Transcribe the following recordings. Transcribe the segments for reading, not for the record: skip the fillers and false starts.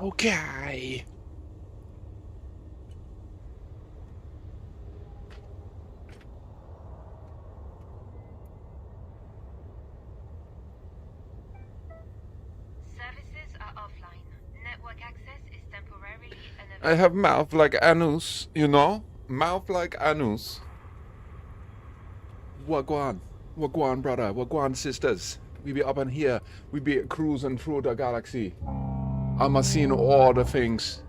Okay. Services are offline. Network access is temporarily I unavailable. have mouth like anus, you know? Mouth like anus. Wagwan. Wagwan, brother. Wagwan, sisters. We be up in here. We be cruising through the galaxy. I'm a seeing all the things.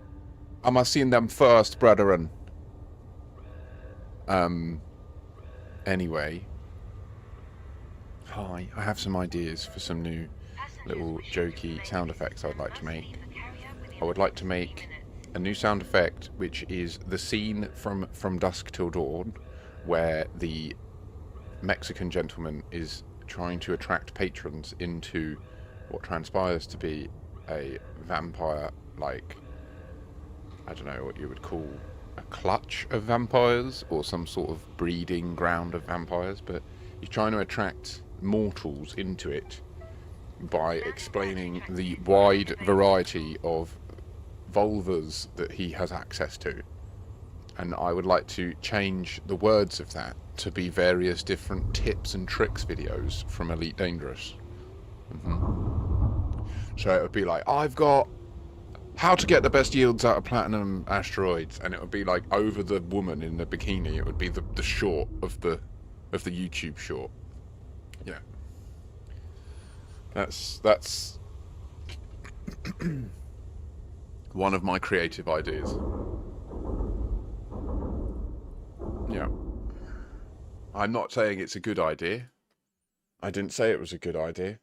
I'm a seeing them first, brethren. Anyway. Hi. I have some ideas for some new Passengers little wishing to jokey remain sound with effects I'd like to must make. leave the carrier I within would like to 60 make minutes. a new sound effect, which is the scene from Dusk Till Dawn, where the Mexican gentleman is trying to attract patrons into what transpires to be a vampire, like, I don't know what you would call a clutch of vampires or some sort of breeding ground of vampires, but he's trying to attract mortals into it by Service badge explaining the retracted. wide Available. variety of vulvas that he has access to. And I would like to change the words of that to be various different tips and tricks videos from Elite Dangerous. So it would be like, I've got how to get the best yields out of platinum asteroids, and it would be like over the woman in the bikini. It would be the short of the YouTube short. Yeah, that's one of my creative ideas. Yeah, I'm not saying it's a good idea. I didn't say it was a good idea.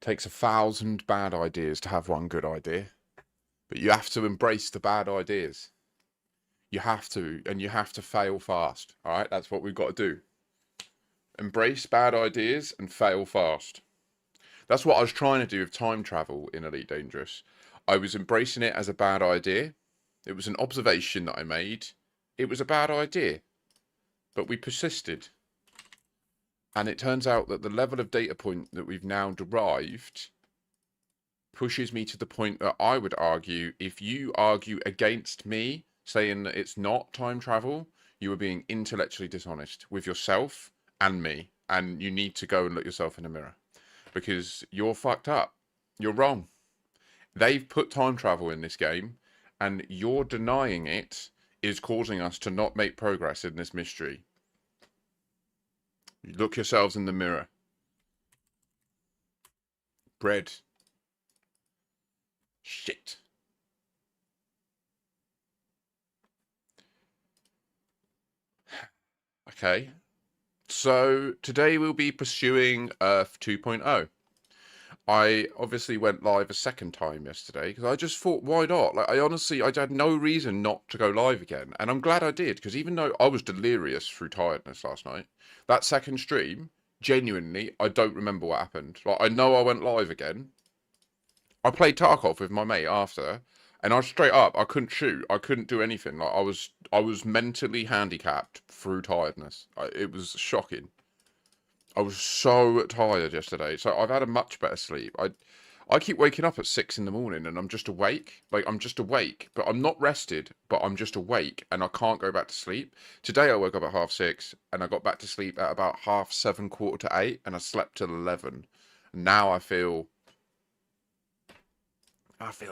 It takes 1,000 bad ideas to have one good idea. But you have to embrace the bad ideas. You have to, and you have to fail fast. All right, that's what we've got to do. Embrace bad ideas and fail fast. That's what I was trying to do with time travel in Elite Dangerous. I was embracing it as a bad idea. It was an observation that I made. It was a bad idea, but we persisted. And it turns out that the level of data point that we've now derived pushes me to the point that I would argue, if you argue against me saying that it's not time travel, you are being intellectually dishonest with yourself and me. And you need to go and look yourself in the mirror because you're fucked up. You're wrong. They've put time travel in this game, and you're denying it is causing us to not make progress in this mystery. Look yourselves in the mirror. Bread. Shit. Okay. So today we'll be pursuing Earth 2.0. I obviously went live a second time yesterday because I just thought, why not? Like, I had no reason not to go live again, and I'm glad I did because even though I was delirious through tiredness last night, that second stream, genuinely, I don't remember what happened. Like, I know I went live again. I played Tarkov with my mate after, and I was straight up. I couldn't shoot. I couldn't do anything. Like, I was mentally handicapped through tiredness. It was shocking. I was so tired yesterday. So I've had a much better sleep. I keep waking up at 6 in the morning and I'm just awake. Like I'm just awake, but I'm not rested, but I'm just awake and I can't go back to sleep. Today I woke up at 6:30 and I got back to sleep at about 7:30, 7:45, and I slept till 11. Now I feel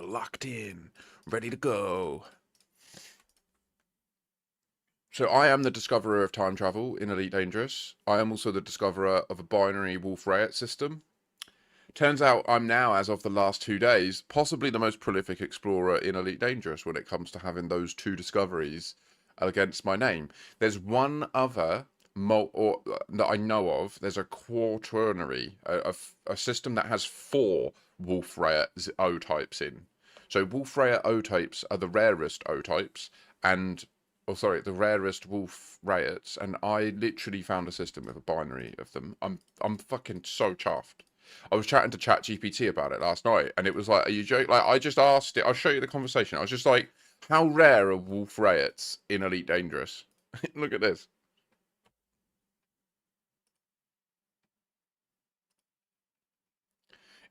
locked in, ready to go. So I am the discoverer of time travel in Elite Dangerous. I am also the discoverer of a binary Wolf-Rayet system. Turns out I'm now, as of the last 2 days, possibly the most prolific explorer in Elite Dangerous when it comes to having those two discoveries against my name. There's one other that I know of. There's a quaternary, a system that has 4 Wolf-Rayet O types in. So Wolf-Rayet O types are the rarest O types, and the rarest Wolf-Rayets, and I literally found a system with a binary of them. I'm fucking so chuffed. I was chatting to ChatGPT about it last night, and it was like, "Are you joking?" Like, I just asked it. I'll show you the conversation. I was just like, "How rare are Wolf-Rayets in Elite Dangerous?" Look at this.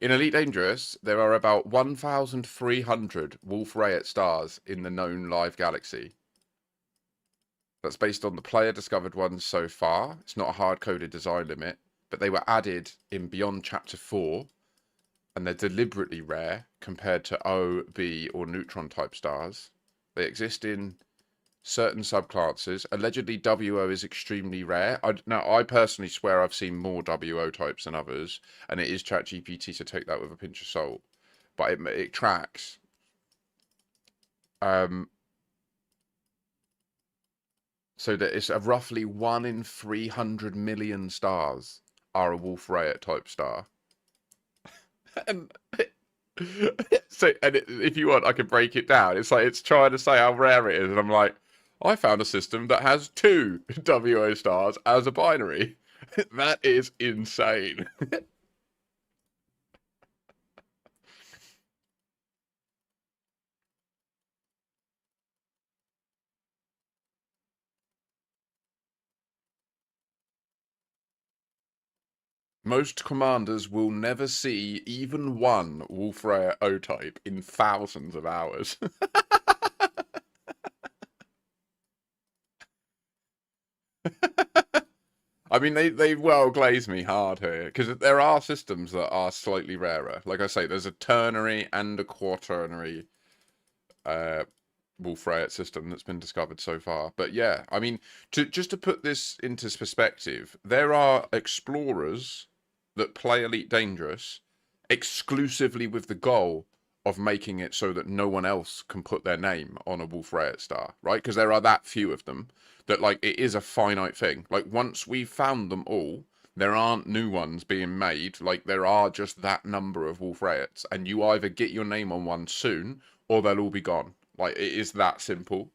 In Elite Dangerous, there are about 1,300 Wolf Rayet stars in the known live galaxy. That's based on the player discovered ones so far. It's not a hard-coded design limit, but they were added in Beyond Chapter 4, and they're deliberately rare compared to O, B, or neutron type stars. They exist in certain subclasses. Allegedly, WO is extremely rare. Now, I personally swear I've seen more WO types than others, and it is ChatGPT, so take that with a pinch of salt. But it tracks. So that it's a roughly 1 in 300 million stars are a Wolf Rayet type star. And so, if you want, I can break it down. It's like it's trying to say how rare it is, and I'm like, I found a system that has 2 WO stars as a binary. That is insane. Most commanders will never see even one Wolf Rayet O-type in thousands of hours. I mean, they well glaze me hard here because there are systems that are slightly rarer. Like I say, there's a ternary and a quaternary Wolf Rayet system that's been discovered so far. But yeah, I mean, just to put this into perspective, there are explorers that play Elite Dangerous exclusively with the goal of making it so that no one else can put their name on a Wolf Rayet star, right? Because there are that few of them that like it is a finite thing. Like once we've found them all, there aren't new ones being made. Like there are just that number of Wolf Rayets, and you either get your name on one soon or they'll all be gone. Like it is that simple.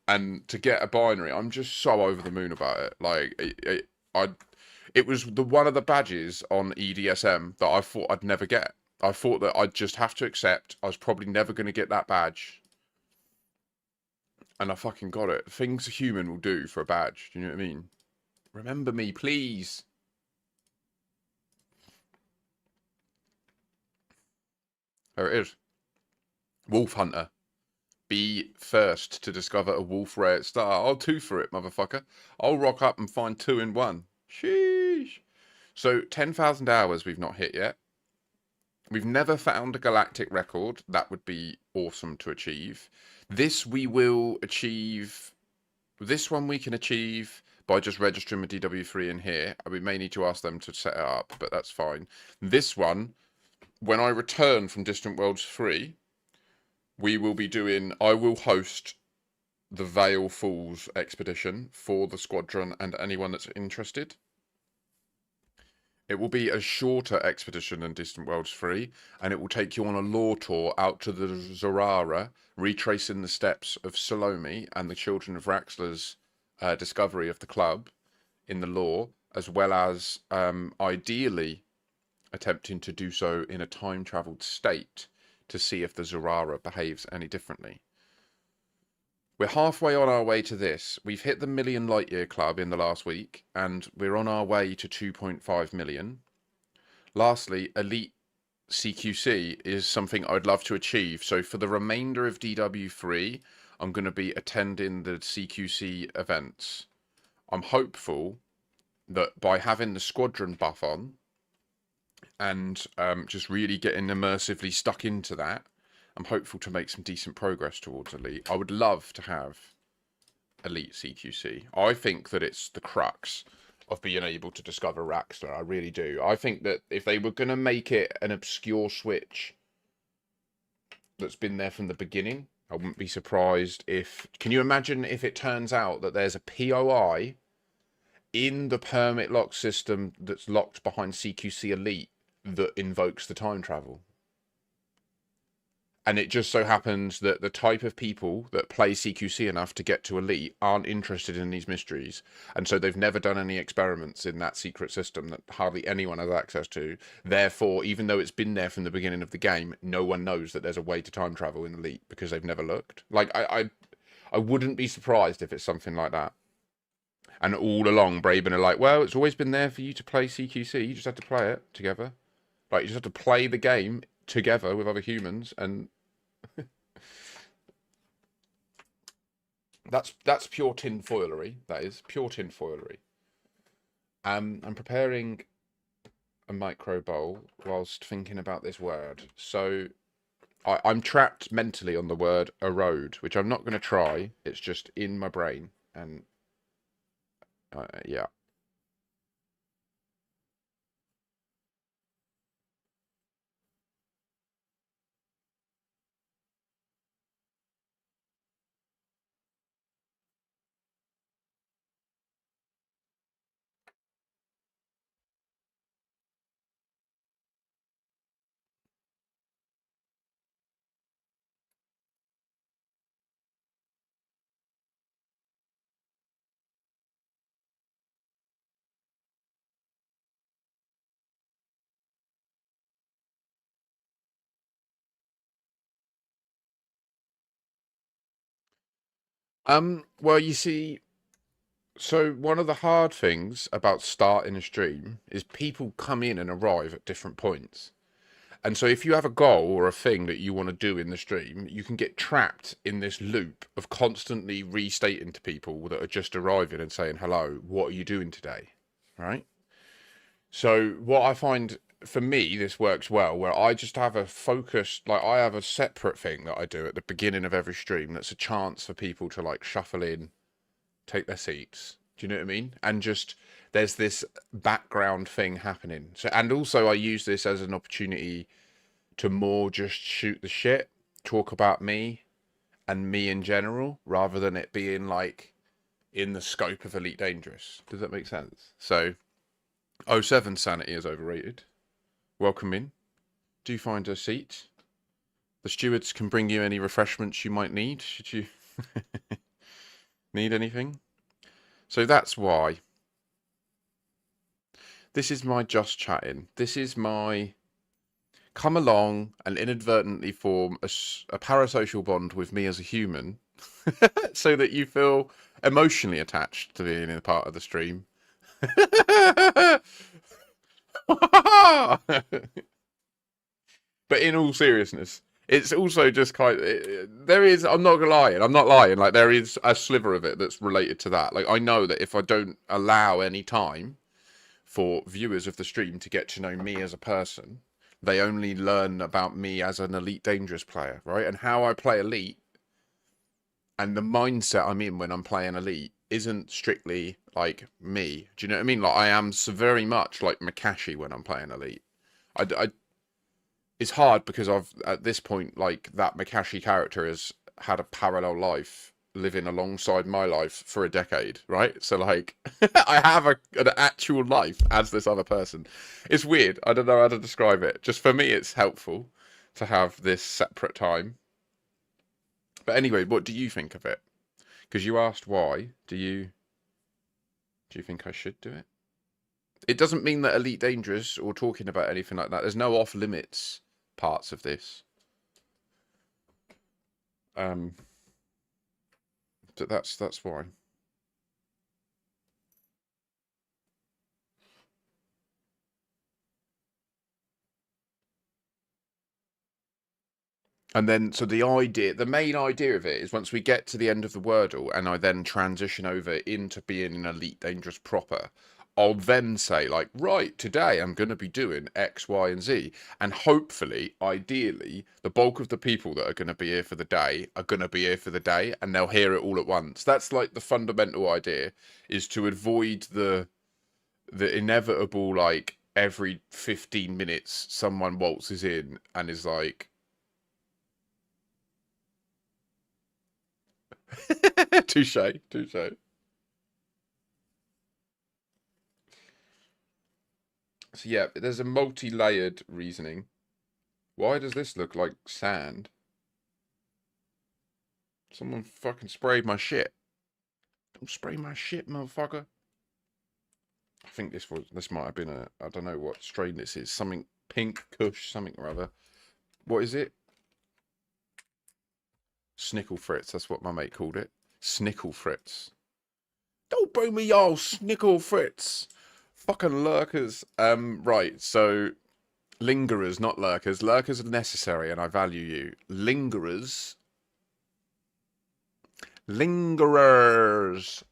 And to get a binary, I'm just so over the moon about it. Like it was the one of the badges on EDSM that I thought I'd never get. I thought that I'd just have to accept I was probably never going to get that badge. And I fucking got it. Things a human will do for a badge. Do you know what I mean? Remember me, please. There it is. Wolf Hunter. Be first to discover a Wolf Rayet star. I'll 2 for it, motherfucker. I'll rock up and find 2 in 1. Sheesh. So 10,000 hours we've not hit yet. We've never found a galactic record. That would be awesome to achieve. This we will achieve. This one we can achieve by just registering with DW3 in here. We may need to ask them to set it up, but that's fine. This one, when I return from Distant Worlds 3, we will be doing. I will host the Vale Falls expedition for the squadron and anyone that's interested. It will be a shorter expedition than Distant Worlds 3, and it will take you on a lore tour out to the Zorara, retracing the steps of Salome and the children of Raxla's discovery of the club in the lore, as well as ideally attempting to do so in a time-travelled state to see if the Zorara behaves any differently. We're halfway on our way to this. We've hit the Million Light Year Club in the last week, and we're on our way to 2.5 million. Lastly, Elite CQC is something I'd love to achieve. So for the remainder of DW3, I'm going to be attending the CQC events. I'm hopeful that by having the squadron buff on and just really getting immersively stuck into that, I'm hopeful to make some decent progress towards Elite. I would love to have Elite CQC. I think that it's the crux of being able to discover Raxler. I really do. I think that if they were going to make it an obscure switch that's been there from the beginning, I wouldn't be surprised if... Can you imagine if it turns out that there's a POI in the permit lock system that's locked behind CQC Elite that invokes the time travel? And it just so happens that the type of people that play CQC enough to get to Elite aren't interested in these mysteries. And so they've never done any experiments in that secret system that hardly anyone has access to. Therefore, even though it's been there from the beginning of the game, no one knows that there's a way to time travel in Elite because they've never looked. Like, I wouldn't be surprised if it's something like that. And all along, Braben are like, well, it's always been there for you to play CQC. You just had to play it together. Like, you just have to play the game together with other humans, and that's pure tinfoilery. That is pure tinfoilery. I'm preparing a micro bowl whilst thinking about this word. So I'm trapped mentally on the word erode, which I'm not going to try. It's just in my brain, and yeah. Well, you see, so one of the hard things about starting a stream is people come in and arrive at different points. And so if you have a goal or a thing that you want to do in the stream, you can get trapped in this loop of constantly restating to people that are just arriving and saying, hello, what are you doing today? Right? So what I find for me, this works well, where I just have a focused, like I have a separate thing that I do at the beginning of every stream that's a chance for people to like shuffle in, take their seats. Do you know what I mean? And just there's this background thing happening. So, and also I use this as an opportunity to more just shoot the shit, talk about me and me in general, rather than it being like in the scope of Elite Dangerous. Does that make sense? So, '07 sanity is overrated. Welcome in. Do find a seat. The stewards can bring you any refreshments you might need, should you need anything. So that's why. This is my just chatting. This is my come along and inadvertently form a parasocial bond with me as a human so that you feel emotionally attached to being a part of the stream. But in all seriousness, it's also just kind of, there is, I'm not lying, like there is a sliver of it that's related to that. Like I know that if I don't allow any time for viewers of the stream to get to know me as a person, they only learn about me as an Elite Dangerous player, right? And how I play Elite and the mindset I'm in when I'm playing Elite isn't strictly like me. Do you know what I mean? Like I am so very much like Makashi when I'm playing Elite. I it's hard because I've at this point like that Makashi character has had a parallel life living alongside my life for a decade, right? So like I have an actual life as this other person. It's weird. I don't know how to describe it. Just for me it's helpful to have this separate time. But anyway, what do you think of it? Because you asked why. Do you think I should do it? It doesn't mean that Elite Dangerous or talking about anything like that. There's no off limits parts of this. But that's why. And then, so the main idea of it is once we get to the end of the Wordle and I then transition over into being an Elite Dangerous proper, I'll then say like, right, today I'm going to be doing X, Y, and Z. And hopefully, ideally, the bulk of the people that are going to be here for the day are going to be here for the day and they'll hear it all at once. That's like the fundamental idea, is to avoid the inevitable, like every 15 minutes someone waltzes in and is like, touche, touche. So yeah, there's a multi-layered reasoning. Why does this look like sand? Someone fucking sprayed my shit. Don't spray my shit, motherfucker. I think this might have been a, I don't know what strain this is. Something pink kush, something or other. What is it? Snickle Fritz, that's what my mate called it. Snickle Fritz. Don't bring me y'all Snickle Fritz. Fucking lurkers. Right, so Lingerers, not lurkers. Lurkers are necessary, and I value you. Lingerers. Lingerers.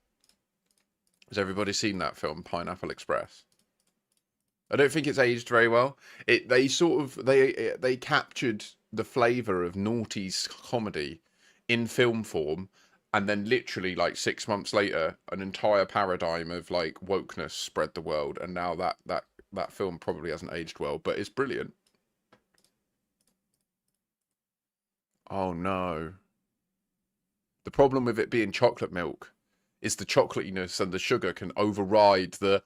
Has everybody seen that film, Pineapple Express? I don't think it's aged very well. They captured the flavour of naughty's comedy in film form, and then literally like 6 months later, an entire paradigm of like wokeness spread the world, and now that film probably hasn't aged well, but it's brilliant. Oh no. The problem with it being chocolate milk is the chocolatiness and the sugar can override the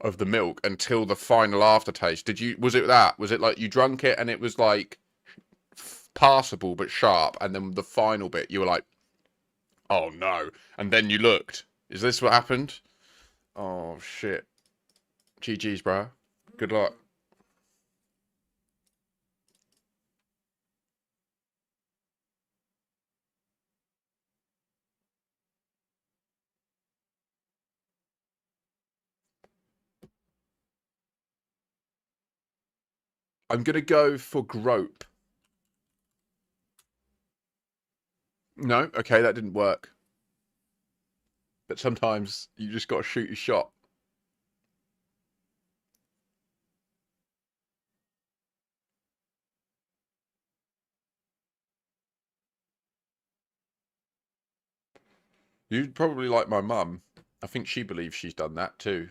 of the milk until the final aftertaste. Was it that? Was it like you drunk it and it was like passable but sharp, and then the final bit you were like, oh no, and then you looked. Is this what happened? Oh shit. GG's, bro. Good luck. I'm gonna go for grope. No, okay, that didn't work. But sometimes you just gotta shoot your shot. You'd probably like my mum. I think she believes she's done that too.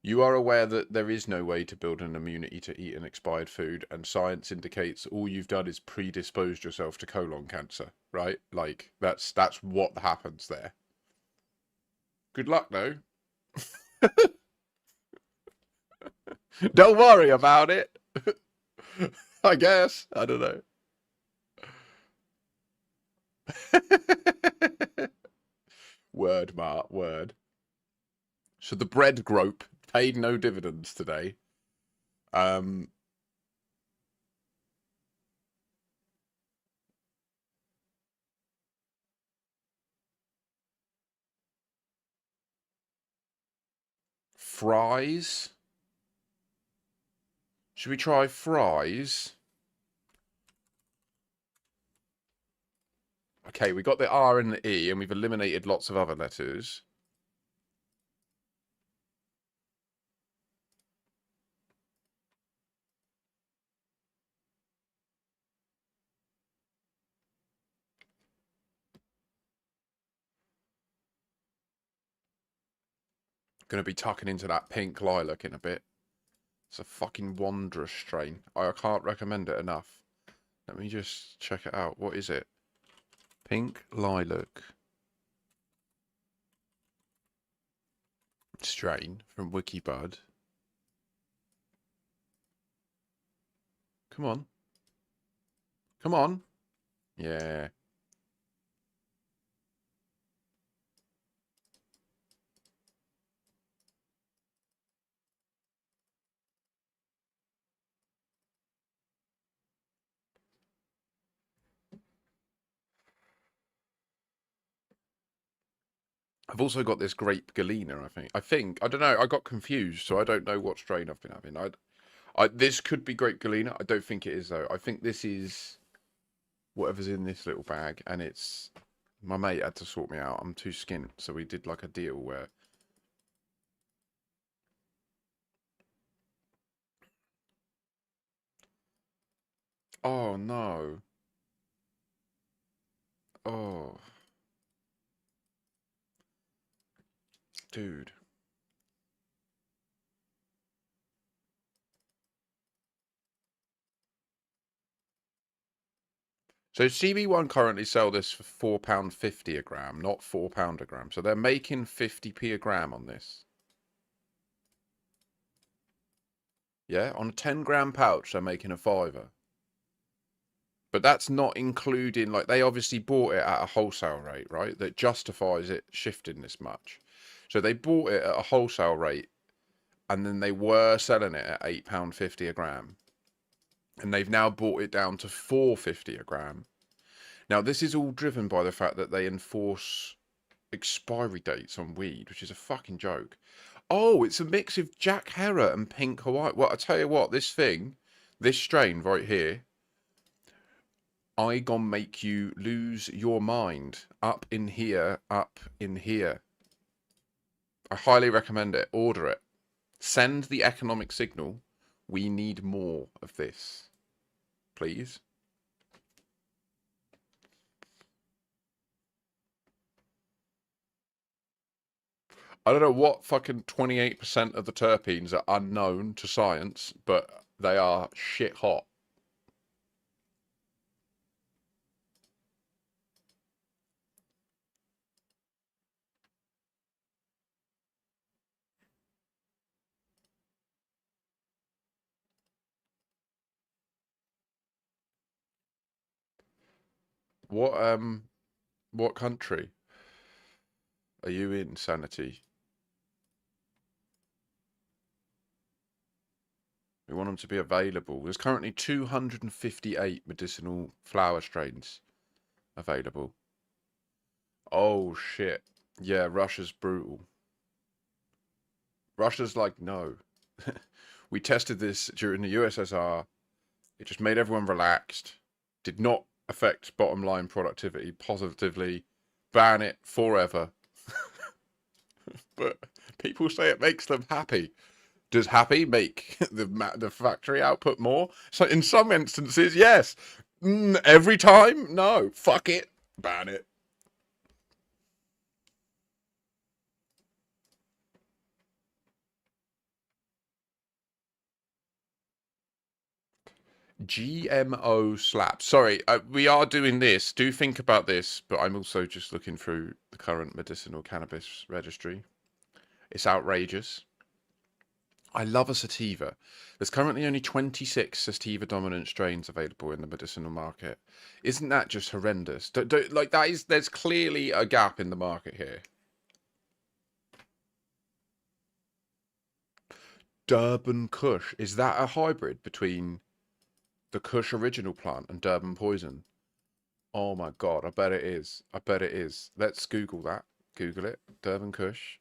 You are aware that there is no way to build an immunity to eat an expired food, and science indicates all you've done is predisposed yourself to colon cancer, right? Like that's what happens there. Good luck though. Don't worry about it. I guess. I don't know. Word, Mart, word. So the bread grope paid no dividends today. Um, Fries. Should we try fries? Okay, we got the R and the E, and we've eliminated lots of other letters. Gonna be tucking into that pink lilac in a bit. It's a fucking wondrous strain. I can't recommend it enough. Let me just check it out. What is it? Pink lilac strain from Wikibud. Come on. Come on. Yeah. I've also got this grape Galena, I don't know, I got confused, so I don't know what strain I've been having. This could be grape Galena. I don't think it is, though. I think this is whatever's in this little bag, and it's... My mate had to sort me out. I'm too skint, so we did like a deal where... Oh, no. Oh. Dude. So CB1 currently sell this for £4.50 a gram, not £4 a gram. So they're making 50p a gram on this. Yeah, on a 10-gram pouch, they're making a fiver. But that's not including, like, they obviously bought it at a wholesale rate, right? That justifies it shifting this much. So they bought it at a wholesale rate, and then they were selling it at £8.50 a gram. And they've now brought it down to £4.50 a gram. Now, this is all driven by the fact that they enforce expiry dates on weed, which is a fucking joke. Oh, it's a mix of Jack Herer and pink Hawaii. Well, I tell you what, this strain right here, I gonna make you lose your mind. Up in here, up in here. I highly recommend it. Order it. Send the economic signal. We need more of this, please. I don't know what fucking 28% of the terpenes are unknown to science, but they are shit hot. What country are you in, Sanity? We want them to be available. There's currently 258 medicinal flower strains available. Oh shit. Yeah, Russia's brutal. Russia's like, no. We tested this during the USSR. It just made everyone relaxed. Did not affect bottom line productivity positively. Ban it forever. But people say it makes them happy. Does happy make the factory output more? So in some instances, yes. Every time, no. Fuck it. Ban it. GMO slap. Sorry, we are doing this. Do think about this, but I'm also just looking through the current medicinal cannabis registry. It's outrageous. I love a sativa. There's currently only 26 sativa dominant strains available in the medicinal market. Isn't that just horrendous? Like that is, there's clearly a gap in the market here. Durban Kush. Is that a hybrid between the Kush original plant and Durban poison? Oh my god, I bet it is. I bet it is. Let's Google that. Google it. Durban Kush.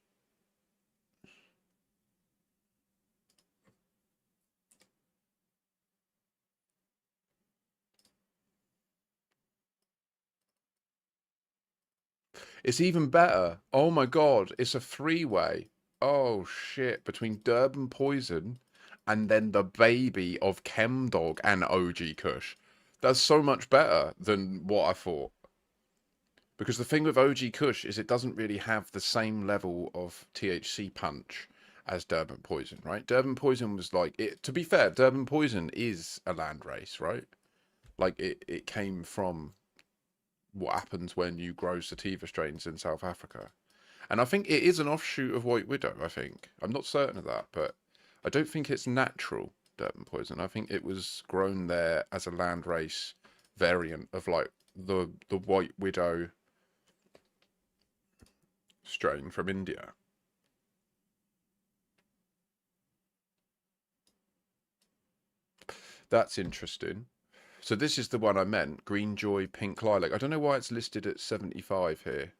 It's even better. Oh my god, it's a three-way. Oh shit, between Durban Poison and then the baby of Chemdog and OG Kush. That's so much better than what I thought. Because the thing with OG Kush is it doesn't really have the same level of THC punch as Durban Poison, right? Durban Poison was like it. To be fair, Durban Poison is a land race, right? Like it came from what happens when you grow sativa strains in South Africa. And I think it is an offshoot of White Widow, I think. I'm not certain of that, but I don't think it's natural Durban poison. I think it was grown there as a landrace variant of like the White Widow strain from India. That's interesting. So this is the one I meant, Green Joy Pink Lilac. I don't know why it's listed at 75 here.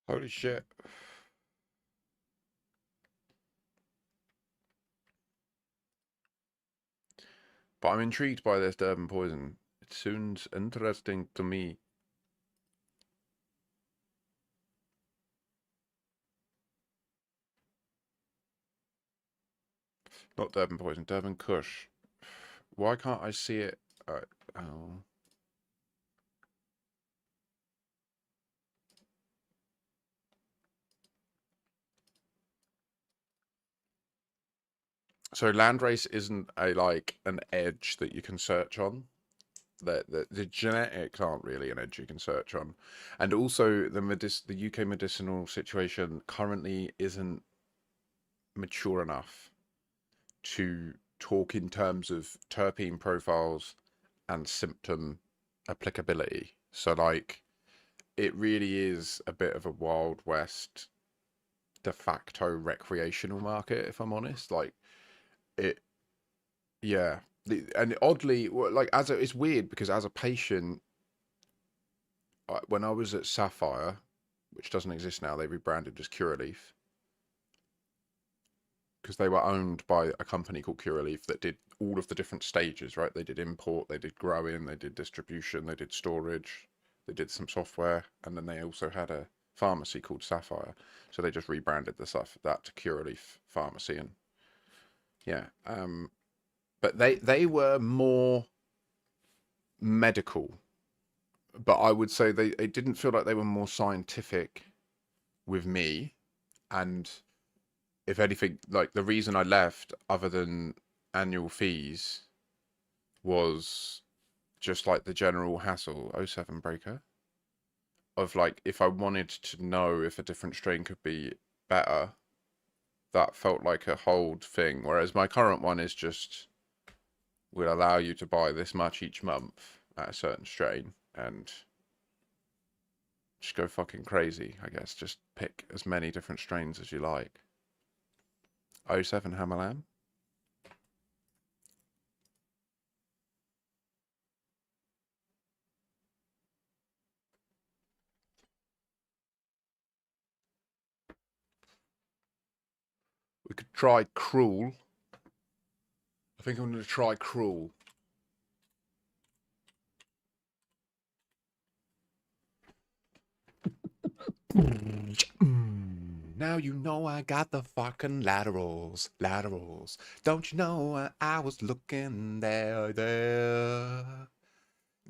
Holy shit. But I'm intrigued by this Durban poison. It sounds interesting to me. Not Durban poison, Durban Kush. Why can't I see it? Oh. So landrace isn't a like an edge that you can search on. The genetics aren't really an edge you can search on, and also the UK medicinal situation currently isn't mature enough to talk in terms of terpene profiles and symptom applicability. So like it really is a bit of a Wild West de facto recreational market, if I'm honest. Like it, yeah. And oddly, like it's weird because as a patient, when I was at Sapphire, which doesn't exist now, they rebranded as Curaleaf because they were owned by a company called Curaleaf that did all of the different stages, right? They did import, they did growing, they did distribution, they did storage, they did some software, and then they also had a pharmacy called Sapphire. So they just rebranded that to Curaleaf Pharmacy, and yeah. But they were more medical, but I would say they didn't feel like they were more scientific with me. And if anything, like the reason I left, other than annual fees, was just like the general hassle. '07 breaker of like if I wanted to know if a different strain could be better, that felt like a hold thing. Whereas my current one is just will allow you to buy this much each month at a certain strain and just go fucking crazy, I guess. Just pick as many different strains as you like. '07 Hammerlam. We could try Cruel. I think I'm going to try Cruel. Now you know I got the fucking laterals. Don't you know I was looking there.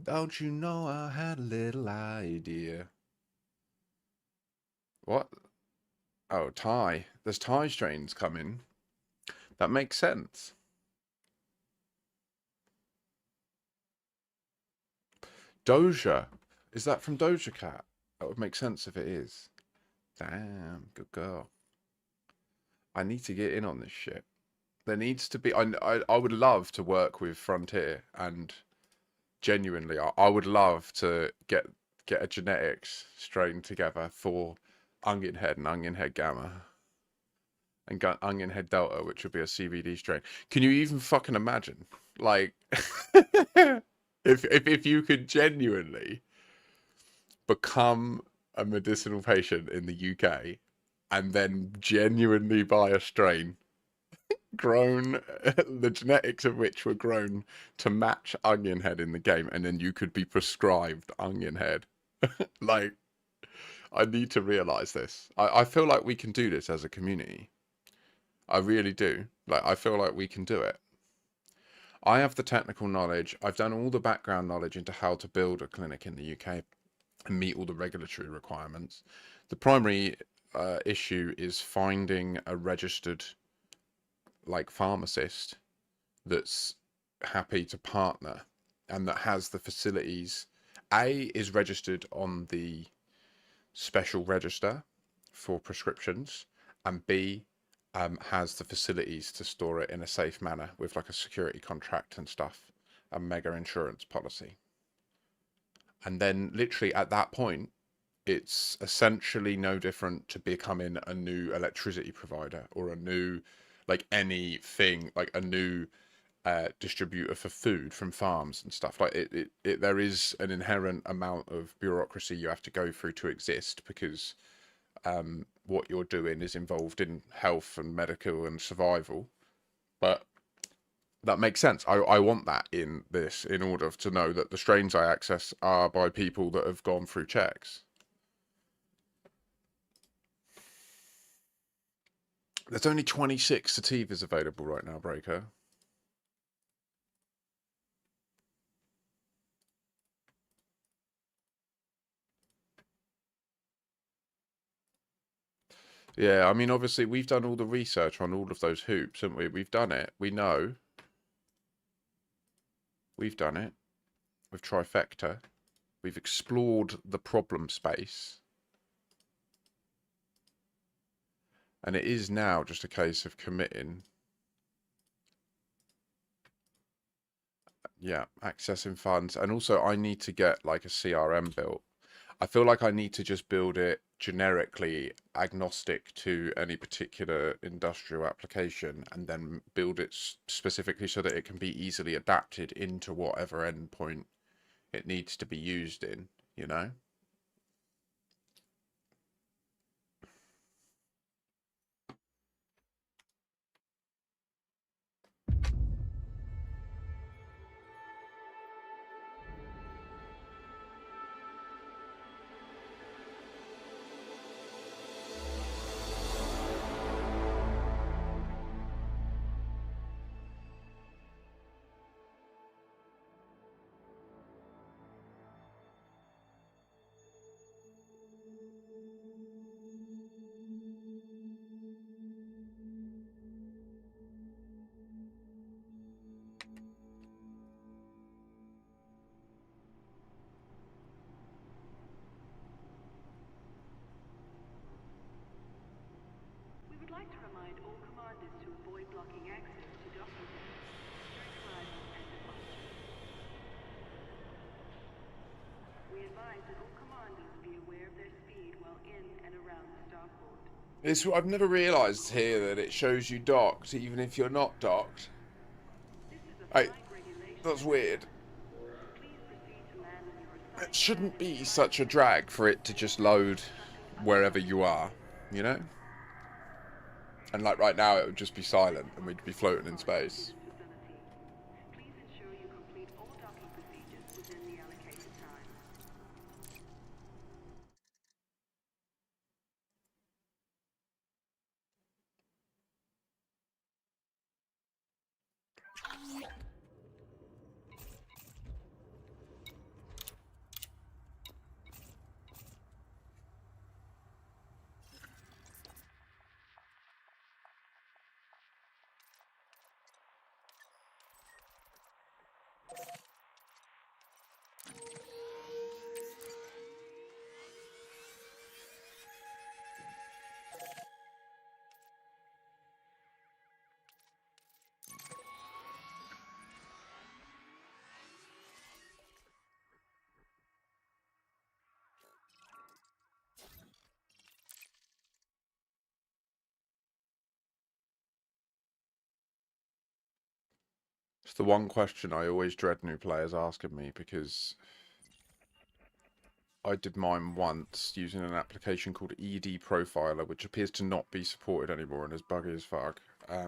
Don't you know I had a little idea. What? Oh, Thai. There's Thai strains coming. That makes sense. Doja. Is that from Doja Cat? That would make sense if it is. Damn, good girl. I need to get in on this shit. There needs to be. I would love to work with Frontier, and genuinely, I would love to get a genetics strain together for Onion Head and Onion Head Gamma and Onion Head Delta, which would be a CBD strain. Can you even fucking imagine? Like, if you could genuinely become a medicinal patient in the UK and then genuinely buy a strain grown, the genetics of which were grown to match Onion Head in the game, and then you could be prescribed Onion Head. Like, I need to realize this. I feel like we can do this as a community. I really do. Like, I feel like we can do it. I have the technical knowledge. I've done all the background knowledge into how to build a clinic in the UK and meet all the regulatory requirements. The primary issue is finding a registered like pharmacist that's happy to partner and that has the facilities. A is registered on the special register for prescriptions, and B has the facilities to store it in a safe manner with like a security contract and stuff, a mega insurance policy. And then literally at that point, it's essentially no different to becoming a new electricity provider or a new, like anything, like a new distributor for food from farms and stuff. Like there is an inherent amount of bureaucracy you have to go through to exist because what you're doing is involved in health and medical and survival. But that makes sense. I want that in this in order to know that the strains I access are by people that have gone through checks. There's only 26 sativas available right now, Breaker. Yeah, I mean, obviously, we've done all the research on all of those hoops, haven't we? We've done it. We know. We've done it with Trifecta. We've explored the problem space. And it is now just a case of committing. Yeah, accessing funds. And also I need to get like a CRM built. I feel like I need to just build it generically agnostic to any particular industrial application and then build it specifically so that it can be easily adapted into whatever endpoint it needs to be used in, you know? We would like to remind all commanders to avoid blocking access to docking bays during arrival and departure. We advise that all commanders be aware of their speed while in and around the starport. I've never realised here that it shows you docked even if you're not docked. This is a I, flight regulation. that's weird. Please proceed to land on your It assigned shouldn't pad be and such a try drag for it to just load trackers wherever you are, you know? And like right now it would just be silent and we'd be floating in space. Please ensure you complete all docking procedures within the allocated time. It's the one question I always dread new players asking me because I did mine once using an application called ED Profiler, which appears to not be supported anymore and is buggy as fuck. I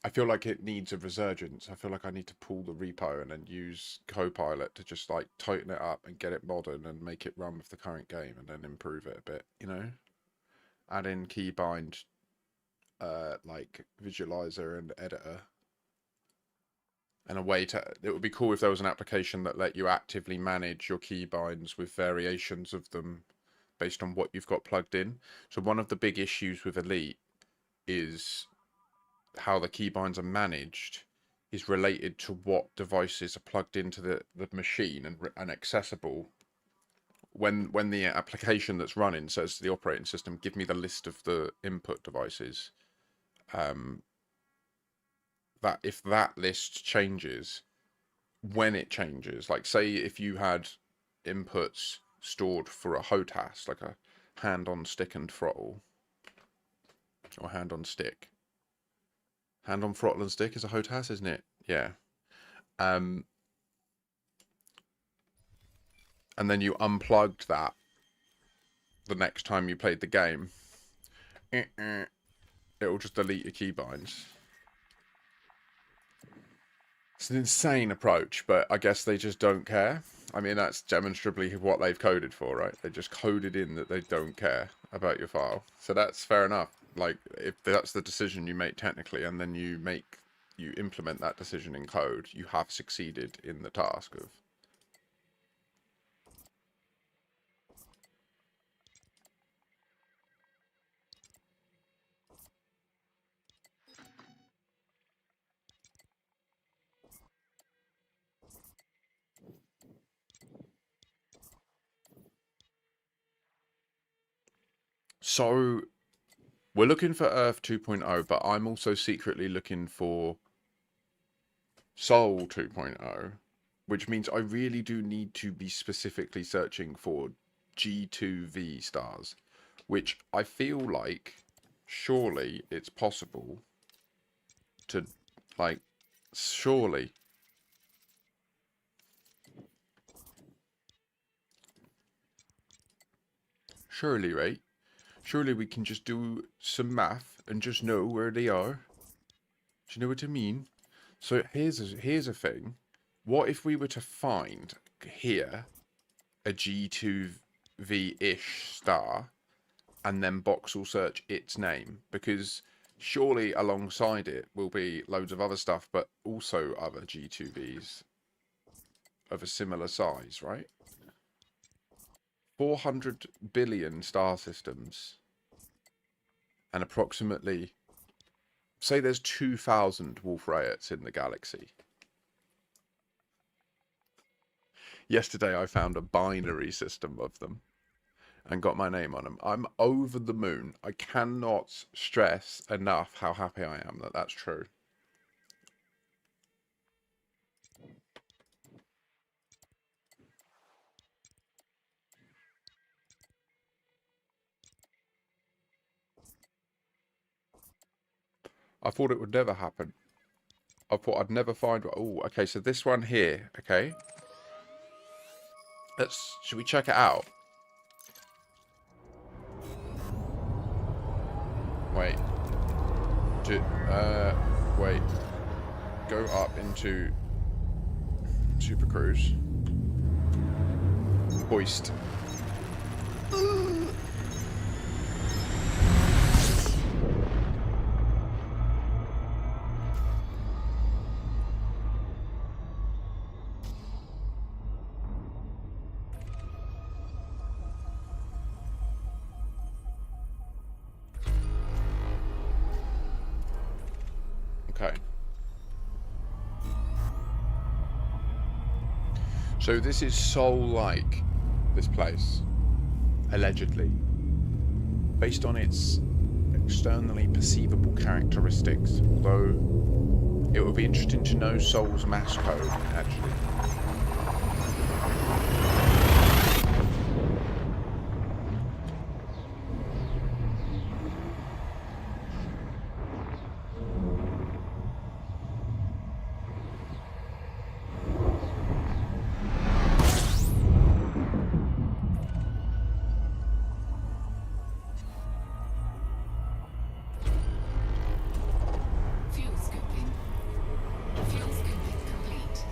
feel like it needs a resurgence. I feel like I need to pull the repo and then use Copilot to just like tighten it up and get it modern and make it run with the current game and then improve it a bit, you know? Add in keybind, like visualizer and editor. And a way to, it would be cool if there was an application that let you actively manage your keybinds with variations of them based on what you've got plugged in. So one of the big issues with Elite is how the keybinds are managed is related to what devices are plugged into the machine and accessible. When the application that's running says to the operating system, give me the list of the input devices, that if that list changes, when it changes, like say if you had inputs stored for a HOTAS, like a hand on stick and throttle, or hand on stick. Hand on throttle and stick is a HOTAS, isn't it? Yeah. And then you unplugged that the next time you played the game, it will just delete your keybinds. It's an insane approach, but I guess they just don't care. I mean, that's demonstrably what they've coded for, right? They just coded in that they don't care about your file. So that's fair enough. Like, if that's the decision you make technically, and then you implement that decision in code, you have succeeded in the task of So we're looking for Earth 2.0, but I'm also secretly looking for Sol 2.0, which means I really do need to be specifically searching for G2V stars, which I feel like surely it's possible to, like, surely. Surely, right? Surely we can just do some math and just know where they are. Do you know what I mean? So here's a thing. What if we were to find here a G2V-ish star and then box will search its name? Because surely alongside it will be loads of other stuff, but also other G2Vs of a similar size, right? 400 billion star systems and approximately, say there's 2,000 Wolf Riots in the galaxy. Yesterday I found a binary system of them and got my name on them. I'm over the moon. I cannot stress enough how happy I am that that's true. I thought it would never happen. I thought I'd never find one. Oh, okay, so this one here, okay. Should we check it out? Wait. Wait. Go up into Super Cruise. Hoist. Okay. So this is soul-like, this place, allegedly, based on its externally perceivable characteristics, although it would be interesting to know Soul's mass code, actually. Fuel scoping. Fuel scoping complete.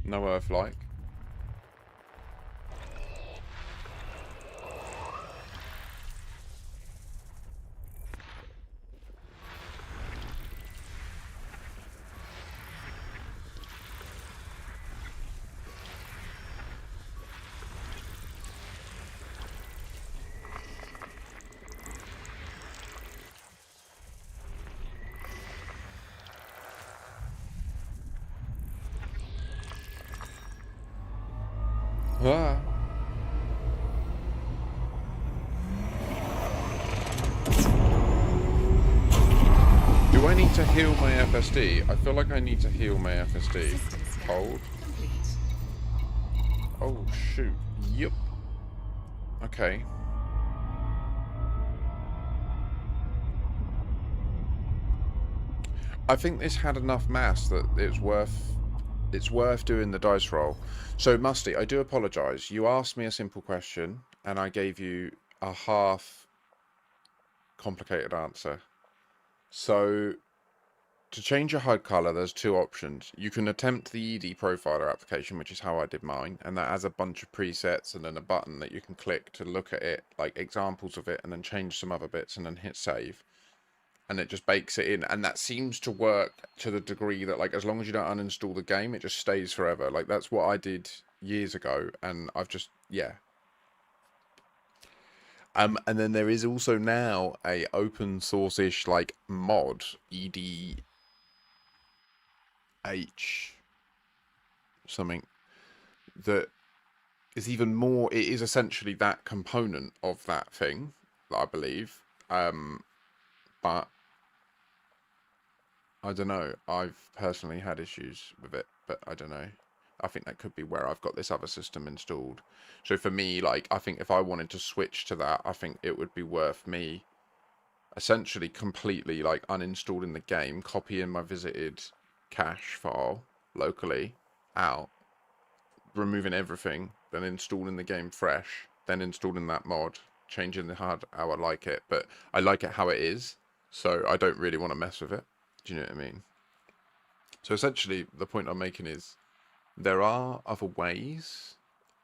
No Earth-like. Ah. Do I need to heal my FSD? I feel like I need to heal my FSD. System scan Hold. complete. Oh, shoot. Yup. Okay. I think this had enough mass that it's worth doing the dice roll. So, Musty, I do apologise. You asked me a simple question, and I gave you a half complicated answer. So, to change your HUD colour, there's two options. You can attempt the ED Profiler application, which is how I did mine, and that has a bunch of presets and then a button that you can click to look at it, like examples of it, and then change some other bits and then hit save. And it just bakes it in, and that seems to work to the degree that, like, as long as you don't uninstall the game, it just stays forever. Like, that's what I did years ago, and I've just, yeah. And then there is also now a open source-ish, like, mod, ED H something that is even more. It is essentially that component of that thing, I believe. But I don't know. I've personally had issues with it, but I don't know. I think that could be where I've got this other system installed. So for me, like, I think if I wanted to switch to that, I think it would be worth me essentially completely, like, uninstalling the game, copying my visited cache file locally out, removing everything, then installing the game fresh, then installing that mod, changing the HUD how I like it. But I like it how it is, so I don't really want to mess with it. Do you know what I mean? So essentially, the point I'm making is there are other ways.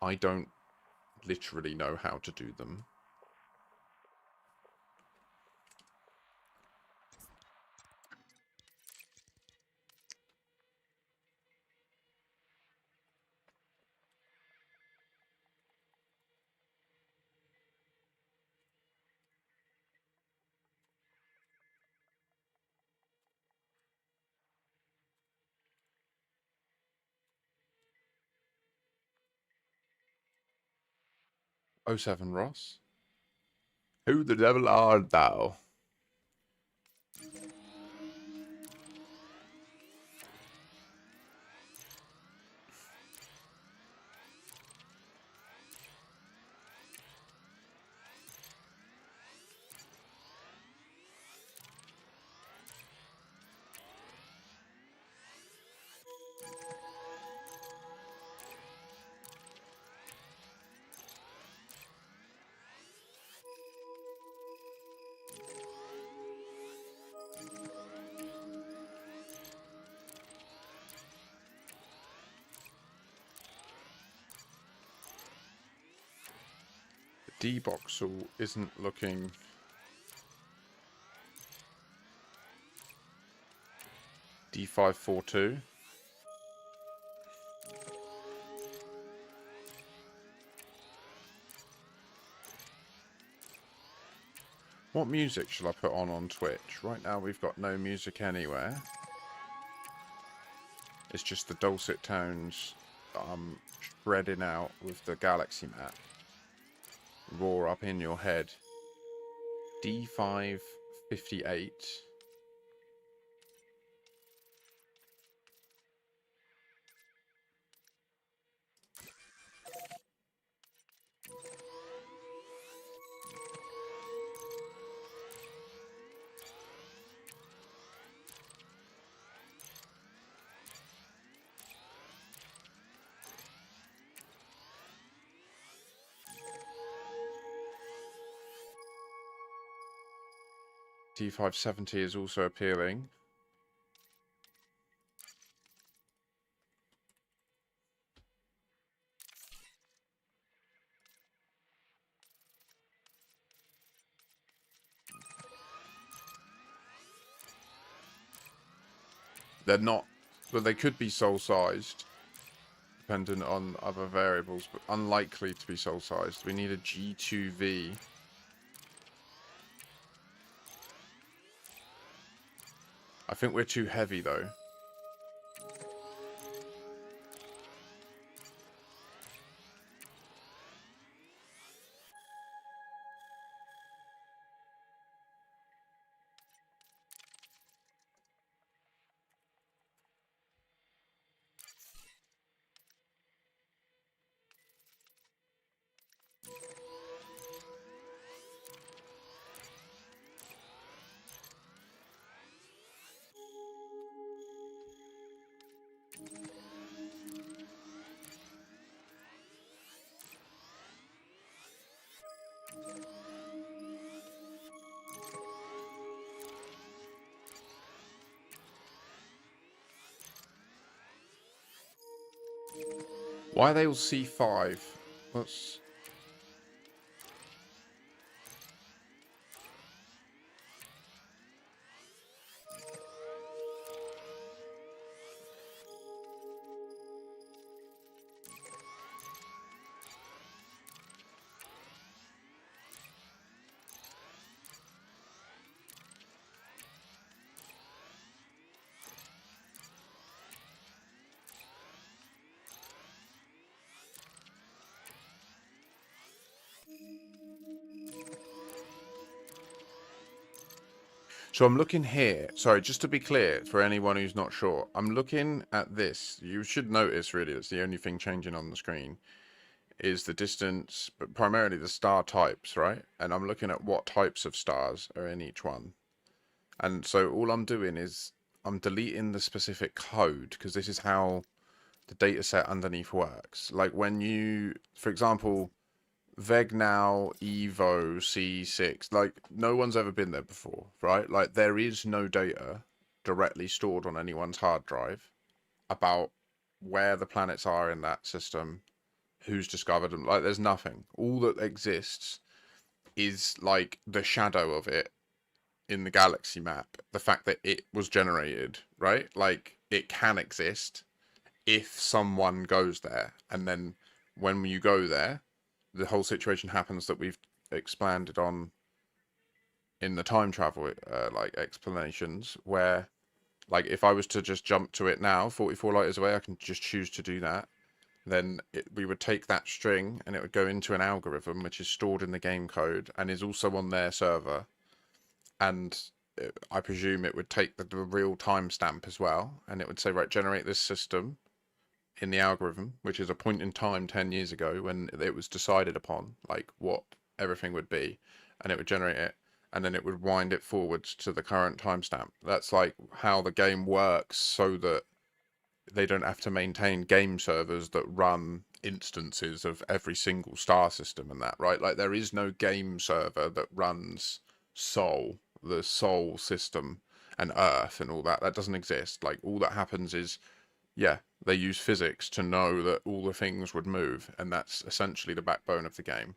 I don't literally know how to do them. Oh 07 Ross? Who the devil art thou? D-Boxel isn't looking... D542. What music shall I put on Twitch? Right now we've got no music anywhere. It's just the dulcet tones spreading out with the galaxy map. Roar up in your head. D558. D570 is also appealing. They're not, well, they could be soul-sized, dependent on other variables, but unlikely to be soul-sized. We need a G2V. I think we're too heavy, though. Why are they all C5? What's... So I'm looking here. Sorry, just to be clear for anyone who's not sure, I'm looking at this. You should notice, really, it's the only thing changing on the screen is the distance, but primarily the star types, right? And I'm looking at what types of stars are in each one. And so all I'm doing is I'm deleting the specific code because this is how the data set underneath works. Like when you, for example, Vegnow Evo C6, like no one's ever been there before, right? Like there is no data directly stored on anyone's hard drive about where the planets are in that system, who's discovered them. Like there's nothing. All that exists is like the shadow of it in the galaxy map, the fact that it was generated, right? Like it can exist if someone goes there, and then when you go there, the whole situation happens that we've expanded on in the time travel like explanations, where like if I was to just jump to it now 44 light years away, I can just choose to do that. Then we would take that string and it would go into an algorithm which is stored in the game code and is also on their server, and I presume it would take the real timestamp as well, and it would say, right, generate this system in the algorithm, which is a point in time 10 years ago when it was decided upon, like what everything would be, and it would generate it, and then it would wind it forwards to the current timestamp. That's like how the game works, so that they don't have to maintain game servers that run instances of every single star system and that, right? Like there is no game server that runs Sol, the Sol system, and Earth and all that. That doesn't exist. Like all that happens is, yeah, they use physics to know that all the things would move, and that's essentially the backbone of the game.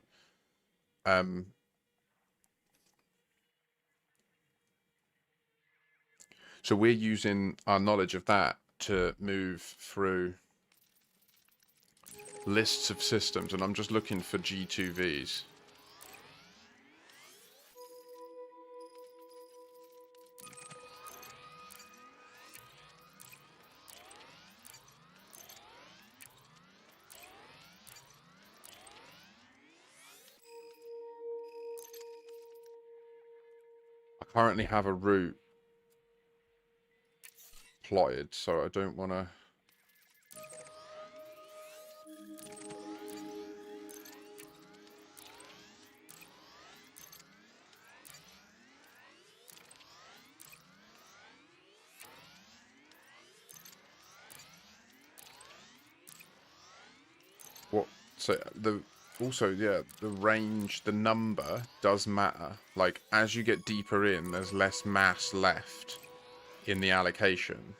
So we're using our knowledge of that to move through lists of systems, and I'm just looking for G2Vs. I currently have a route plotted, so I don't want to... What? So the... Also, yeah, the range, the number does matter. Like, as you get deeper in, there's less mass left in the allocation.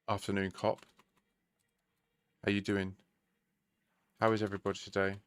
Afternoon, cop. How you doing? How is everybody today?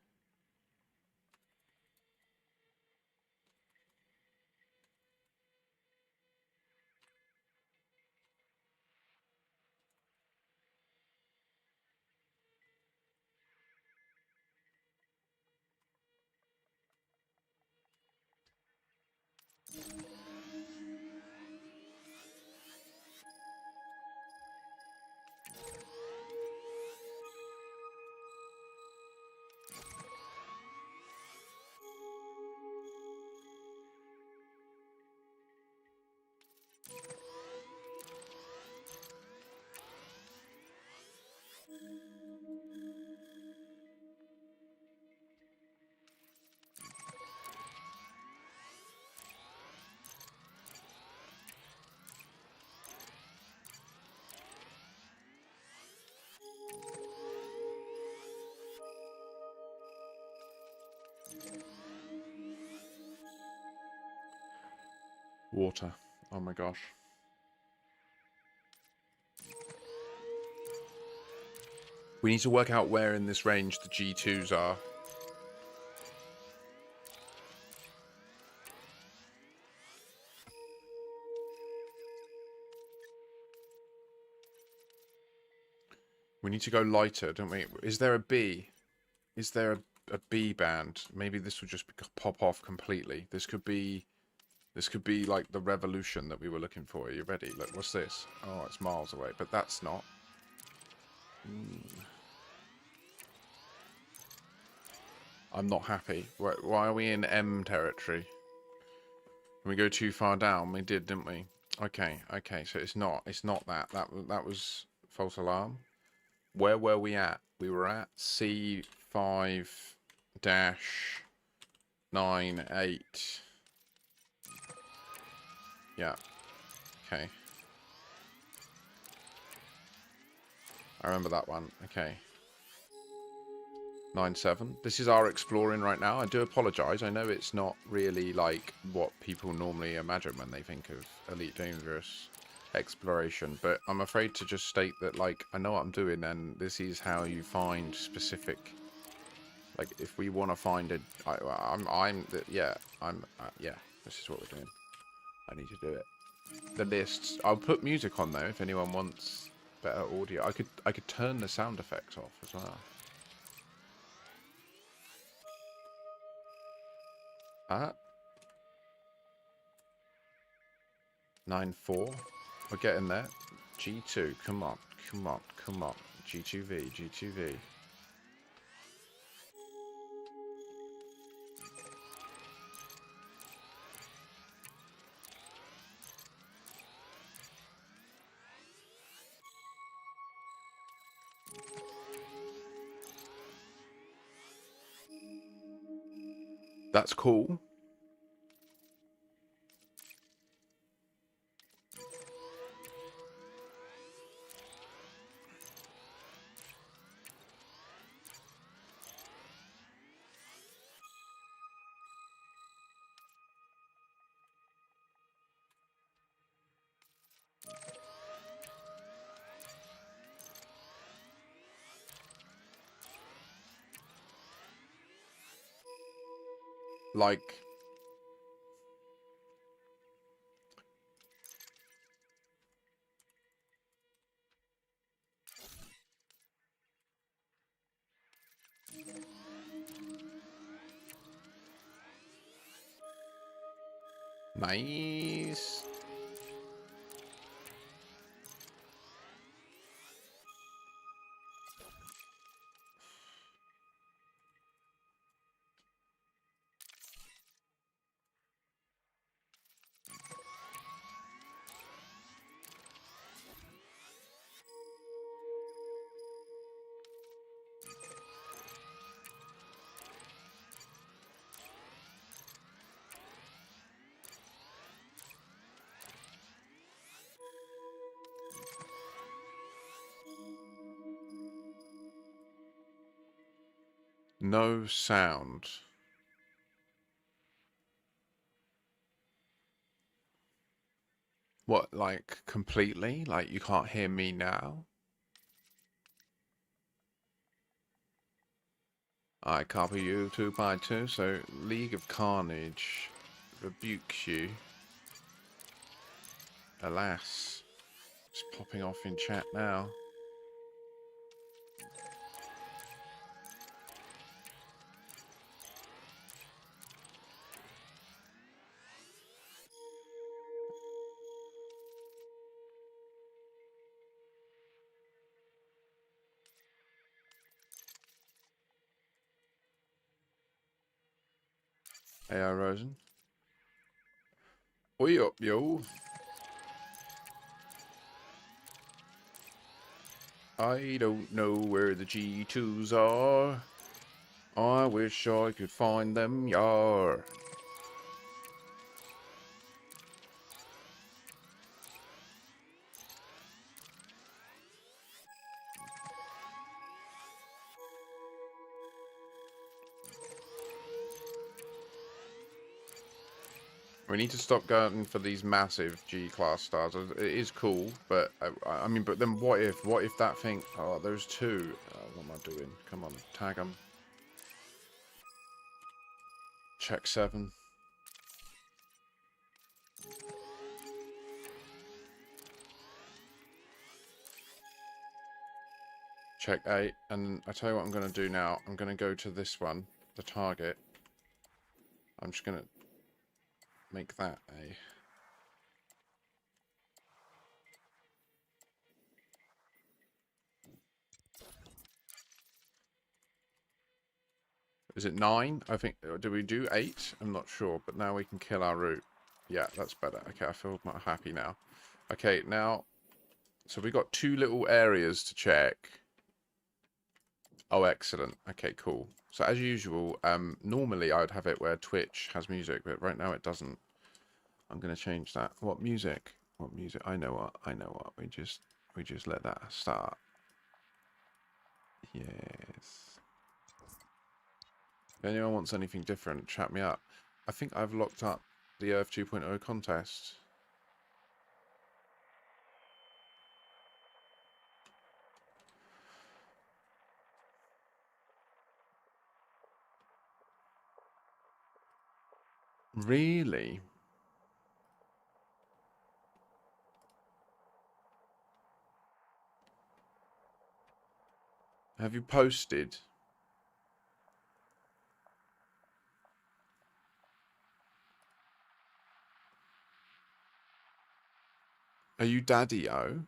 water. Oh my gosh. We need to work out where in this range the G2s are. We need to go lighter, don't we? Is there a B? Is there a B band? Maybe this will just pop off completely. This could be like the revolution that we were looking for. Are you ready? Look, what's this? Oh, it's miles away, but that's not. I'm not happy. Why are we in M territory? Can we go too far down? We did, didn't we? Okay, okay. So it's not that. That was false alarm. Where were we at? We were at C5-98. Yeah. Okay. I remember that one. Okay. 9-7. This is our exploring right now. I do apologise. I know it's not really like what people normally imagine when they think of Elite Dangerous exploration, but I'm afraid to just state that, like, I know what I'm doing, and this is how you find specific. Like, if we want to find it, yeah. This is what we're doing. I need to do it. The lists. I'll put music on though if anyone wants better audio. I could turn the sound effects off as well. Ah. 9-4. We're getting there. G2. Come on. Come on. Come on. G2V. G2V. That's cool. Like, nice. No sound. What, like, completely? Like, you can't hear me now? I copy you 2x2, so League of Carnage rebukes you. Alas. It's popping off in chat now. AI Rosen. Oi up, yo. I don't know where the G2s are. I wish I could find them, yar. We need to stop going for these massive G-class stars. It is cool, but I mean, but then what if that thing? Oh, there's two. What am I doing? Come on, tag them. Check 7. Check 8. And I tell you what I'm going to do now. I'm going to go to this one, the target. I'm just going to make that a... Is it 9? I think, do we do 8? I'm not sure, but now we can kill our route. Yeah, that's better. Okay, I feel more happy now. Okay, now, so we got 2 little areas to check. Oh, excellent. Okay, cool. So as usual, normally I would have it where Twitch has music, but right now it doesn't. I'm going to change that. What music? What music? I know what. We just let that start. Yes. If anyone wants anything different, chat me up. I think I've locked up the Earth 2.0 contest. Really? Have you posted? Are you Daddy-O?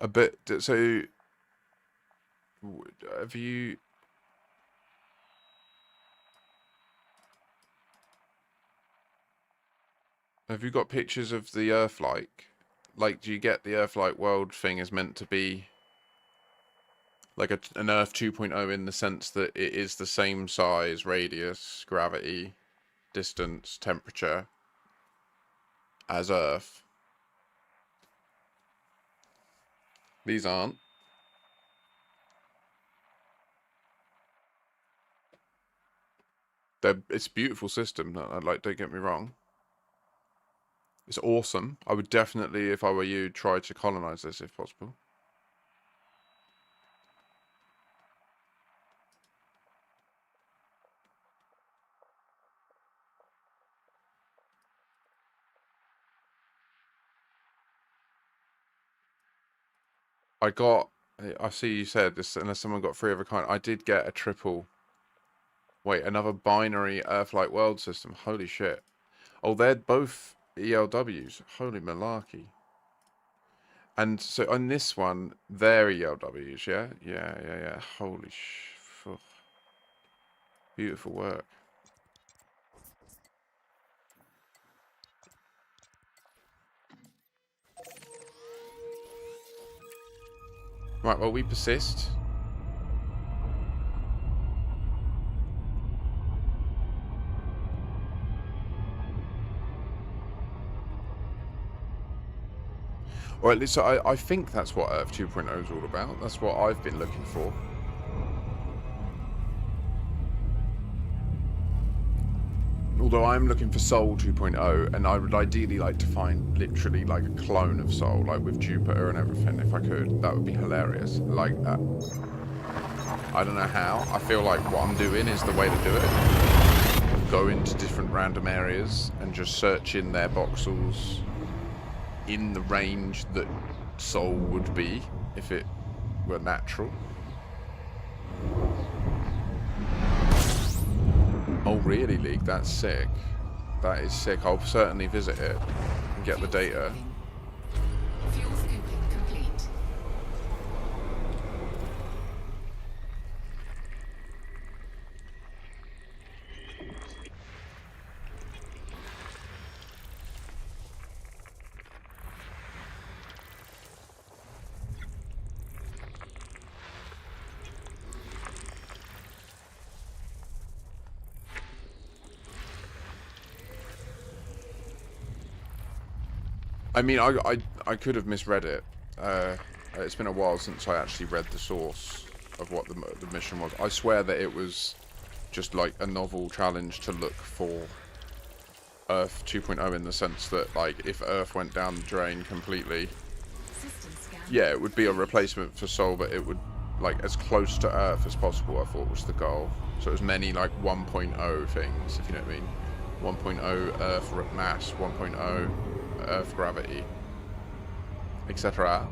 A bit. So, have you... Have you got pictures of the Earth-like? Like, do you get the Earth-like world thing is meant to be like an Earth 2.0 in the sense that it is the same size, radius, gravity, distance, temperature as Earth? These aren't. It's a beautiful system. Like, don't get me wrong. It's awesome. I would definitely, if I were you, try to colonize this if possible. I see you said this, unless someone got 3 of a kind. I did get a triple. Wait, another binary Earth-like world system. Holy shit. Oh, they're both ELWs. Holy malarkey. And so on this one, they're ELWs, yeah? Yeah. Holy fuck. Beautiful work. Right, well, we persist. Or at least I think that's what Earth 2.0 is all about. That's what I've been looking for. Although I'm looking for Soul 2.0, and I would ideally like to find literally like a clone of Soul, like with Jupiter and everything, if I could. That would be hilarious. Like, I don't know how. I feel like what I'm doing is the way to do it. Go into different random areas and just search in their voxels in the range that Soul would be if it were natural. Oh really, League? That's sick. That is sick. I'll certainly visit it and get the data. Fuel scooping complete. I mean, I could have misread it. It's been a while since I actually read the source of what the mission was. I swear that it was just like a novel challenge to look for Earth 2.0 in the sense that, like, if Earth went down the drain completely, System scan. yeah, it would be a replacement for Sol, but it would, like, as close to Earth as possible, I thought was the goal. So as many, like, 1.0 things, if you know what I mean. 1.0 Earth mass, 1.0 Earth gravity, etc.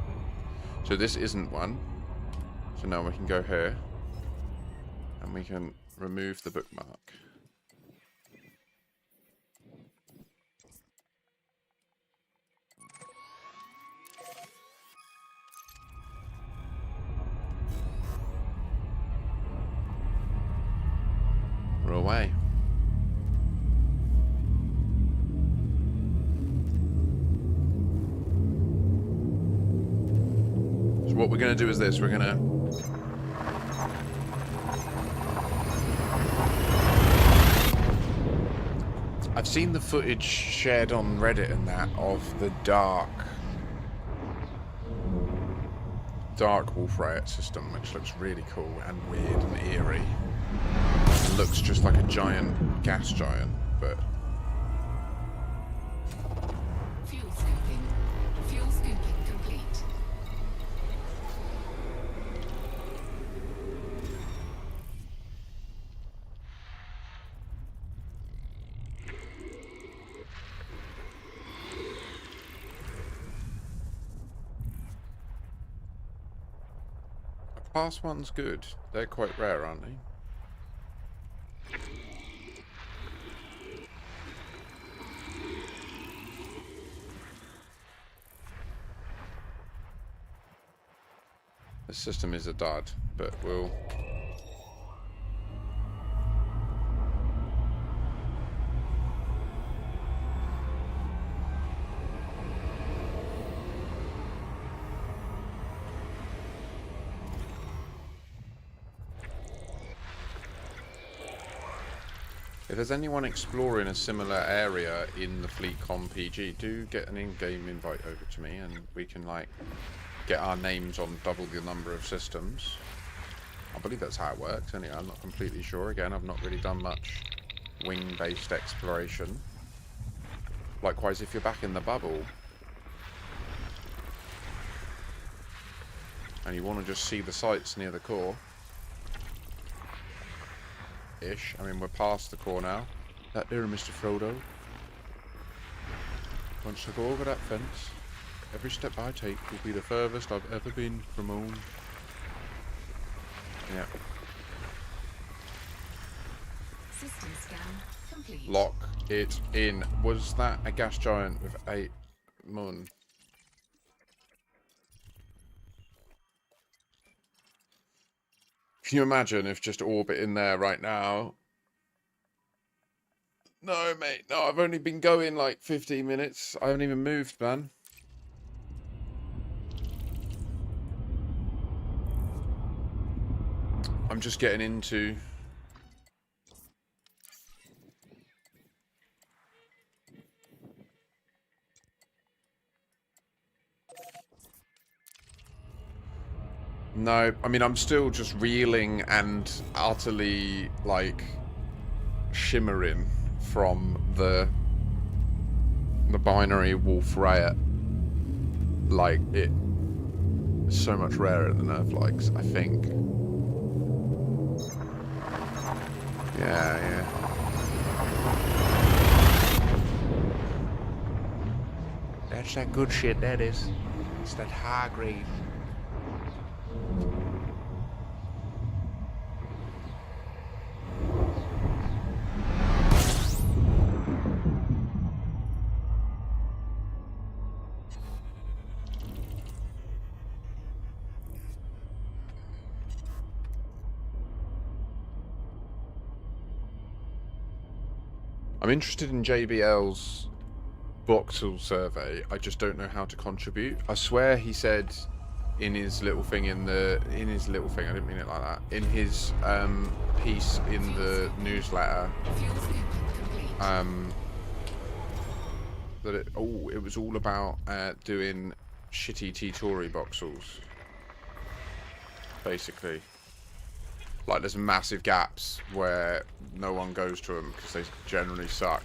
So this isn't one. So now we can go here, and we can remove the bookmark. We're away. So what we're going to do is this. We're going to... I've seen the footage shared on Reddit and that of the dark Wolf Riot system, which looks really cool and weird and eerie. It looks just like a giant gas giant, but Fuel scooping. Fuel scooping complete. a class one's good. They're quite rare, aren't they? The system is a dud, but we'll... If there's anyone exploring a similar area in the FleetcommPG, do get an in-game invite over to me and we can, like, get our names on double the number of systems. I believe that's how it works. Anyway, I'm not completely sure. Again, I've not really done much wing-based exploration. Likewise, if you're back in the bubble and you want to just see the sights near the core, ish. I mean, we're past the core now. That there, Mr. Frodo. Once I go over that fence, every step I take will be the furthest I've ever been from home. Yeah. System scan complete. Lock it in. Was that a gas giant with 8 mun? Can you imagine if just orbiting there right now? No, mate. No, I've only been going like 15 minutes. I haven't even moved, man. I'm just getting into... No, I mean, I'm still just reeling and utterly, like, shimmering from the binary Wolf Riot. Like, it's so much rarer than Earth likes, I think. Yeah. That's that good shit, that is. It's that high grade. I'm interested in JBL's voxel survey. I just don't know how to contribute. I swear he said in his little thing I didn't mean it like that. In his piece in the newsletter, Fuel scooping complete. that it was all about doing shitty T-Tory voxels. Basically. Like, there's massive gaps where no one goes to them because they generally suck.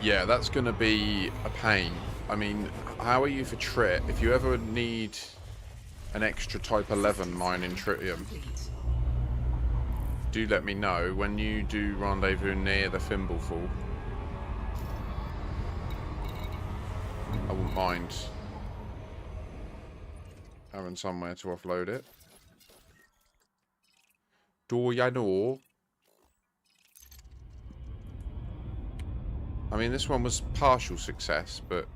Yeah, that's going to be a pain. I mean, how are you for trit? If you ever need an extra Type 11 mine in tritium, Complete. do let me know when you do rendezvous near the Thimblefall. I wouldn't mind having somewhere to offload it. Do ya know? I mean, this one was partial success, but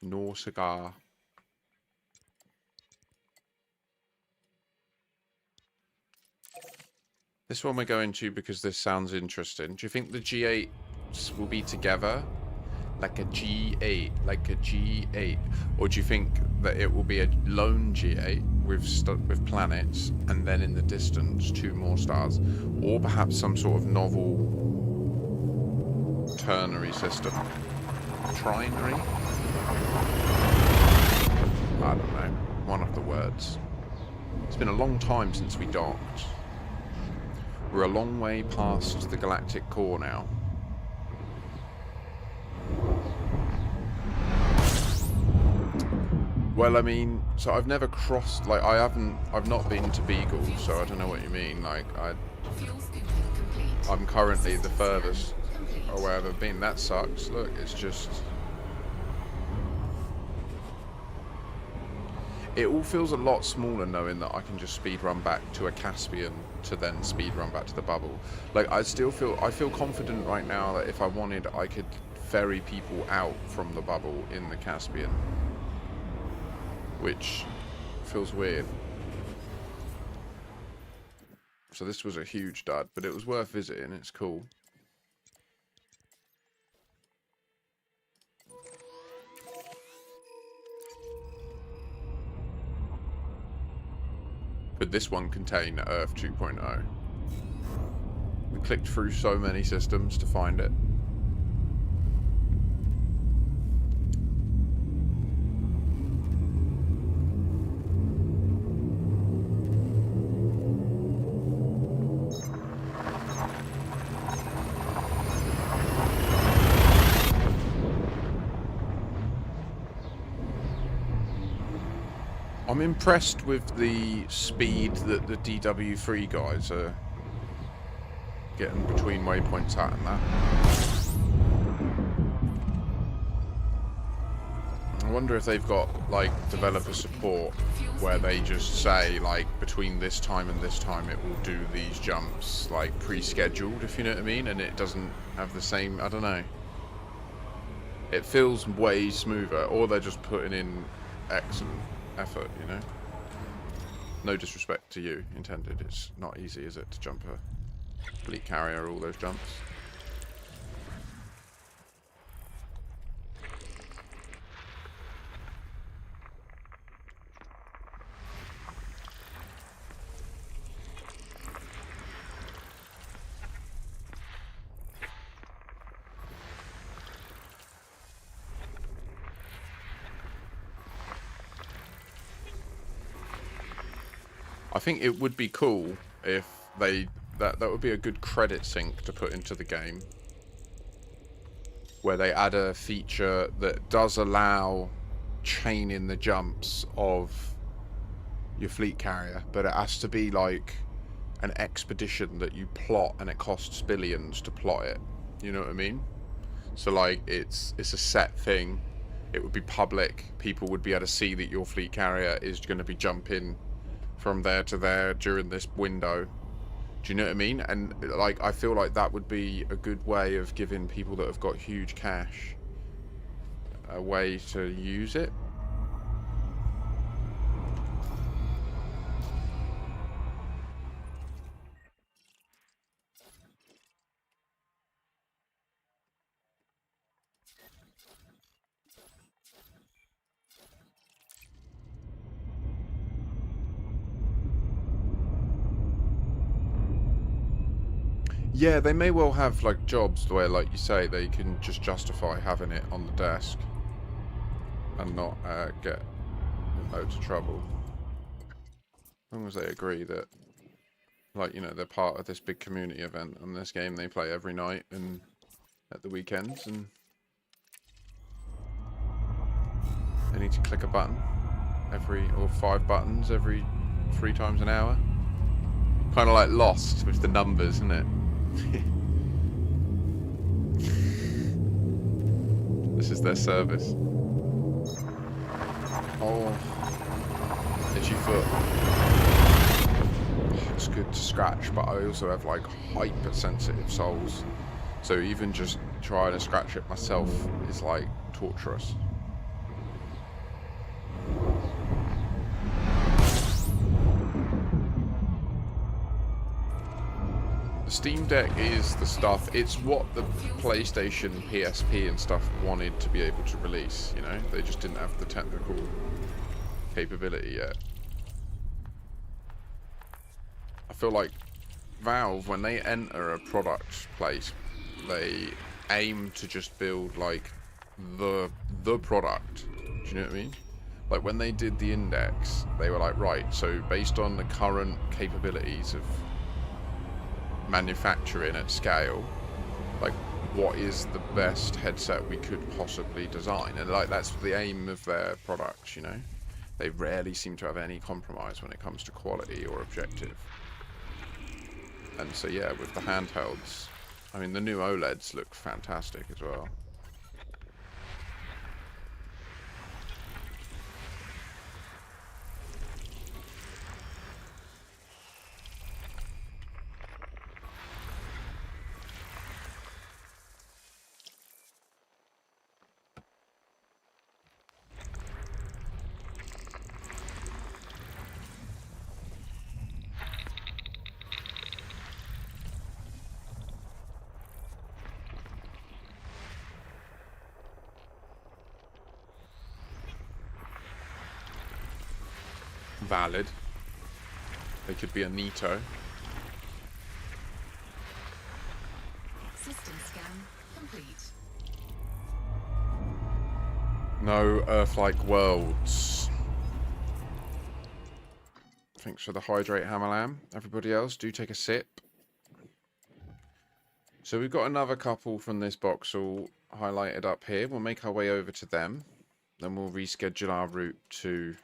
no cigar. This one we're going to because this sounds interesting. Do you think the G8s will be together? Like a G8, like a G8? Or do you think that it will be a lone G8 with planets, and then in the distance 2 more stars? Or perhaps some sort of novel ternary system? Trinary? I don't know. One of the words. It's been a long time since we docked. We're a long way past the galactic core now. Well, I mean, so I've never crossed, like, I've not been to Beagle, so I don't know what you mean. Like, Fuel scooping complete. I'm currently the Systems furthest scan complete. away I've ever been. That sucks. Look, it's just... It all feels a lot smaller knowing that I can just speed run back to a Caspian to then speed run back to the bubble. Like, I feel confident right now that if I wanted, I could ferry people out from the bubble in the Caspian. Which feels weird. So this was a huge dud, but it was worth visiting. It's cool. Could this one contain Earth 2.0? We clicked through so many systems to find it. I'm impressed with the speed that the DW3 guys are getting between waypoints at and that. I wonder if they've got, like, developer support where they just say, like, between this time and this time it will do these jumps, like, pre-scheduled, if you know what I mean, and it doesn't have the same, I don't know. It feels way smoother, or they're just putting in excellent effort, you know. No disrespect to you intended. It's not easy, is it, to jump a fleet carrier all those jumps. I think it would be cool if that would be a good credit sink to put into the game, where they add a feature that does allow chaining the jumps of your fleet carrier, but it has to be like an expedition that you plot and it costs billions to plot it. You know what I mean? So like it's a set thing. It would be public. People would be able to see that your fleet carrier is going to be jumping from there to there during this window, Do you know what I mean? And like, I feel like that would be a good way of giving people that have got huge cash a way to use it. Yeah, they may well have like jobs where, like you say, they can just justify having it on the desk and not get in loads of trouble. As long as they agree that, like, you know, they're part of this big community event and this game they play every night and at the weekends, and they need to click a button or 5 buttons every 3 times an hour. Kind of like Lost with the numbers, isn't it? This is their service. Oh, itchy foot. It's good to scratch, but I also have like hypersensitive soles, so even just trying to scratch it myself is like torturous. The Steam Deck is the stuff, it's what the PlayStation, PSP and stuff wanted to be able to release, you know? They just didn't have the technical capability yet. I feel like Valve, when they enter a product place, they aim to just build like the product. Do you know what I mean? Like when they did the Index, they were like, right, so based on the current capabilities of manufacturing at scale, like what is the best headset we could possibly design? And like that's the aim of their products, you know? They rarely seem to have any compromise when it comes to quality or objective. And so yeah, with the handhelds, I mean the new OLEDs look fantastic as well. Valid. They could be a Nito. System scan complete. No Earth-like worlds. Thanks for the hydrate, Hammerlam. Everybody else, do take a sip. So we've got another couple from this box all highlighted up here. We'll make our way over to them. Then we'll reschedule our route to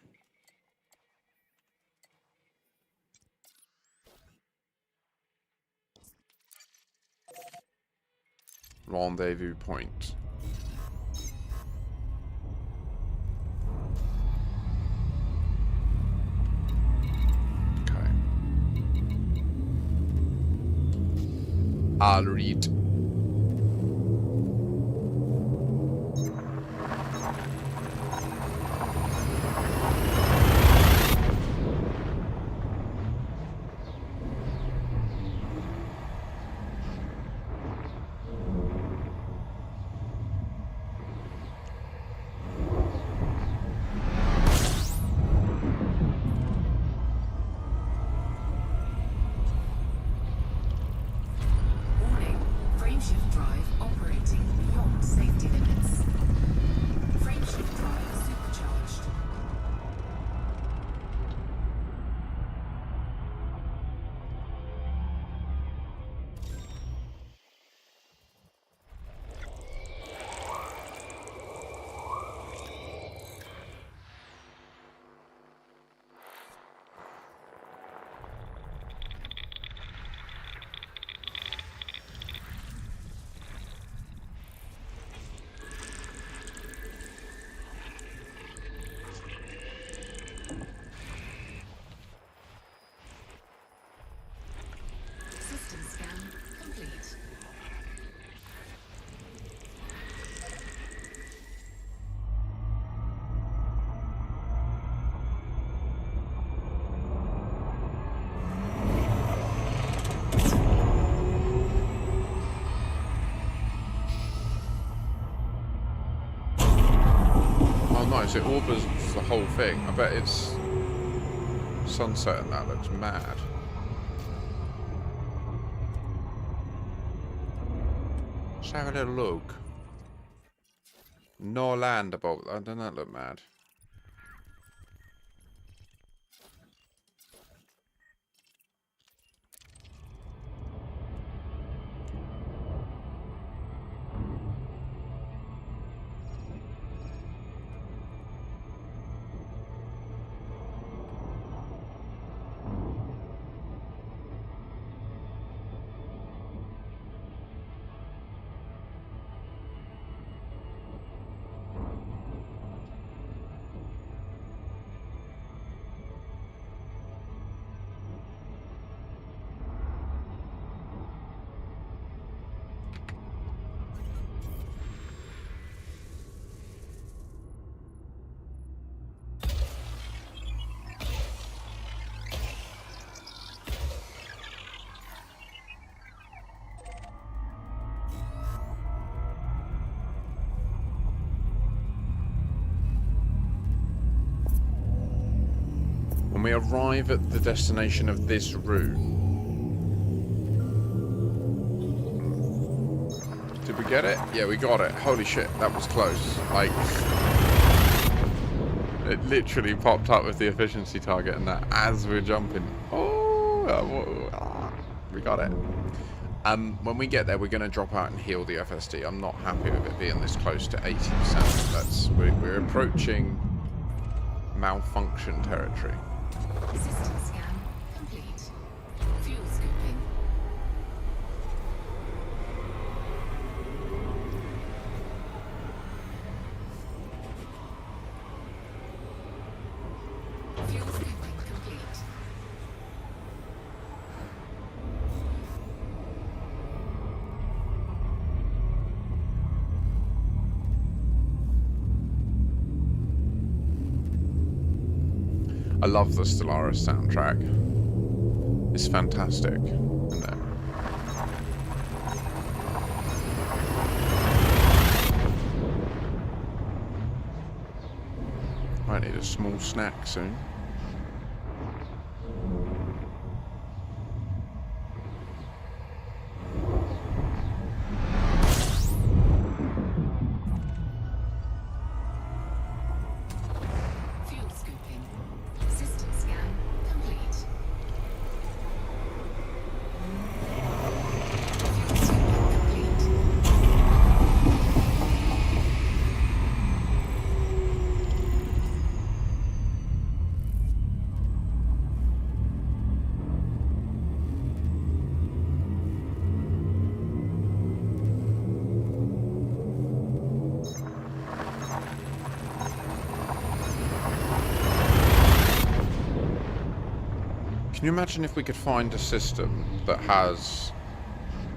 Rendezvous Point. Okay. I'll read. close. It orbits the whole thing. I bet it's sunset and that looks mad. Let's have a little look. No land above. Doesn't that look mad? When we arrive at the destination of this route... Did we get it? Yeah, we got it. Holy shit, that was close. Like... It literally popped up with the efficiency target and that as we're jumping. Oh, we got it. When we get there, we're going to drop out and heal the FSD. I'm not happy with it being this close to 80%. We're approaching malfunction territory. System scan complete. Fuel scooping. Fuel scooping complete. I love the Stellaris soundtrack. It's fantastic, isn't it? Might need a small snack soon. Fuel scooping. System scan complete. Fuel scooping complete. Can you imagine if we could find a system that has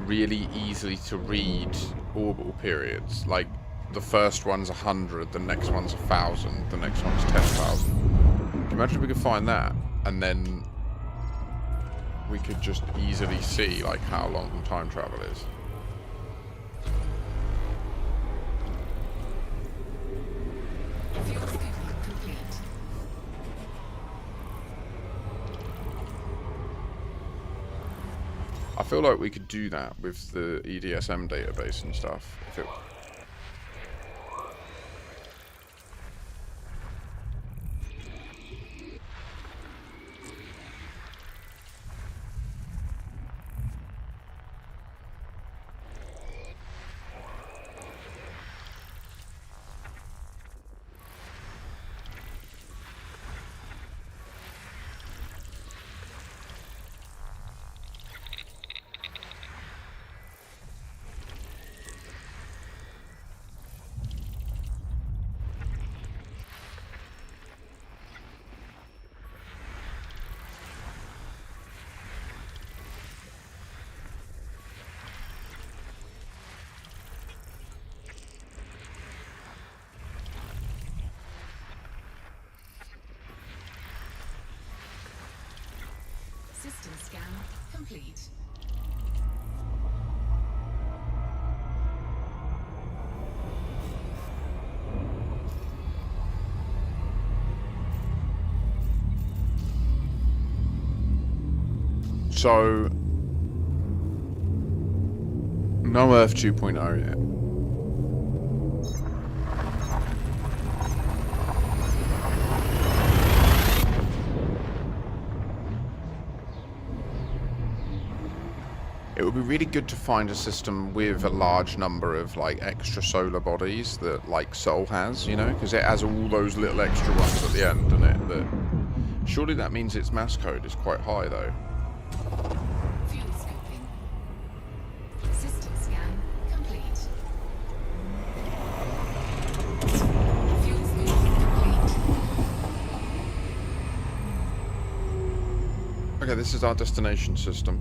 really easily to read orbital periods? Like the first one's 100, the next one's 1,000, the next one's 10,000. Can you imagine if we could find that and then we could just easily see like how long time travel is? Fuel scooping complete. I feel like we could do that with the EDSM database and stuff. If it... System scan complete. So, no Earth 2.0 yet. It would be really good to find a system with a large number of like extrasolar bodies that like Sol has, you know, because it has all those little extra ones at the end, doesn't it? That surely that means its mass code is quite high though. Fuel scooping. System scan complete. Fuel scooping complete. Okay, this is our destination system.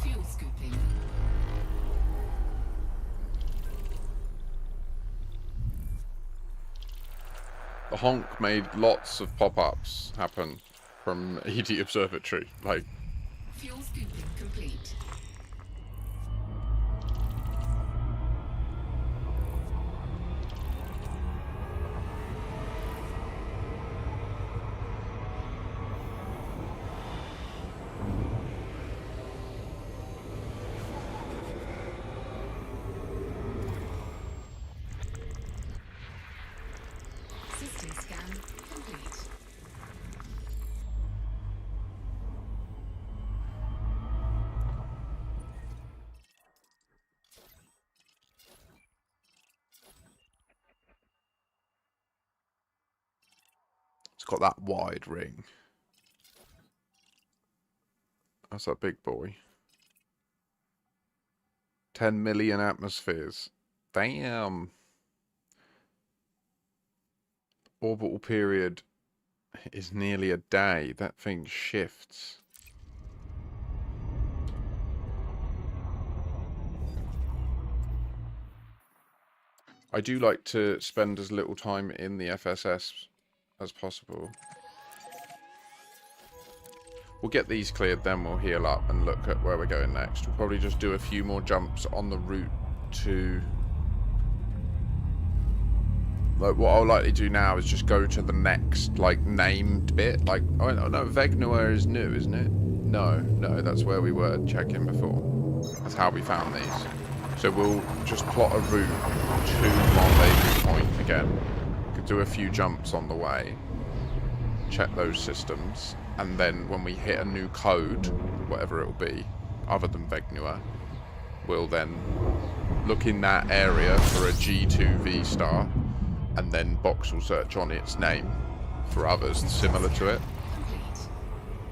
Fuel scooping. The honk made lots of pop-ups happen from ED Observatory. Like, Fuel scooping complete. System scan complete. it's got that wide ring. That's that big boy. 10 million atmospheres. Damn. Orbital period is nearly a day. That thing shifts. I do like to spend as little time in the FSS as possible. We'll get these cleared, then we'll heal up and look at where we're going next. We'll probably just do a few more jumps on the route to... Like, what I'll likely do now is just go to the next, like, named bit. Like, oh no, Vegnua is new, isn't it? No, that's where we were checking before. That's how we found these. So we'll just plot a route to Rendezvous Point again. Could do a few jumps on the way. Check those systems. And then when we hit a new code, whatever it'll be, other than Vegnua, we'll then look in that area for a G2 V-star, and then Box will search on its name for others similar to it. Complete.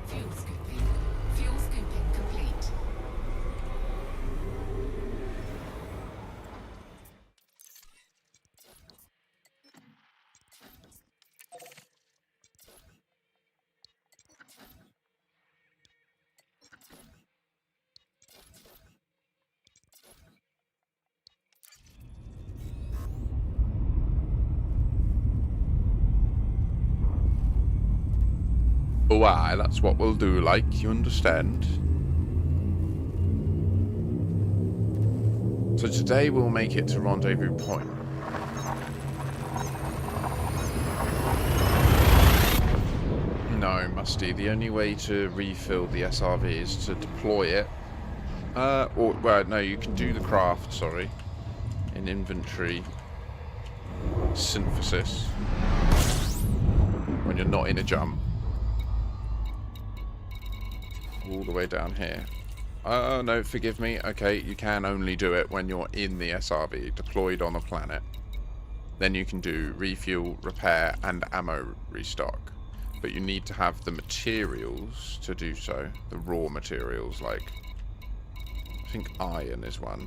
Fuel scooping. Fuel scooping complete. Why, that's what we'll do, like, you understand? So today we'll make it to Rendezvous Point. No, Musty, the only way to refill the SRV is to deploy it. Well, no, you can do the craft, sorry, in inventory synthesis when you're not in a jump. All the way down here. Oh, no, forgive me. Okay, you can only do it when you're in the SRV, deployed on a planet. Then you can do refuel, repair, and ammo restock. But you need to have the materials to do so. The raw materials, like... I think iron is one.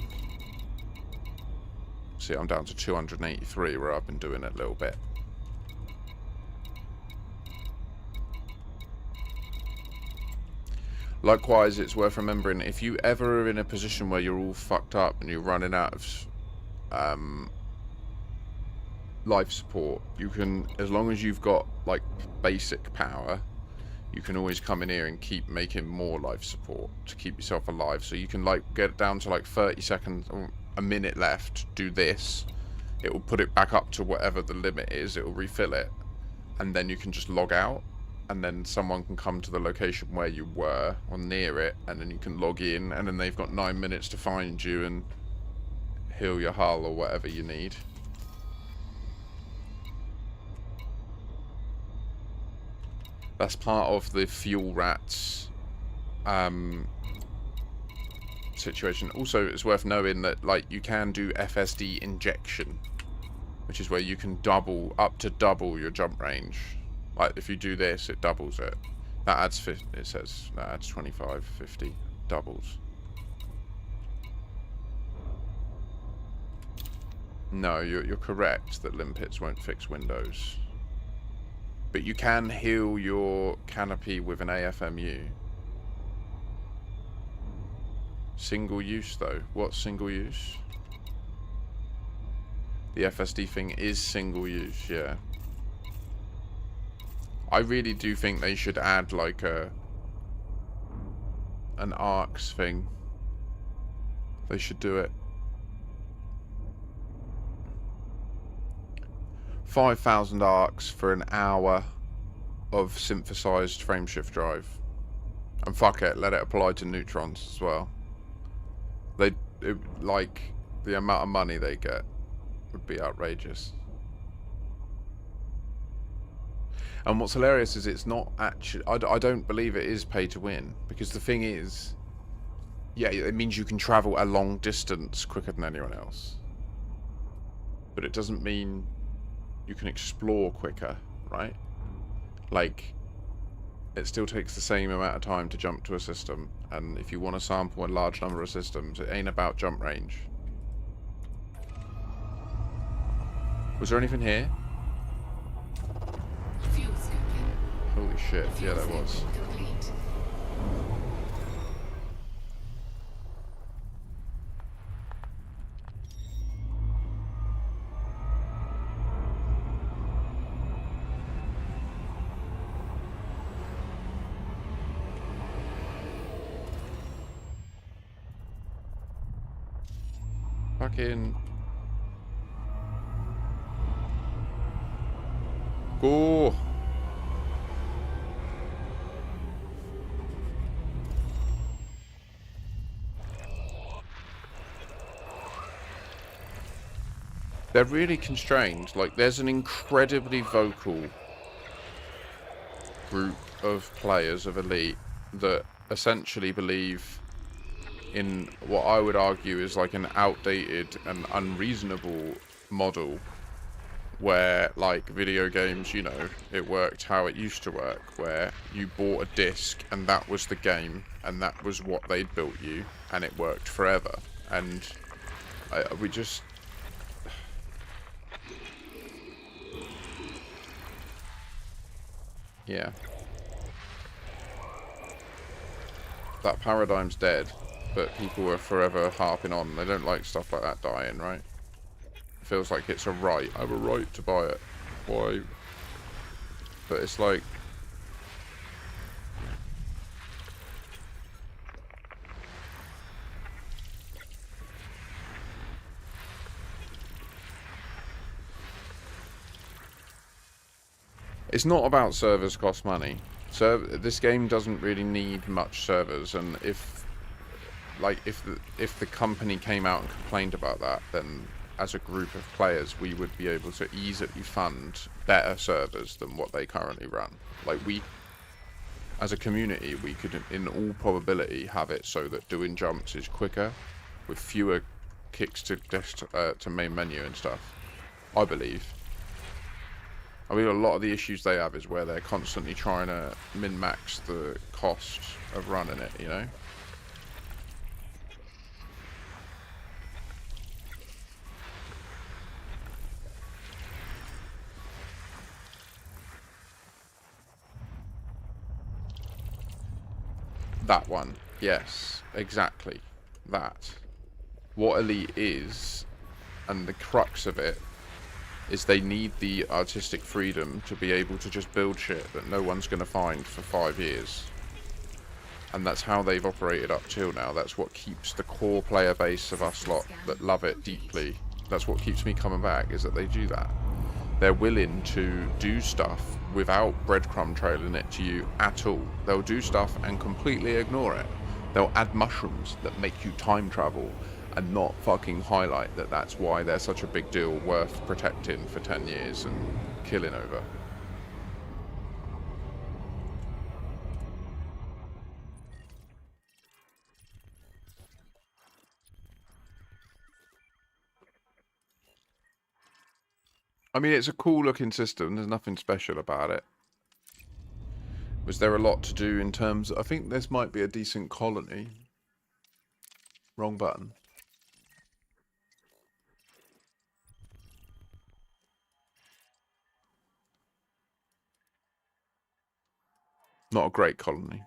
See, I'm down to 283 where I've been doing it a little bit. Likewise, it's worth remembering, if you ever are in a position where you're all fucked up and you're running out of life support, you can, as long as you've got like basic power, you can always come in here and keep making more life support to keep yourself alive. So you can like get down to like 30 seconds or a minute left, do this, it will put it back up to whatever the limit is, it will refill it, and then you can just log out, and then someone can come to the location where you were or near it, and then you can log in, and then they've got 9 minutes to find you and heal your hull or whatever you need. That's part of the fuel rats situation. Also, it's worth knowing that like you can do FSD injection, which is where you can double, up to double your jump range. Like if you do this, it doubles it. That adds 50, it says that adds 25, 50, doubles. No, you're correct that limpets won't fix windows. But you can heal your canopy with an AFMU. Single use though. What's single use? The FSD thing is single use, yeah. I really do think they should add like an arcs thing. They should do it. 5,000 arcs for an hour of synthesized frameshift drive. And fuck it, let it apply to neutrons as well. Like, the amount of money they get would be outrageous. And what's hilarious is it's not actually... I don't believe it is pay to win. Because the thing is... Yeah, it means you can travel a long distance quicker than anyone else. But it doesn't mean you can explore quicker, right? Like, it still takes the same amount of time to jump to a system. And if you want to sample a large number of systems, it ain't about jump range. Was there anything here? Fuel scoping. Holy shit, yeah there was. Complete. Fucking... Go! They're really constrained. Like, there's an incredibly vocal group of players of Elite that essentially believe in what I would argue is like an outdated and unreasonable model where, like, video games, you know, it worked how it used to work, where you bought a disc and that was the game and that was what they'd built you and it worked forever. And we just... Yeah. That paradigm's dead, but people are forever harping on. They don't like stuff like that dying, right? It feels like it's a right. I have a right to buy it. Why? But it's like... It's not about servers cost money. So this game doesn't really need much servers, and if the company came out and complained about that, then as a group of players we would be able to easily fund better servers than what they currently run. Like, we as a community, we could in all probability have it so that doing jumps is quicker with fewer kicks to to main menu and stuff, I believe. I mean, a lot of the issues they have is where they're constantly trying to min-max the cost of running it, you know? That one. Yes, exactly. That. What Elite is, and the crux of it, is they need the artistic freedom to be able to just build shit that no one's going to find for 5 years. And that's how they've operated up till now. That's what keeps the core player base of us lot that love it deeply. That's what keeps me coming back, is that they do that. They're willing to do stuff without breadcrumb trailing it to you at all. They'll do stuff and completely ignore it. They'll add mushrooms that make you time travel and not fucking highlight that that's why they're such a big deal, worth protecting for 10 years and killing over. I mean, it's a cool looking system. There's nothing special about it. Was there a lot to do in terms of, I think this might be a decent colony. Wrong button. Not a great colony.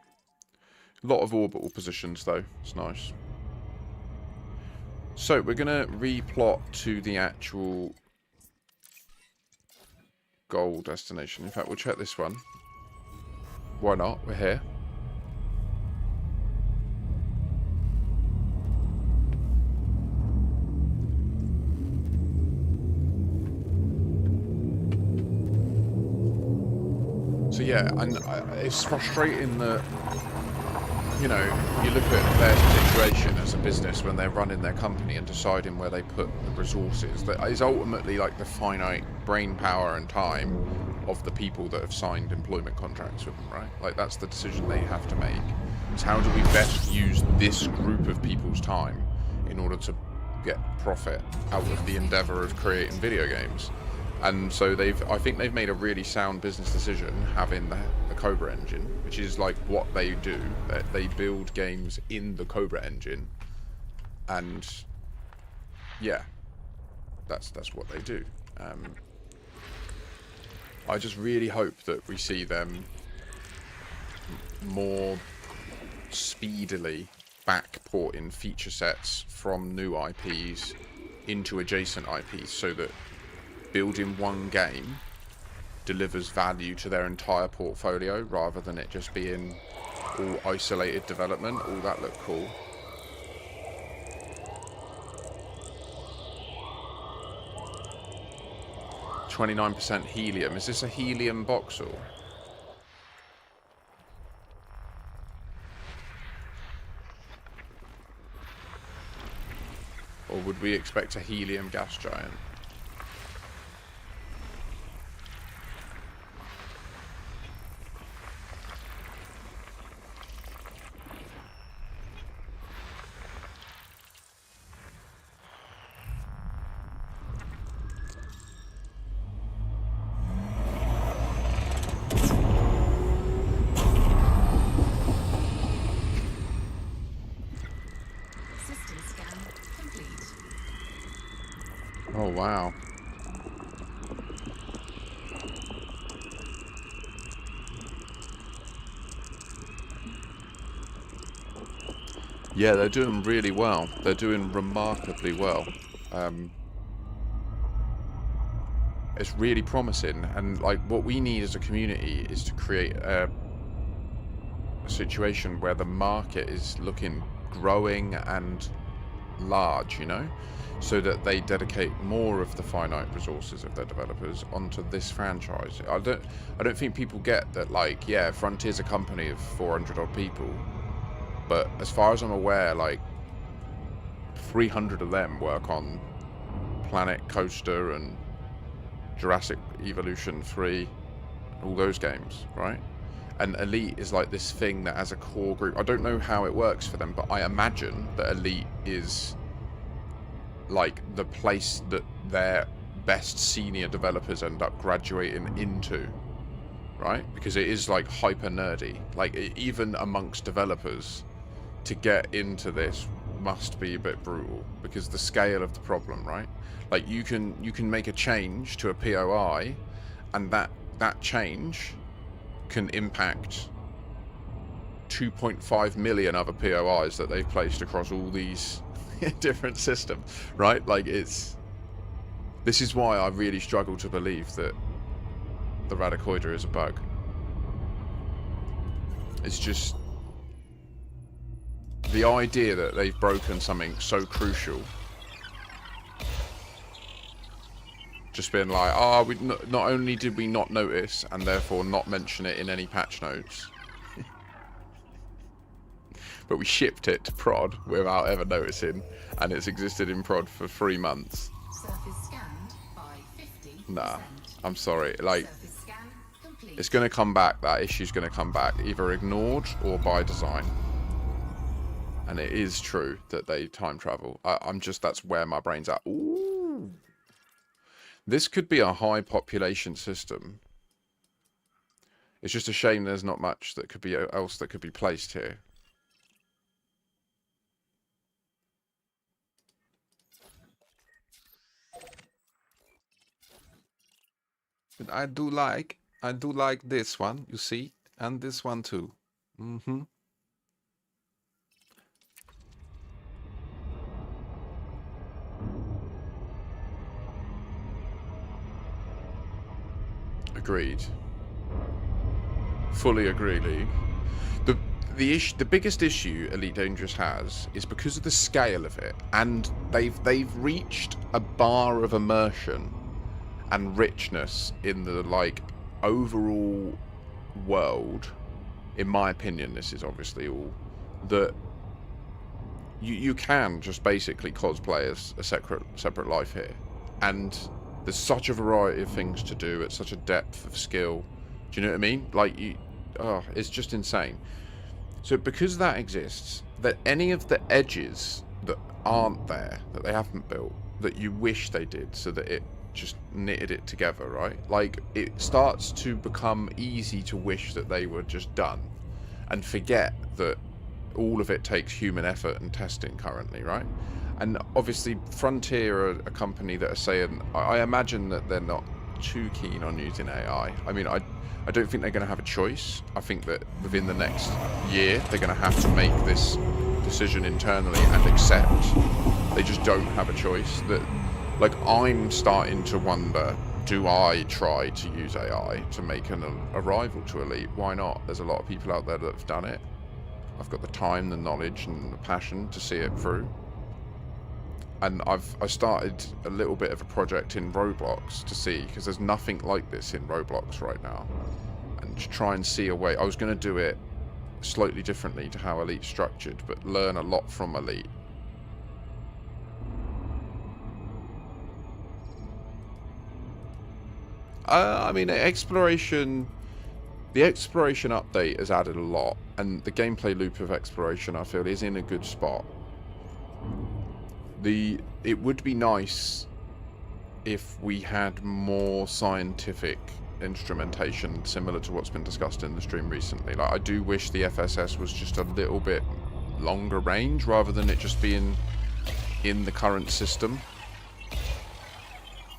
A lot of orbital positions though. It's nice. So we're going to replot to the actual goal destination. In fact, we'll check this one. Why not? We're here. So yeah, and it's frustrating that, you know, you look at their situation as a business when they're running their company and deciding where they put the resources. That is ultimately like the finite brain power and time of the people that have signed employment contracts with them, right? Like, that's the decision they have to make. Is how do we best use this group of people's time in order to get profit out of the endeavor of creating video games? And so I think they've made a really sound business decision having the Cobra engine, which is like what they do. They build games in the Cobra engine, and yeah, that's what they do. I just really hope that we see them more speedily backporting feature sets from new IPs into adjacent IPs, so that building one game delivers value to their entire portfolio rather than it just being all isolated development. All that looked cool. %29 helium. Is this a helium voxel? Or would we expect a helium gas giant? System scan complete. Oh, wow. Yeah, they're doing really well. They're doing remarkably well. It's really promising, and like what we need as a community is to create a situation where the market is looking growing and large, you know, so that they dedicate more of the finite resources of their developers onto this franchise. I don't think people get that, like, yeah, Frontier's a company of 400 odd people, but as far as I'm aware, like 300 of them work on Planet Coaster and Jurassic Evolution 3, all those games, right? And Elite is like this thing that as a core group, I don't know how it works for them, but I imagine that Elite is like the place that their best senior developers end up graduating into, right? Because it is like hyper nerdy. Like even amongst developers, to get into this must be a bit brutal because the scale of the problem, right? Like you can make a change to a POI, and that change can impact 2.5 million other POIs that they've placed across all these different systems, right? Like, this is why I really struggle to believe that the Radicoider is a bug. It's just the idea that they've broken something so crucial. Just being like, oh, we not only did we not notice and therefore not mention it in any patch notes, but we shipped it to prod without ever noticing, and it's existed in prod for 3 months. Surface scanned by 50%. Nah, I'm sorry. Like, Surface scan complete. it's going to come back. That issue's going to come back, either ignored or by design. And it is true that they time travel. That's where my brain's at. Ooh. This could be a high population system. It's just a shame there's not much that could be else that could be placed here. But I do like this one, you see, and this one too. Mm-hmm. Agreed. Fully agree, League. The biggest issue Elite Dangerous has is because of the scale of it, and they've reached a bar of immersion and richness in the like overall world. In my opinion, this is obviously all that you can just basically cosplay as a separate life here, and there's such a variety of things to do at such a depth of skill. Do you know what I mean? Like, it's just insane. So because that exists, that any of the edges that aren't there, that they haven't built, that you wish they did, so that it just knitted it together, right? Like, it starts to become easy to wish that they were just done and forget that all of it takes human effort and testing currently, right? And obviously Frontier are a company that are saying, I imagine that they're not too keen on using AI. I mean, I don't think they're going to have a choice. I think that within the next year, they're going to have to make this decision internally and accept they just don't have a choice. That, like, I'm starting to wonder, do I try to use AI to make a rival to Elite? Why not? There's a lot of people out there that have done it. I've got the time, the knowledge, and the passion to see it through. And I started a little bit of a project in Roblox to see, because there's nothing like this in Roblox right now, and to try and see a way. I was going to do it slightly differently to how Elite's structured, but learn a lot from Elite. I mean, the exploration update has added a lot, and the gameplay loop of exploration, I feel, is in a good spot. It would be nice if we had more scientific instrumentation similar to what's been discussed in the stream recently. Like, I do wish the FSS was just a little bit longer range rather than it just being in the current system.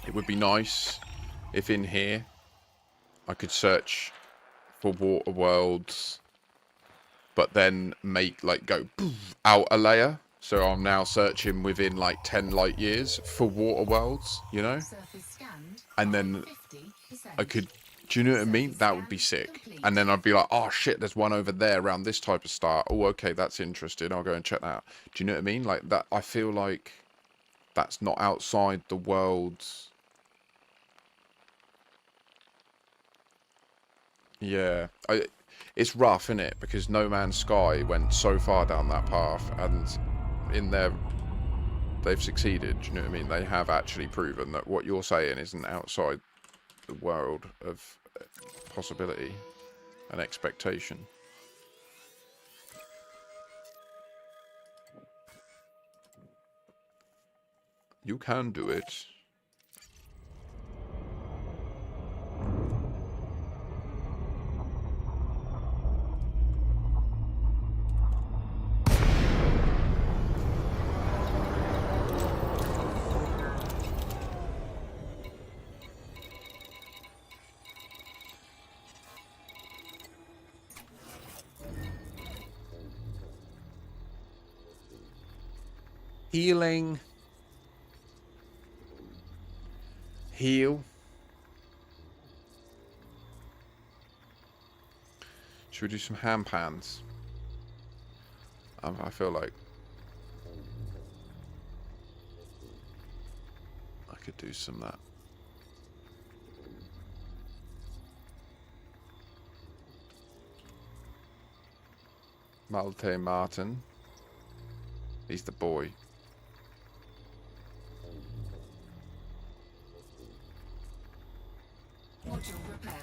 It would be nice if in here I could search for water worlds, but then make, like, go out a layer. So I'm now searching within like 10 light years for water worlds, you know? And then I could, do you know what I mean? That would be sick. And then I'd be like, oh shit, there's one over there around this type of star. Oh, okay, that's interesting. I'll go and check that out. Do you know what I mean? Like that, I feel like that's not outside the world's. Yeah. It's rough, isn't it? Because No Man's Sky went so far down that path, and they've succeeded. Do you know what I mean? They have actually proven that what you're saying isn't outside the world of possibility and expectation. You can do it. Healing. Heal. Should we do some hand pans? I feel like I could do some of that. Malte Martin. He's the boy. Module repaired.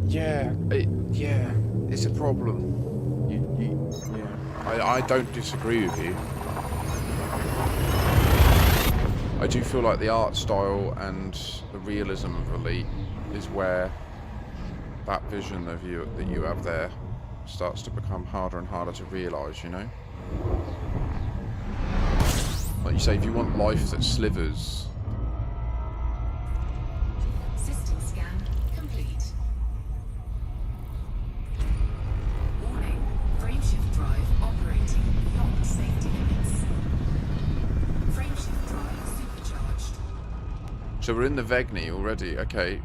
Yeah, it's a problem. I don't disagree with you. I do feel like the art style and the realism of Elite is where that vision of you that you have there starts to become harder and harder to realise, you know? Like you say, if you want life that slivers... System scan complete. Warning, frameshift drive operating beyond safety limits. Frameshift drive supercharged. So we're in the Vegni already. Okay,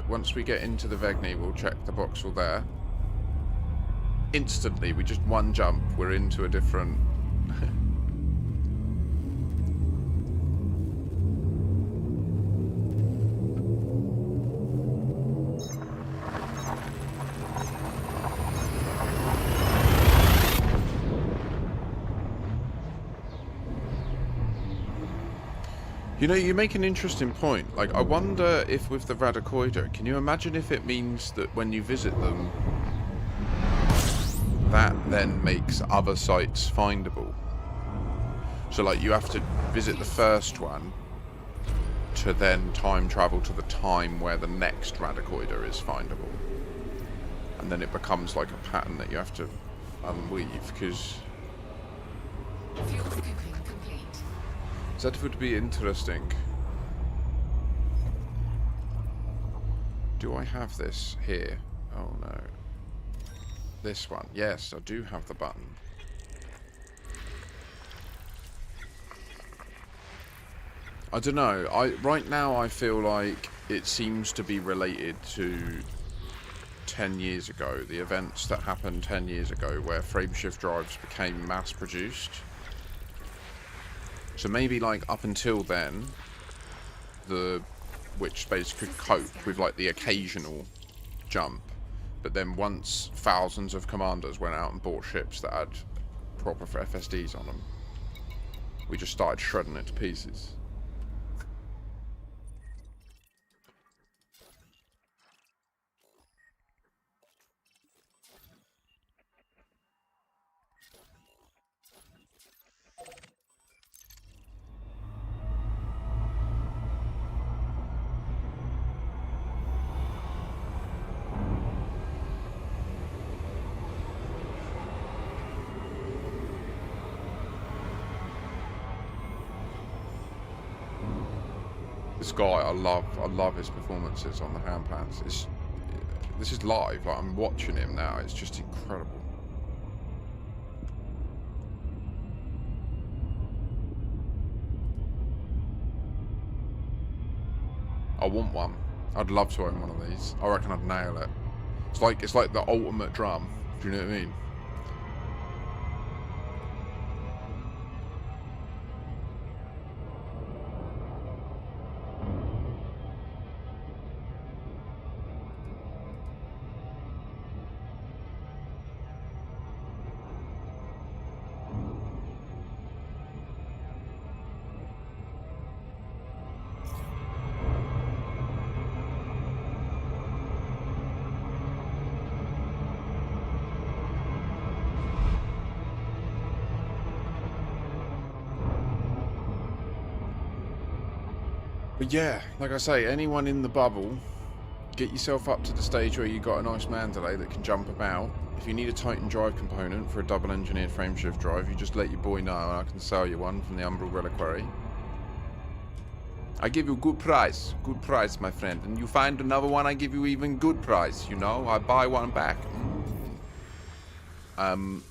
once we get into the Vegni, we'll check the voxel there. Instantly, we just one jump, we're into a different... You know, you make an interesting point. Like, I wonder if with the Radacoida, can you imagine if it means that when you visit them, that then makes other sites findable? So, like, you have to visit the first one to then time travel to the time where the next Radacoida is findable. And then it becomes like a pattern that you have to unweave, because... Fuel cooking complete. That would be interesting. Do I have this here? Oh no. This one. Yes, I do have the button. I don't know. Right now I feel like it seems to be related to 10 years ago, the events that happened 10 years ago where frameshift drives became mass produced. So maybe like up until then, the witch space could cope with like the occasional jump, but then once thousands of commanders went out and bought ships that had proper FSDs on them, we just started shredding it to pieces. This guy, I love his performances on the handpans. This is live. Like, I'm watching him now. It's just incredible. I want one. I'd love to own one of these. I reckon I'd nail it. It's like the ultimate drum. Do you know what I mean? But yeah, like I say, anyone in the bubble, get yourself up to the stage where you've got a nice Mandalay that can jump about. If you need a Titan drive component for a double engineered frameshift drive, you just let your boy know and I can sell you one from the Umbral Reliquary. I give you good price, my friend. And you find another one, I give you even good price, you know? I buy one back. And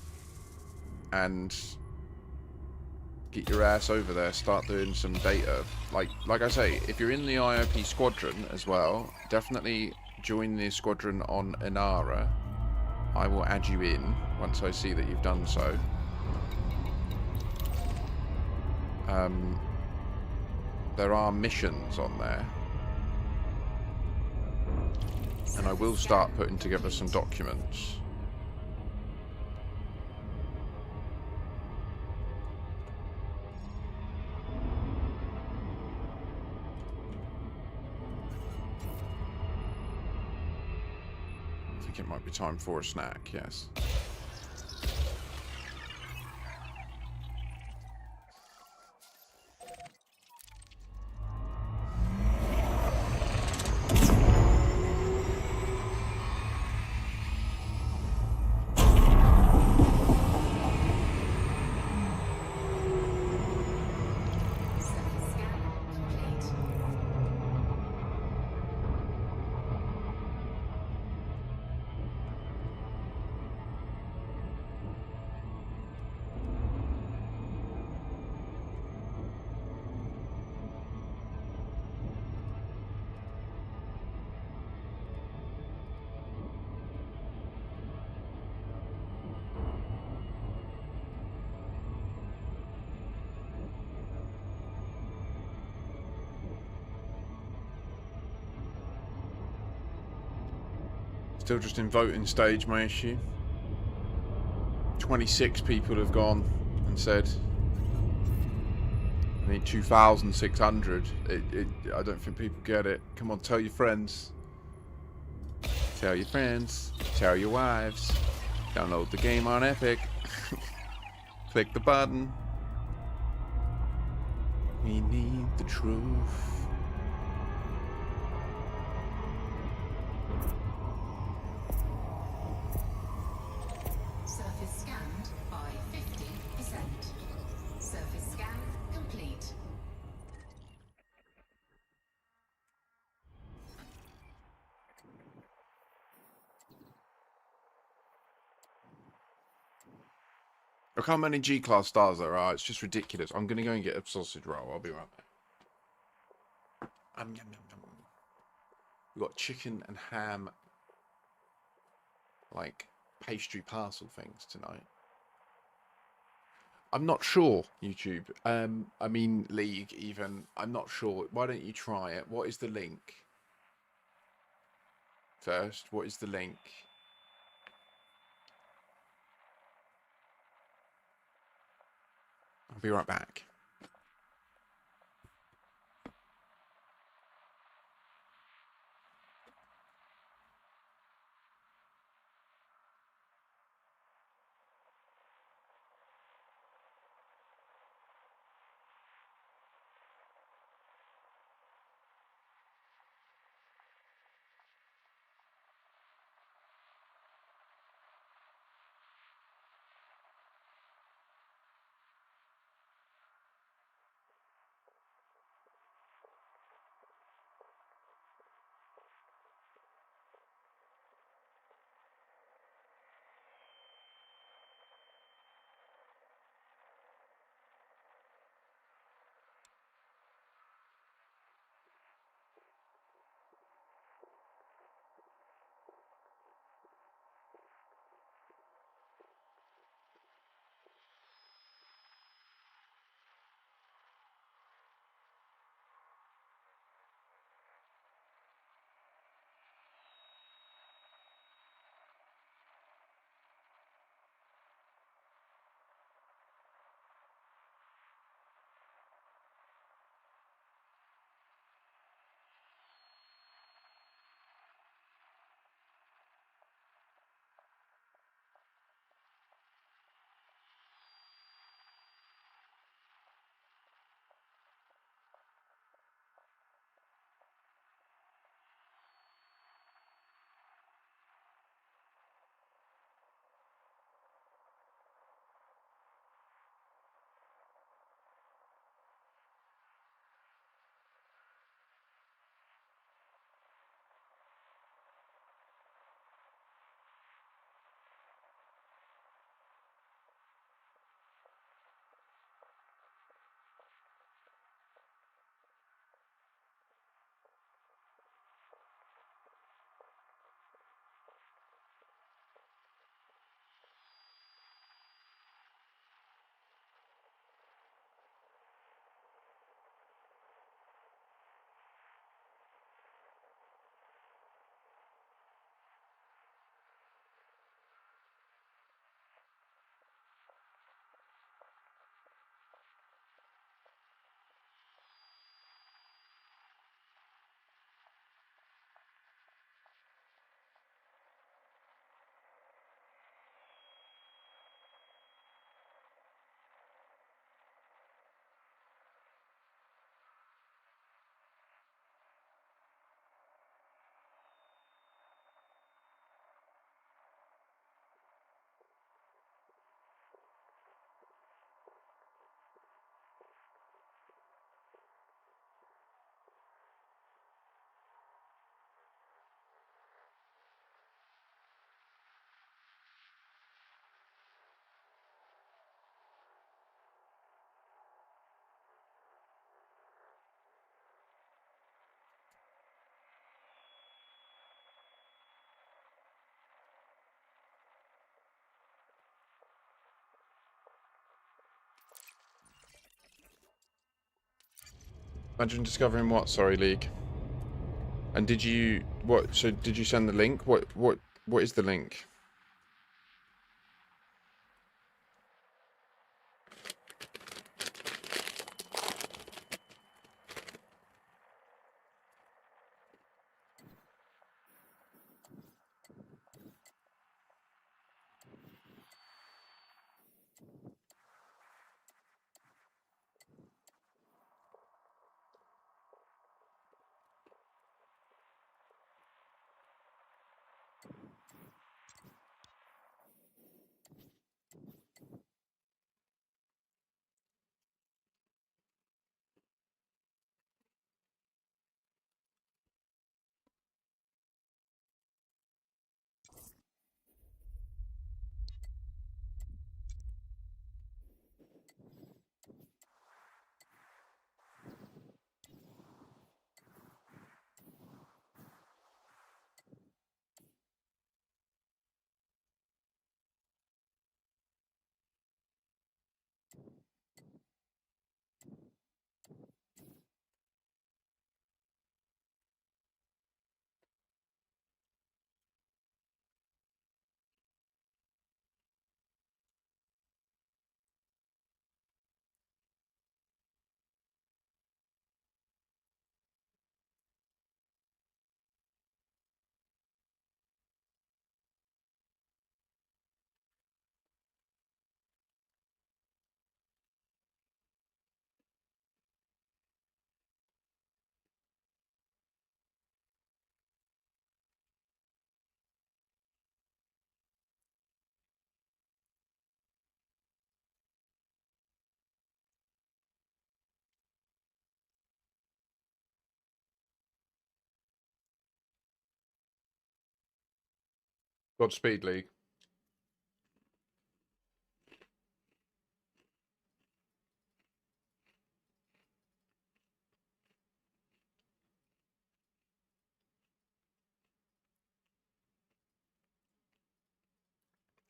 get your ass over there, start doing some data. Like I say, if you're in the IOP squadron as well, definitely join the squadron on Inara. I will add you in once I see that you've done so. There are missions on there. And I will start putting together some documents. I think it might be time for a snack, yes. Surface scan complete. Still just in voting stage, my issue. 26 people have gone and said I need 2,600. I don't think people get it. Come on, tell your friends. Tell your friends. Tell your wives. Download the game on Epic. Click the button. We need the truth. Surface scanned by 50%. Surface scan complete. Look how many G-class stars there are. It's just ridiculous. I'm going to go and get a sausage roll. I'll be right back. Yum, yum, yum. We've got chicken and ham, like, pastry parcel things tonight. I'm not sure, YouTube. I mean, League, even. I'm not sure. Why don't you try it? What is the link? First, what is the link? I'll be right back. Imagine discovering what? Sorry, League. And did you what? So did you send the link? What is the link? Godspeed, League.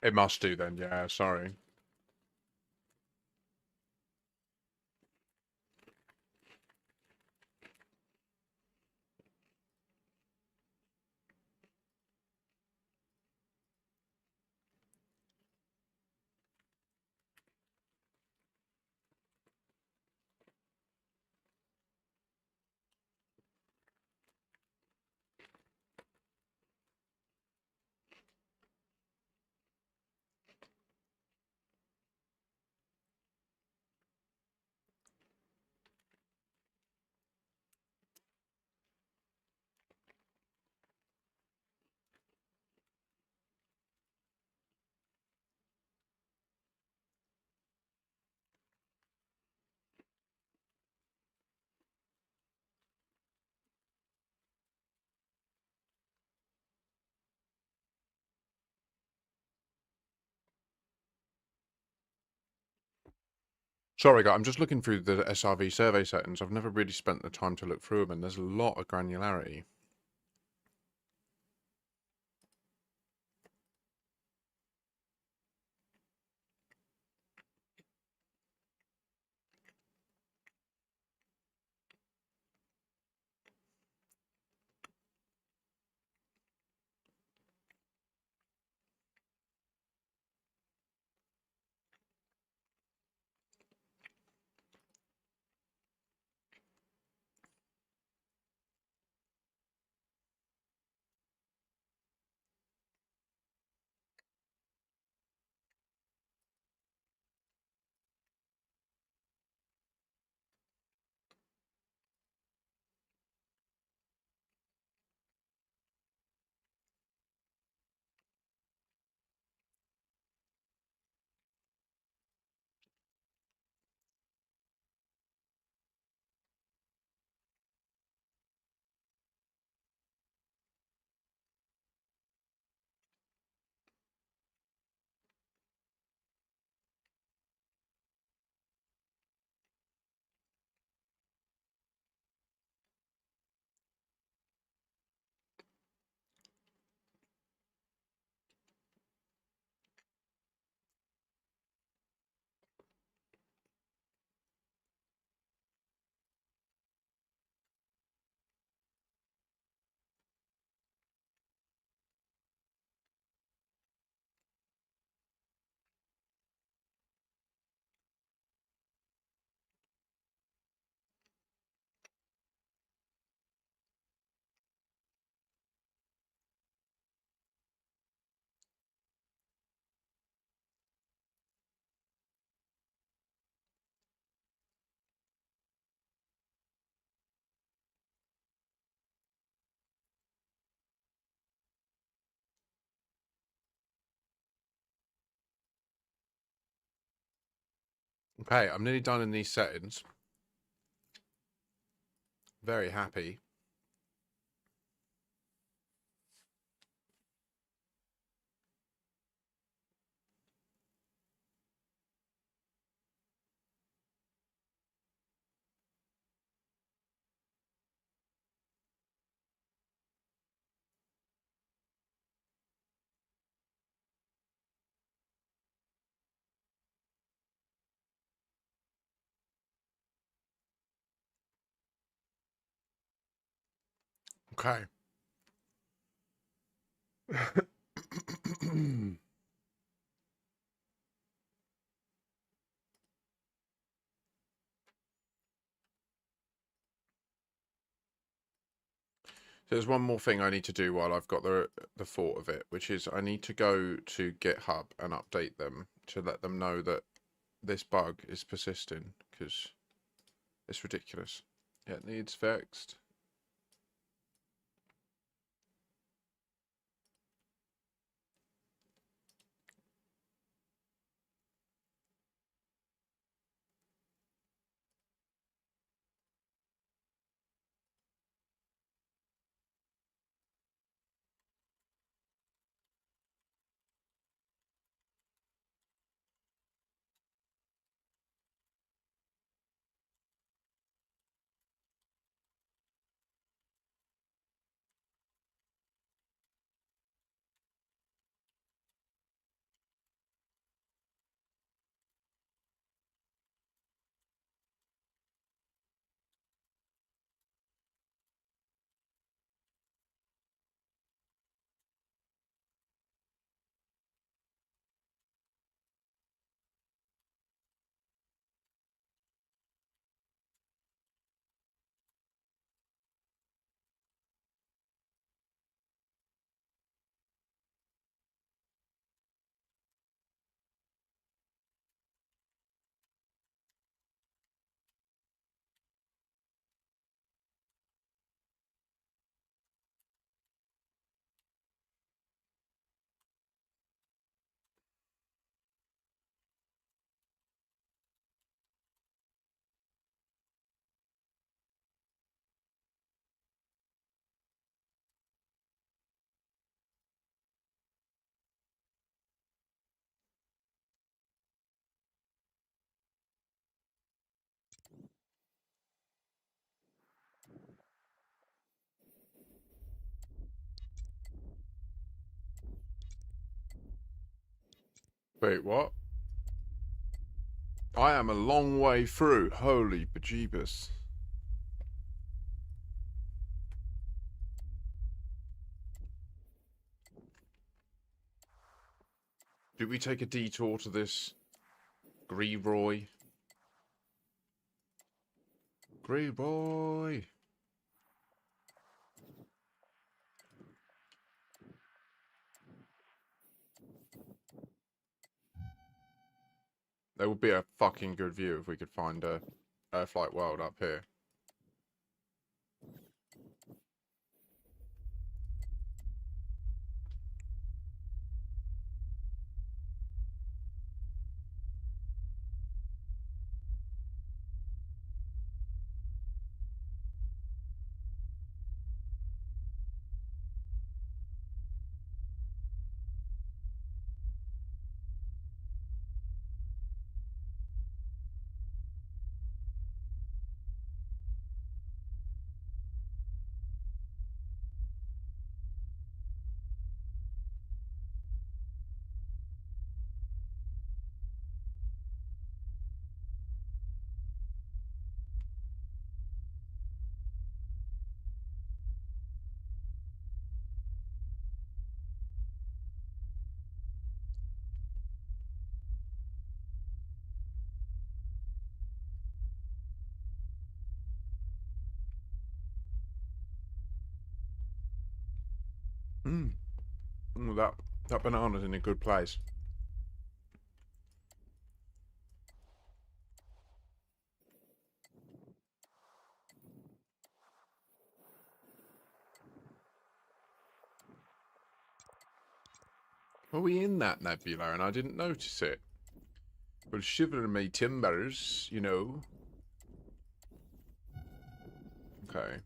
It must do then. Yeah. Sorry. Sorry, guys. I'm just looking through the SRV survey settings. I've never really spent the time to look through them, and there's a lot of granularity. Okay, I'm nearly done in these settings. Very happy. Okay. There's one more thing I need to do while I've got the thought of it, which is I need to go to GitHub and update them to let them know that this bug is persisting, because it's ridiculous. It needs fixed. Wait, what? I am a long way through. Holy bejeebus. Did we take a detour to this Greeroy? Greeroy! There would be a fucking good view if we could find a Earthlight World up here. Mm. Ooh, that banana's in a good place. Were we in that nebula and I didn't notice it? Well, shiver me timbers, you know. Okay.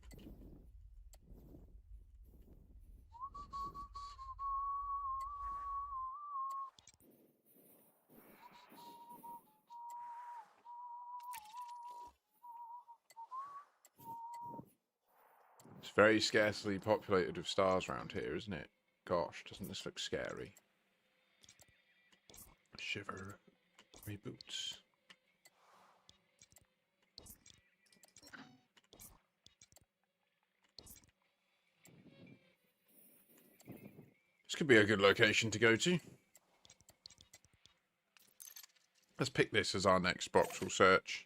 It's very scarcely populated with stars around here, isn't it? Gosh, doesn't this look scary? Shiver me boots. This could be a good location to go to. Let's pick this as our next box we'll search.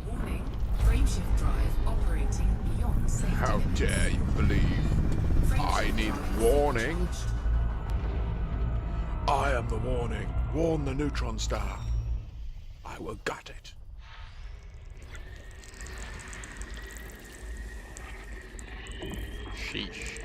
Warning. Frameshift drive operating beyond safety How limits. dare you believe I Frameshift need drive warning? charged. I am the warning. Warn the neutron star. I will gut it. Sheesh.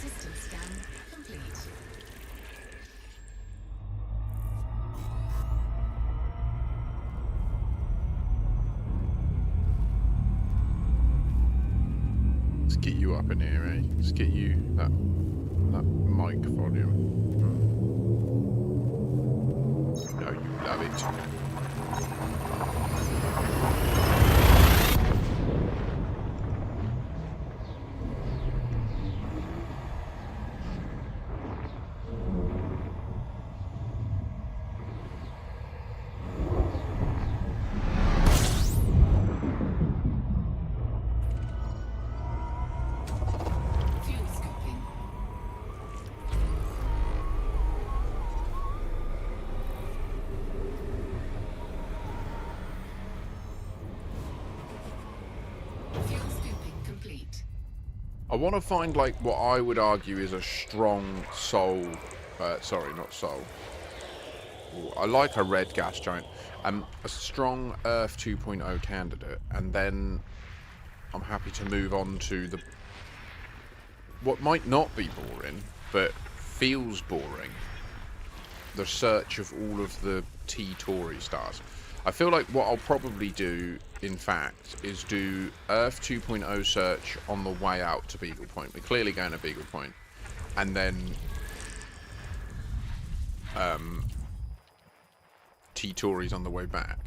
System scan complete. Let's get you up in here, eh? Let's get you that mic volume. No, you love it. Fuel scooping. Fuel scooping complete. I want to find like what I would argue is a strong soul. Sorry, not soul. Ooh, I like a red gas giant. A strong Earth 2.0 candidate, and then I'm happy to move on to the what might not be boring, but feels boring. The search of all of the T-Tory stars. I feel like what I'll probably do, in fact, is do Earth 2.0 search on the way out to Beagle Point. We're clearly going to Beagle Point. And then T-Tories on the way back.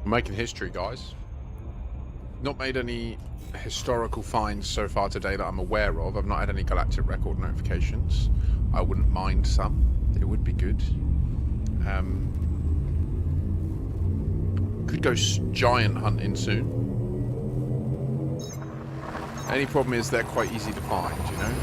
We're making history, guys. Not made any historical finds so far today that I'm aware of. I've not had any galactic record notifications. I wouldn't mind some. It would be good. Could go giant hunting soon. Any problem is they're quite easy to find, you know?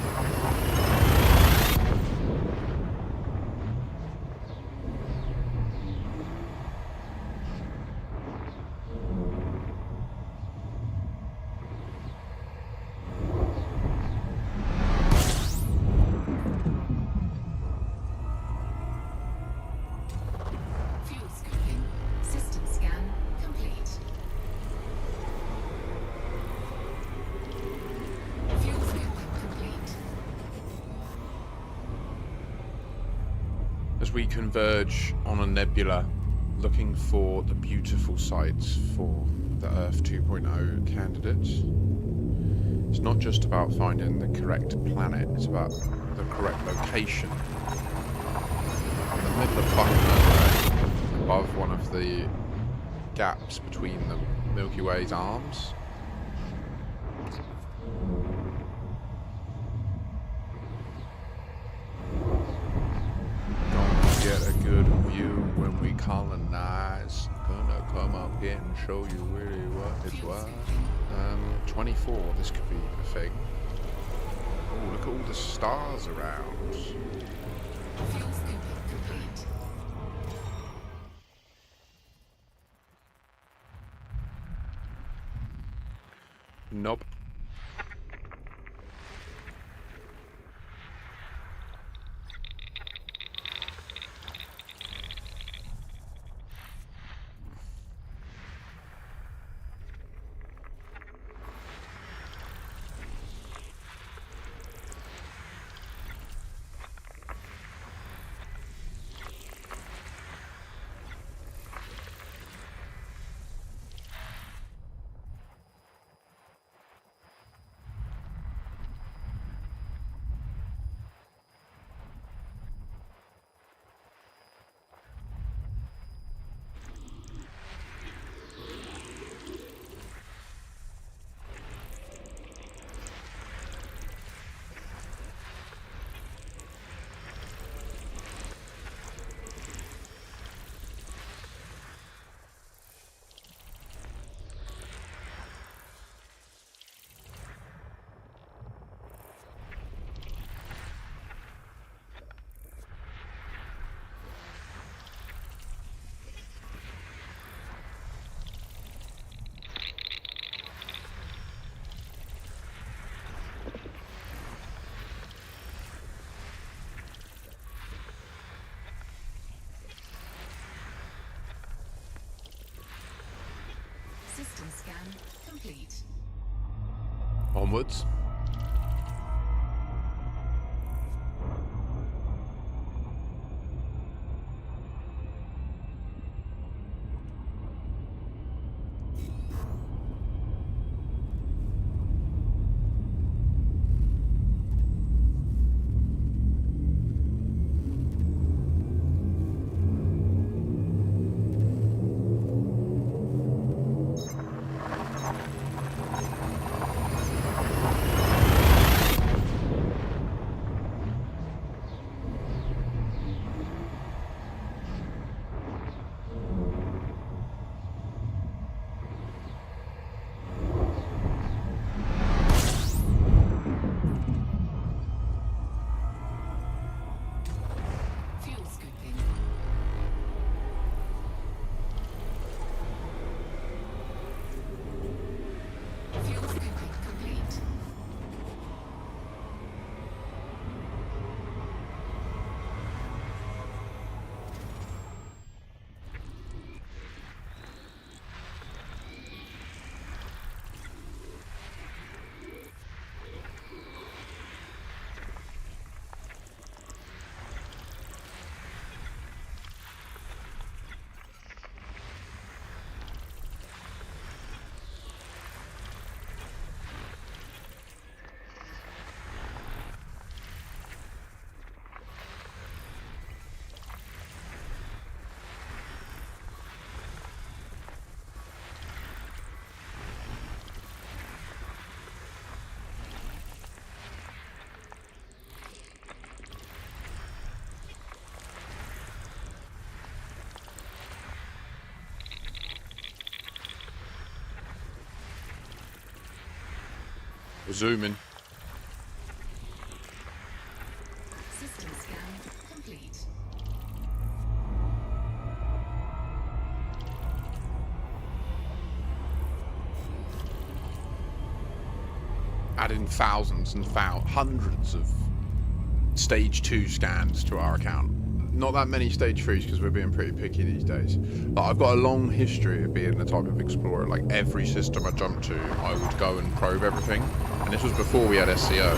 Fuel scoping. System scan complete. Fuel scoping complete. As we converge on a nebula, looking for the beautiful sites for the Earth 2.0 candidates, it's not just about finding the correct planet, it's about the correct location. In the middle of fucking nowhere, above one of the gaps between the Milky Way's arms. Gonna get a good view when we colonize. Gonna come up here and show you really what it's worth. 24, this could be a thing. Oh, look at all the stars around. Fuel scoping complete. Nope. System scan complete. Onwards. We're zooming. System scan complete. Adding thousands and hundreds of stage 2 scans to our account. Not that many stage 3s because we're being pretty picky these days. But I've got a long history of being the type of explorer. Like every system I jumped to, I would go and probe everything. And this was before we had SEO.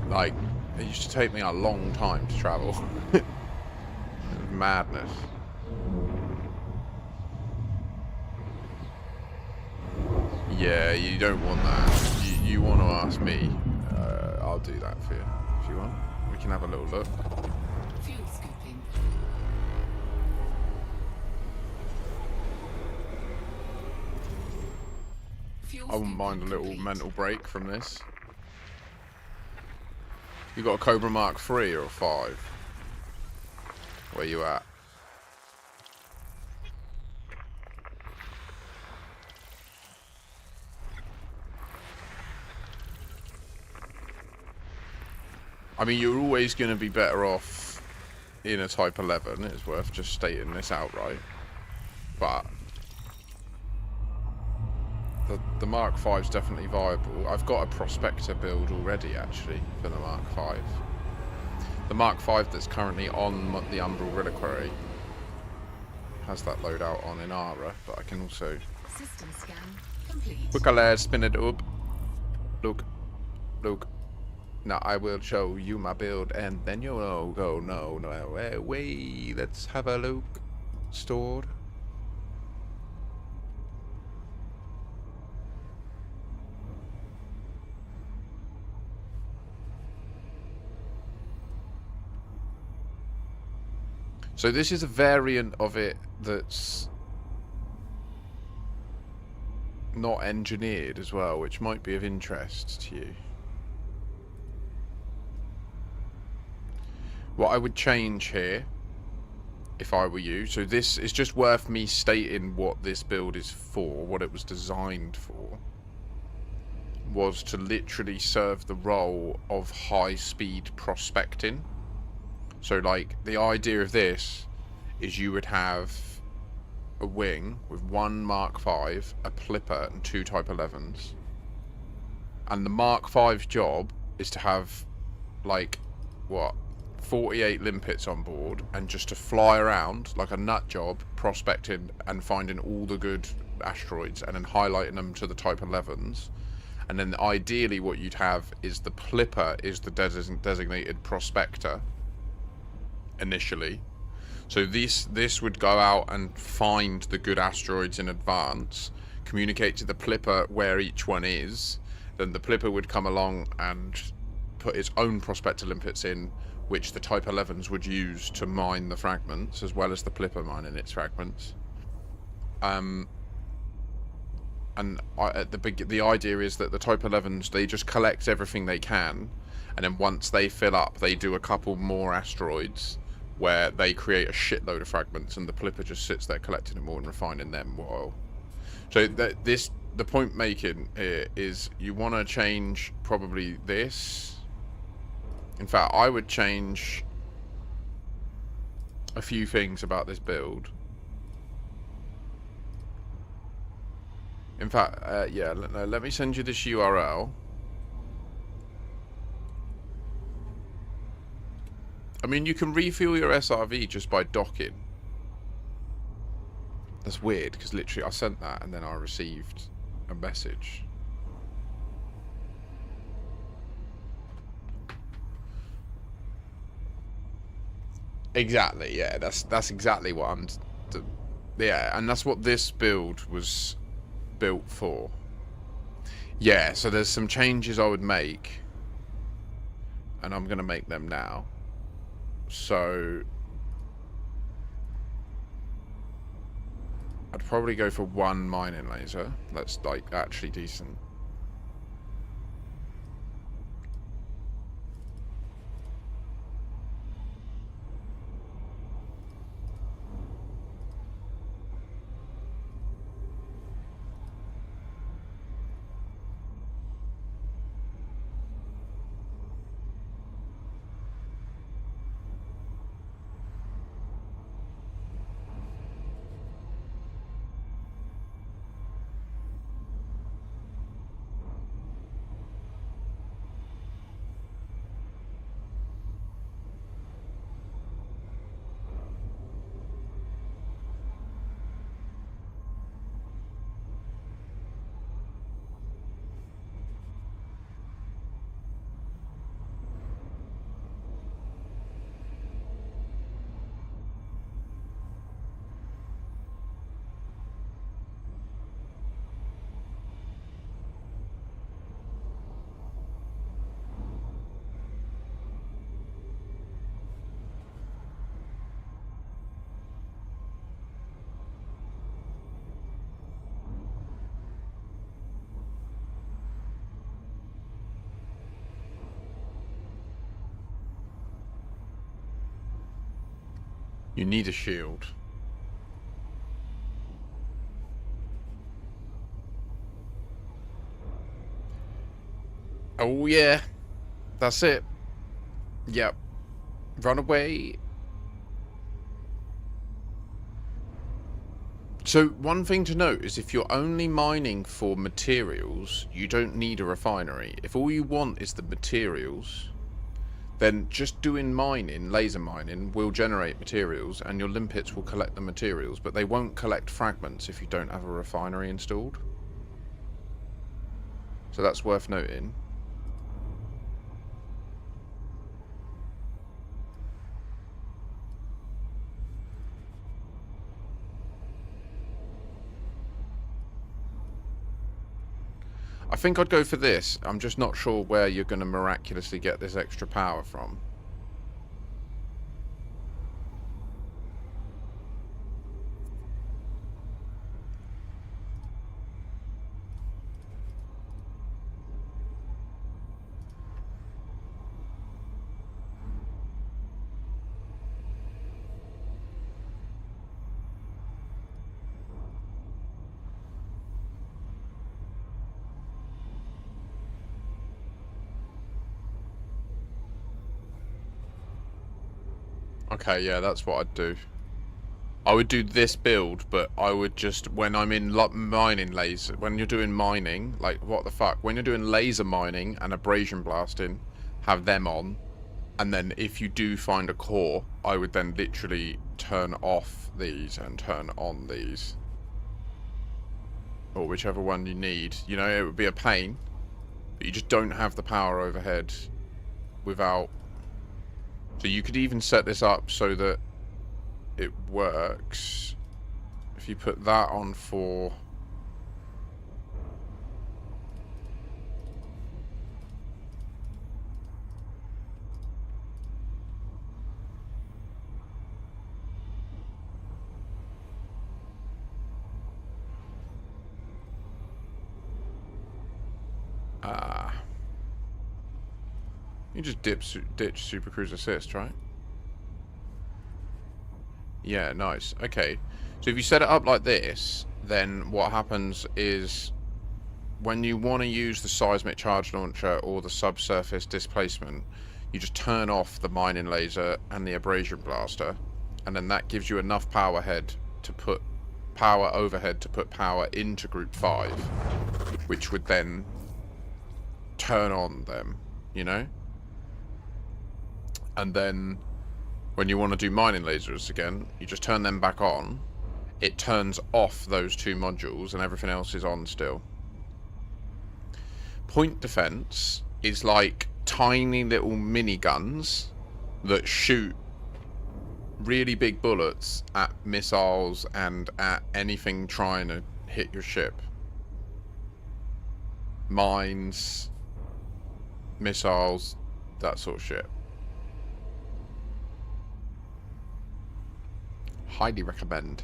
But it used to take me a long time to travel. It was madness. Yeah, you don't want that. You want to ask me. I'll do that for you if you want. We can have a little look. Fuel scooping. Fuel I wouldn't mind a scooping little complete. mental break from this. You got a Cobra Mark 3 or a 5? Where you at? I mean, you're always going to be better off in a Type 11. It's worth just stating this outright. But the Mark 5's definitely viable. I've got a Prospector build already, actually, for the Mark 5. The Mark 5 that's currently on the Umbral Reliquary has that loadout on in Ara, but I can also... System scan complete. Quick alert, spin it up. Look. Now I will show you my build, and then you'll go, no, wait, let's have a look. Stored. So this is a variant of it that's not engineered as well, which might be of interest to you. What I would change here, if I were you, so this is just worth me stating what this build is for, what it was designed for, was to literally serve the role of high-speed prospecting. So, like, the idea of this is you would have a wing with one Mark 5, a Plipper, and 2 Type 11s. And the Mark 5's job is to have, like, what, 48 limpets on board, and just to fly around like a nut job, prospecting and finding all the good asteroids, and then highlighting them to the Type 11s. And then ideally what you'd have is the Plipper is the designated prospector initially. So this would go out and find the good asteroids in advance, communicate to the Plipper where each one is, then the Plipper would come along and put its own prospector limpets in, which the Type 11s would use to mine the fragments, as well as the Plipper mining its fragments. And the idea is that the Type 11s, they just collect everything they can, and then once they fill up, they do a couple more asteroids where they create a shitload of fragments, and the Plipper just sits there collecting them all and refining them while... So the point making here is you want to change probably this. In fact, I would change a few things about this build. In fact, yeah, let me send you this URL. I mean, you can refuel your SRV just by docking. That's weird, because literally I sent that and then I received a message. Exactly, yeah, that's exactly what I'm... Yeah, and that's what this build was built for. Yeah, so there's some changes I would make, and I'm going to make them now. So I'd probably go for one mining laser. That's like actually decent. You need a shield. Oh yeah, that's it. Yep. Run away. So one thing to note is if you're only mining for materials, you don't need a refinery. If all you want is the materials, then just doing mining, laser mining, will generate materials and your limpets will collect the materials, but they won't collect fragments if you don't have a refinery installed. So that's worth noting. I think I'd go for this. I'm just not sure where you're going to miraculously get this extra power from. Okay, yeah, that's what I'd do. I would do this build, but I would just, when I'm in mining laser, when you're doing mining, like, what the fuck? When you're doing laser mining and abrasion blasting, have them on. And then if you do find a core, I would then literally turn off these and turn on these. Or whichever one you need. You know, it would be a pain, but you just don't have the power overhead without... So you could even set this up so that it works. If you put that on for... You just ditch Super Cruise Assist, right? Yeah, nice. Okay. So if you set it up like this, then what happens is when you want to use the seismic charge launcher or the subsurface displacement, you just turn off the mining laser and the abrasion blaster, and then that gives you enough power overhead to put power into group 5, which would then turn on them, you know? And then when you want to do mining lasers again, you just turn them back on. It turns off those two modules and everything else is on still. Point defense is like tiny little miniguns that shoot really big bullets at missiles and at anything trying to hit your ship. Mines, missiles, that sort of shit. Highly recommend.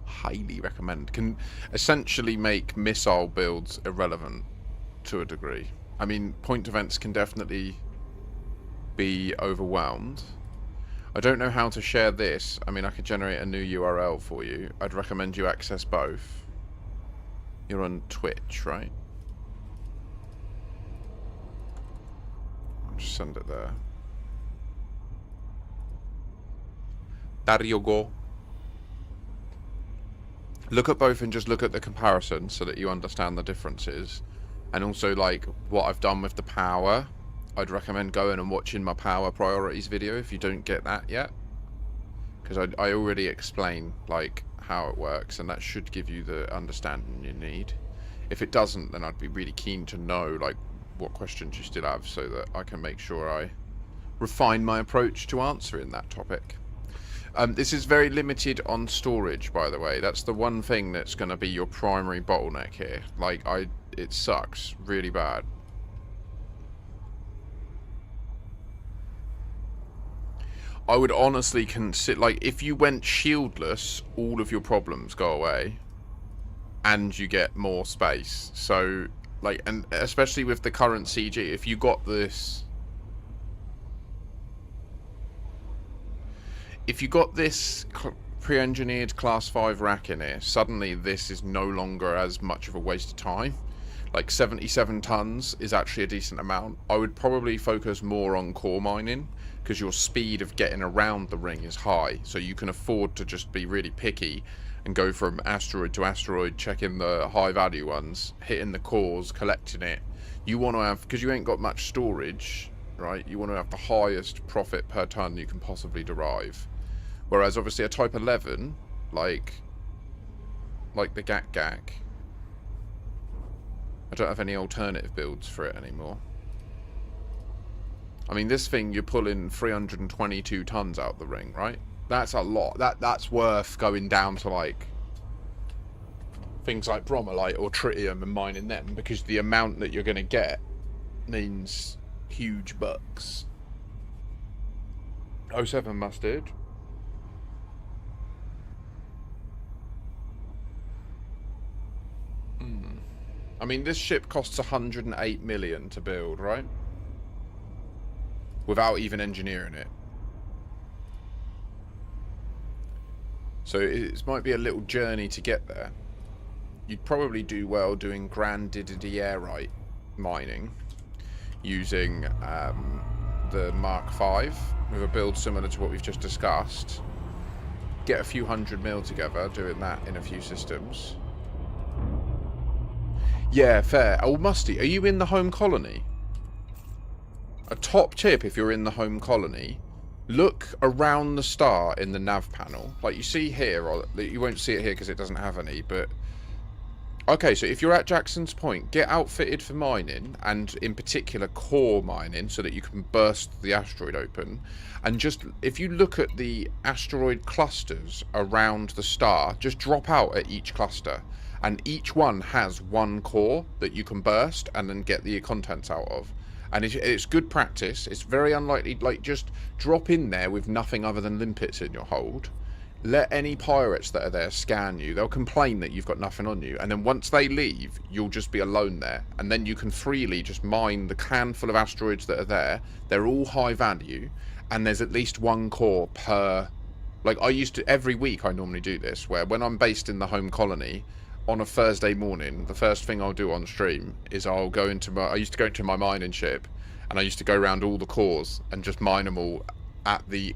Highly recommend. Can essentially make missile builds irrelevant to a degree. I mean, point defense can definitely be overwhelmed. I don't know how to share this. I mean, I could generate a new URL for you. I'd recommend you access both. You're on Twitch, right? I'll just send it there. There you go. Look at both and just look at the comparison so that you understand the differences. And also, like, what I've done with the power. I'd recommend going and watching my power priorities video if you don't get that yet. Because I already explain, like, how it works, and that should give you the understanding you need. If it doesn't, then I'd be really keen to know, like, what questions you still have so that I can make sure I refine my approach to answering that topic. This is very limited on storage, by the way. That's the one thing that's going to be your primary bottleneck here. Like, it sucks really bad. I would honestly consider, like, if you went shieldless, all of your problems go away, and you get more space. So, like, and especially with the current CG, if you got this... if you got this pre-engineered class 5 rack in here, suddenly this is no longer as much of a waste of time. Like 77 tons is actually a decent amount. I would probably focus more on core mining because your speed of getting around the ring is high, so you can afford to just be really picky and go from asteroid to asteroid, checking the high value ones, hitting the cores, collecting it. You want to have, because you ain't got much storage, right? You want to have the highest profit per ton you can possibly derive. Whereas obviously a Type 11, like the GAC, I don't have any alternative builds for it anymore. I mean, this thing, you're pulling 322 tons out the ring, right? That's a lot. That's worth going down to, like, things like bromelite or tritium and mining them, because the amount that you're going to get means huge bucks. 07 mustard. I mean, this ship costs 108 million to build, right? Without even engineering it. So it might be a little journey to get there. You'd probably do well doing grandidierite mining using the Mark V with a build similar to what we've just discussed. Get a few 100 mil together doing that in a few systems. Yeah, fair. Oh, Musty, are you in the home colony? A top tip if you're in the home colony, look around the star in the nav panel. Like you see here, or you won't see it here because it doesn't have any, but... Okay, so if you're at Jackson's Point, get outfitted for mining, and in particular core mining, so that you can burst the asteroid open. And just, if you look at the asteroid clusters around the star, just drop out at each cluster. And each one has one core that you can burst and then get the contents out of. And it's good practice. It's very unlikely, like, just drop in there with nothing other than limpets in your hold. Let any pirates that are there scan you. They'll complain that you've got nothing on you. And then once they leave, you'll just be alone there. And then you can freely just mine the handful of asteroids that are there. They're all high value. And there's at least one core per... Like, I used to... Every week I normally do this, where when I'm based in the home colony... On a Thursday morning, the first thing I'll do on stream is I'll go into my... I used to go into my mining ship, and I used to go around all the cores and just mine them all at the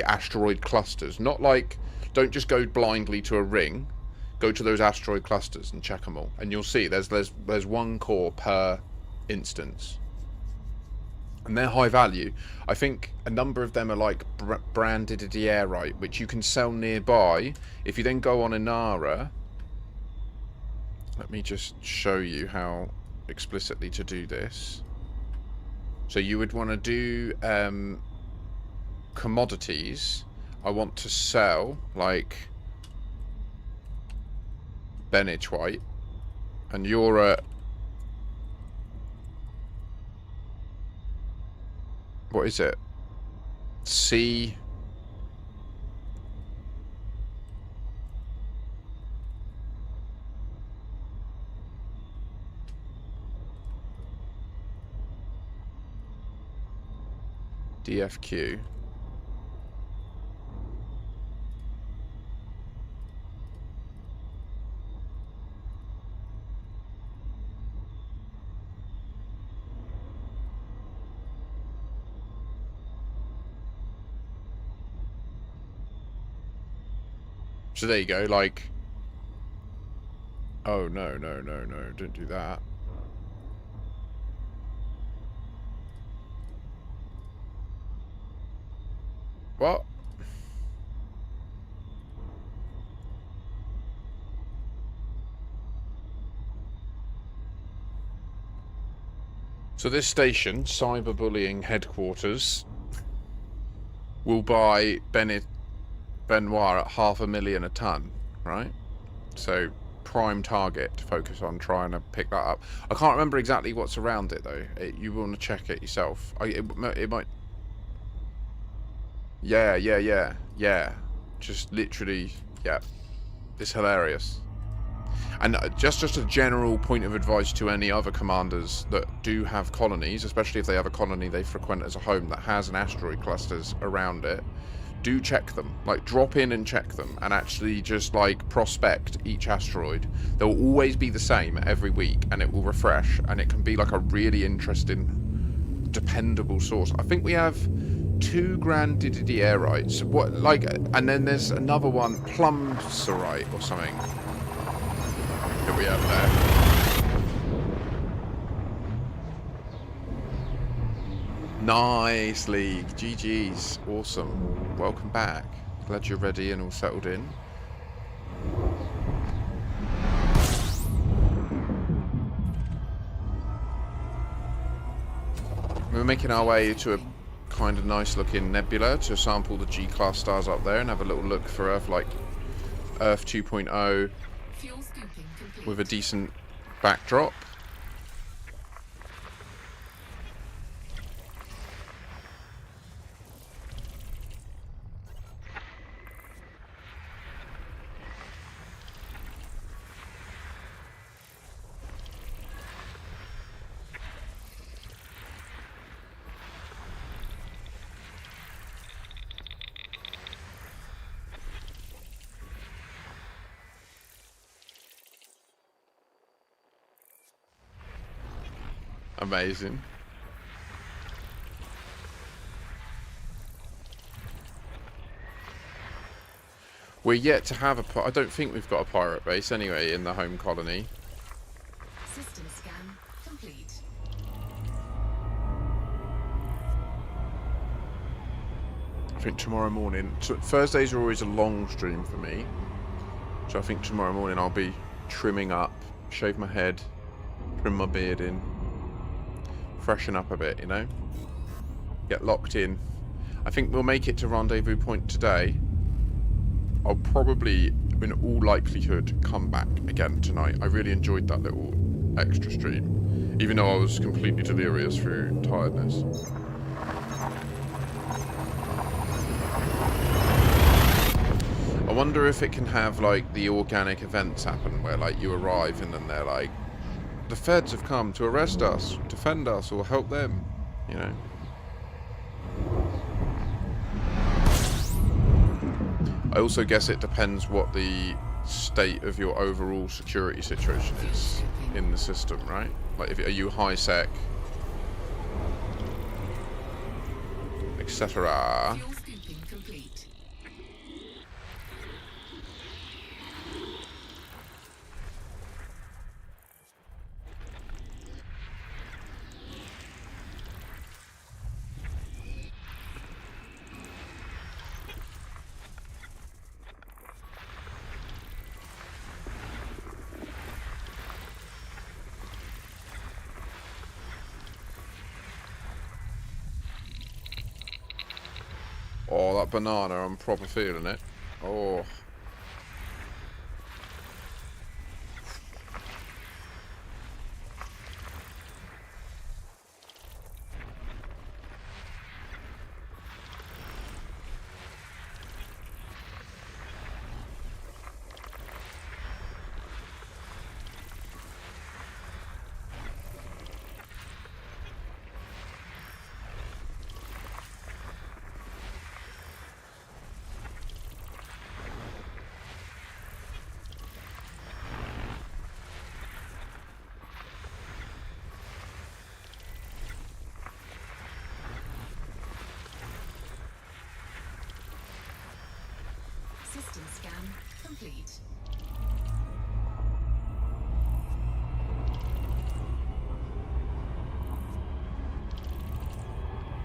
asteroid clusters. Not like... Don't just go blindly to a ring. Go to those asteroid clusters and check them all. And you'll see there's one core per instance. And they're high value. I think a number of them are like brandidierite, which you can sell nearby. If you then go on Inara... Let me just show you how explicitly to do this. So you would want to do commodities. I want to sell, like, Benich White. And you're at... What is it? C... DFQ. So there you go, like... Oh, no, don't do that. What? So this station, cyberbullying headquarters, will buy Benoit at 500,000 a ton, right? So prime target to focus on trying to pick that up. I can't remember exactly what's around it though. You want to check it yourself. It might. Yeah. Just literally, yeah. It's hilarious. And just a general point of advice to any other commanders that do have colonies, especially if they have a colony they frequent as a home that has an asteroid clusters around it. do check them. Like, drop in and check them, and actually just, like, prospect each asteroid. They'll always be the same every week, and it will refresh, and it can be, like, a really interesting, dependable source. I think we have 2 grandidierite. What, like, and then there's another one, plumserite or something, that we have there. Nice, League. GG's. Awesome. Welcome back. Glad you're ready and all settled in. We're making our way to a kind of nice looking nebula to sample the G-class stars up there and have a little look for Earth, like Earth 2.0 Fuel scooping complete. with a decent backdrop. Amazing. We're yet to have a... I don't think we've got a pirate base anyway in the home colony. System scan complete. I think tomorrow morning... Thursdays are always a long stream for me. So I think tomorrow morning I'll be trimming up, shave my head, trim my beard in. Freshen up a bit, you know? Get locked in. I think we'll make it to rendezvous point today. I'll probably, in all likelihood, come back again tonight. I really enjoyed that little extra stream, even though I was completely delirious through tiredness. I wonder if it can have, like, the organic events happen where, like, you arrive and then they're like, the feds have come to arrest us, defend us, or help them, you know. I also guess it depends what the state of your overall security situation is in the system, right? Like, are you high sec, etc. Fuel scooping complete. Oh, that banana, I'm proper feeling it. Oh. System scan complete.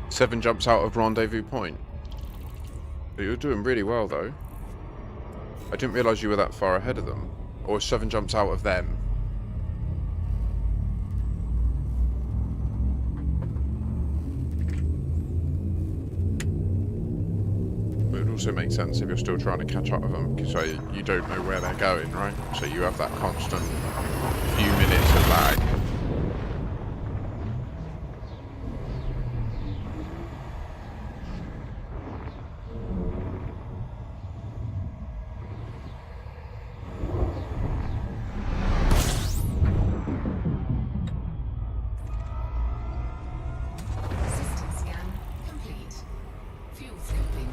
Seven jumps out of rendezvous point. You're doing really well, though. I didn't realise you were that far ahead of them. Or 7 jumps out of them. It would also make sense if you're still trying to catch up with them, because you don't know where they're going, right? So you have that constant few minutes of lag. System scan complete. Fuel scooping.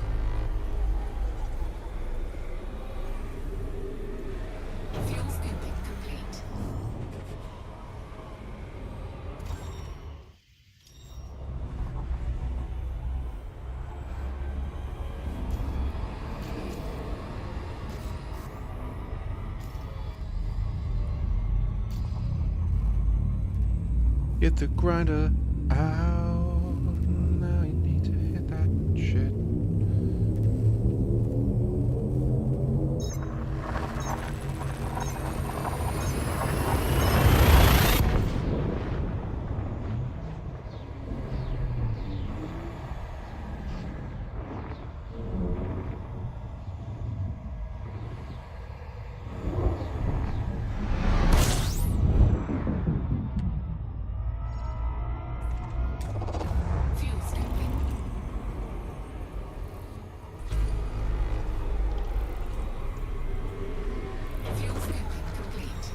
Get the grinder out. Now you need to hit that shit. Fuel scooping. Fuel scooping complete.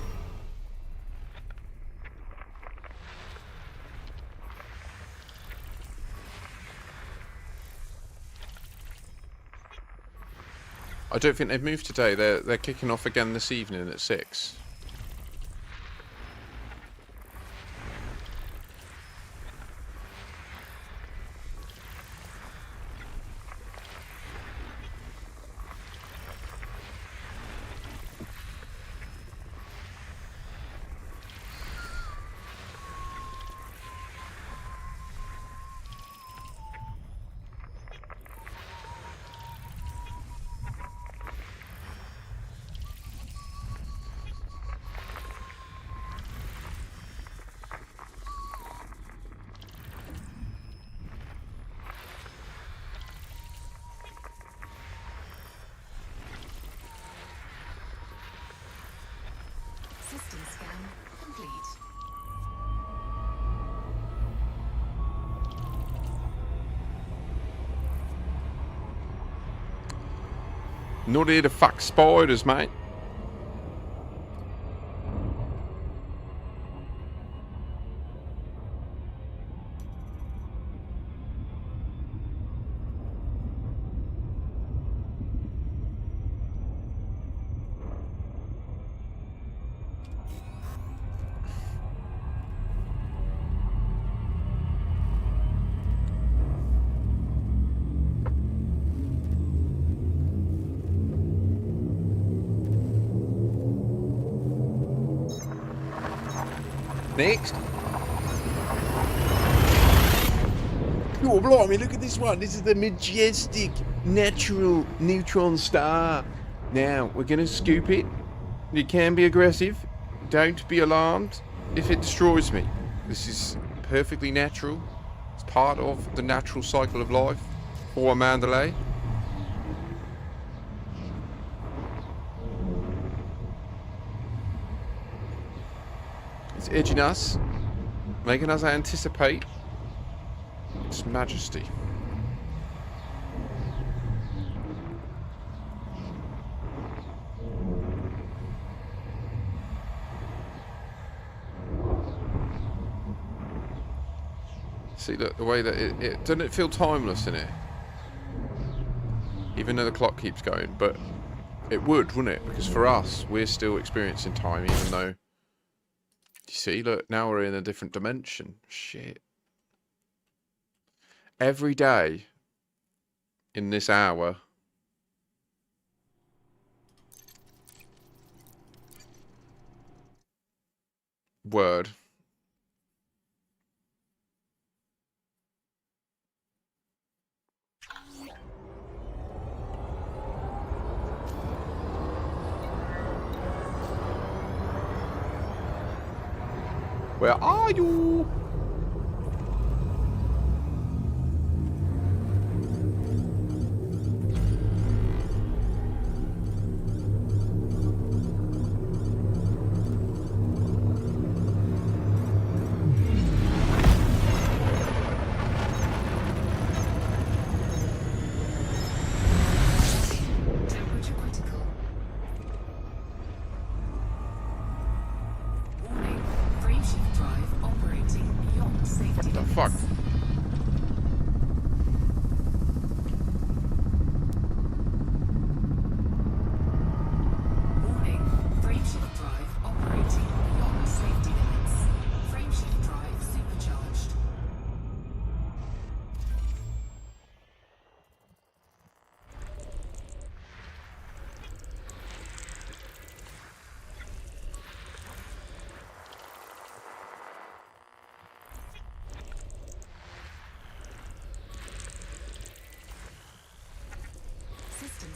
I don't think they've moved today. They're kicking off again this evening at 6. System scan complete. Not here to fuck spiders, mate. Next. Oh, blimey, look at this one. This is the majestic, natural neutron star. Now, we're going to scoop it. It can be aggressive. Don't be alarmed if it destroys me. This is perfectly natural. It's part of the natural cycle of life for a Mandalay. It's edging us, making us anticipate its majesty. See, look, the way that it doesn't it feel timeless in it? Even though the clock keeps going, but it would, wouldn't it? Because for us, we're still experiencing time, even though. You see, look, now we're in a different dimension. Shit. Every day in this hour. Word. Where are you? Temperature critical. Warning, frame shift drive operating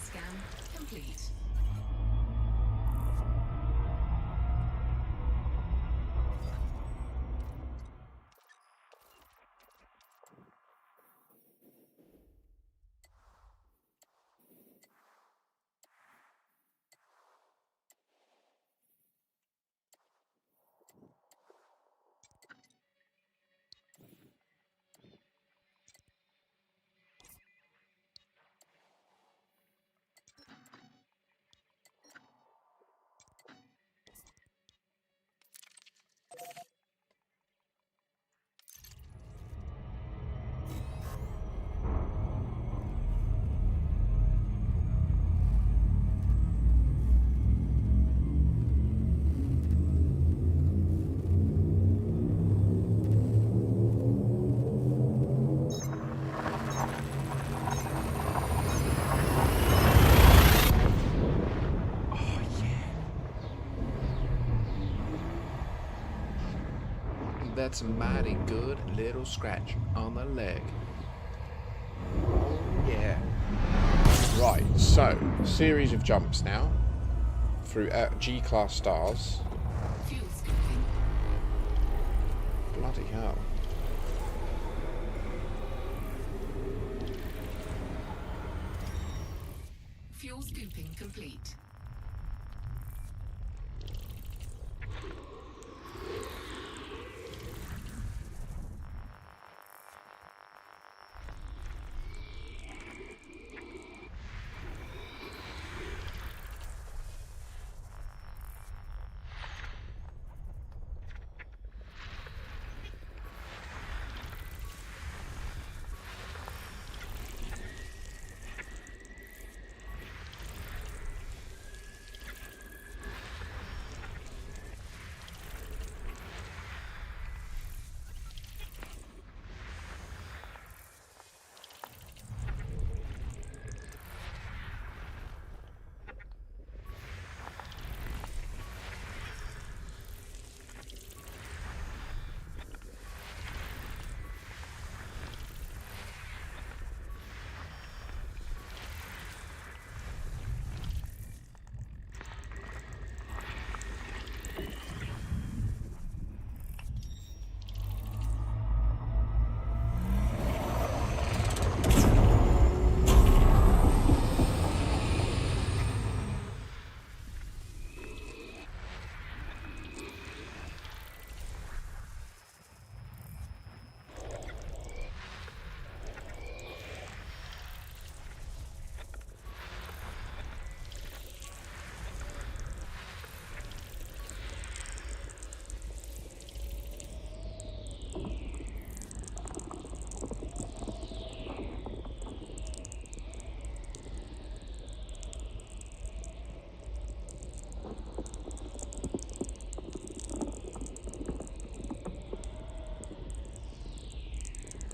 scan complete. That's a mighty good little scratch on the leg. Oh yeah. Right, so series of jumps now through G-class stars. Fuel scooping. Bloody hell. Fuel scooping complete.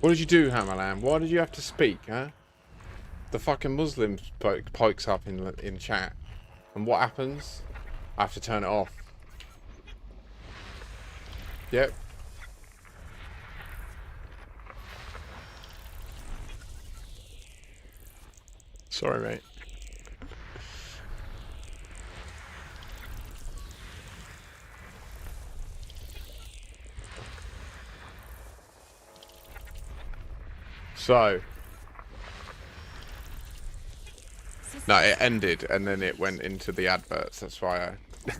What did you do, Hammerland? Why did you have to speak, huh? The fucking Muslim pokes up in chat. And what happens? I have to turn it off. Yep. Sorry, mate. So, no, it ended and then it went into the adverts. That's why I...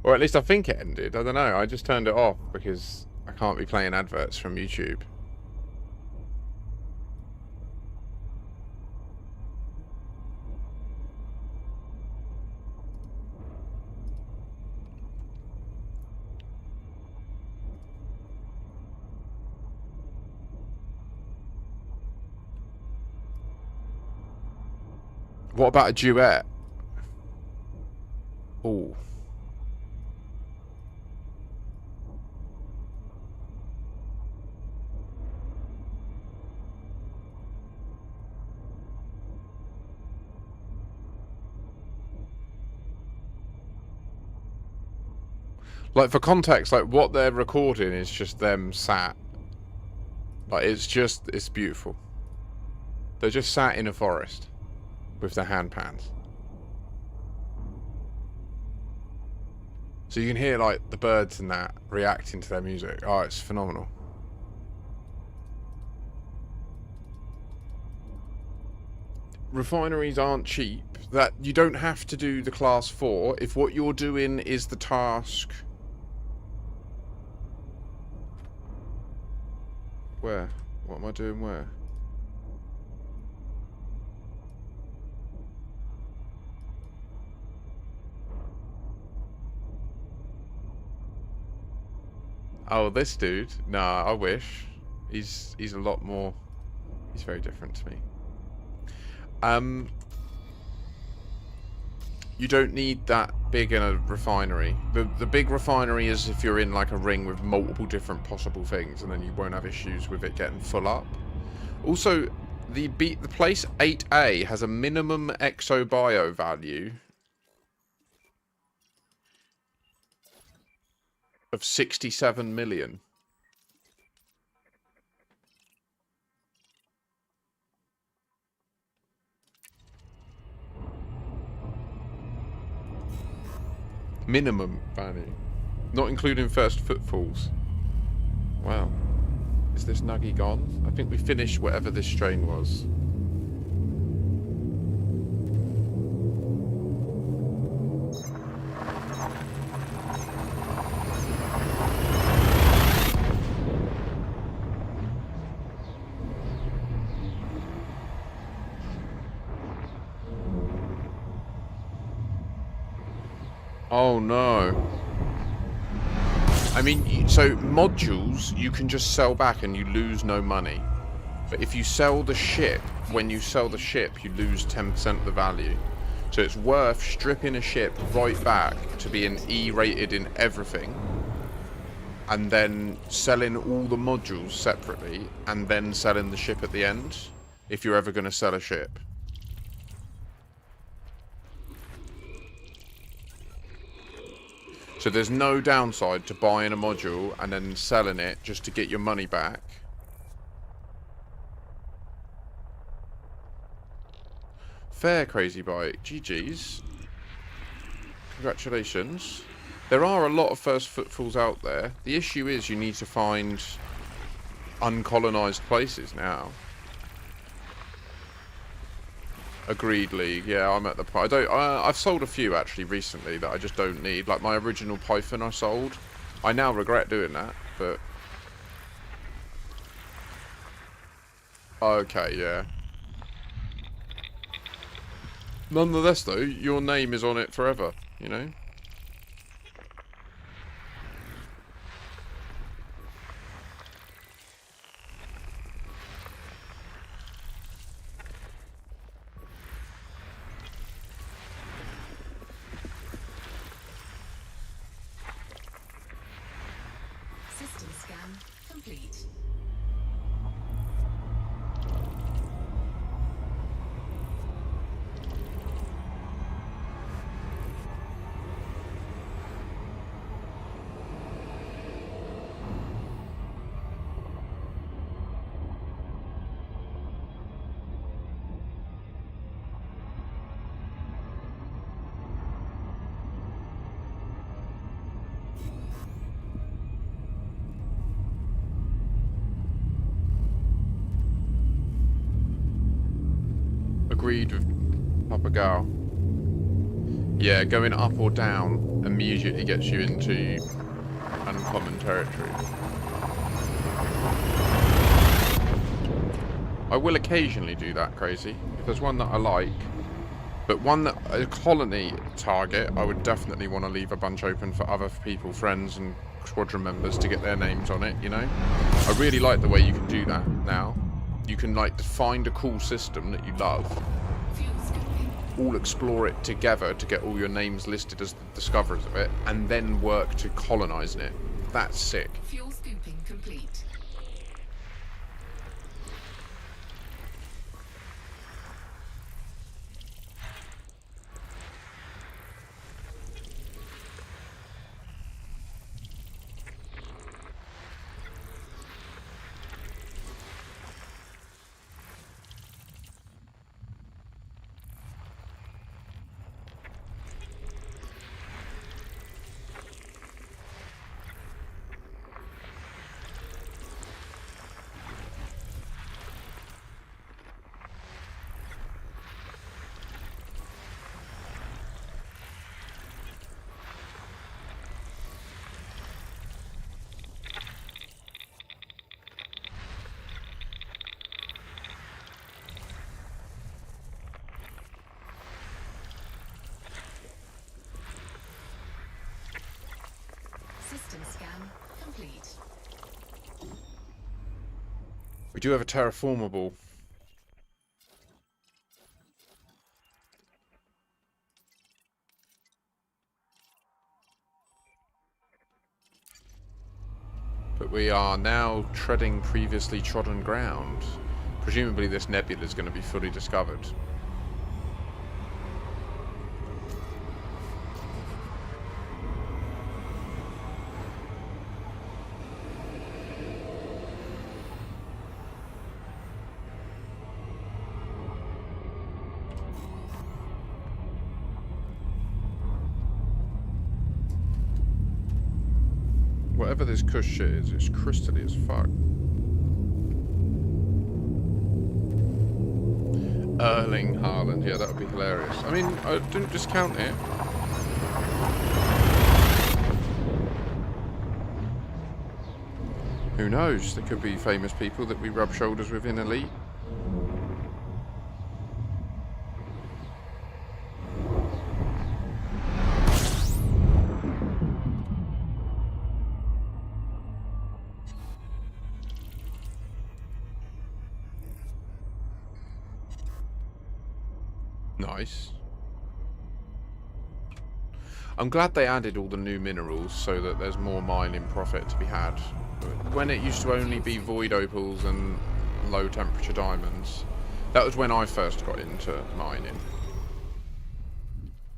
Or at least I think it ended. I don't know. I just turned it off because I can't be playing adverts from YouTube. What about a duet? Ooh. Like, for context, like, what they're recording is just them sat. Like, it's beautiful. They're just sat in a forest. with the hand pans. So you can hear like the birds and that reacting to their music. Oh, it's phenomenal. Refineries aren't cheap. That you don't have to do the class 4 if what you're doing is the task. Where? What am I doing where? Oh, this dude? Nah, I wish. He's a lot more. He's very different to me. You don't need that big in a refinery. The big refinery is if you're in like a ring with multiple different possible things, and then you won't have issues with it getting full up. Also, the place 8A has a minimum exobio value of 67 million. Minimum value. Not including first footfalls. Wow. Is this nuggy gone? I think we finished whatever this strain was. Oh no. I mean, so modules you can just sell back and you lose no money. But if you sell the ship, when you sell the ship, you lose 10% of the value. So it's worth stripping a ship right back to being E-rated in everything, and then selling all the modules separately, and then selling the ship at the end, if you're ever going to sell a ship. So there's no downside to buying a module and then selling it just to get your money back. Fair, Crazy Bike. GG's. Congratulations. There are a lot of first footfalls out there. The issue is you need to find uncolonized places now. Agreed, League. Yeah, I'm at the point. I've sold a few actually recently that I just don't need. Like my original Python I sold. I now regret doing that, but okay, yeah. Nonetheless, though, your name is on it forever. You know. System scan complete. Agreed with Papagao. Yeah, going up or down immediately gets you into uncommon territory. I will occasionally do that, Crazy, if there's one that I like. But one that, a colony target, I would definitely want to leave a bunch open for other people, friends and squadron members to get their names on it, you know? I really like the way you can do that now. You can like find a cool system that you love, Fuel scooping. all explore it together to get all your names listed as the discoverers of it, and then work to colonizing it. That's sick. Fuel scooping complete. do have a terraformable. But we are now treading previously trodden ground. Presumably this nebula is going to be fully discovered. Whatever this cush shit is, it's crystally as fuck. Erling Haaland, yeah, that would be hilarious. I mean, I didn't discount it. Who knows? There could be famous people that we rub shoulders with in Elite. Nice. I'm glad they added all the new minerals so that there's more mining profit to be had. When it used to only be void opals and low temperature diamonds, that was when I first got into mining.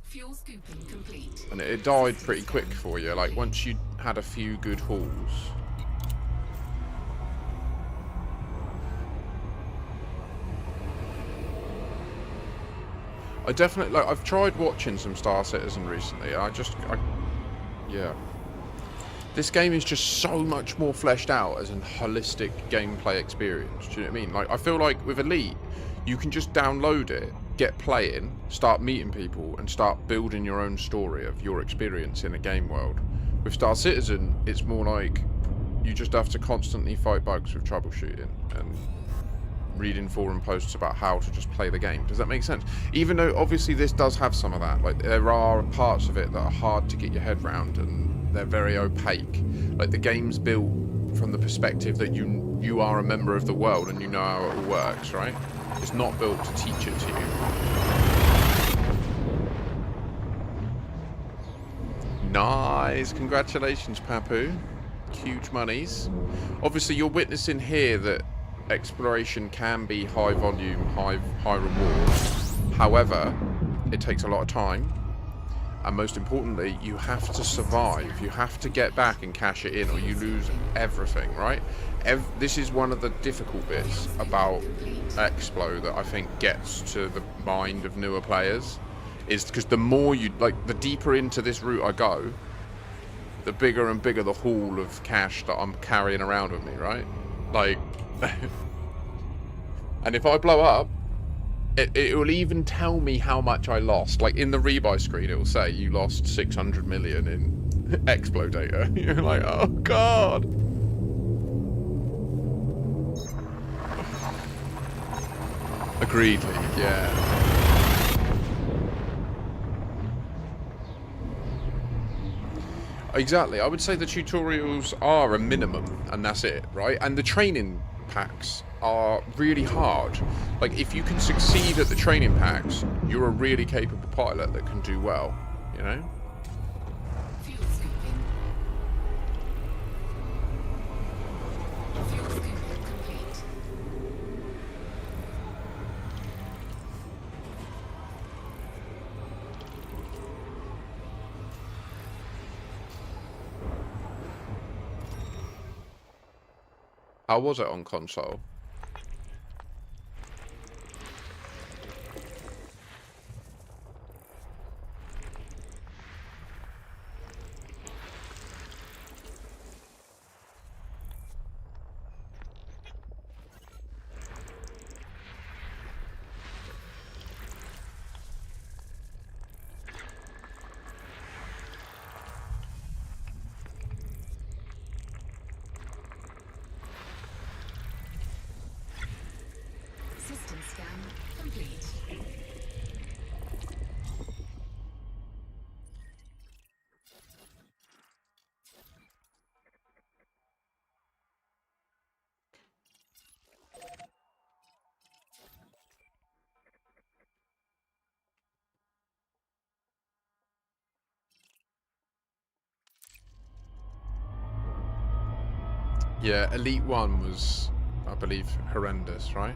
Fuel scooping complete. And it died pretty quick for you, like once you had a few good hauls. I definitely, like, I've tried watching some Star Citizen recently. Yeah. This game is just so much more fleshed out as a holistic gameplay experience. Do you know what I mean? Like, I feel like with Elite, you can just download it, get playing, start meeting people, and start building your own story of your experience in a game world. With Star Citizen, it's more like you just have to constantly fight bugs with troubleshooting and reading forum posts about how to just play the game. Does that make sense? Even though obviously this does have some of that, like there are parts of it that are hard to get your head around and they're very opaque. Like the game's built from the perspective that you are a member of the world and you know how it all works, right? It's not built to teach it to you. Nice, congratulations, Papu. Huge monies. Obviously you're witnessing here that exploration can be high volume, high reward. However, it takes a lot of time, and most importantly, you have to survive. You have to get back and cash it in, or you lose everything. Right? This is one of the difficult bits about Explo that I think gets to the mind of newer players, is because the more you the deeper into this route I go, the bigger and bigger the haul of cash that I'm carrying around with me. Right? Like. And if I blow up, it will even tell me how much I lost. Like in the rebuy screen, it will say you lost 600 million in Explo data. You're like, oh god. Agreed, League, yeah. Exactly. I would say the tutorials are a minimum, and that's it, right? And the training packs are really hard. Like, if you can succeed at the training packs, you're a really capable pilot that can do well, you know? Fuel scooping. Fuel scooping complete. How was it on console? System scan complete. Yeah, Elite 1 was, I believe, horrendous, right?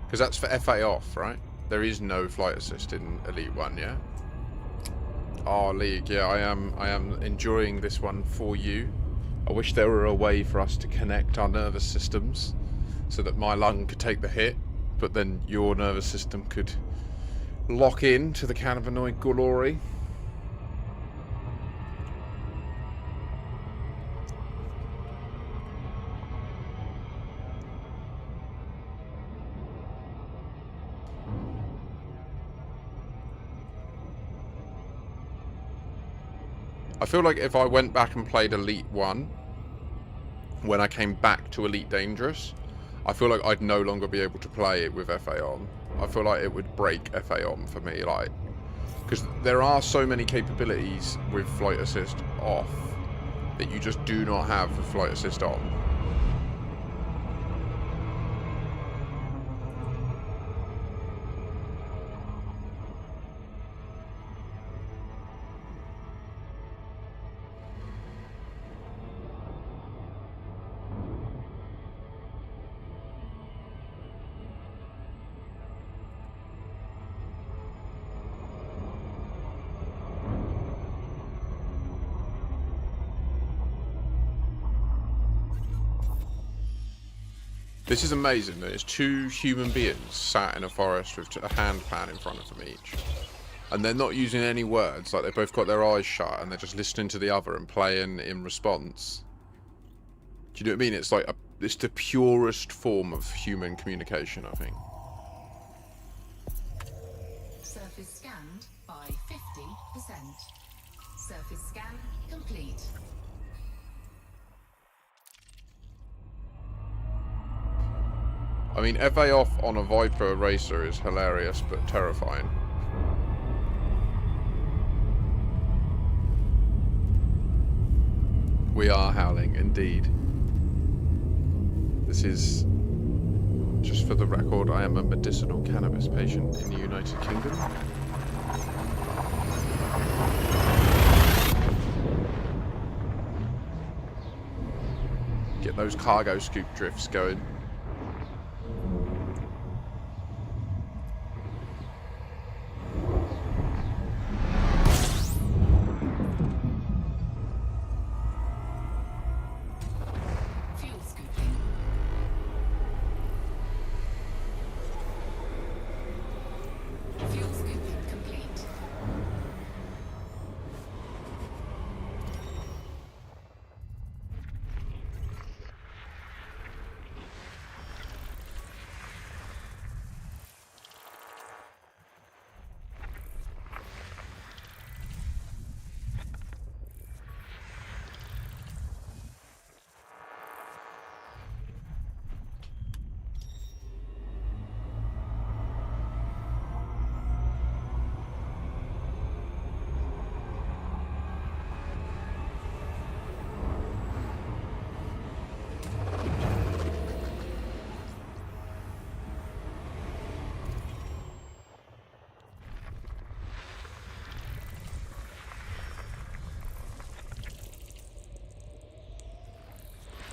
Because that's for FA off, right? There is no flight assist in Elite 1, yeah? Oh, League, yeah, I am enjoying this one for you. I wish there were a way for us to connect our nervous systems so that my lung could take the hit, but then your nervous system could lock in to the cannabinoid glory. I feel like if I went back and played Elite 1, when I came back to Elite Dangerous, I feel like I'd no longer be able to play it with FA on. I feel like it would break FA on for me, like, because there are so many capabilities with flight assist off that you just do not have with flight assist on. This is amazing that it's two human beings sat in a forest with a handpan in front of them each. And they're not using any words, like they've both got their eyes shut and they're just listening to the other and playing in response. Do you know what I mean? It's like it's the purest form of human communication, I think. Surface scanned by 50%. Surface scan complete. I mean, FA off on a Viper racer is hilarious but terrifying. We are howling, indeed. This is, just for the record, I am a medicinal cannabis patient in the United Kingdom. Get those cargo scoop drifts going. Fuel scooping. Fuel scooping complete.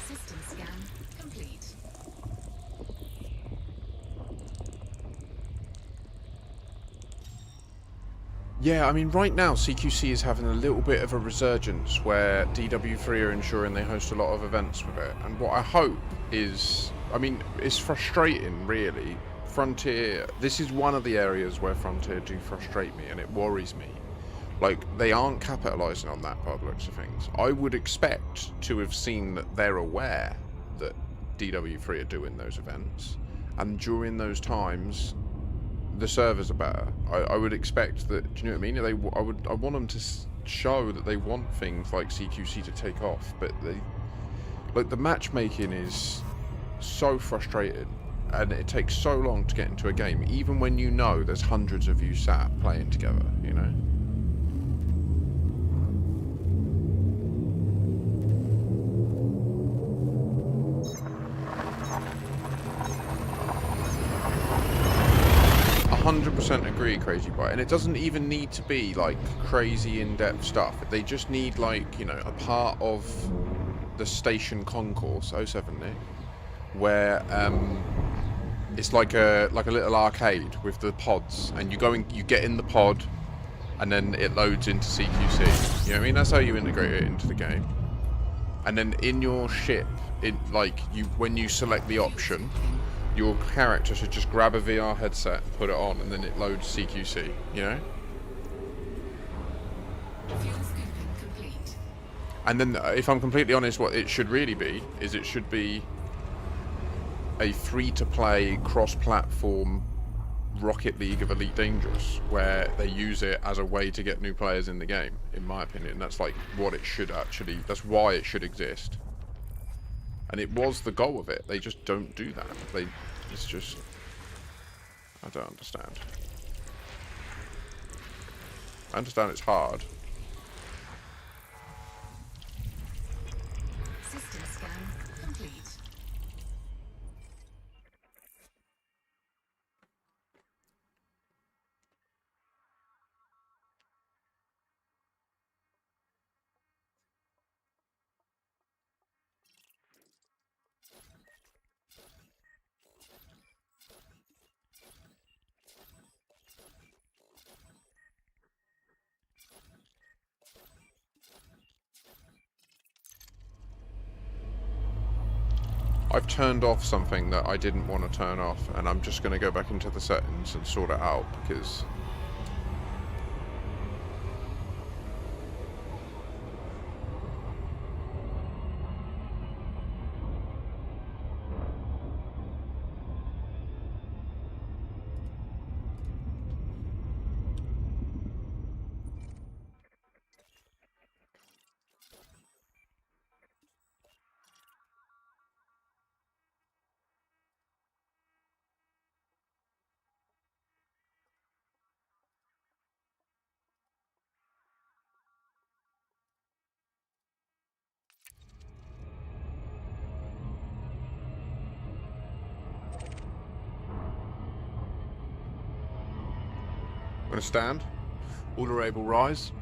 System scan complete. Yeah, I mean, right now CQC is having a little bit of a resurgence where DW3 are ensuring they host a lot of events with it. And what I hope is, I mean, it's frustrating, really. Frontier, this is one of the areas where Frontier do frustrate me, and it worries me. Like, they aren't capitalising on that by the looks of things. I would expect to have seen that they're aware that DW3 are doing those events, and during those times, the servers are better. I would expect that. Do you know what I mean? I want them to show that they want things like CQC to take off, but like the matchmaking is so frustrating, and it takes so long to get into a game, even when you know there's hundreds of you sat playing together. You know. 100% agree, Crazy Bite, and it doesn't even need to be like crazy in-depth stuff. They just need, like, you know, a part of the station concourse, oh 07 Nick, where it's like a little arcade with the pods, and you get in the pod, and then it loads into CQC. You know what I mean? That's how you integrate it into the game. And then in your ship, when you select the option, your character should just grab a VR headset, put it on, and then it loads CQC. You know? Fuel scooping complete. And then, if I'm completely honest, what it should really be is it should be a free-to-play, cross-platform Rocket League of Elite Dangerous, where they use it as a way to get new players in the game. In my opinion, that's like what it should actually. That's why it should exist. And it was the goal of it. They just don't do that. It's just. I don't understand. I understand it's hard. System scan complete. I've turned off something that I didn't want to turn off, and I'm just going to go back into the settings and sort it out, because I'm going to stand. Order able rise.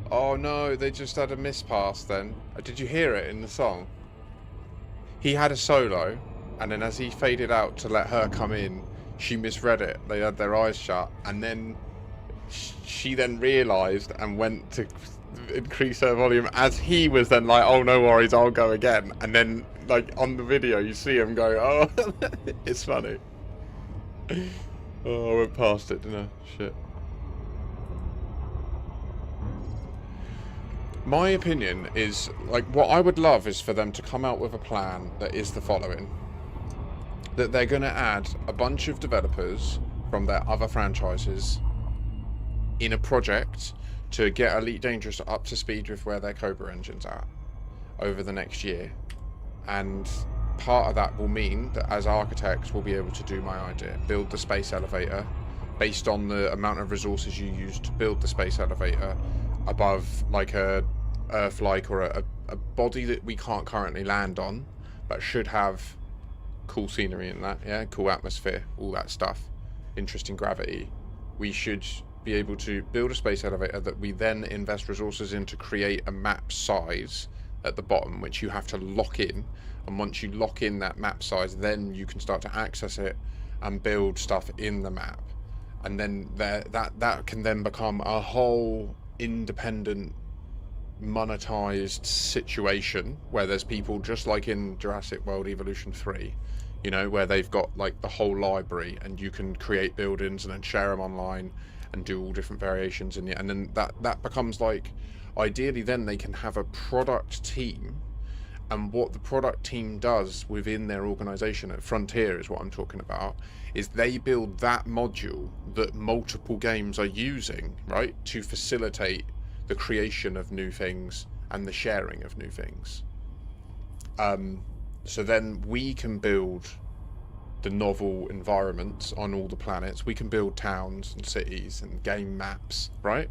Oh no, they just had a mispass then. Did you hear it in the song? He had a solo, and then as he faded out to let her come in, she misread it. They had their eyes shut, and then she then realised and went to increase her volume as he was then like, oh no worries, I'll go again. And then like on the video you see him go, oh it's funny. Oh, I went past it, didn't I? Shit. My opinion is, like, what I would love is for them to come out with a plan that is the following. That they're going to add a bunch of developers from their other franchises in a project to get Elite Dangerous up to speed with where their Cobra engine's at over the next year. And part of that will mean that as architects we'll be able to do my idea. Build the space elevator based on the amount of resources you use to build the space elevator above like a Earth-like or a body that we can't currently land on, but should have cool scenery in that, yeah, cool atmosphere, all that stuff, interesting gravity. We should be able to build a space elevator that we then invest resources in to create a map size at the bottom, which you have to lock in. And once you lock in that map size, then you can start to access it and build stuff in the map. And then that can then become a whole independent monetized situation where there's people just like in Jurassic World Evolution 3, you know, where they've got like the whole library and you can create buildings and then share them online and do all different variations in it. And then that becomes like, ideally then they can have a product team, and what the product team does within their organization at Frontier is what I'm talking about, is they build that module that multiple games are using, right, to facilitate the creation of new things and the sharing of new things. So then we can build the novel environments on all the planets. We can build towns and cities and game maps, right?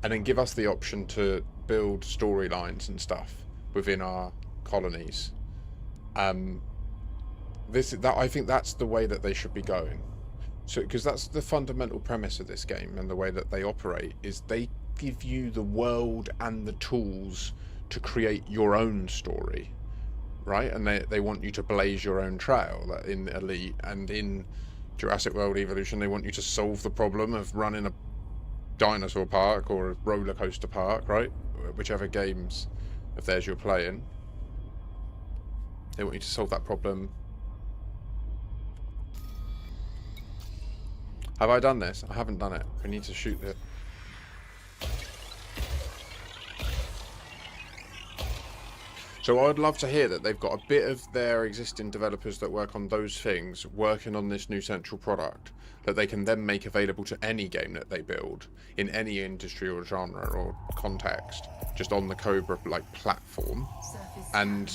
And then give us the option to build storylines and stuff within our colonies. I think that's the way that they should be going. So, because that's the fundamental premise of this game and the way that they operate, is they give you the world and the tools to create your own story, right? And they want you to blaze your own trail. That in Elite and in Jurassic World Evolution, they want you to solve the problem of running a dinosaur park or a roller coaster park, right? Whichever games of theirs you're playing, they want you to solve that problem. Have I done this? I haven't done it. We need to shoot it. So I'd love to hear that they've got a bit of their existing developers that work on those things working on this new central product that they can then make available to any game that they build in any industry or genre or context, just on the Cobra like platform. And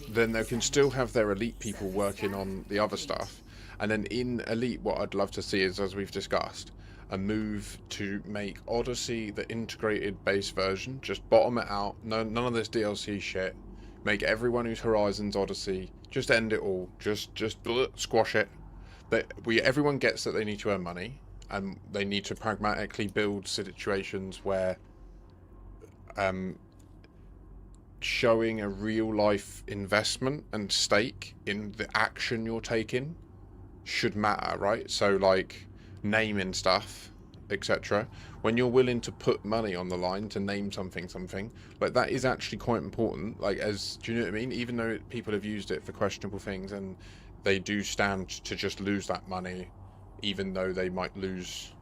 then they can still have their Elite people working on the other stuff. And then in Elite, what I'd love to see is, as we've discussed, a move to make Odyssey the integrated base version. Just bottom it out. No, none of this DLC shit. Make everyone who's Horizon's Odyssey. Just end it all. Just squash it. Everyone gets that they need to earn money, and they need to pragmatically build situations where showing a real life investment and stake in the action you're taking should matter, right? So like naming stuff, etc. When you're willing to put money on the line to name something, like that is actually quite important. Like, as, do you know what I mean? Even though people have used it for questionable things and they do stand to just lose that money, even though they might lose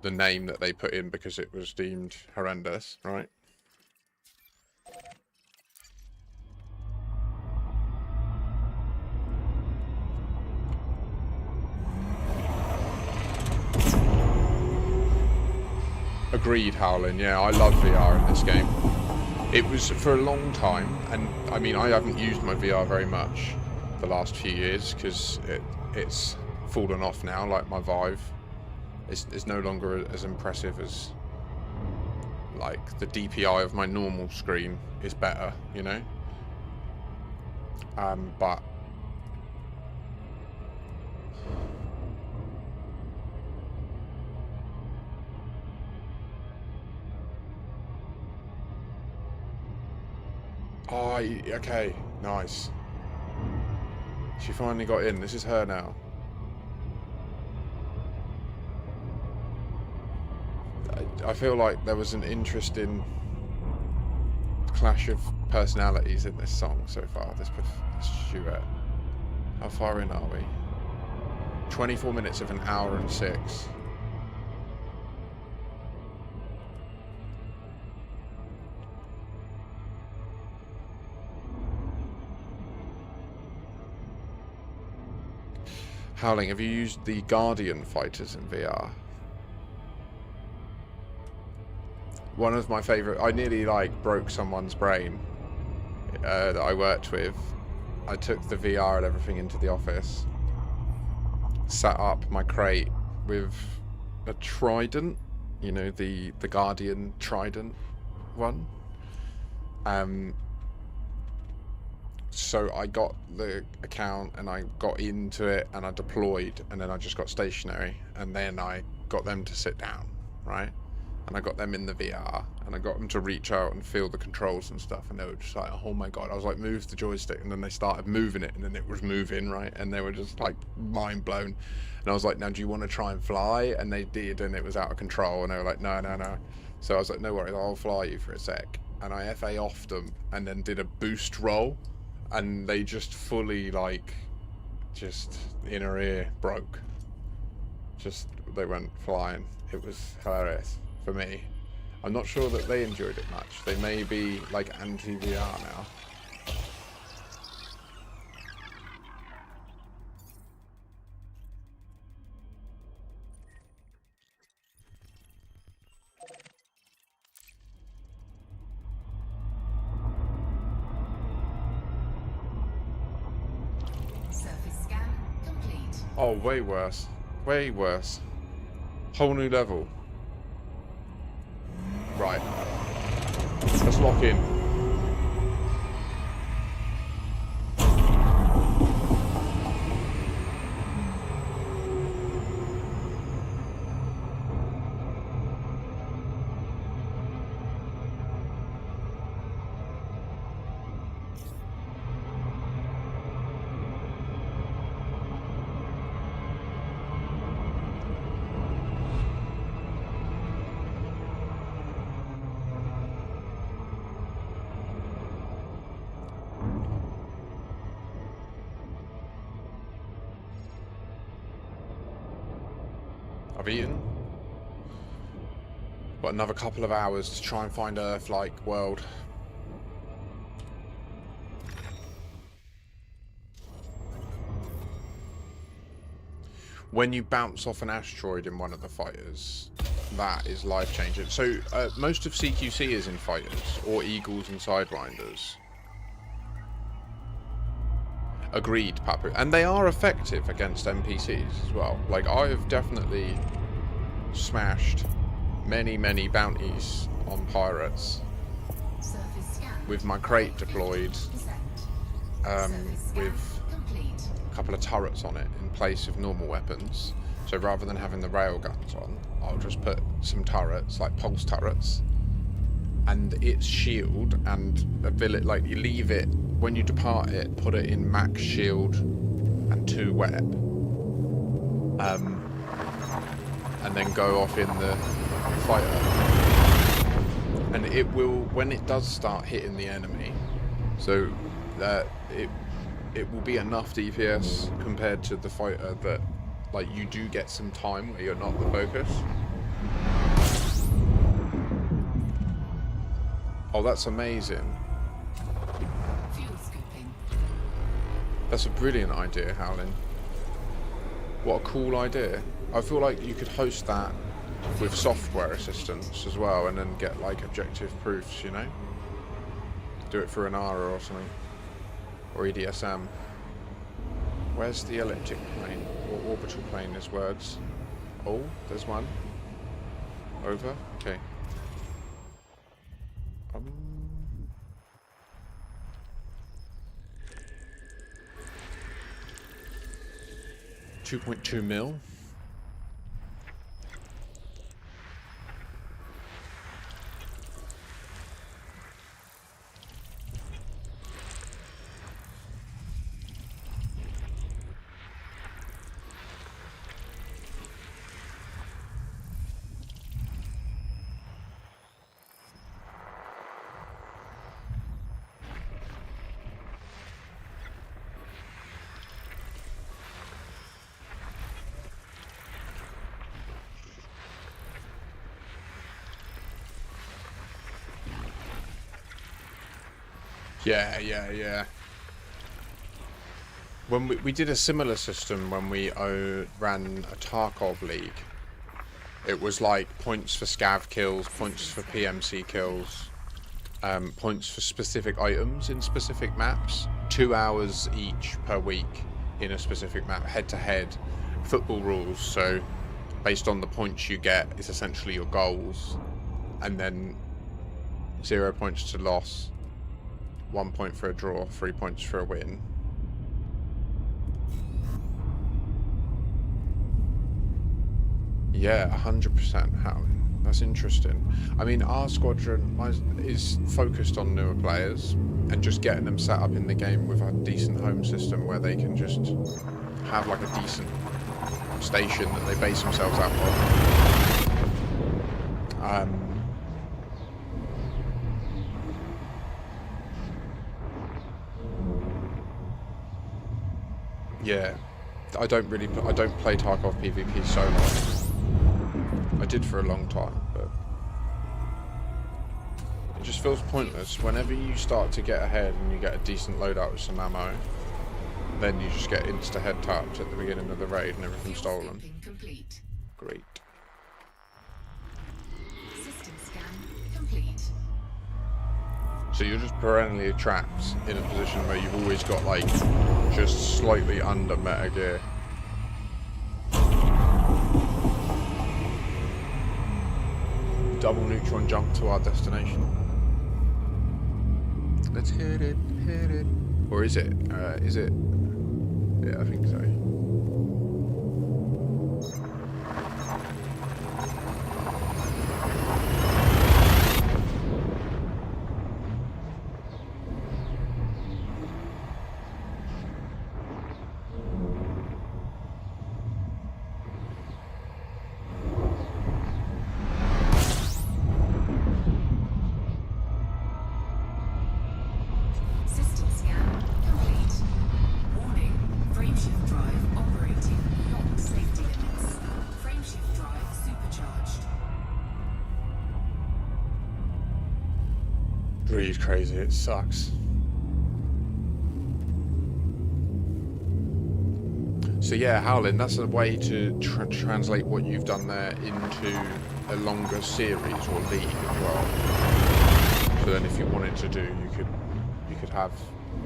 the name that they put in because it was deemed horrendous, right? Agreed, Howlin'. Yeah, I love VR in this game. It was for a long time, and I mean, I haven't used my VR very much the last few years because it's fallen off now. Like my Vive is no longer as impressive as, like, the DPI of my normal screen is better, you know. But oh, okay, nice. She finally got in. This is her now. I feel like there was an interesting clash of personalities in this song so far, this duet. How far in are we? 24 minutes of an hour and 6. Howling, have you used the Guardian fighters in VR? One of my favourite... I nearly, like, broke someone's brain that I worked with. I took the VR and everything into the office. Set up my crate with a trident. You know, the Guardian trident one. So I got the account and I got into it and I deployed, and then I just got stationary, and then I got them to sit down, right? And I got them in the VR and I got them to reach out and feel the controls and stuff, and they were just like, oh my god. I was like, move the joystick, and then they started moving it, and then it was moving, right? And they were just like mind blown. And I was like, now do you want to try and fly? And they did, and it was out of control, and they were like, no. So I was like, no worries, I'll fly you for a sec. And I FA offed them and then did a boost roll, and they just fully, like, just inner ear broke. Just, they went flying. It was hilarious for me. I'm not sure that they enjoyed it much. They may be, like, anti-VR now. Surface scan complete. Oh, way worse. Way worse. Whole new level. Right. Let's lock in. I've eaten. Got another couple of hours to try and find Earth like World. When you bounce off an asteroid in one of the fighters, that is life changing. So most of CQC is in fighters or Eagles and Sidewinders. Agreed, Papu. And they are effective against NPCs as well. Like, I have definitely smashed many bounties on pirates Surface scan. with my crate deployed, 50%. Surface scan with complete. a couple of turrets on it in place of normal weapons. So rather than having the rail guns on, I'll just put some turrets, like pulse turrets, and its shield and ability, like you leave it, when you depart it, put it in max shield and 2 web. And then go off in the fighter. And it will, when it does start hitting the enemy, so it will be enough DPS compared to the fighter that, like, you do get some time where you're not the focus. Oh, that's amazing. Fuel scooping. That's a brilliant idea, Howlin. What a cool idea. I feel like you could host that with software assistance as well, and then get like objective proofs, you know? Do it for an ARA or something. Or EDSM. Where's the elliptic plane? Or orbital plane is words. Oh, there's one. Over? Okay. 2.2 mil. Yeah. When we did a similar system when we ran a Tarkov League. It was like points for scav kills, points for PMC kills, points for specific items in specific maps. 2 hours each per week in a specific map, head-to-head. Football rules, so based on the points you get, it's essentially your goals. And then 0 points to loss. 1 point for a draw, 3 points for a win. Yeah, 100% Howling. That's interesting. I mean, our squadron is focused on newer players and just getting them set up in the game with a decent home system where they can just have like a decent station that they base themselves out of. Yeah, I don't play Tarkov PvP solo. I did for a long time, but it just feels pointless. Whenever you start to get ahead and you get a decent loadout with some ammo, then you just get insta-head tapped at the beginning of the raid and everything's stolen. Complete. Great. System scan complete. So you're just perennially trapped in a position where you've always got like just slightly under meta gear. Double neutron jump to our destination. Let's hit it. Or is it? Yeah, I think so. System scan complete. Warning, frameshift drive operating beyond safety limits. Frameshift drive Breathe crazy, it sucks. So yeah, Howlin, that's a way to translate what you've done there into a longer series or league as well. So then if you wanted to do, you could have,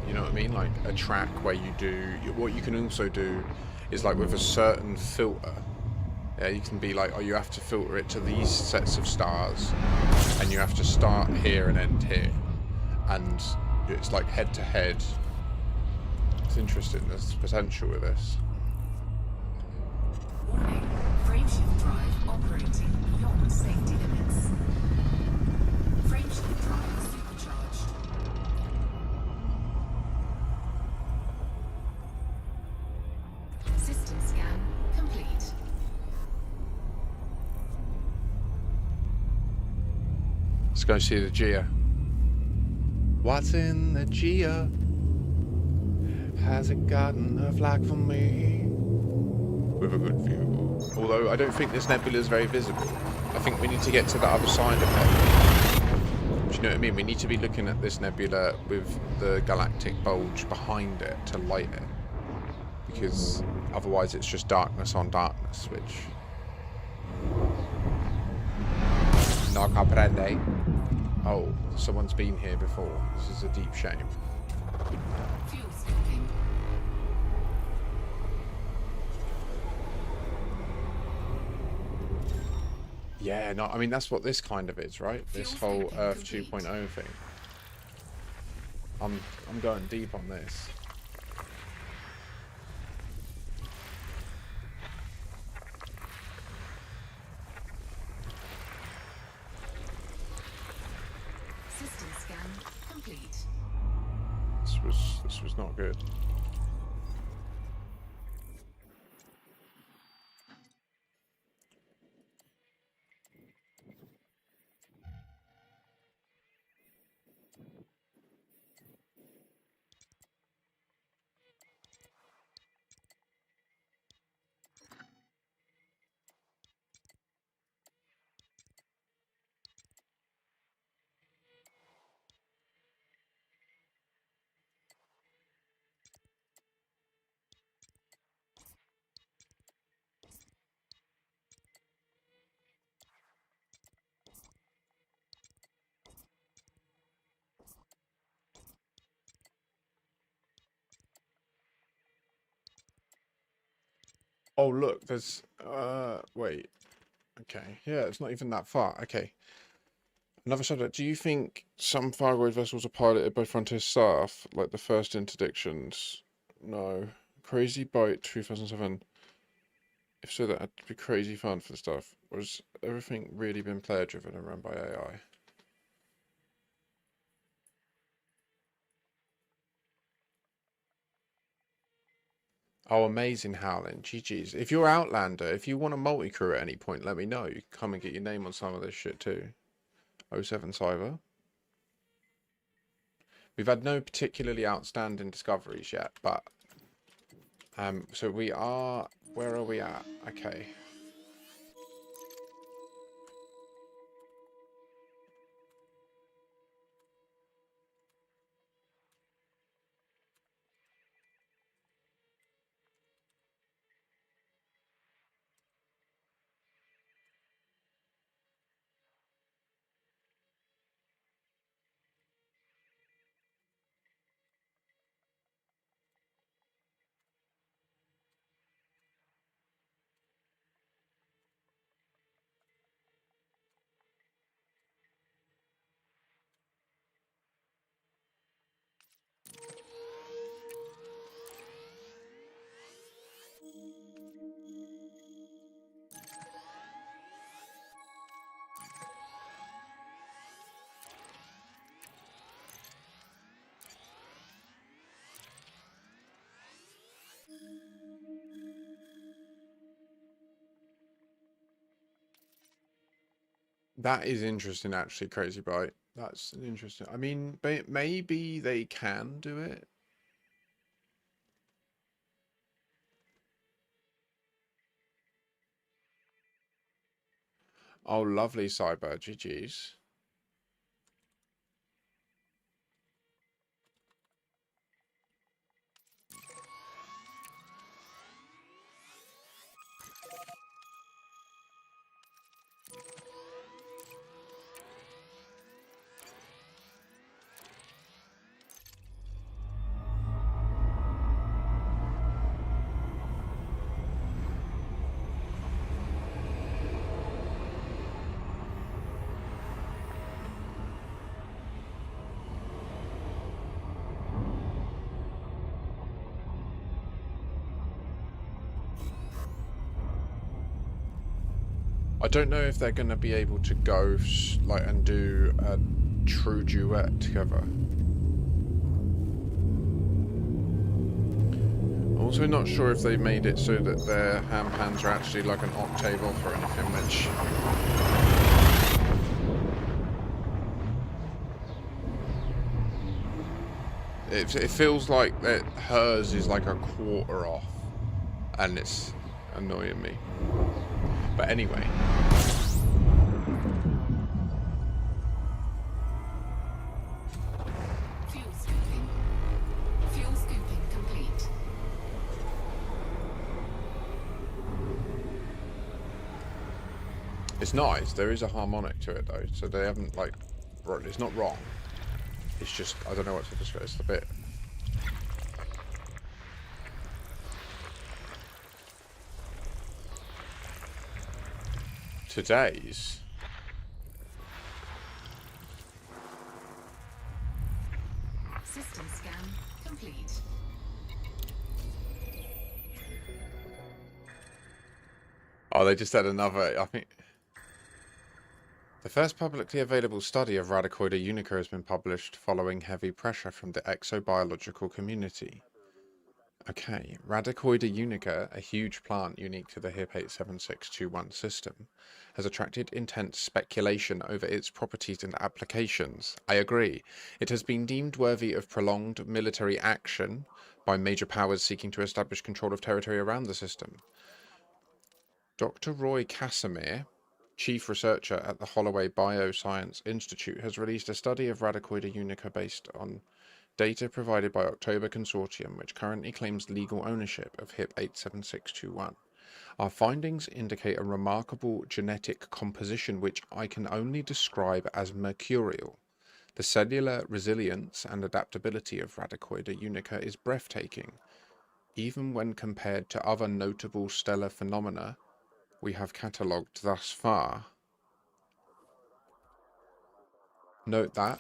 you know what I mean, like a track where you do, what you can also do is like with a certain filter. Yeah, you can be like, oh, you have to filter it to these sets of stars, and you have to start here and end here, and it's like head to head. It's interesting. There's potential with this. Warning. Frameshift drive operating beyond safety limits. Frameshift drive supercharged. System scan complete. Let's go see the Gia. What's in the Gia? Has it gotten a flag for me? With a good view. Although I don't think this nebula is very visible. I think we need to get to the other side of it. Do you know what I mean? We need to be looking at this nebula with the galactic bulge behind it to light it. Because otherwise it's just darkness on darkness, which... No comprende. Oh, someone's been here before. This is a deep shame. Fuel smoking. Yeah, no, I mean, that's what this kind of is, right? This whole Earth 2.0 thing. I'm going deep on this. System scan complete. This was not good. Oh, look, there's... wait. Okay, yeah, it's not even that far. Okay. Another subject. Do you think some faraway vessels are piloted by Frontier staff, like the first interdictions? No. Crazy Bite 2007. If so, that had to be crazy fun for the stuff. Or has everything really been player-driven and run by AI? Oh, amazing, Howling. GG's. If you're Outlander, if you want a multi-crew at any point, let me know. You can come and get your name on some of this shit too. 07 Cyber. We've had no particularly outstanding discoveries yet, but... so we are... Where are we at? Okay. That is interesting, actually, Crazy Bite. That's an interesting... I mean, maybe they can do it. Oh, lovely, Cyber. GG's. I don't know if they're going to be able to go like and do a true duet together. I'm also not sure if they made it so that their ham pans are actually like an octave off or anything, which it feels like that hers is like a quarter off, and it's annoying me. But anyway. Fuel scooping. Fuel scooping complete. It's nice. There is a harmonic to it though, so they haven't like. It's not wrong. It's just I don't know what to describe. It's a bit. Today's. System scan complete. Oh, they just had another. I think. The first publicly available study of Radicoida unica has been published following heavy pressure from the exobiological community. Okay, Radicoida unica, a huge plant unique to the HIP 87621 system, has attracted intense speculation over its properties and applications. I agree. It has been deemed worthy of prolonged military action by major powers seeking to establish control of territory around the system. Dr. Roy Casimir, chief researcher at the Holloway Bioscience Institute, has released a study of Radicoida unica based on data provided by October Consortium, which currently claims legal ownership of HIP 87621. Our findings indicate a remarkable genetic composition which I can only describe as mercurial. The cellular resilience and adaptability of Radicoida unica is breathtaking. Even when compared to other notable stellar phenomena we have catalogued thus far. Note that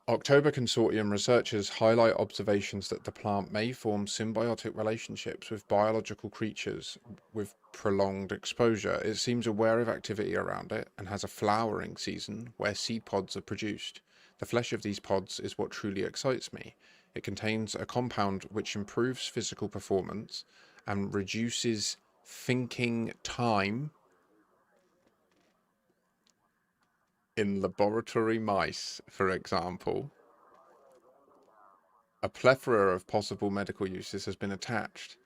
October Consortium researchers highlight observations that the plant may form symbiotic relationships with biological creatures with prolonged exposure. It seems aware of activity around it and has a flowering season where seed pods are produced. The flesh of these pods is what truly excites me. It contains a compound which improves physical performance and reduces thinking time in laboratory mice, for example. A plethora of possible medical uses has been attached,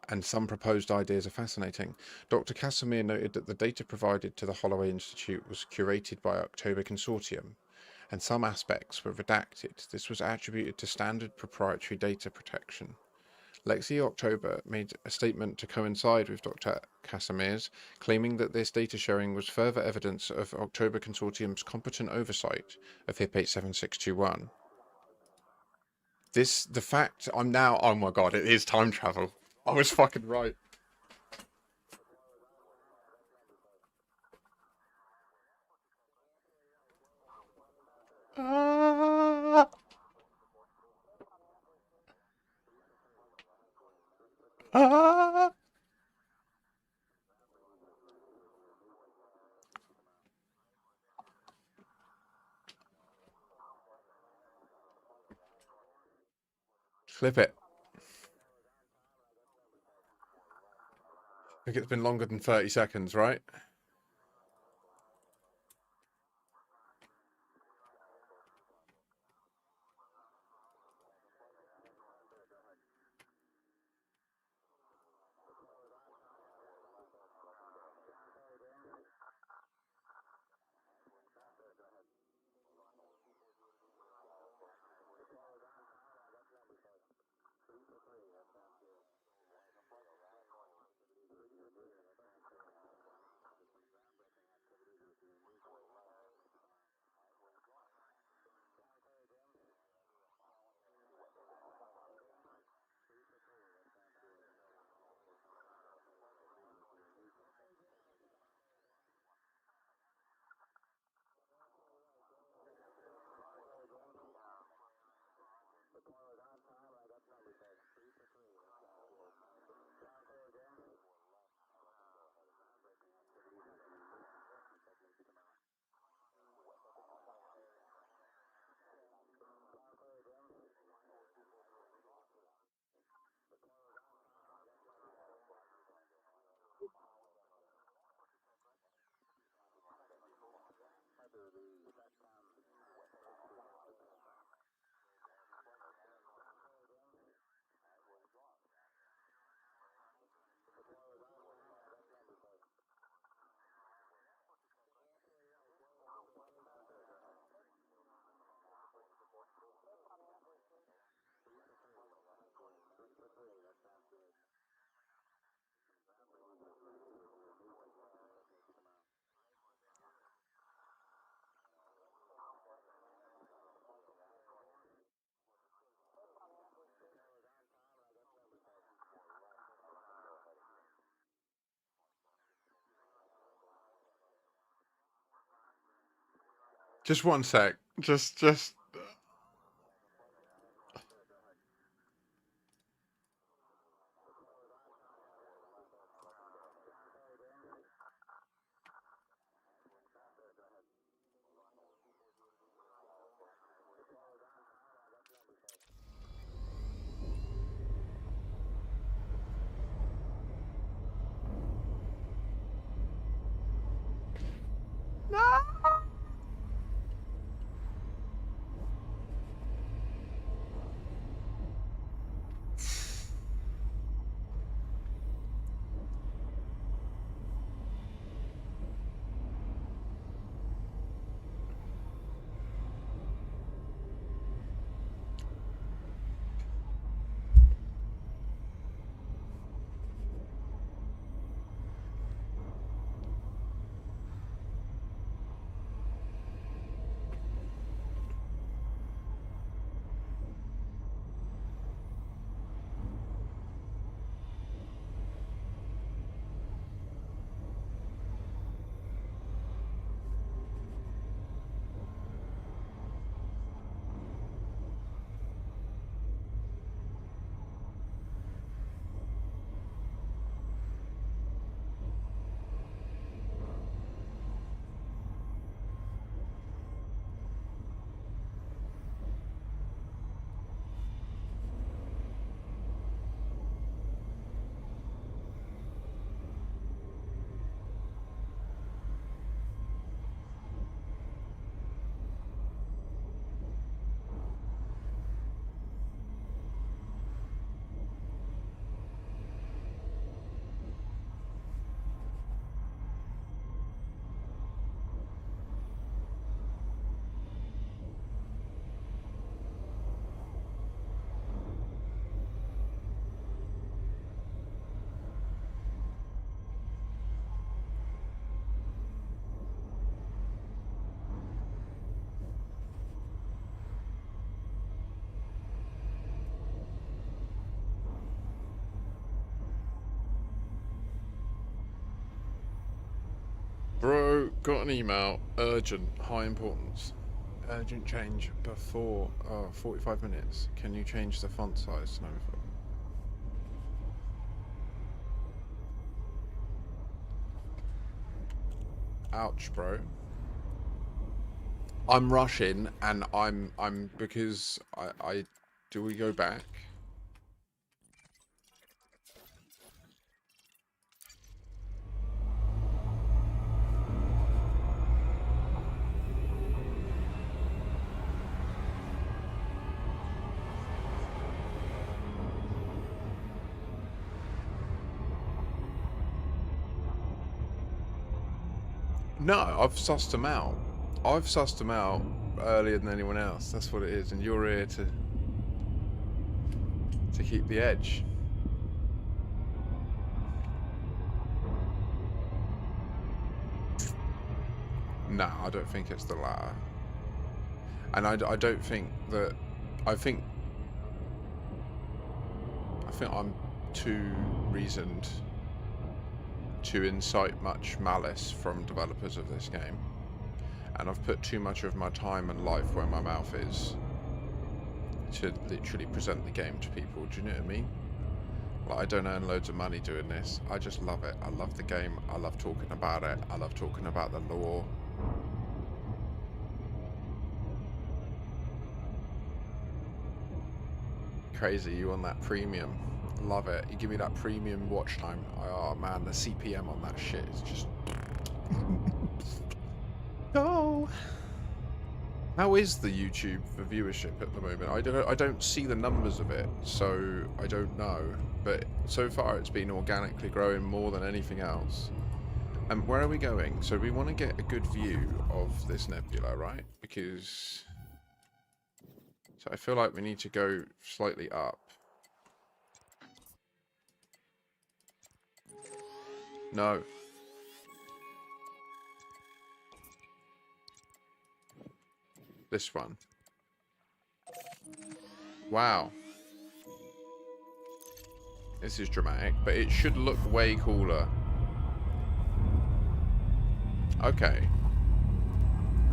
and some proposed ideas are fascinating. Dr. Casimir noted that the data provided to the Holloway Institute was curated by October Consortium, and some aspects were redacted. This was attributed to standard proprietary data protection. Lexi October made a statement to coincide with Dr. Casimir's, claiming that this data sharing was further evidence of October Consortium's competent oversight of HIP 87621. The fact I'm now, oh my god, it is time travel. I was fucking right. Ah, ah. Flip it. I think it's been longer than 30 seconds, right? Just one sec. Just. Bro, got an email. Urgent, high importance. Urgent change before 45 minutes. Can you change the font size? No. Ouch, bro. I'm rushing, and I'm because I do we go back? No, I've sussed them out. I've sussed them out earlier than anyone else. That's what it is, and you're here to keep the edge. No, I don't think it's the latter. And I don't think that... I think I'm too reasoned to incite much malice from developers of this game. And I've put too much of my time and life where my mouth is to literally present the game to people. Do you know what I mean? Like, I don't earn loads of money doing this. I just love it. I love the game. I love talking about it. I love talking about the lore. Crazy, you on that premium. Love it. You give me that premium watch time. Oh man, the CPM on that shit is just... No! How is the YouTube for viewership at the moment? I don't see the numbers of it, so I don't know. But so far it's been organically growing more than anything else. And where are we going? So we want to get a good view of this nebula, right? Because... So I feel like we need to go slightly up. No. This one. Wow. This is dramatic, but it should look way cooler. Okay.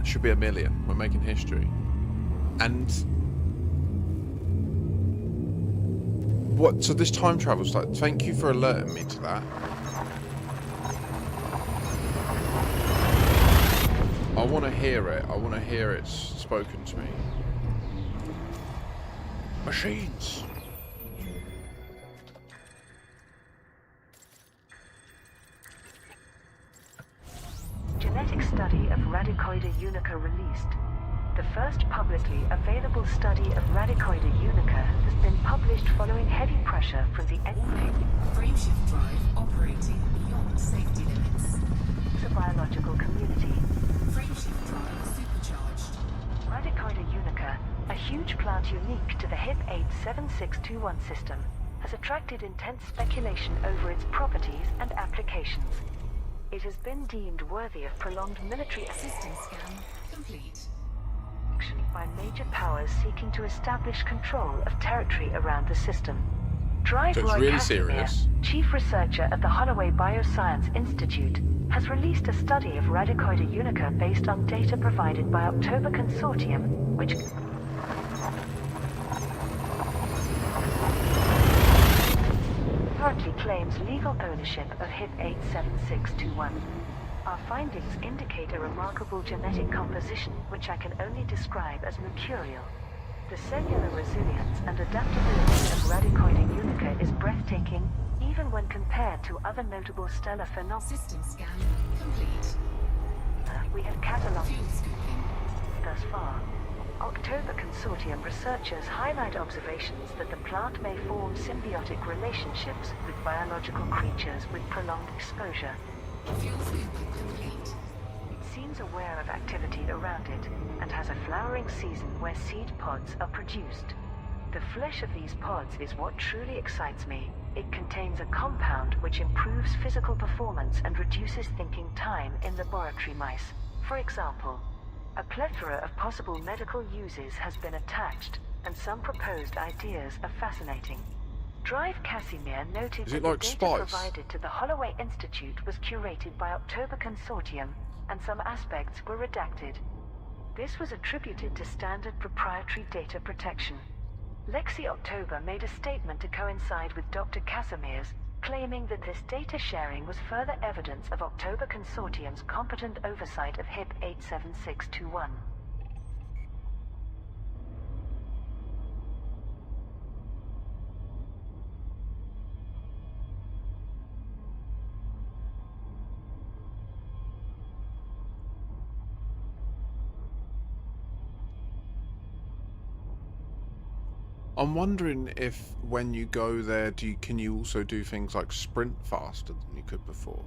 Should be 1 million. We're making history. And... What? So this time travel stuff. Thank you for alerting me to that. I want to hear it. I want to hear it spoken to me. Machines. Genetic study of Radicoida unica released. The first publicly available study of Radicoida unica has been published following heavy pressure from the Frameshift drive operating beyond safety limits. biological community. Frameshift drive supercharged. Radicoida unica, a huge plant unique to the HIP 87621 system, has attracted intense speculation over its properties and applications. It has been deemed worthy of prolonged military System scan complete. action by major powers seeking to establish control of territory around the system. Drive So it's Roy really Casimir, serious. chief researcher at the Holloway Bioscience Institute, has released a study of Radicoida unica based on data provided by October Consortium, which currently claims legal ownership of HIP 87621. Our findings indicate a remarkable genetic composition which I can only describe as mercurial. The cellular resilience and adaptability of Radicoida unica is breathtaking, even when compared to other notable stellar phenomena System scan complete. we have catalogued Fuel scooping. thus far. October Consortium researchers highlight observations that the plant may form symbiotic relationships with biological creatures with prolonged exposure. Fuel scooping complete. It seems aware of activity around it and has a flowering season where seed pods are produced. The flesh of these pods is what truly excites me. It contains a compound which improves physical performance and reduces thinking time in laboratory mice. For example, a plethora of possible medical uses has been attached, and some proposed ideas are fascinating. Drive Casimir noted Is that it the like data spice? provided to the Holloway Institute was curated by October Consortium, and some aspects were redacted. This was attributed to standard proprietary data protection. Lexi October made a statement to coincide with Dr. Casimir's, claiming that this data sharing was further evidence of October Consortium's competent oversight of HIP 87621. I'm wondering if when you go there, can you also do things like sprint faster than you could before?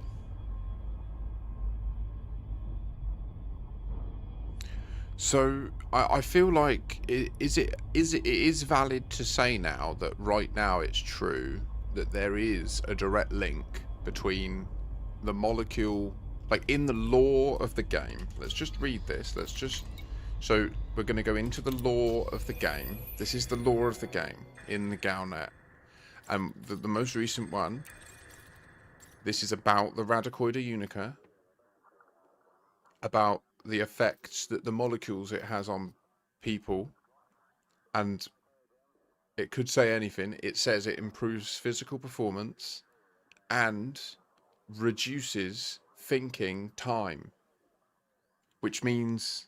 So I feel like it is valid to say now that right now it's true that there is a direct link between the molecule, like in the lore of the game. Let's just read this. So we're going to go into the lore of the game. This is the lore of the game in the Galnet. And the most recent one, this is about the Radicoida unica, about the effects that the molecules it has on people. And it could say anything. It says it improves physical performance and reduces thinking time, which means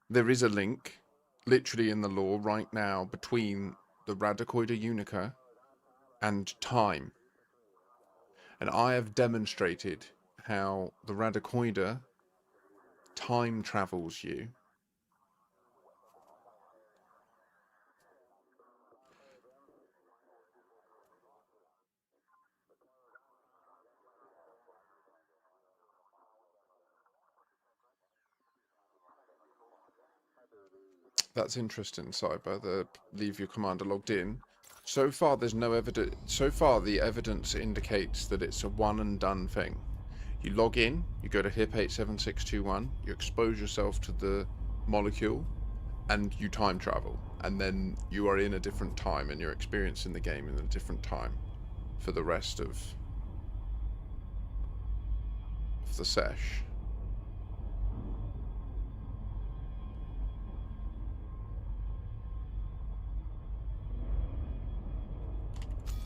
there is a link literally in the lore right now between the Radicoida unica and time. And I have demonstrated how the Radicoida time travels you That's interesting, Cyber. The leave your commander logged in. So far, there's no evidence. So far, the evidence indicates that it's a one and done thing. You log in, you go to HIP 87621, you expose yourself to the molecule, and you time travel. And then you are in a different time, and you're experiencing the game in a different time for the rest of the sesh.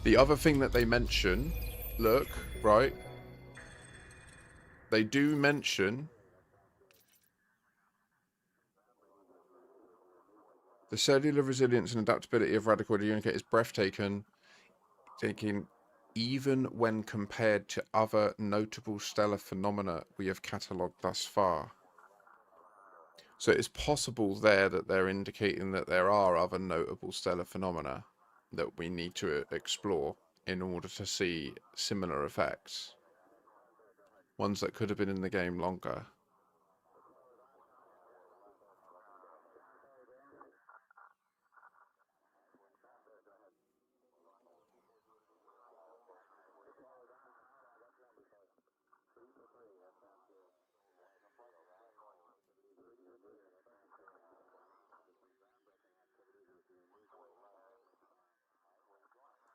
The other thing that they mention, look, right? They do mention the cellular resilience and adaptability of radical unicate is breathtaking, even when compared to other notable stellar phenomena we have catalogued thus far. So it's possible there that they're indicating that there are other notable stellar phenomena that we need to explore in order to see similar effects. Ones that could have been in the game longer.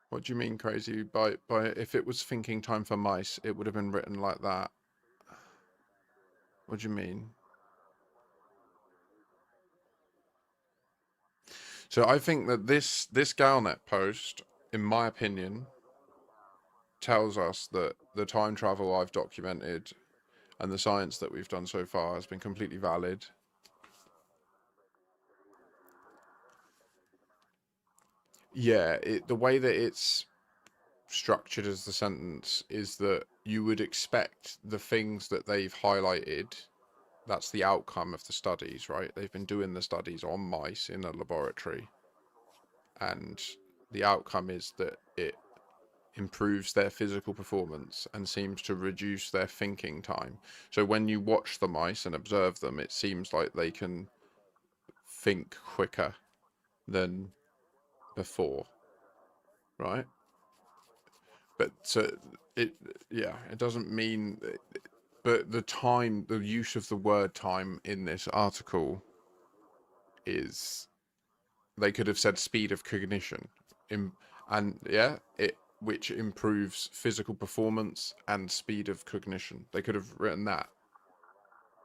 What do you mean crazy? By if it was thinking time for mice, it would have been written like that. What do you mean? So I think that this Galnet post, in my opinion, tells us that the time travel I've documented and the science that we've done so far has been completely valid. Yeah, the way that it's structured as the sentence is that you would expect the things that they've highlighted, that's the outcome of the studies, right? They've been doing the studies on mice in a laboratory, and the outcome is that it improves their physical performance and seems to reduce their thinking time. So when you watch the mice and observe them, it seems like they can think quicker than before, right? But so it doesn't mean, but the use of the word time in this article is, they could have said speed of cognition, which improves physical performance and speed of cognition. They could have written that,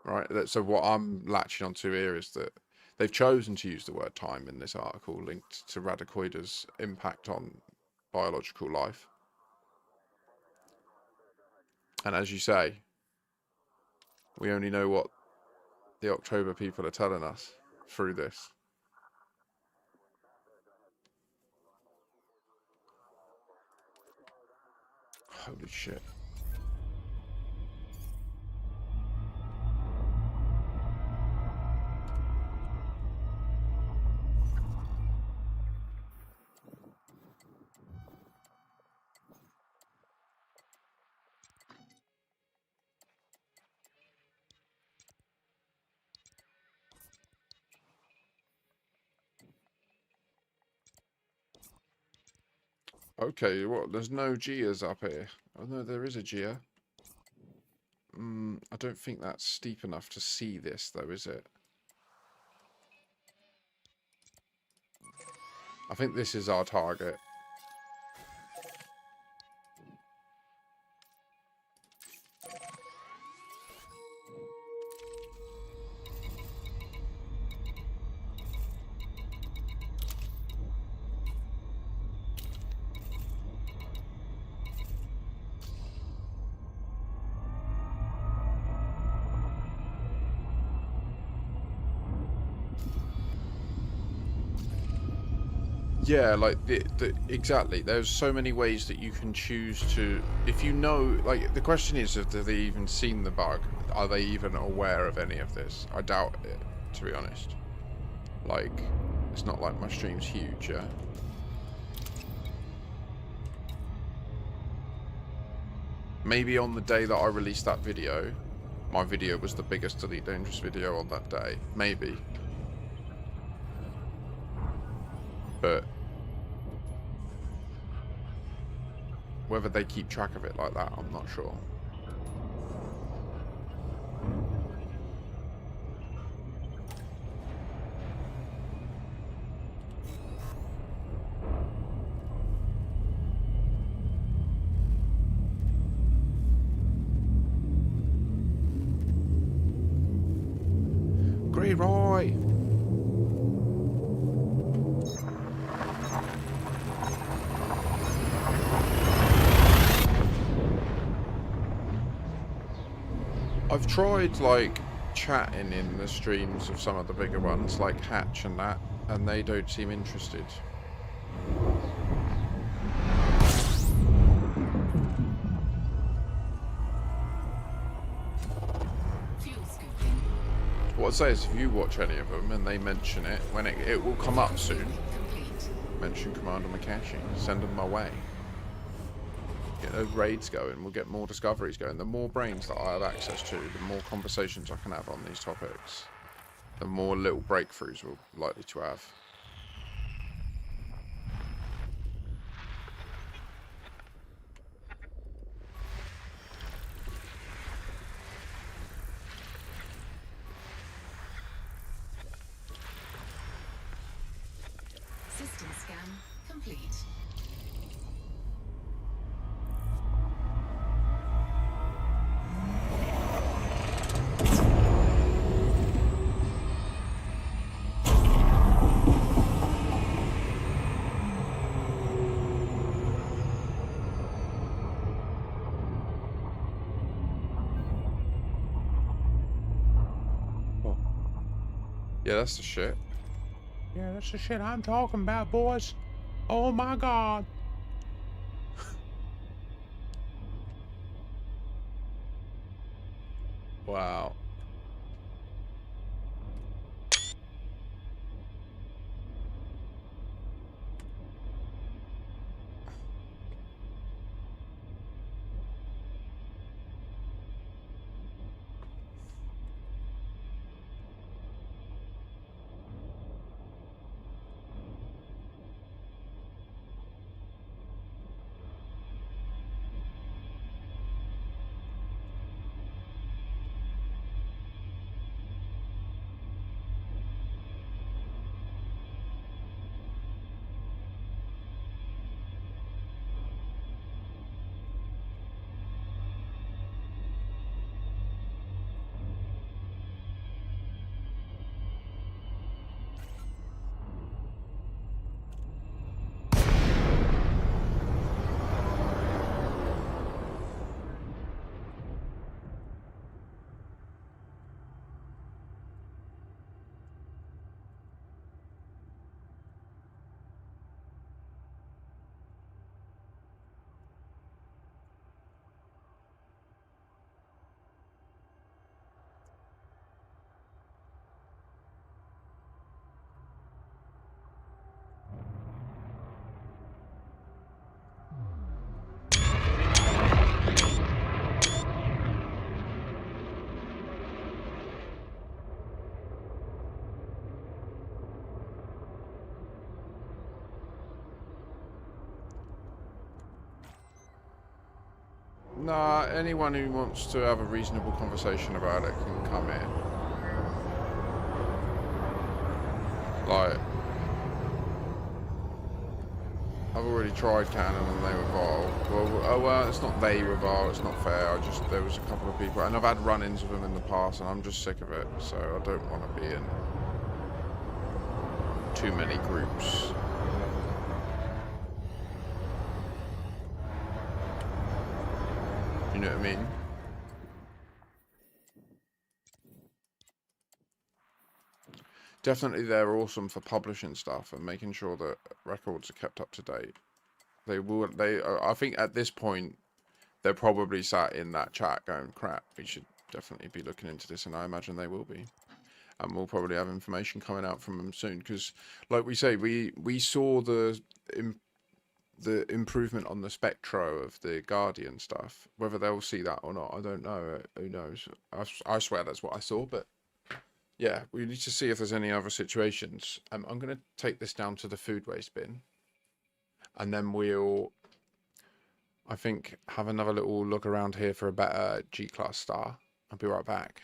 right? So what I'm latching onto here is that they've chosen to use the word time in this article linked to radicoida's impact on biological life. And as you say, we only know what the October people are telling us through this. Holy shit. Okay, what? There's no Gias up here. Oh no, there is a Gia. I don't think that's steep enough to see this, though, is it? I think this is our target. Yeah, like exactly. There's so many ways that you can choose to, if you know, like the question is, have they even seen the bug? Are they even aware of any of this? I doubt it, to be honest. Like, it's not like my stream's huge, yeah? Maybe on the day that I released that video, my video was the biggest Elite Dangerous video on that day. Maybe. But whether they keep track of it like that, I'm not sure. Roy. I've tried like chatting in the streams of some of the bigger ones like Hatch and that, and they don't seem interested. What I'd say is if you watch any of them and they mention it, when it will come up soon. Mention Commander McCashing, send them my way. Get those raids going, we'll get more discoveries going. The more brains that I have access to, the more conversations I can have on these topics. The more little breakthroughs we're likely to have. System scan complete. Yeah, that's the shit. Yeah, that's the shit I'm talking about, boys. Oh my god. Wow. Nah, anyone who wants to have a reasonable conversation about it can come in. Like, I've already tried Canon and they were vile. Well, it's not they were vile, it's not fair. There was a couple of people, and I've had run-ins with them in the past, and I'm just sick of it. So I don't want to be in too many groups. You know what I mean? Definitely they're awesome for publishing stuff and making sure that records are kept up to date. I think at this point, they're probably sat in that chat going, crap, we should definitely be looking into this, and I imagine they will be. And we'll probably have information coming out from them soon, because like we say, we saw the improvement on the Spectro of the Guardian stuff. Whether they'll see that or not, I don't know. Who knows? I swear that's what I saw, but Yeah, we need to see if there's any other situations. I'm going to take this down to the food waste bin, and then we'll, I think, have another little look around here for a better G-class star. I'll be right back.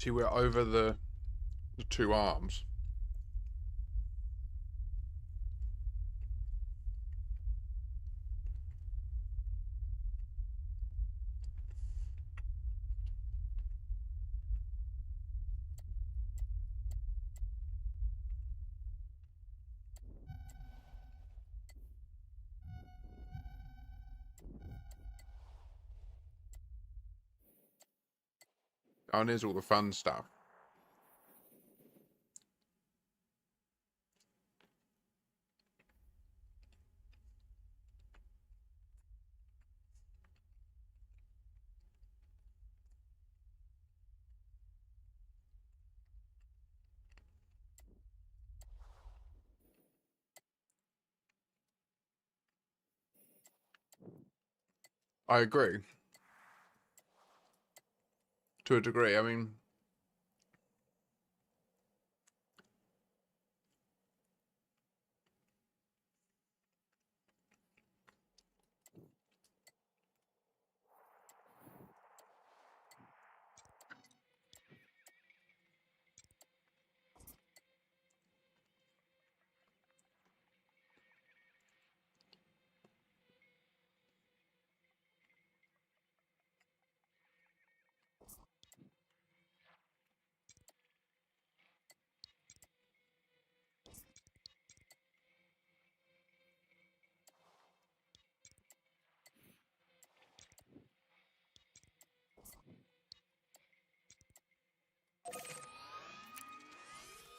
See, we're over the two arms. Oh, and here's all the fun stuff. I agree. To a degree. I mean,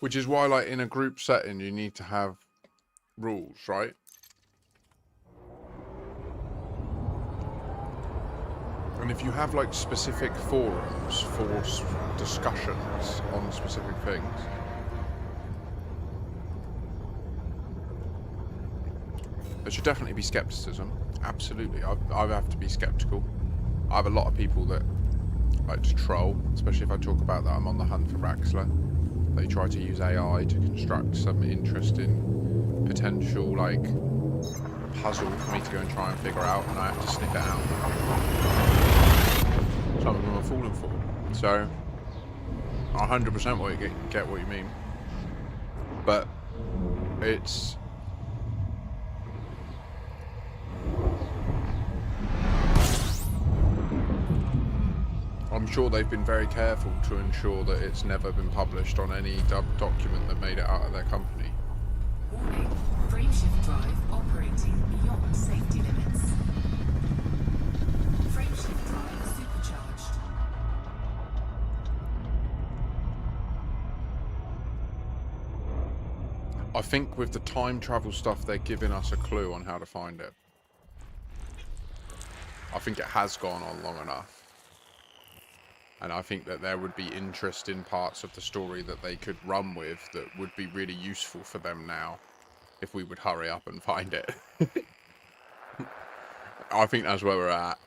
which is why, like, in a group setting, you need to have rules, right? And if you have, like, specific forums for discussions on specific things, there should definitely be skepticism. Absolutely. I have to be skeptical. I have a lot of people that like to troll, especially if I talk about that I'm on the hunt for Raxler. They try to use AI to construct some interesting potential, like, puzzle for me to go and try and figure out, and I have to sniff it out. Some of them are falling for. So, 100% get what you mean. But it's... I'm sure they've been very careful to ensure that it's never been published on any document that made it out of their company. Warning. Frameshift drive operating beyond safety limits. Frameshift drive supercharged. I think with the time travel stuff, they're giving us a clue on how to find it. I think it has gone on long enough. And I think that there would be interesting parts of the story that they could run with that would be really useful for them now, if we would hurry up and find it. I think that's where we're at.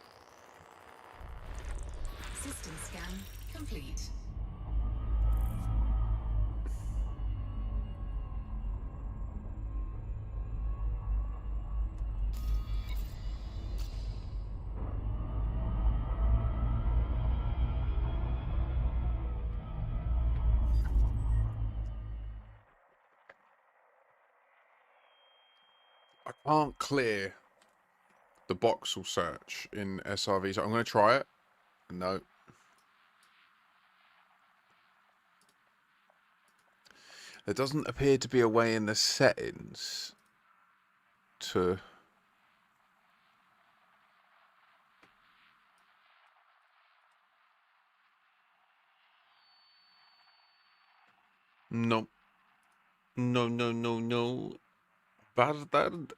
System scan complete. I can't clear the voxel search in SRV, so I'm going to try it. No. There doesn't appear to be a way in the settings to... No. No, no, no, no. Bastard.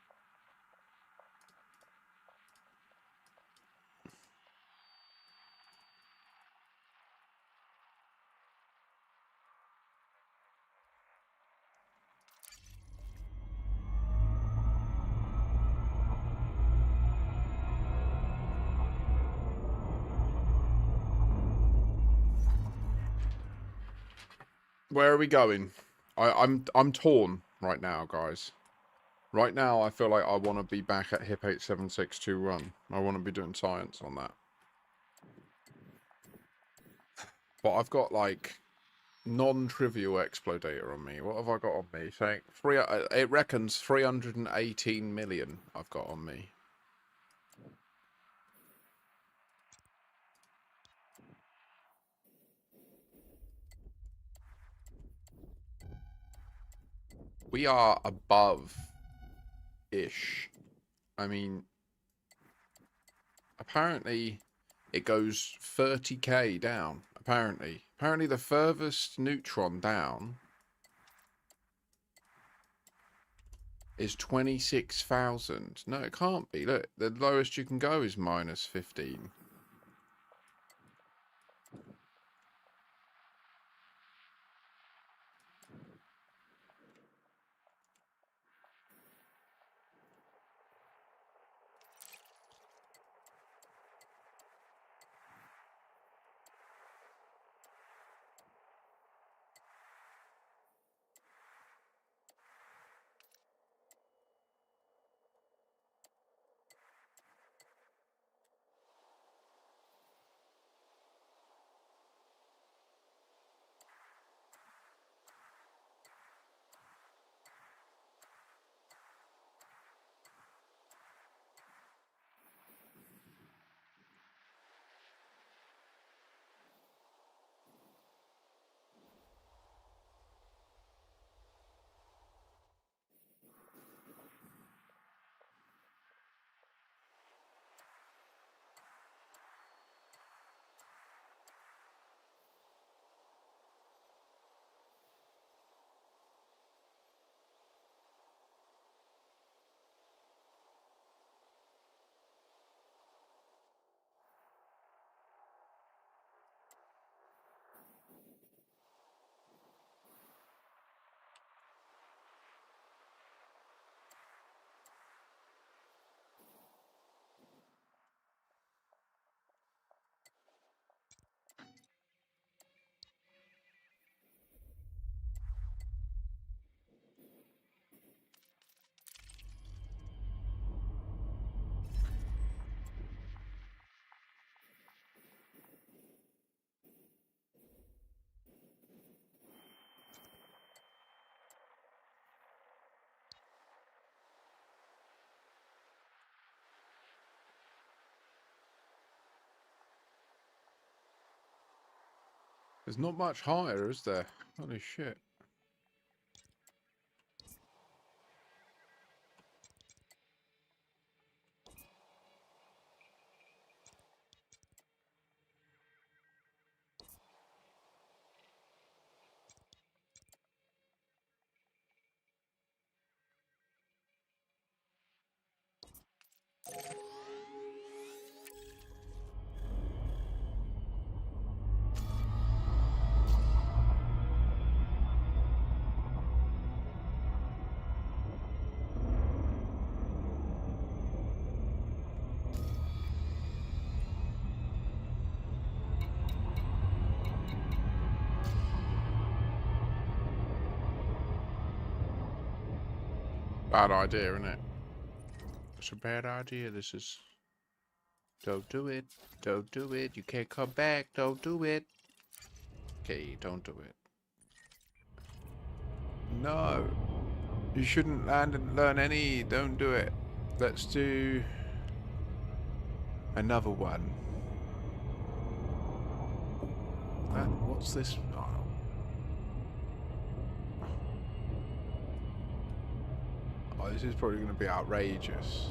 Where are we going? I'm torn right now, guys. Right now, I feel like I want to be back at HIP 8762 I want to be doing science on that. But I've got, like, non-trivial explo data on me. What have I got on me? Saying it reckons 318 million I've got on me. We are above-ish. I mean, apparently it goes 30k down, Apparently the furthest neutron down is 26,000. No, it can't be. Look, the lowest you can go is -15. There's not much higher, is there? Holy shit. Bad idea, isn't it? It's a bad idea, this is. Don't do it. Don't do it. You can't come back. Don't do it. Okay, don't do it. No. You shouldn't land and learn any. Don't do it. Let's do another one. What's this? Oh, this is probably going to be outrageous.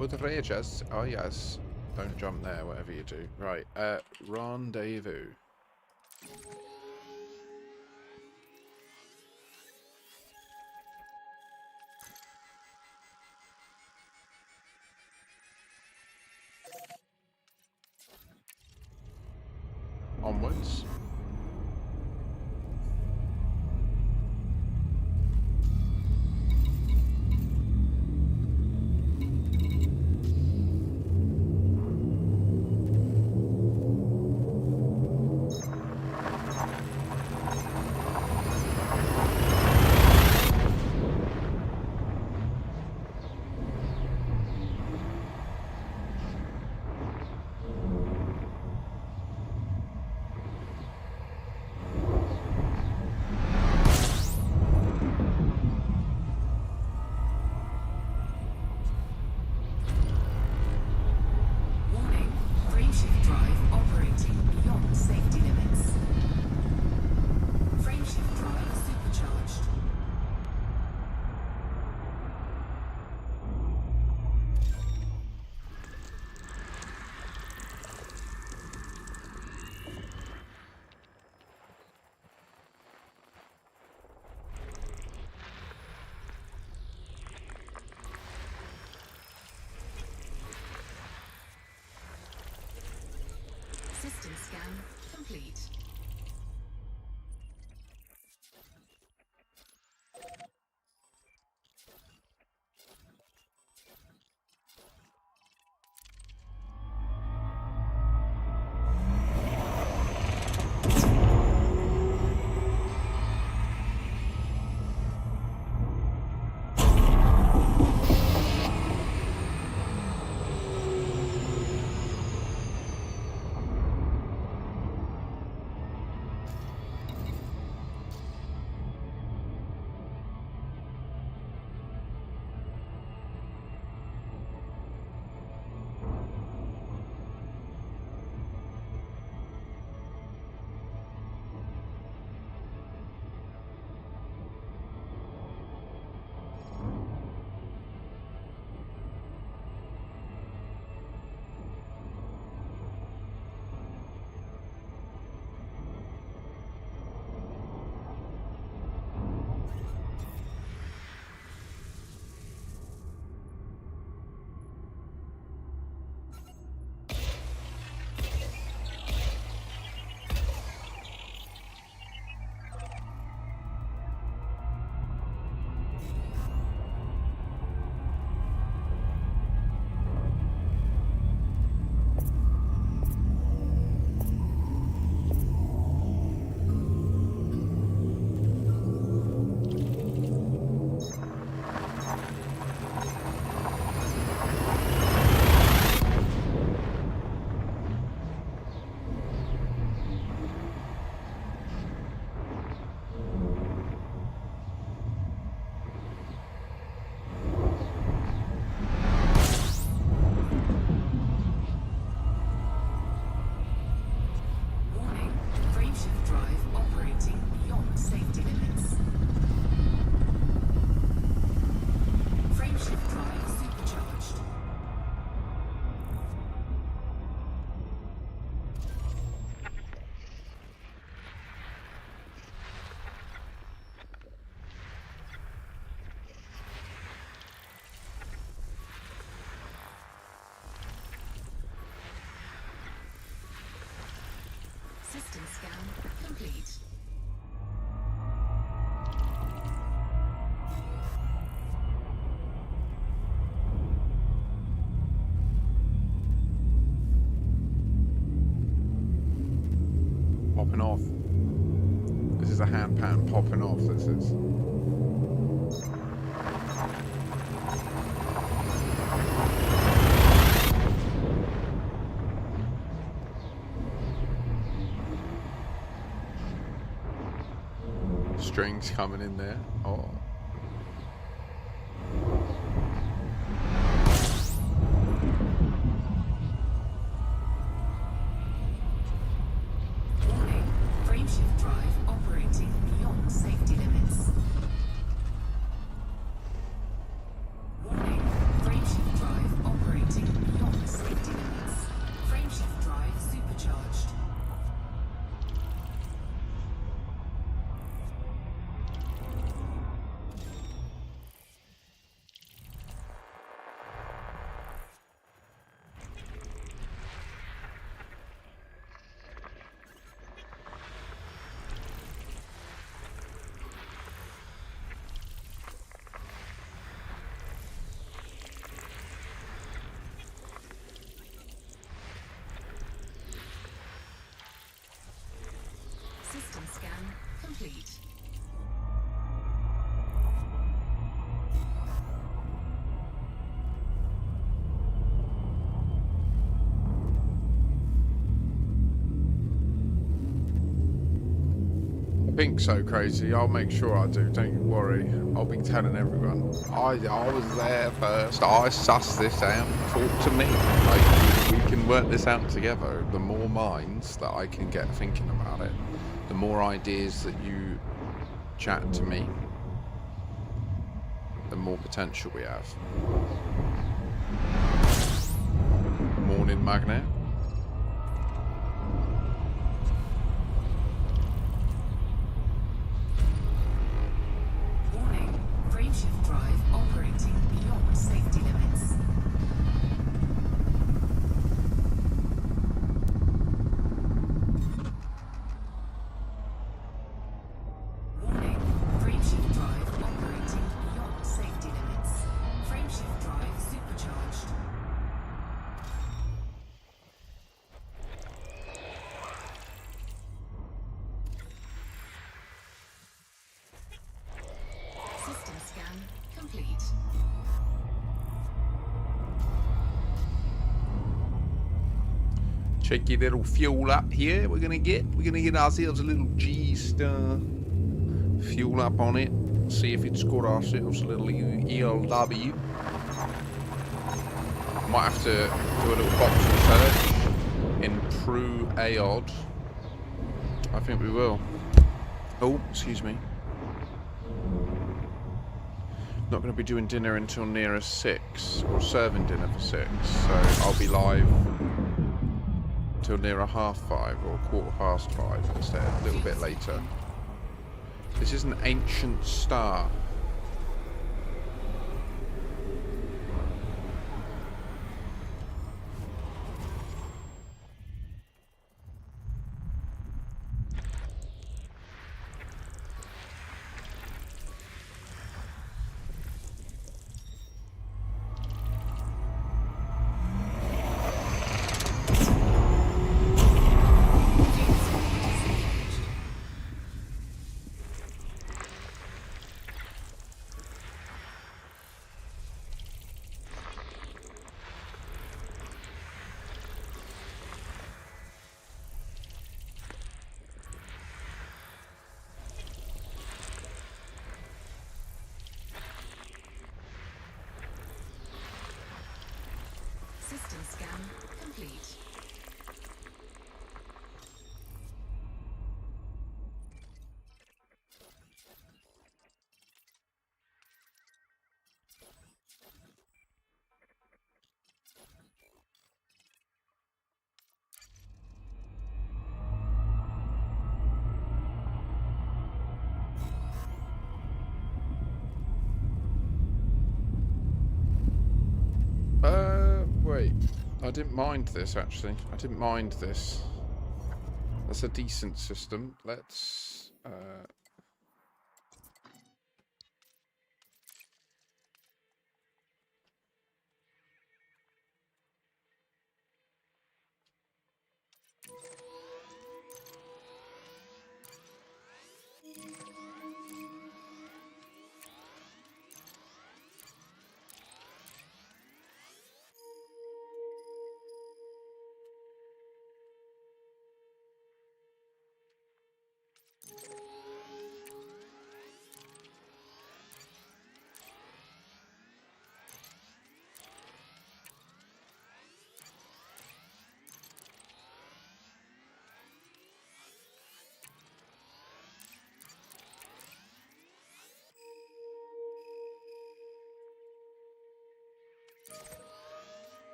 Outrageous? Oh, yes. Don't jump there, whatever you do. Right, rendezvous. Onwards. System scan complete. Popping off. This is a hand pan popping off, this is. Strings coming in there. Oh. Warning, frameshift drive operating beyond safety limits. Warning, frameshift drive operating beyond safety limits. Frameshift drive supercharged. System scan complete. I think so, Crazy. I'll make sure I do. Don't you worry. I'll be telling everyone. I was there first. I sussed this out. Talk to me. Like, we can work this out together. The more minds that I can get thinking about it, the more ideas that you chat to me, the more potential we have. Morning, Magnet. Warning, frameshift drive operating beyond safety limits. Warning, frameshift drive operating beyond safety limits. Frameshift drive supercharged. System scan complete. Cheeky little fuel up here. We're gonna get ourselves a little G-Star fuel up on it. See if it's got ourselves a little ELW. Might have to do a little box research in True AOD. I think we will. Oh, excuse me. Not going to be doing dinner until nearer 6, or serving dinner for 6, so I'll be live till nearer 5:30 or 5:15 instead, a little bit later. This is an ancient star. System scan complete. Wait. I didn't mind this, actually. I didn't mind this. That's a decent system. Let's...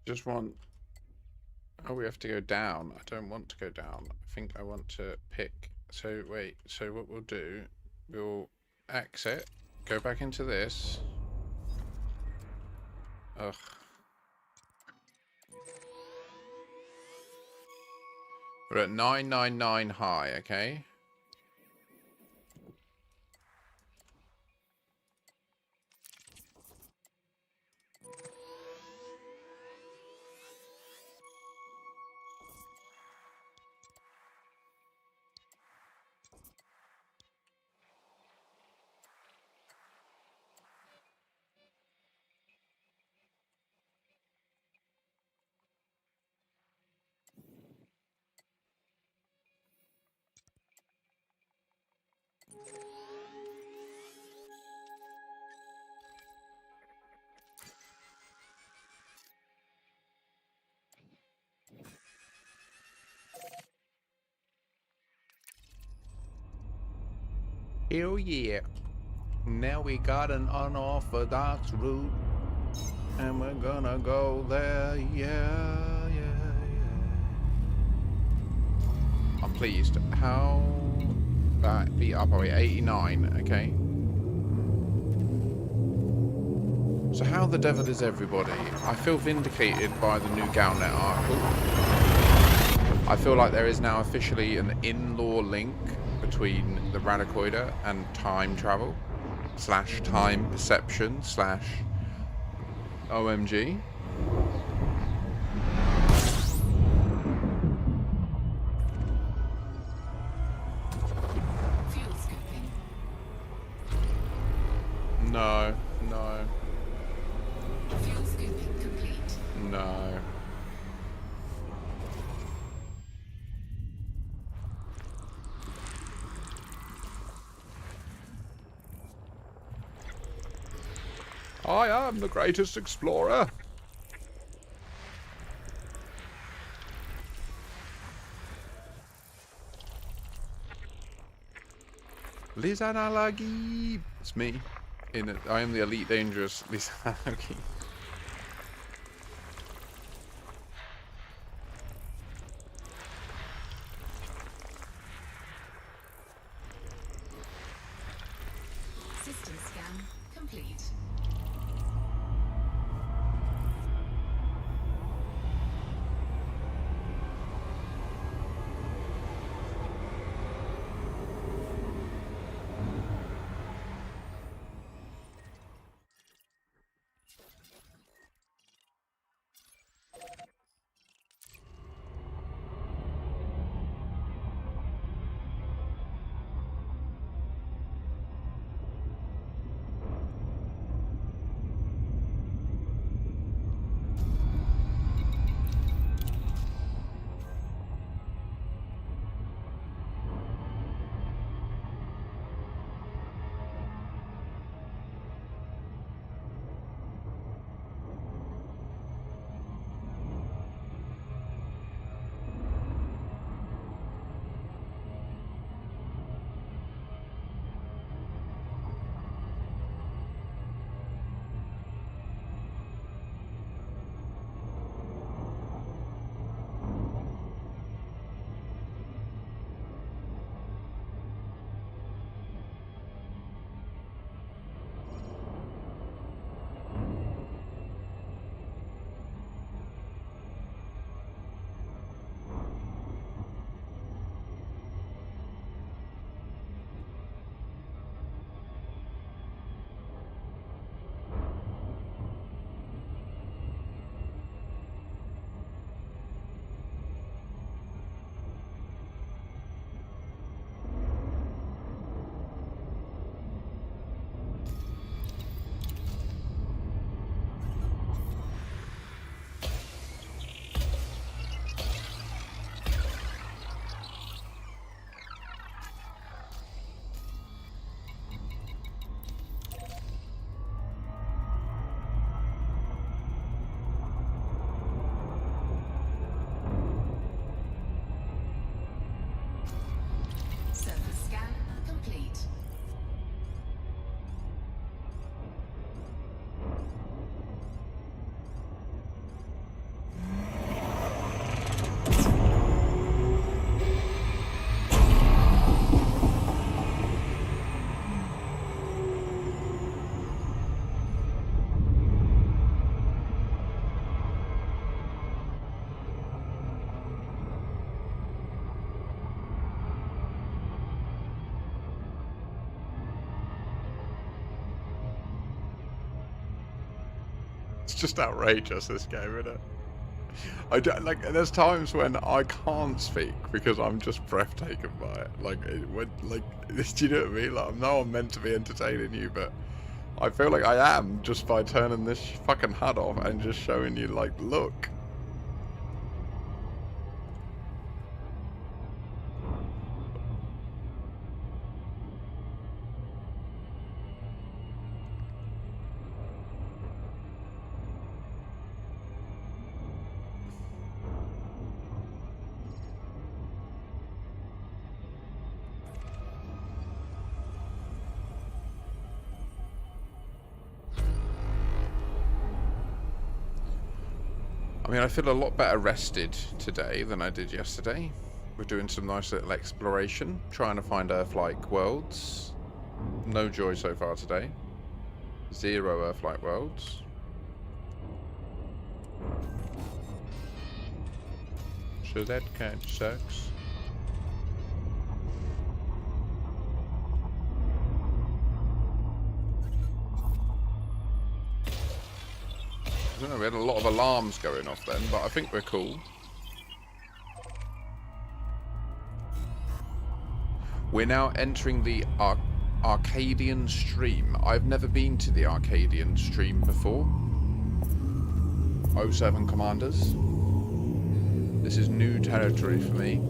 just want... Oh, we have to go down. I don't want to go down. I think I want to pick... So, wait. So what we'll do... We'll exit. Go back into this. Ugh. We're at 999 high, okay? Hell yeah. Now we got an unorthodox route. And we're gonna go there, yeah, yeah, yeah. I'm pleased. How... That beat up, are we 89, okay. So how the devil is everybody? I feel vindicated by the new Galnet article. I feel like there is now officially an in-law link between the Radicoider and time travel / time perception / OMG. Fuel scooping. No, no, Fuel scooping complete. no. I am the greatest explorer. Lizanalagi. It's me. I am the elite dangerous Lizanalagi. System scan complete. Surface scan complete. It's just outrageous, this game, isn't it? I don't, like, there's times when I can't speak because I'm just breathtaken by it. Like, do you know what I mean? Like, I know I'm meant to be entertaining you, but I feel like I am just by turning this fucking HUD off and just showing you, like, look. I mean, I feel a lot better rested today than I did yesterday. We're doing some nice little exploration, trying to find Earth-like worlds. No joy so far today. 0 Earth-like worlds. So that kind of sucks. I don't know, we had a lot of alarms going off then, but I think we're cool. We're now entering the Arcadian Stream. I've never been to the Arcadian Stream before. 07 Commanders. This is new territory for me.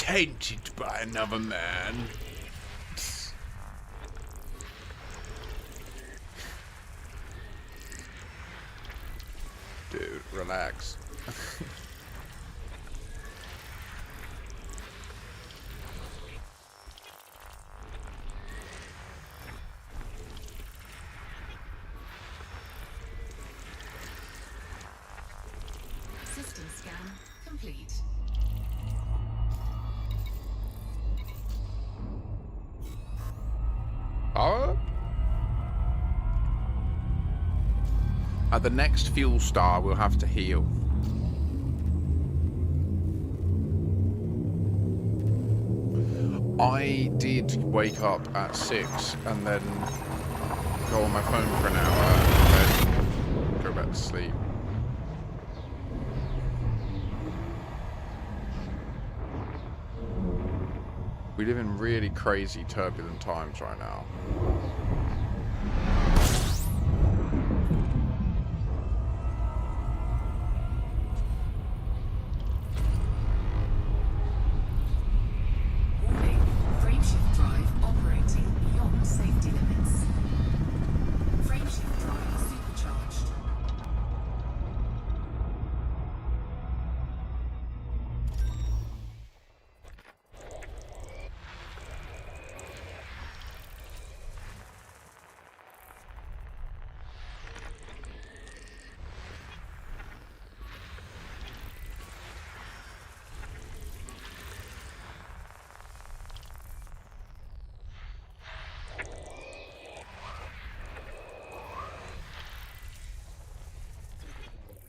tainted by another man. Dude, relax. System scan complete. Oh? At the next fuel star, we'll have to heal. I did wake up at 6 and then go on my phone for an hour and then go back to sleep. We live in really crazy, turbulent times right now. Warning, frameshift drive operating beyond safety limits. Frameshift drive supercharged.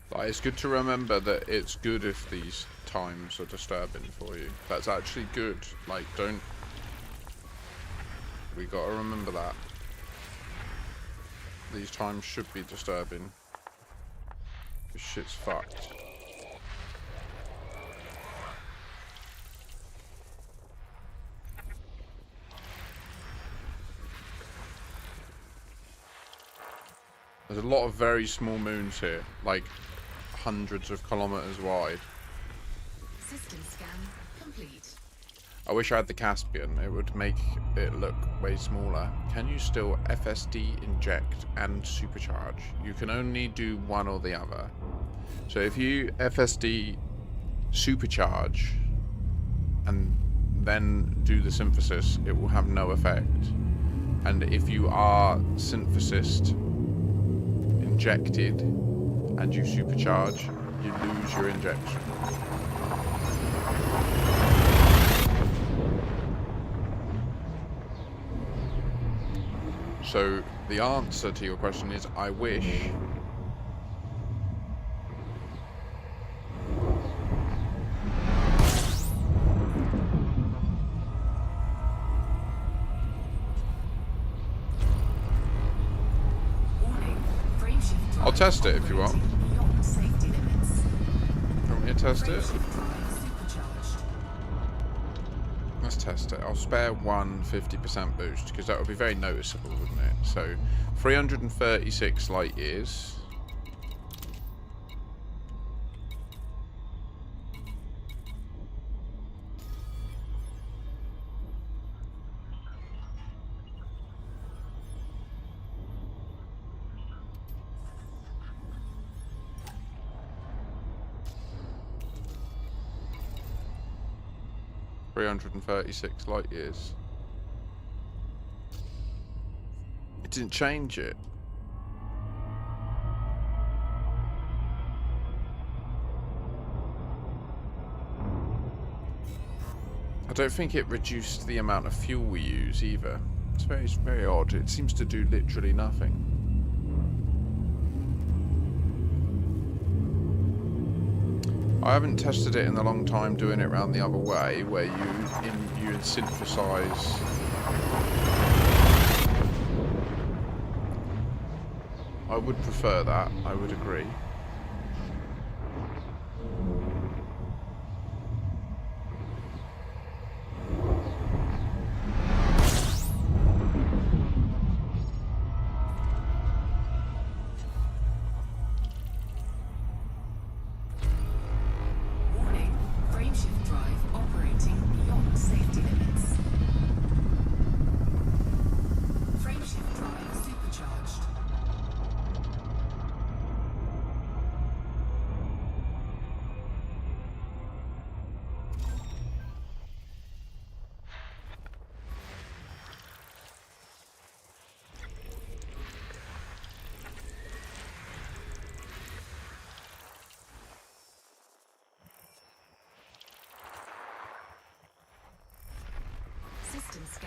But it's good to remember that it's good if these times are disturbing for you. That's actually good. Like, don't... We gotta remember that. These times should be disturbing. This shit's fucked. There's a lot of very small moons here, like hundreds of kilometers wide. System scan complete. I wish I had the Caspian, it would make it look way smaller. Can you still FSD inject and supercharge? You can only do one or the other. So if you FSD supercharge and then do the synthesis, it will have no effect. And if you are synthesized, injected, and you supercharge, you lose your injection. So the answer to your question is, I wish. Warning, frameshift drive I'll test it if you want. operating beyond safety limits. You want me to test it? Frameshift drive supercharged. Let's test it. I'll spare one 50% boost because that would be very noticeable, wouldn't it? So 336 light years. .336 light years. It didn't change it. I don't think it reduced the amount of fuel we use either. It's very odd. It seems to do literally nothing. I haven't tested it in a long time doing it round the other way, where you synthesize. I would prefer that, I would agree. Warning, frameshift drive operating beyond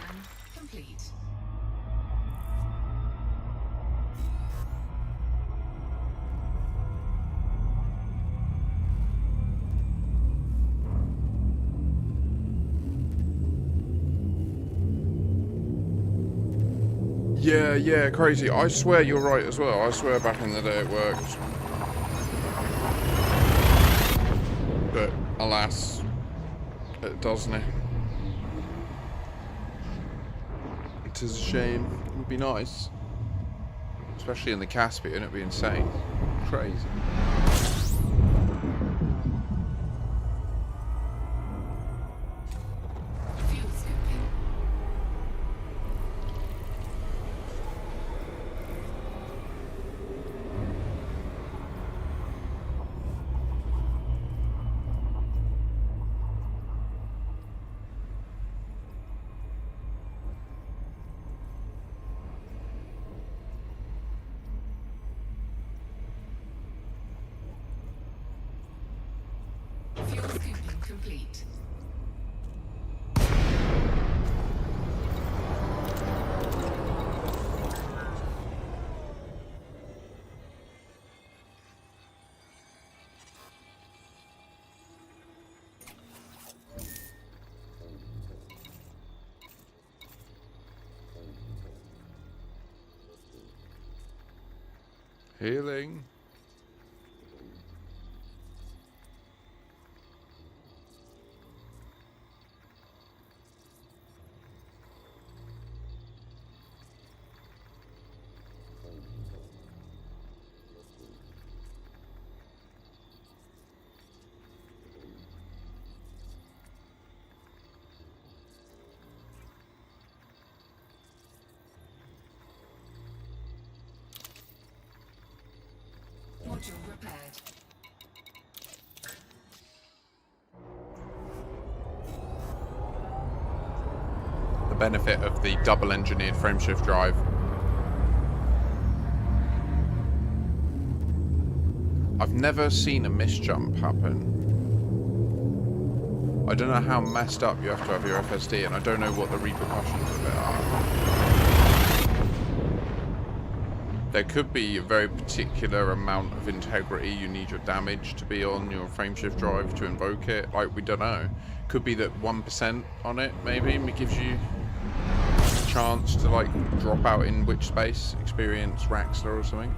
scan complete. Yeah, crazy. I swear you're right as well. I swear back in the day it worked. But alas, it doesn't. It is a shame. It would be nice. Especially in the Caspian, it'd be insane. Crazy. Fuel scooping. Fuel scooping complete. Healing. Module repaired. The benefit of the double engineered frameshift drive. I've never seen a misjump happen. I don't know how messed up you have to have your FSD, and I don't know what the repercussions of it are. There could be a very particular amount of integrity you need your damage to be on your frameshift drive to invoke it. Like, we don't know. Could be that 1% on it, maybe, gives you a chance to, like, drop out in witch space, experience Raxler or something.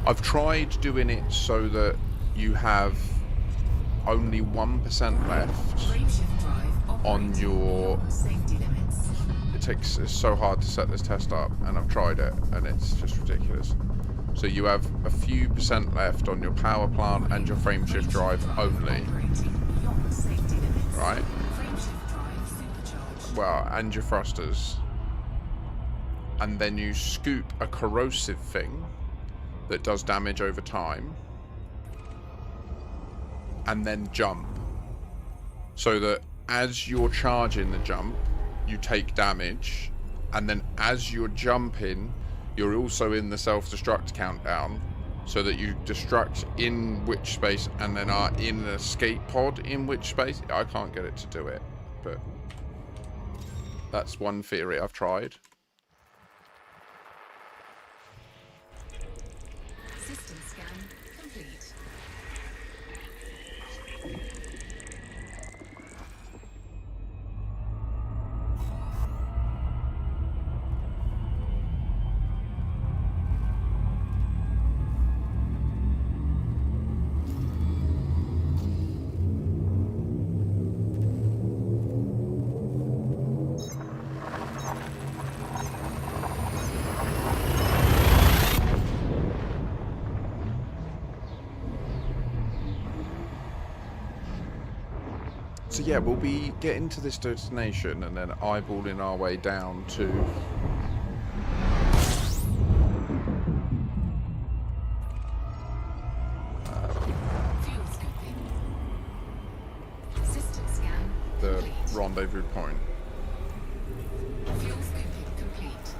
I've tried doing it so that you have only 1% left Frameshift drive on operating your... beyond safety limits. It's so hard to set this test up, and I've tried it, and it's just ridiculous. So you have a few percent left on your power plant and your frameshift drive only, Operating beyond safety limits. right? Frameshift drive supercharged. Well, and your thrusters. And then you scoop a corrosive thing that does damage over time, and then jump. So that as you're charging the jump, you take damage, and then as you're jumping, you're also in the self-destruct countdown, so that you destruct in witch space and then are in an escape pod in witch space. I can't get it to do it, but that's one theory I've tried. System scan complete. So yeah, we'll be getting to this destination and then eyeballing our way down to Fuel scooping. System scan the complete. rendezvous point. Fuel scooping complete.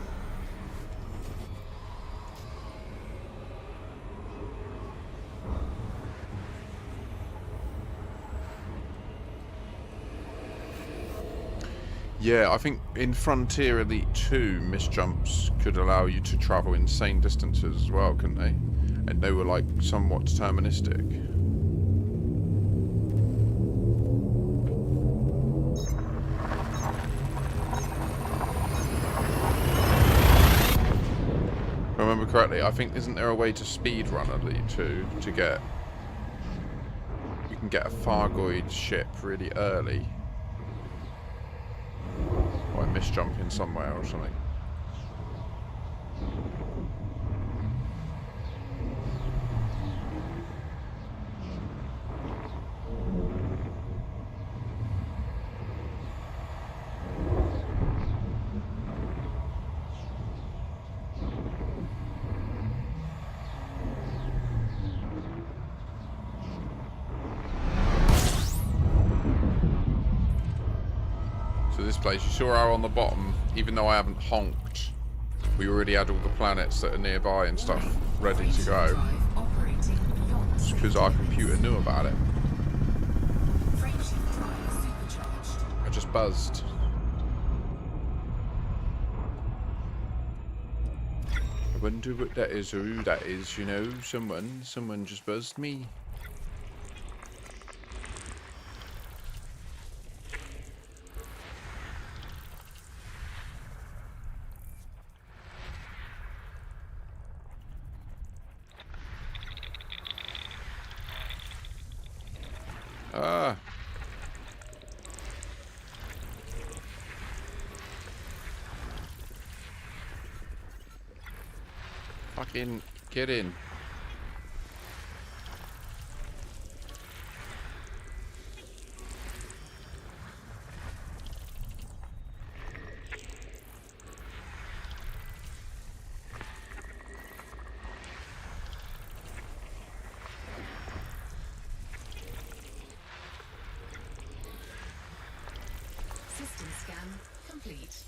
Yeah, I think in Frontier Elite 2, misjumps could allow you to travel insane distances as well, couldn't they? And they were like somewhat deterministic. If I remember correctly, I think isn't there a way to speedrun Elite 2 to get... You can get a Fargoid ship really early. By misjumping somewhere or something. So this place, you saw how on the bottom, even though I haven't honked, we already had all the planets that are nearby and stuff ready to go. It's because our computer knew about it. I just buzzed. I wonder what that is or who that is, you know, someone just buzzed me. Ah. Fucking get in. System scan complete.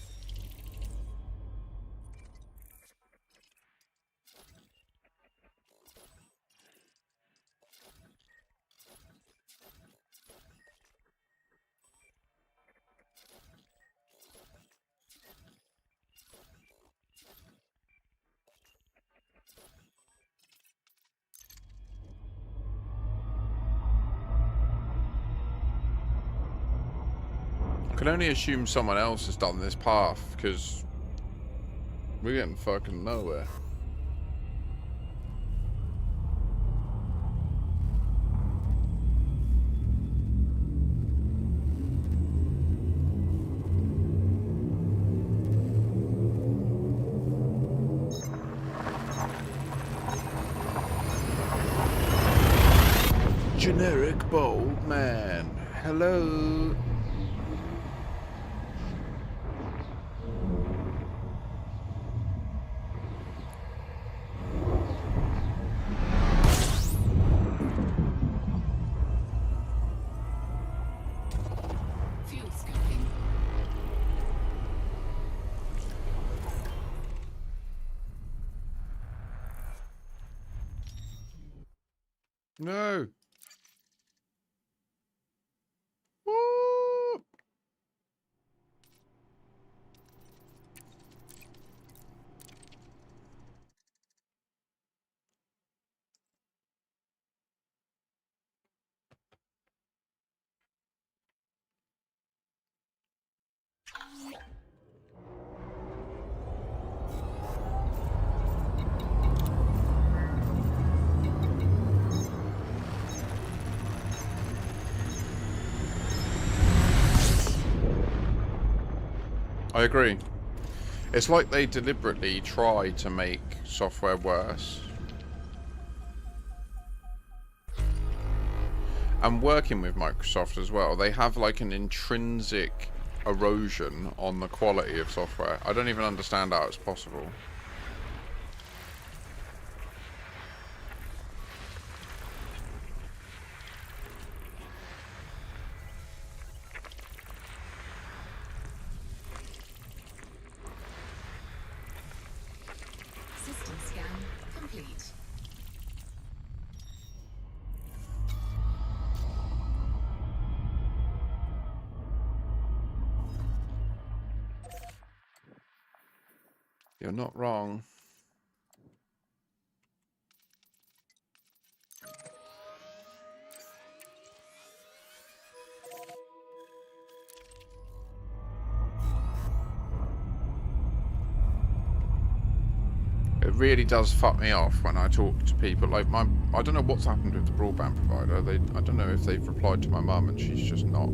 I can only assume someone else has done this path, because we're getting fucking nowhere. Generic bold man. Hello. Fuel scoping. No. Woo. I agree. It's like they deliberately try to make software worse. And working with Microsoft as well, they have like an intrinsic erosion on the quality of software. I don't even understand how it's possible. System scan complete. You're not wrong. It really does fuck me off when I talk to people like I don't know what's happened with the broadband provider. I don't know if they've replied to my mum and she's just not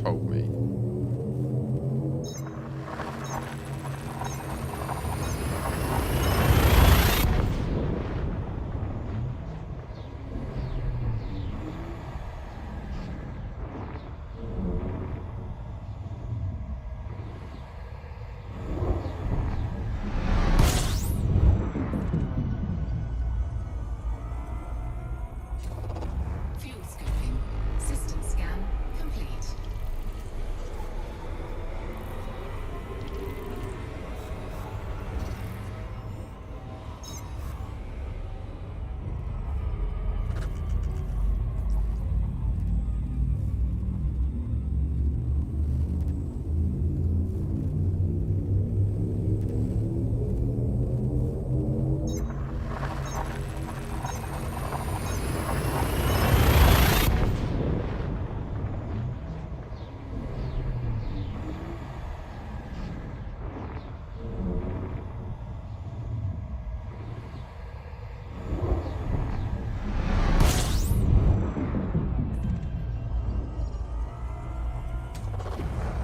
told me. Fuel scoping. System scan complete.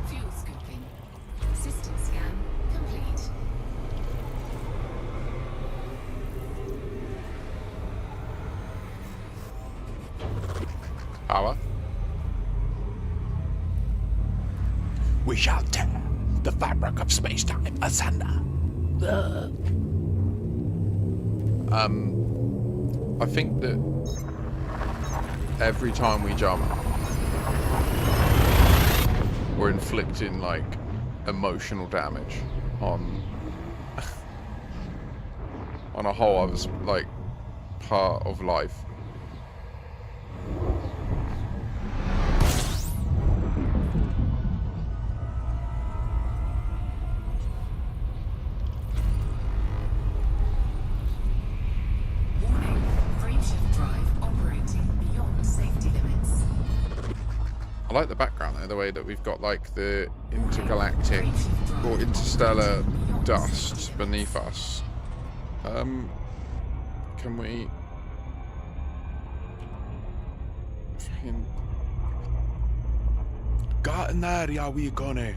Fuel scoping. System scan complete. Power. We shall tear the fabric of space-time asunder. I think that every time we jump, we're inflicting like emotional damage on on a whole other like part of life. Warning. Frameshift drive operating beyond safety limits. I like the background there, the way that we've got like the intergalactic or interstellar dust beneath us. Can we fucking got in there, yeah, we gonna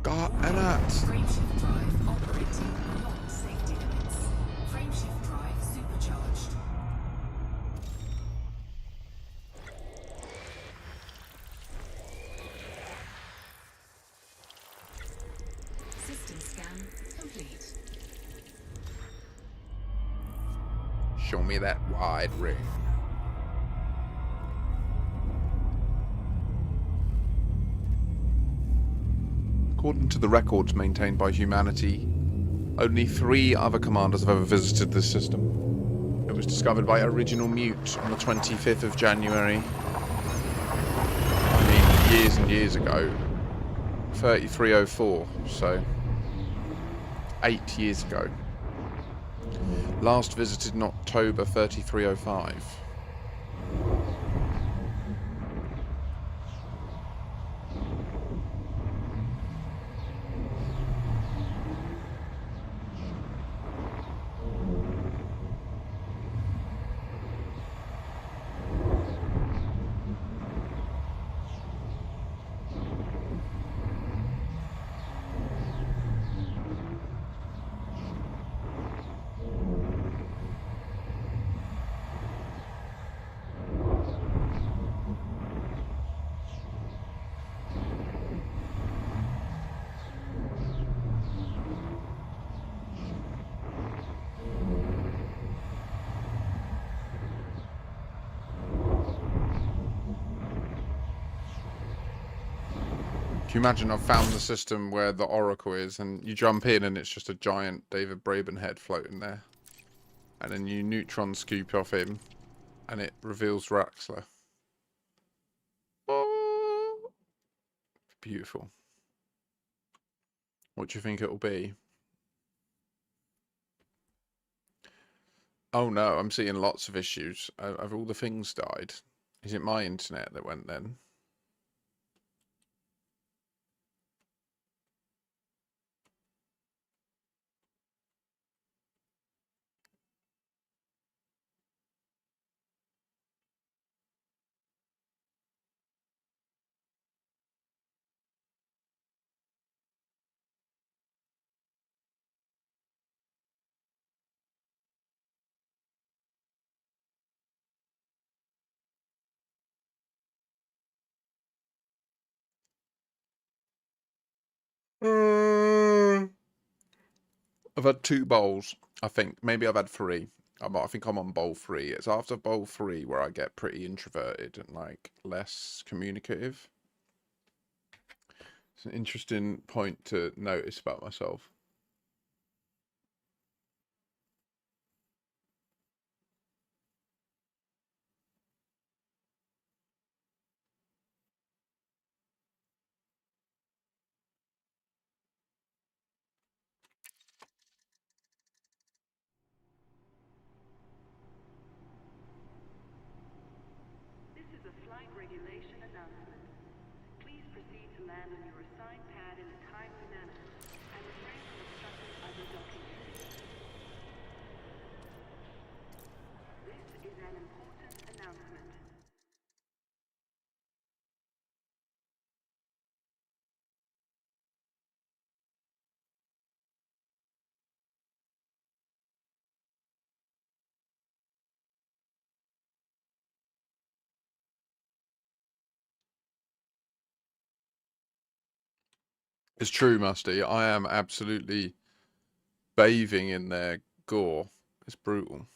got in it. Frameshift drive operating beyond safety limits. Frameshift drive supercharged. System scan complete. Show me that wide ring. According to the records maintained by humanity, only 3 other commanders have ever visited this system. It was discovered by Original Mute on the 25th of January. I mean, years and years ago. 3304, so 8 years ago. Last visited in October 3305. Can you imagine I've found the system where the Oracle is and you jump in and it's just a giant David Braben head floating there. And then you neutron scoop off him and it reveals Raxler. Oh, beautiful. What do you think it'll be? Oh no, I'm seeing lots of issues. Have all the things died? Is it my internet that went then? I've had 2 bowls, I think. Maybe I've had 3. I think I'm on bowl 3. It's after bowl 3 where I get pretty introverted and like less communicative. It's an interesting point to notice about myself. This is a flight regulation announcement. Please proceed to land on your assigned pad in a timely manner and refrain from obstructing other docking areas. This is an important announcement. It's true, Musty. I am absolutely bathing in their gore. It's brutal.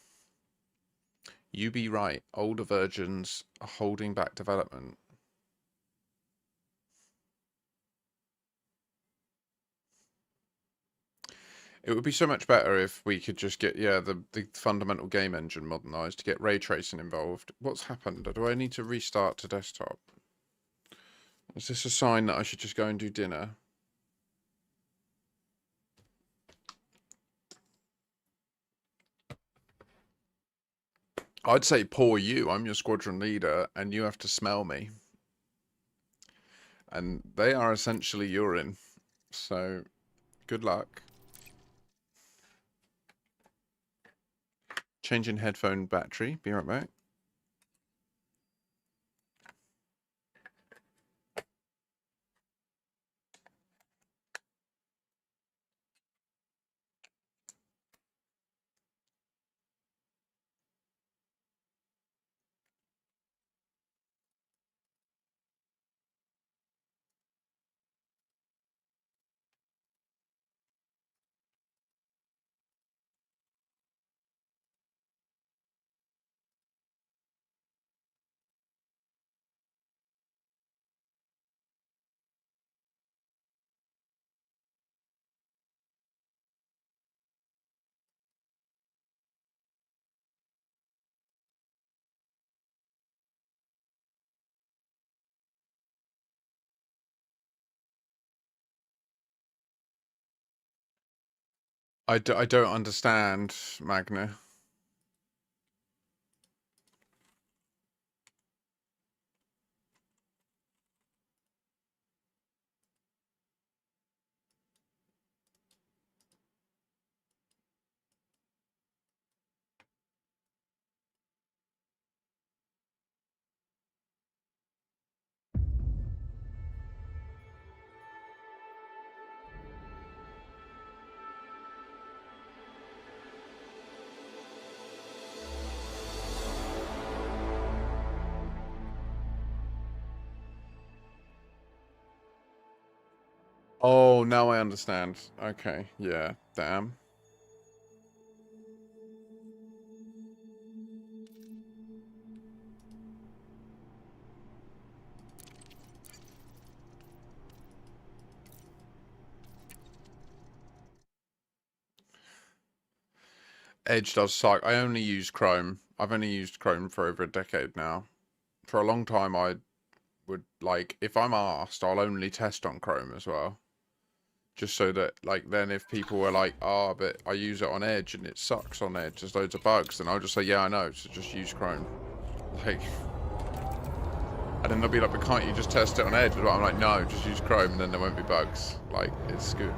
You be right. Older versions are holding back development. It would be so much better if we could just get, yeah, the fundamental game engine modernized to get ray tracing involved. What's happened? Do I need to restart to desktop? Is this a sign that I should just go and do dinner? I'd say poor you. I'm your squadron leader and you have to smell me. And they are essentially urine. So, good luck. Changing headphone battery. Be right back. I don't understand, Magna. Oh, now I understand. Okay, yeah, damn. Edge does suck. I only use Chrome. I've only used Chrome for over a decade now. For a long time, I would, like, if I'm asked, I'll only test on Chrome as well. Just so that, like, then if people were like, oh, but I use it on Edge and it sucks on Edge, there's loads of bugs, then I'll just say, yeah, I know, so just use Chrome. Like, and then they'll be like, but can't you just test it on Edge? But I'm like, no, just use Chrome and then there won't be bugs. Like, it's good.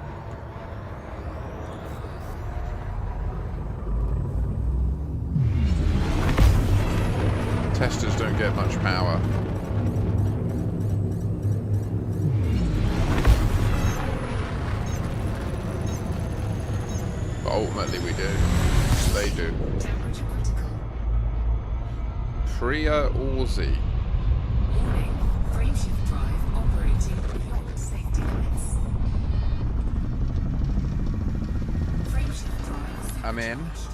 Testers don't get much power. But ultimately we do. They do. Temperature critical. Priya Orzi. Warning. Frameshift drive operating beyond safety limits. Frameshift drive I'm in. supercharged.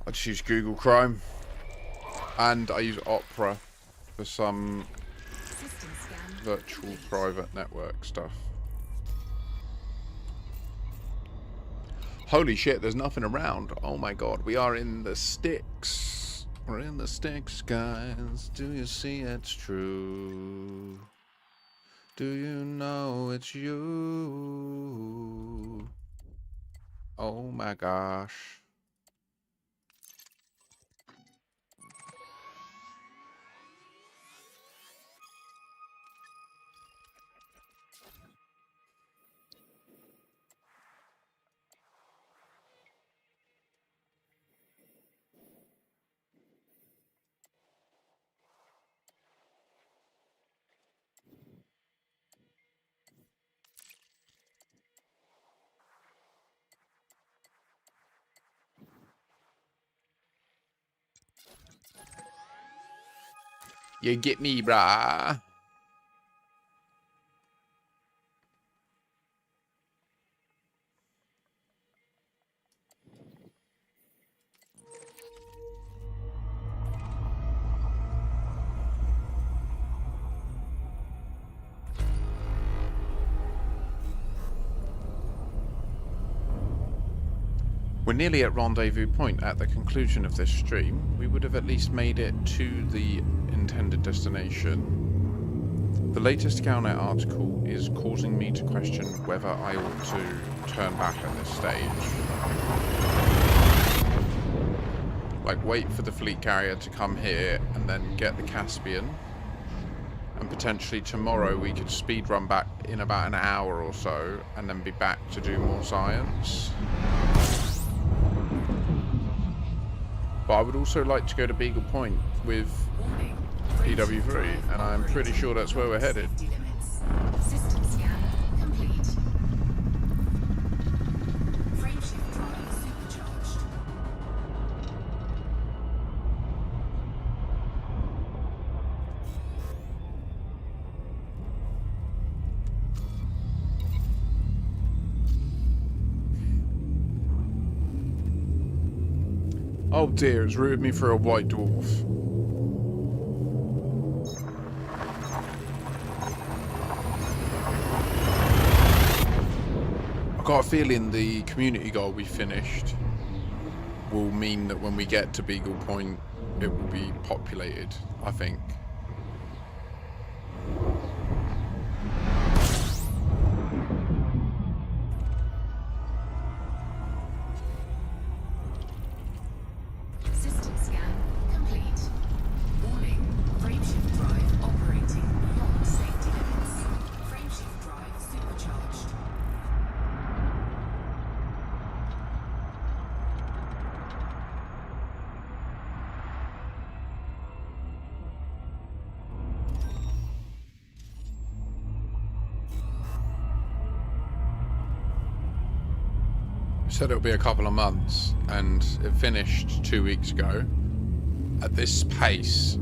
I just use Google Chrome. And I use Opera for some System scan virtual complete. private network stuff. Holy shit, there's nothing around. Oh my god, we are in the sticks. We're in the sticks, guys. Do you see it's true? Do you know it's you? Oh my gosh. You get me, brah. We're nearly at Rendezvous Point. At the conclusion of this stream, we would have at least made it to the intended destination. The latest Galnet article is causing me to question whether I ought to turn back at this stage. Like, wait for the fleet carrier to come here and then get the Caspian. And potentially tomorrow we could speed run back in about an hour or so and then be back to do more science. But I would also like to go to Beagle Point with Warning. PW3, and I'm pretty sure that's where we're headed. Safety limits. System scan complete. Frameshift drive supercharged. Oh dear, it's routed me for a white dwarf. I got a feeling the community goal we finished will mean that when we get to Beagle Point, it will be populated, I think. System scan complete. Warning. Frameshift drive operating beyond safety limits. Frameshift drive supercharged. Said it'll be a couple of months, and it finished 2 weeks ago. At this pace,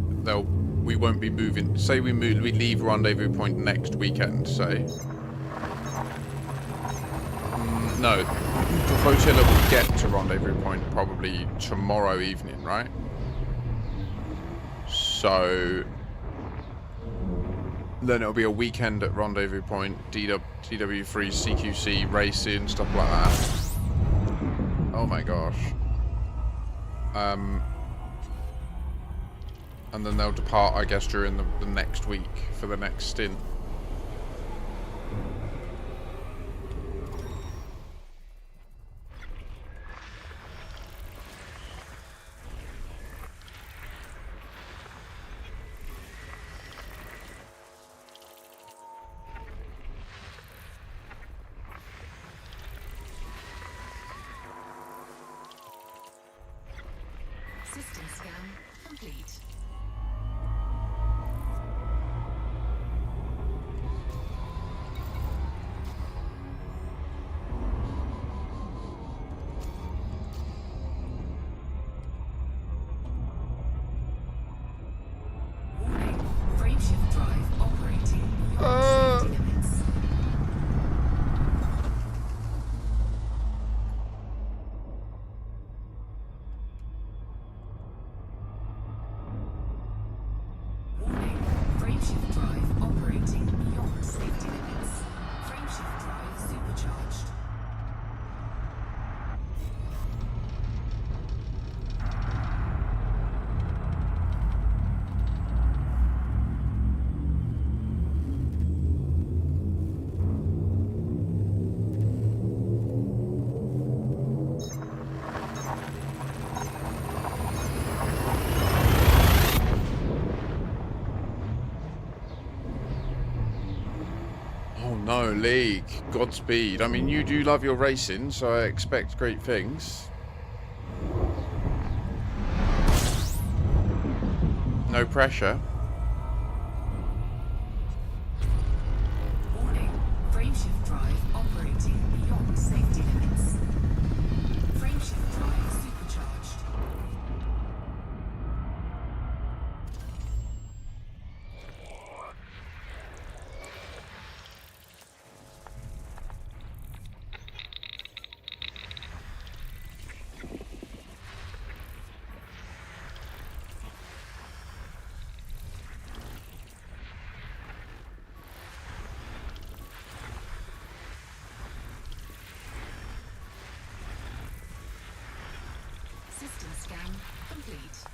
we won't be moving. Say we leave Rendezvous Point next weekend. Say, no, the flotilla will get to Rendezvous Point probably tomorrow evening, right? So then it'll be a weekend at Rendezvous Point, DW3, CQC, racing, stuff like that. Oh my gosh. And then they'll depart, I guess, during the next week for the next stint. System scan complete. Warning, frameshift drive operating beyond safety limits. Warning, frameshift drive operating beyond safety limits. Frameshift drive supercharged. Oh no, League. Godspeed. I mean, you do love your racing, so I expect great things. No pressure. Warning, frameshift drive operating beyond safety limits. Frameshift drive supercharged. System scan complete.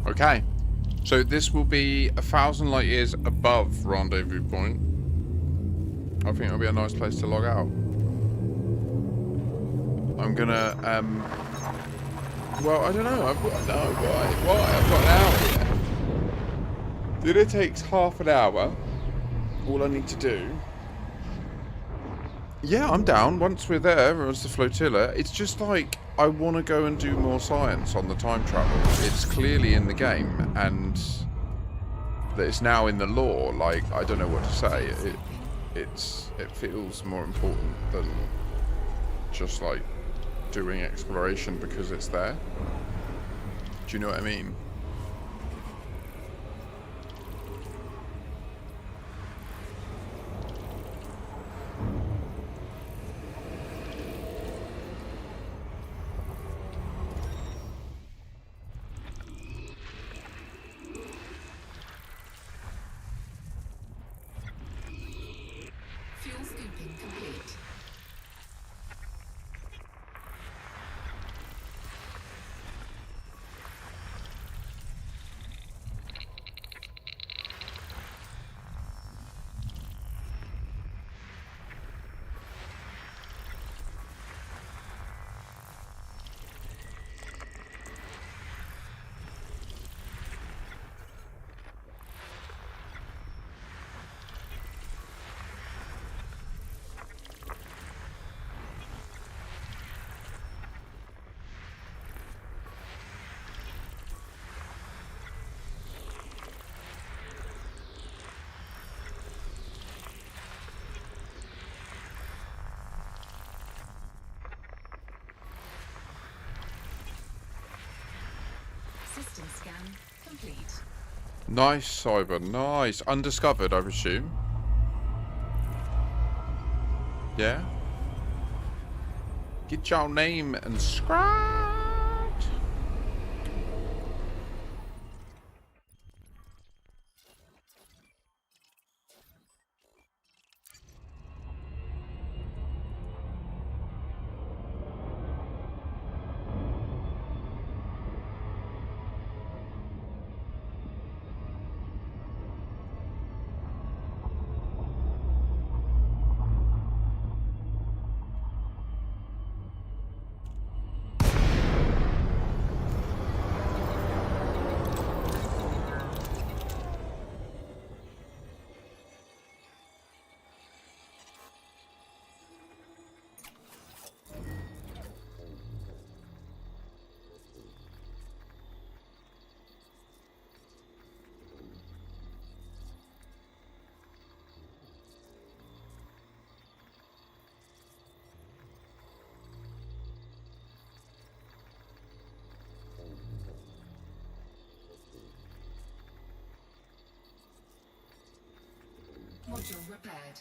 Okay. So this will be 1,000 light years above rendezvous point. I think it'll be a nice place to log out. I'm gonna, well, I don't know. Why? I've got an hour here. Dinner takes half an hour. All I need to do. Yeah, I'm down. Once we're there, as the flotilla, it's just like, I want to go and do more science on the time travel. It's clearly in the game, and that it's now in the lore. Like, I don't know what to say. It feels more important than just like doing exploration because it's there. Do you know what I mean? Fuel scooping complete. System scan complete. Nice, Cyber. Nice. Undiscovered, I assume. Yeah? Get your name inscribed. Module repaired.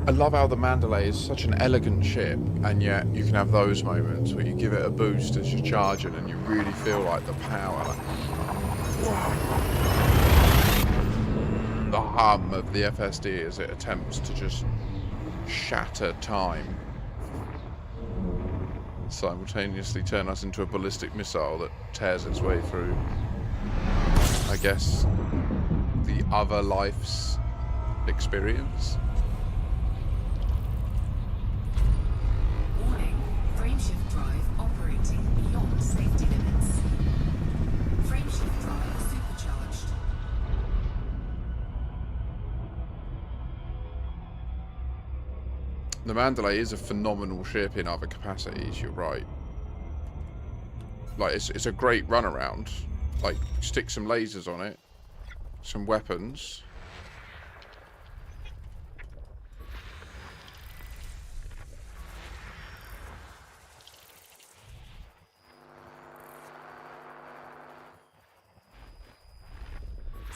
I love how the Mandalay is such an elegant ship, and yet you can have those moments where you give it a boost as you're charging and you really feel like the power. Like, the hum of the FSD as it attempts to just shatter time. Simultaneously turn us into a ballistic missile that tears its way through, I guess, the other life's experience. Warning, frameshift drive operating beyond safety limits. Frameshift drive supercharged. The Mandalay is a phenomenal ship in other capacities, you're right. Like, it's a great runaround. Like, stick some lasers on it, some weapons.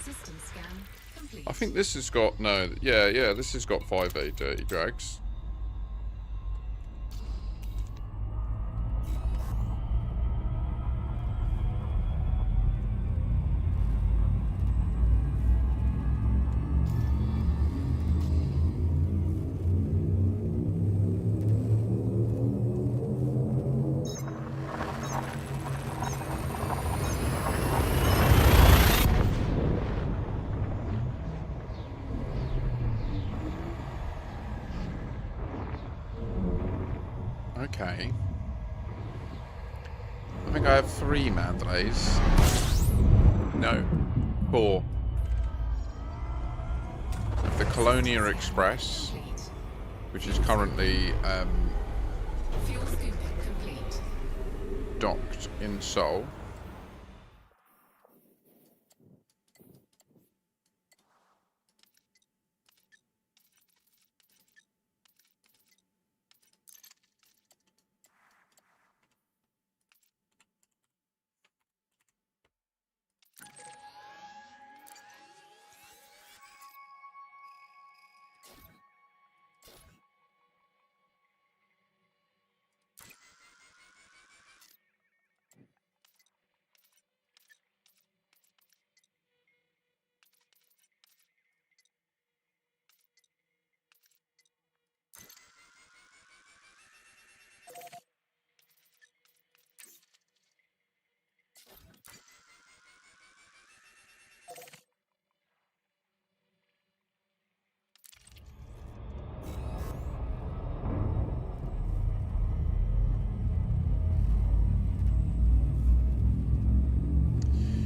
System scan complete. I think this has got, no, yeah, this has got 5A dirty drags. Okay. I think I have 3 Mandalays. No, 4. The Colonia Express, Complete. which is currently Fuel scooping complete. docked in Seoul.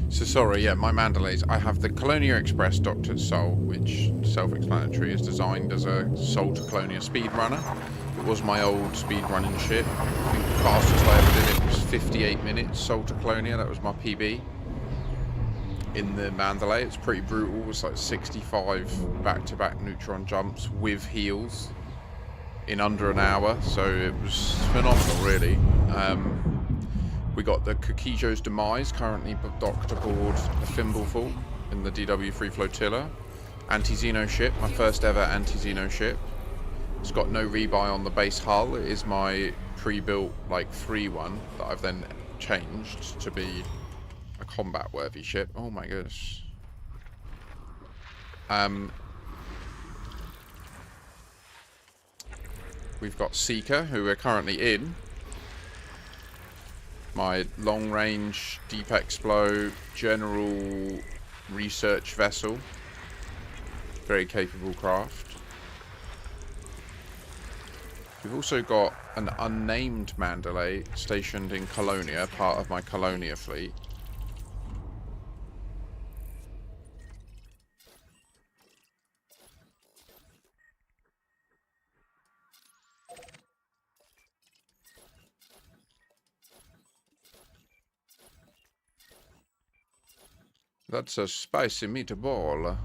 So sorry, yeah, my Mandalays. I have the Colonia Express docked at Seoul, which, self-explanatory, is designed as a Seoul to Colonia speedrunner. It was my old speedrunning ship. I think the fastest I ever did it was 58 minutes, Seoul to Colonia. That was my PB. In the Mandalay, it's pretty brutal. It was like 65 back-to-back neutron jumps with heels in under an hour. So it was phenomenal, really. We got the Kokijo's Demise, currently docked aboard a Thimbleful in the DW3 flotilla. Anti-Xeno ship, my first ever anti-Xeno ship. It's got no rebuy on the base hull. It is my pre-built, like, free one that I've then changed to be a combat-worthy ship. Oh my goodness. We've got Seeker, who we're currently in. My long-range, deep explo, general research vessel. Very capable craft. We've also got an unnamed Mandalay stationed in Colonia, part of my Colonia fleet. That's a spicy meatball.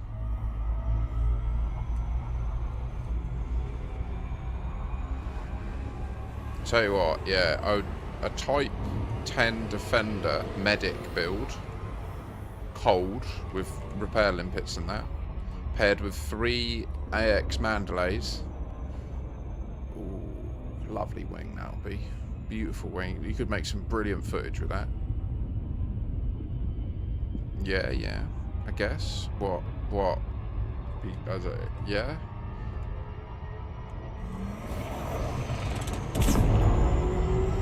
Tell you what, yeah, a Type 10 Defender medic build, cold, with repair limpets and that, paired with 3 AX Mandalays. Ooh, lovely wing that would be. Beautiful wing. You could make some brilliant footage with that. Yeah, I guess. What? Yeah?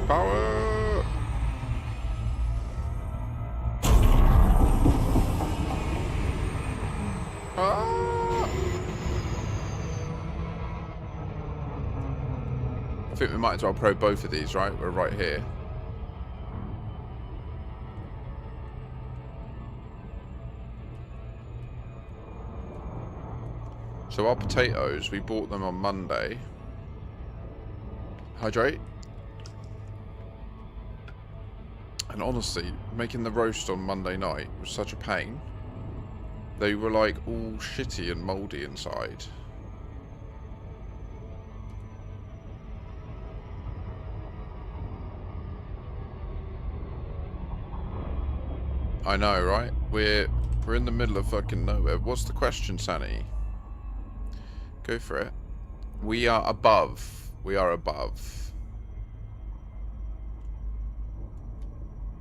Power! Ah! I think we might as well probe both of these, right? We're right here. So our potatoes, we bought them on Monday. Hydrate. And honestly, making the roast on Monday night was such a pain. They were like all shitty and mouldy inside. I know, right? We're in the middle of fucking nowhere. What's the question, Sani? Go for it. We are above. We are above.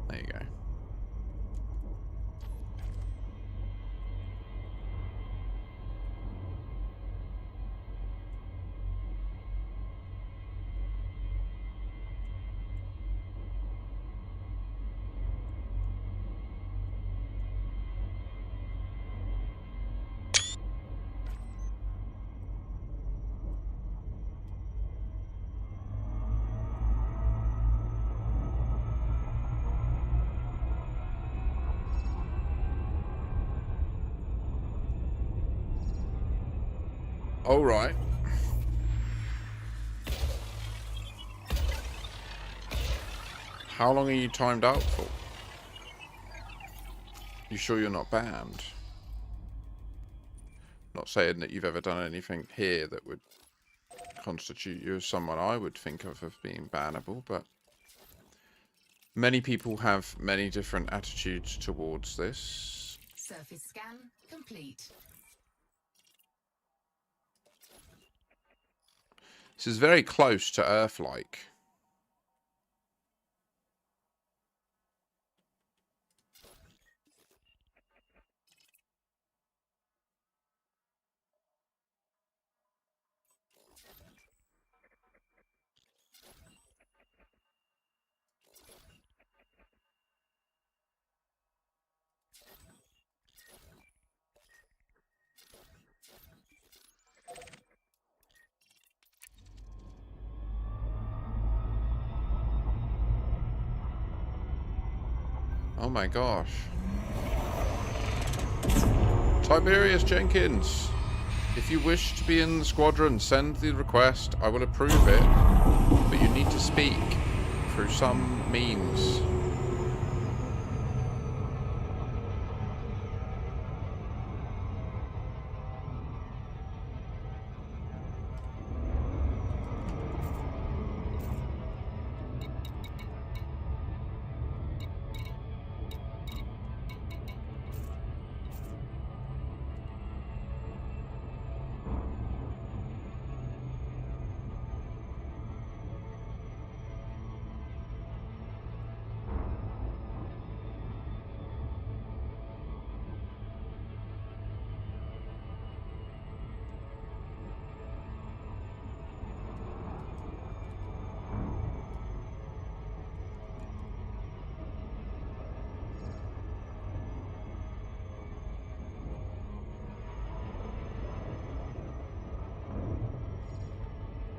There you go. All right. How long are you timed out for? You sure you're not banned? Not saying that you've ever done anything here that would constitute you as someone I would think of as being bannable, but many people have many different attitudes towards this. Surface scan complete. This is very close to Earth-like. Oh my gosh. Tiberius Jenkins, if you wish to be in the squadron, send the request. I will approve it. But you need to speak through some means.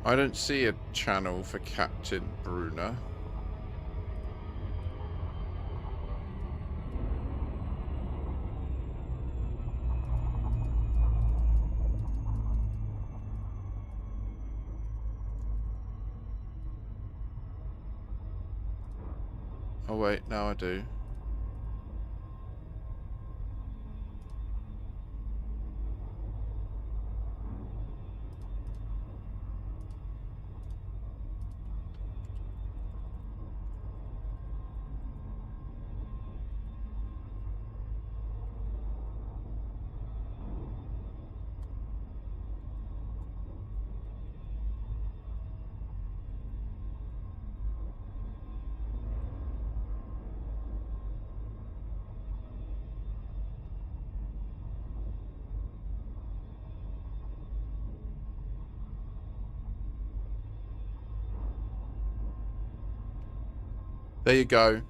I don't see a channel for Captain Brunner. Oh wait, now I do. There you go.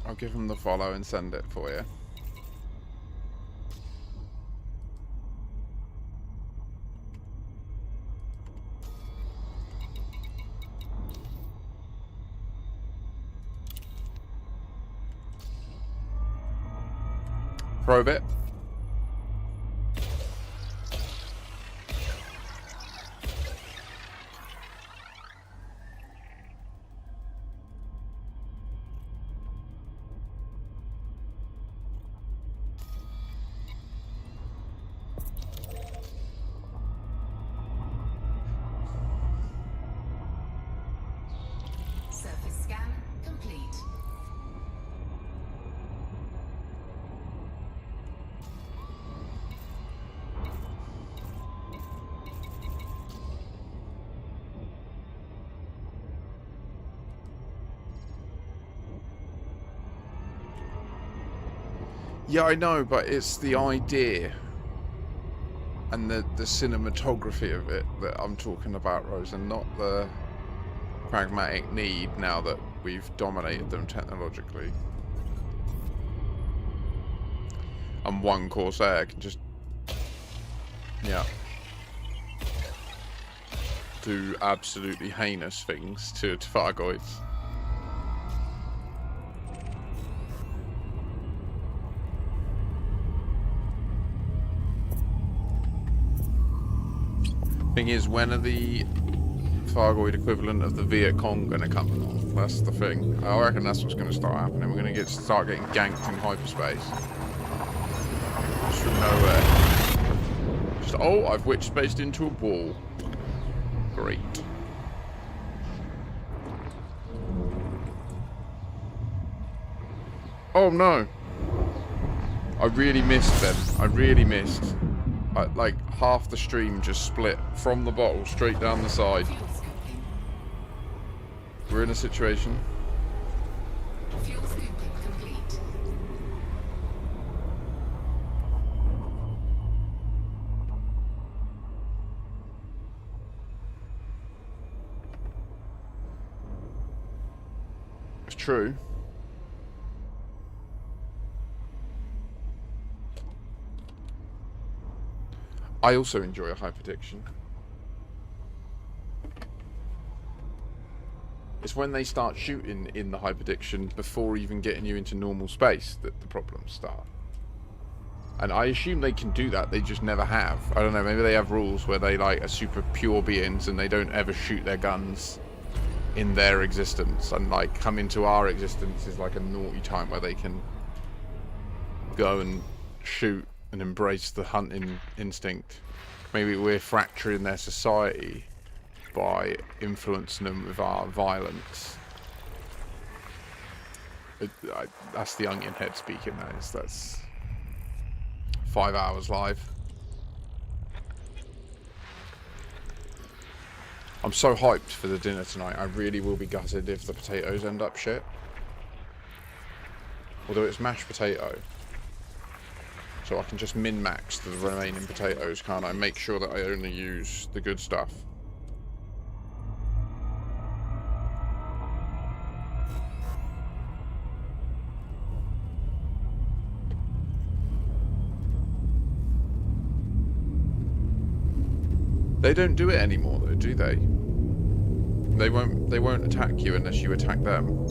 I'll give him the follow and send it for you. Probe it. Surface scan complete. Yeah, I know, but it's the idea and the cinematography of it that I'm talking about, Rose, and not the pragmatic need now that we've dominated them technologically. And one Corsair can just, yeah, do absolutely heinous things to Thargoids. Thing is, when are the Thargoid equivalent of the Viet Cong going to come along? That's the thing. I reckon that's what's going to start happening. We're going to start getting ganked in hyperspace. Just from nowhere. Just, oh, I've witch spaced into a wall. Great. Oh no. I really missed them. I really missed. Like half the stream just split from the bottle straight down the side. Fuel scooping. We're in a situation. Fuel scooping complete. It's true. I also enjoy a hyperdiction. It's when they start shooting in the hyperdiction before even getting you into normal space that the problems start. And I assume they can do that, they just never have. I don't know, maybe they have rules where they like are super pure beings and they don't ever shoot their guns in their existence. And like come into our existence is like a naughty time where they can go and shoot and embrace the hunting instinct. Maybe we're fracturing their society by influencing them with our violence. That's the onion head speaking. That's 5 hours live. I'm so hyped for the dinner tonight. I really will be gutted if the potatoes end up shit. Although it's mashed potato. So I can just min-max the remaining potatoes, can't I? Make sure that I only use the good stuff. They don't do it anymore, though, do they? They won't attack you unless you attack them.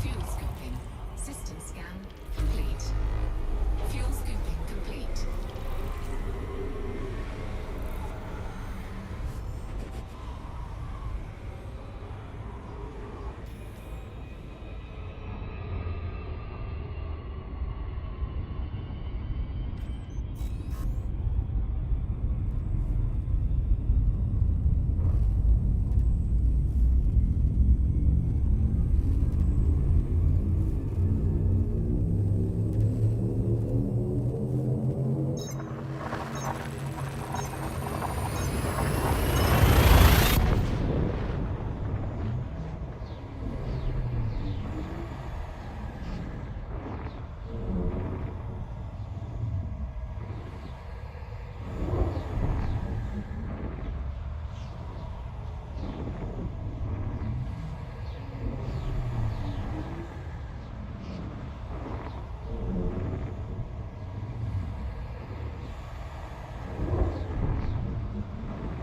Fuel scooping. System scan complete. Fuel scooping complete.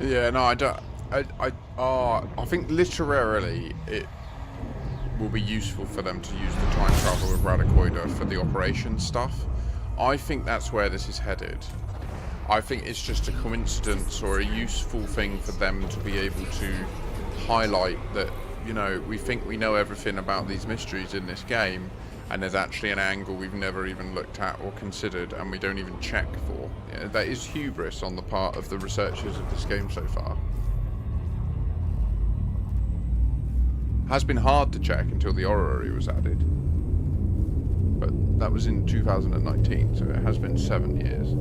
Yeah, no, I don't. I think literarily it will be useful for them to use the time travel with Radicoida for the operation stuff. I think that's where this is headed. I think it's just a coincidence or a useful thing for them to be able to highlight that, you know, we think we know everything about these mysteries in this game, and there's actually an angle we've never even looked at or considered, and we don't even check for. Yeah, that is hubris on the part of the researchers of this game so far. Has been hard to check until the orrery was added, but that was in 2019, so it has been 7 years.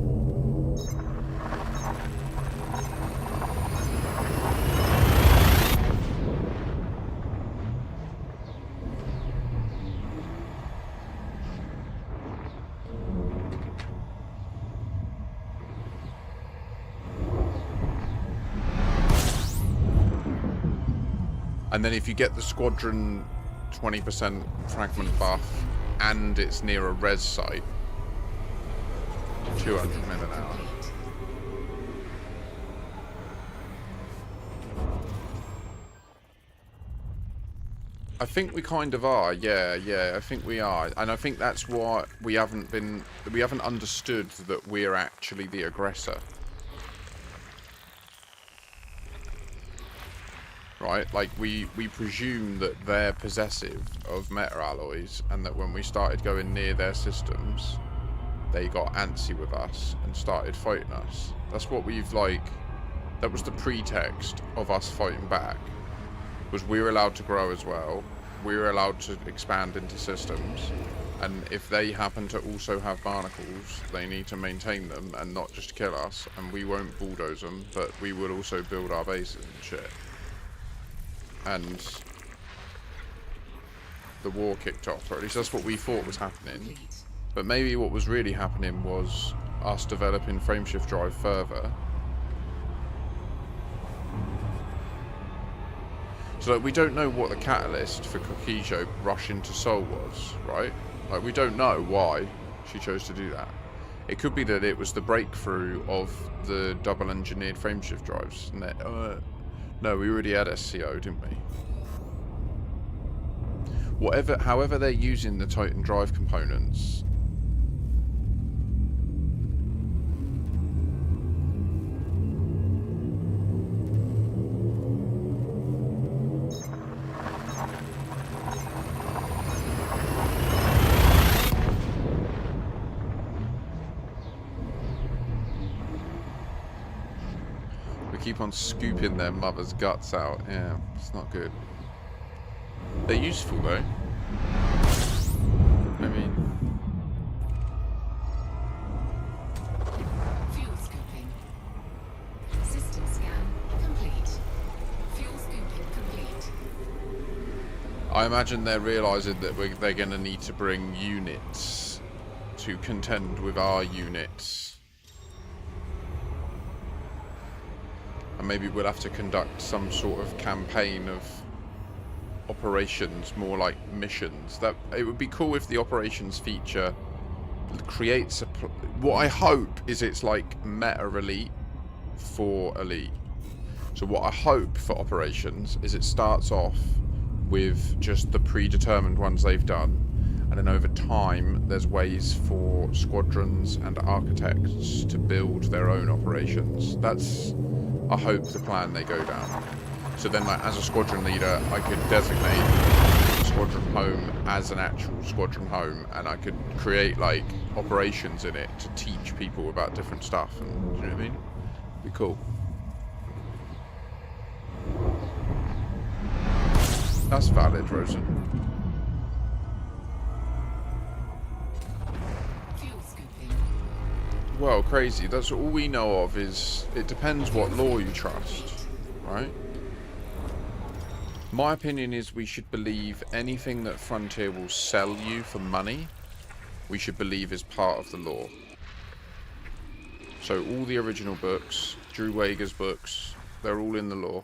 And then if you get the squadron 20% fragment buff and it's near a res site, 200 mil an hour. I think we kind of are, yeah, I think we are. And I think that's why we haven't understood that we're actually the aggressor. Right, like we presume that they're possessive of meta alloys, and that when we started going near their systems, they got antsy with us and started fighting us. That's what we've that was the pretext of us fighting back, was we were allowed to grow as well, we were allowed to expand into systems, and if they happen to also have barnacles, they need to maintain them and not just kill us, and we won't bulldoze them, but we will also build our bases and shit. And the war kicked off, or at least that's what we thought was happening. But maybe what was really happening was us developing frameshift drive further. So we don't know what the catalyst for Kokijo rushing to Seoul was, right? Like, we don't know why she chose to do that. It could be that it was the breakthrough of the double engineered frameshift drives. No, we already had SCO, didn't we? However they're using the Titan drive components. Keep on scooping their mother's guts out. Yeah, it's not good. They're useful though. I mean, Fuel scooping. System scan complete. Fuel scooping complete. I imagine they're realising that they're going to need to bring units to contend with our units. And maybe we'll have to conduct some sort of campaign of operations, more like missions. That it would be cool if the operations feature creates a... What I hope is it's like meta elite for elite. So what I hope for operations is it starts off with just the predetermined ones they've done, and then over time there's ways for squadrons and architects to build their own operations. That's, I hope, the plan they go down. So then, like, as a squadron leader, I could designate a squadron home as an actual squadron home, and I could create like operations in it to teach people about different stuff. And do you know what I mean? It'd be cool. That's valid, Rosen. Fuel scooping. Well, crazy. That's all we know of. Is it depends what law you trust, right? My opinion is we should believe anything that Frontier will sell you for money, we should believe is part of the law. So all the original books, Drew Wager's books, they're all in the law.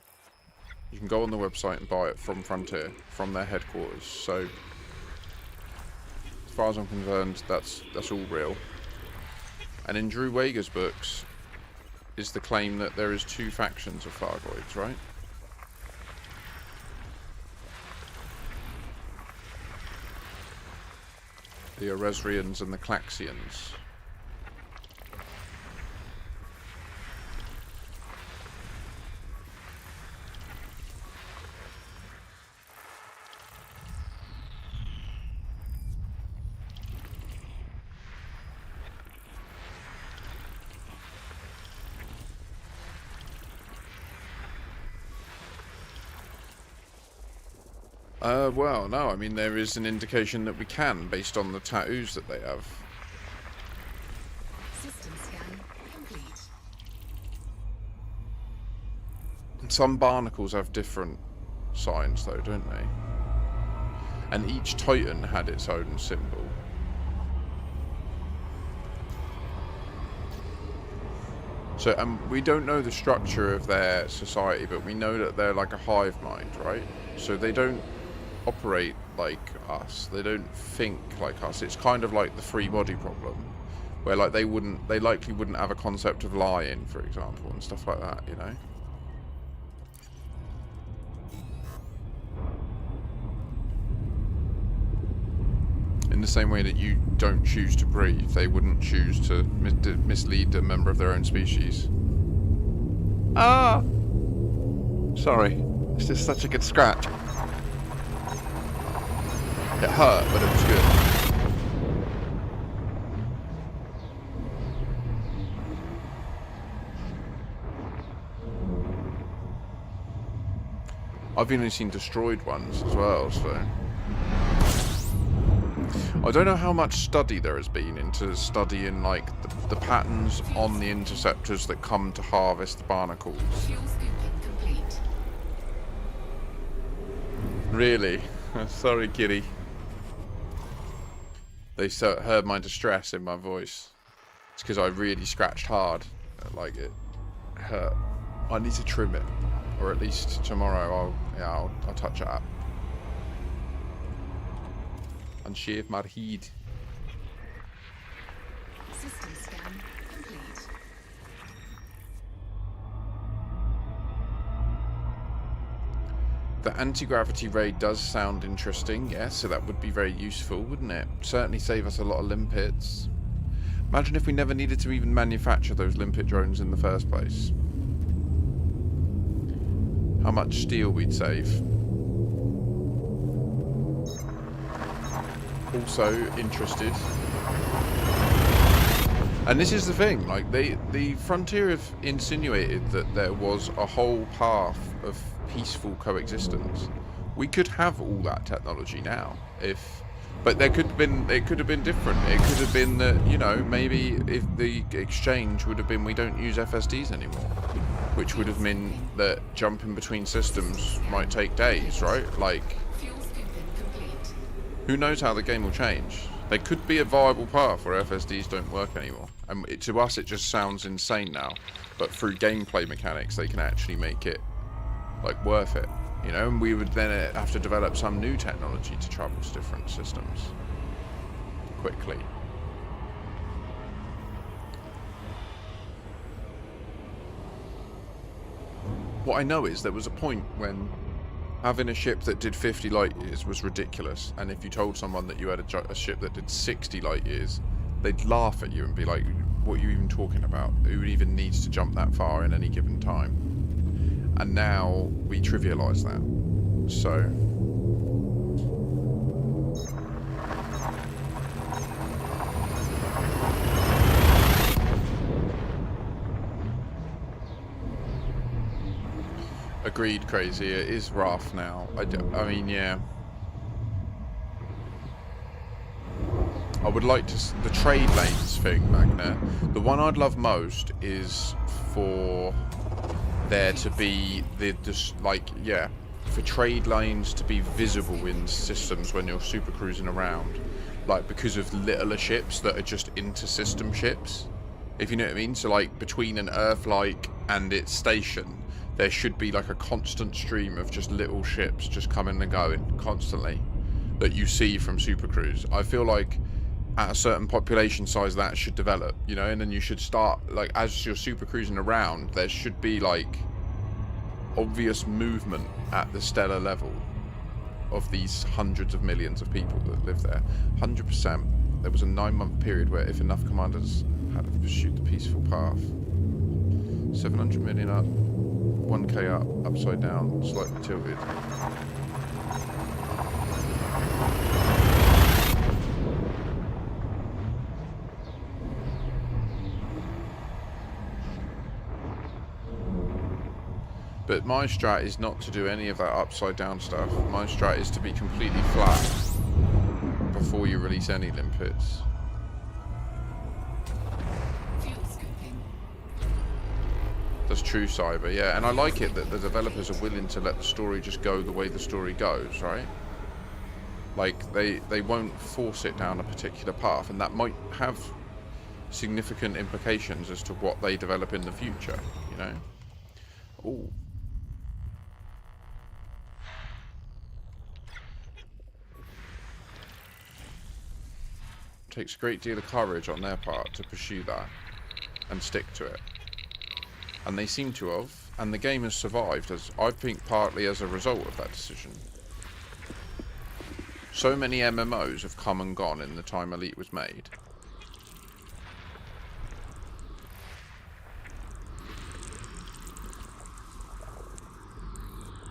You can go on the website and buy it from Frontier, from their headquarters. So, as far as I'm concerned, that's all real. And in Drew Wager's books is the claim that there is 2 factions of Thargoids, right? The Eresrians and the Klaxians. Well, no, I mean, there is an indication that we can, based on the tattoos that they have. System scan complete. Some barnacles have different signs, though, don't they? And each Titan had its own symbol. So, we don't know the structure of their society, but we know that they're like a hive mind, right? So they don't operate like us. They don't think like us. It's kind of like the free body problem, where like they likely wouldn't have a concept of lying, for example, and stuff like that, you know? In the same way that you don't choose to breathe, they wouldn't choose to mislead a member of their own species. Ah! Sorry, it's just such a good scratch. It hurt, but it was good. I've only seen destroyed ones as well, so... I don't know how much study there has been into studying, like, the patterns on the interceptors that come to harvest the barnacles. Fuel scooping complete. Really? Sorry, kitty. They heard my distress in my voice. It's because I really scratched hard. Like, it hurt. I need to trim it. Or at least tomorrow I'll touch it up. And shave my head. System scan complete. The anti-gravity raid does sound interesting, yes, so that would be very useful, wouldn't it? Certainly save us a lot of limpets. Imagine if we never needed to even manufacture those limpet drones in the first place. How much steel we'd save. Also interested. And this is the thing, like, the Frontier have insinuated that there was a whole path of peaceful coexistence. We could have all that technology now, but it could have been different. It could have been that, you know, maybe if the exchange would have been we don't use FSDs anymore, which would have meant that jumping between systems might take days, right? Like, Fuel scooping Who knows how the game will change? There could be a viable path where FSDs don't work anymore. And to us, it just sounds insane now. But through gameplay mechanics, they can actually make it, like, worth it. You know, and we would then have to develop some new technology to travel to different systems quickly. What I know is there was a point when having a ship that did 50 light years was ridiculous, and if you told someone that you had a ship that did 60 light years, they'd laugh at you and be like, what are you even talking about? Who even needs to jump that far in any given time? And now we trivialise that. So agreed, crazy. It is rough now. I mean, yeah. I would like to... The trade lanes thing, Magna. The one I'd love most is for there to be for trade lanes to be visible in systems when you're super cruising around. Like, because of littler ships that are just inter-system ships. If you know what I mean? So, like, between an Earth-like and its station, there should be like a constant stream of just little ships just coming and going constantly that you see from Super Cruise. I feel like at a certain population size that should develop, you know, and then you should start, like, as you're super cruising around, there should be like obvious movement at the stellar level of these hundreds of millions of people that live there. 100%. There was a 9-month period where if enough commanders had pursued the peaceful path, 700 million up, 1k up, upside down, slightly tilted. But my strat is not to do any of that upside down stuff. My strat is to be completely flat before you release any limpets. That's true, Cyber, yeah. And I like it that the developers are willing to let the story just go the way the story goes, right? Like, they won't force it down a particular path, and that might have significant implications as to what they develop in the future, you know? Ooh. Takes a great deal of courage on their part to pursue that and stick to it. And they seem to have, and the game has survived, as I think partly as a result of that decision. So many MMOs have come and gone in the time Elite was made.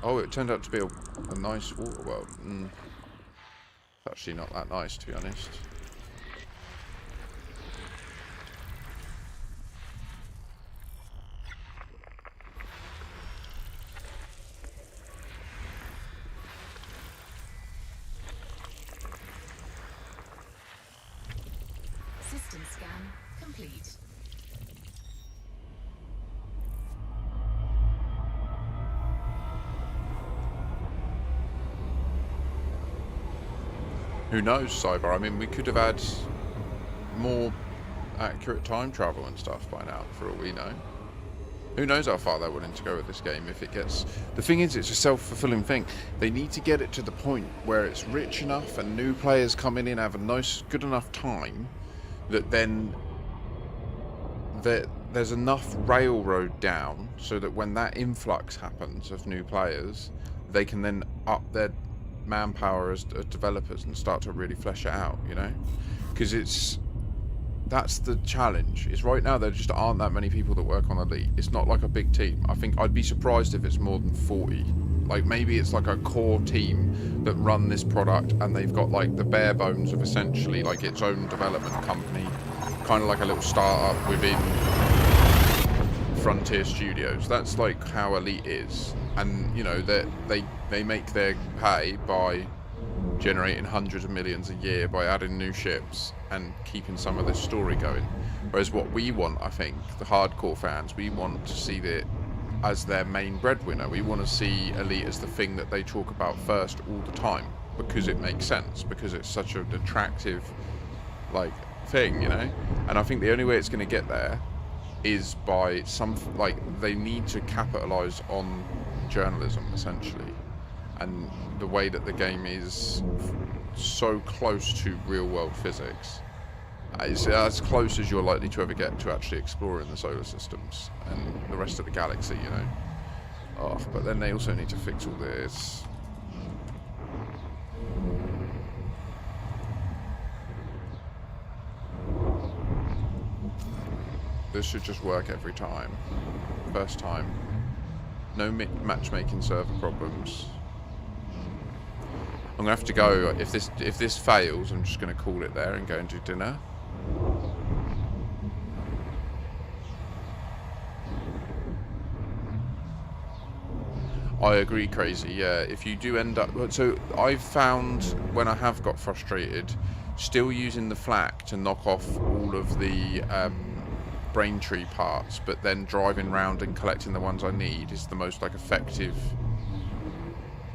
Oh, it turned out to be a nice water world. It's actually not that nice, to be honest. System scan complete. Who knows, Cyber? I mean, we could have had more accurate time travel and stuff by now, for all we know. Who knows how far they're willing to go with this game if it gets... The thing is, it's a self-fulfilling thing. They need to get it to the point where it's rich enough and new players coming in have a nice, good enough time that then there's enough railroad down so that when that influx happens of new players, they can then up their manpower as developers and start to really flesh it out, you know? Because that's the challenge. Is right now there just aren't that many people that work on Elite. It's not like a big team. I think I'd be surprised if it's more than 40. Like, maybe it's like a core team that run this product and they've got like the bare bones of essentially like its own development company, kind of like a little startup within Frontier Studios. That's like how Elite is. And you know that they make their pay by generating hundreds of millions a year by adding new ships and keeping some of this story going. Whereas what we want, I think, the hardcore fans, we want to see it as their main breadwinner. We want to see Elite as the thing that they talk about first all the time. because it makes sense, because it's such an attractive, like, thing, you know? And I think the only way it's going to get there is by they need to capitalize on journalism, essentially. And the way that the game is so close to real-world physics, it's as close as you're likely to ever get to actually exploring the solar systems and the rest of the galaxy, you know? Oh, but then they also need to fix all this. This should just work every time. First time. No matchmaking server problems. I'm gonna have to go. If this fails, I'm just gonna call it there and go and do dinner. I agree, Crazy. Yeah, if you do end up... So I've found when I have got frustrated, still using the flak to knock off all of the Braintree parts, but then driving round and collecting the ones I need is the most like effective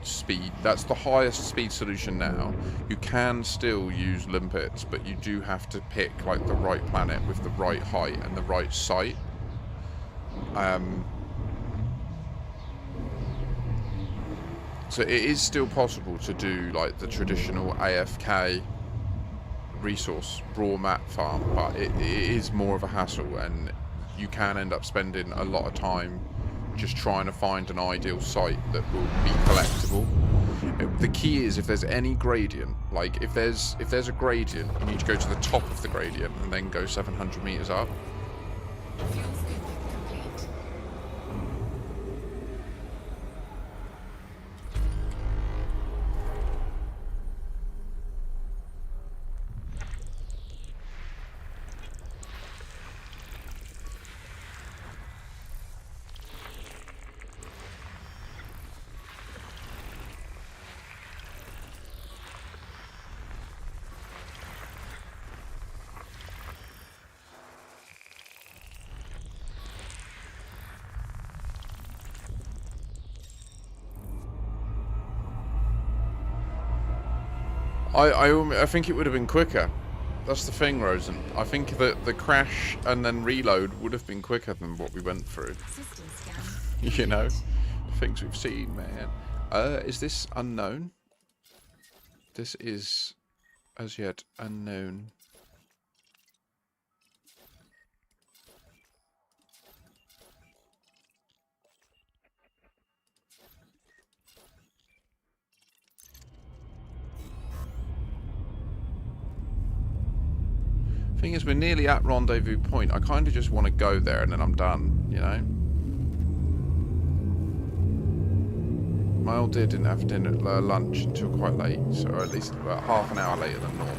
speed. That's the highest speed solution now. You can still use limpets, but you do have to pick like the right planet with the right height and the right site. So it is still possible to do like the traditional AFK resource raw mat farm, but it is more of a hassle, and you can end up spending a lot of time just trying to find an ideal site that will be collectible. The key is if there's any gradient, like if there's a gradient, you need to go to the top of the gradient and then go 700 meters up. Fuel scooping complete. I think it would have been quicker. That's the thing, Rosen. I think that the crash and then reload would have been quicker than what we went through. System scan. You know, the things we've seen, man. Is this unknown? This is as yet unknown. Thing is, we're nearly at Rendezvous Point. I kind of just want to go there and then I'm done, you know? My old dear didn't have dinner, lunch until quite late, so or at least about half an hour later than normal.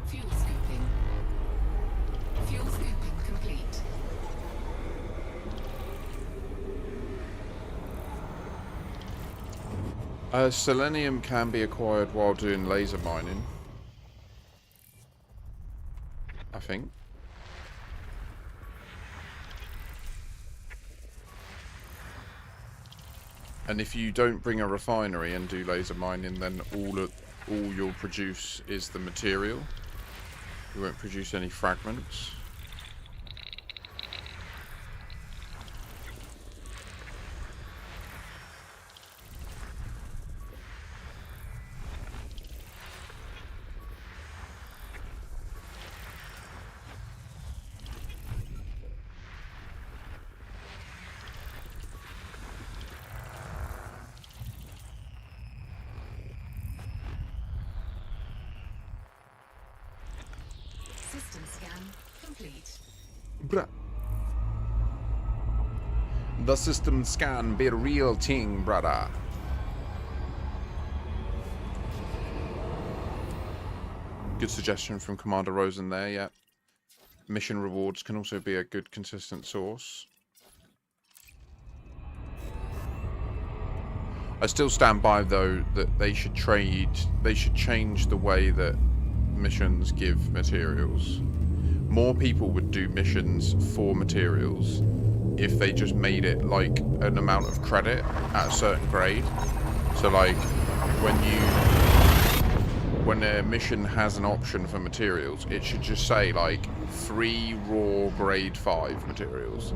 Fuel scooping. Fuel scooping complete. Selenium can be acquired while doing laser mining, I think. And if you don't bring a refinery and do laser mining, then all you'll produce is the material. You won't produce any fragments. System scan complete. Bruh. The system scan be a real thing, brother. Good suggestion from Commander Rosen there, yeah. Mission rewards can also be a good consistent source. I still stand by though that they should change the way that missions give materials. More people would do missions for materials if they just made it like an amount of credit at a certain grade. So like when a mission has an option for materials, it should just say like 3 raw grade 5 materials,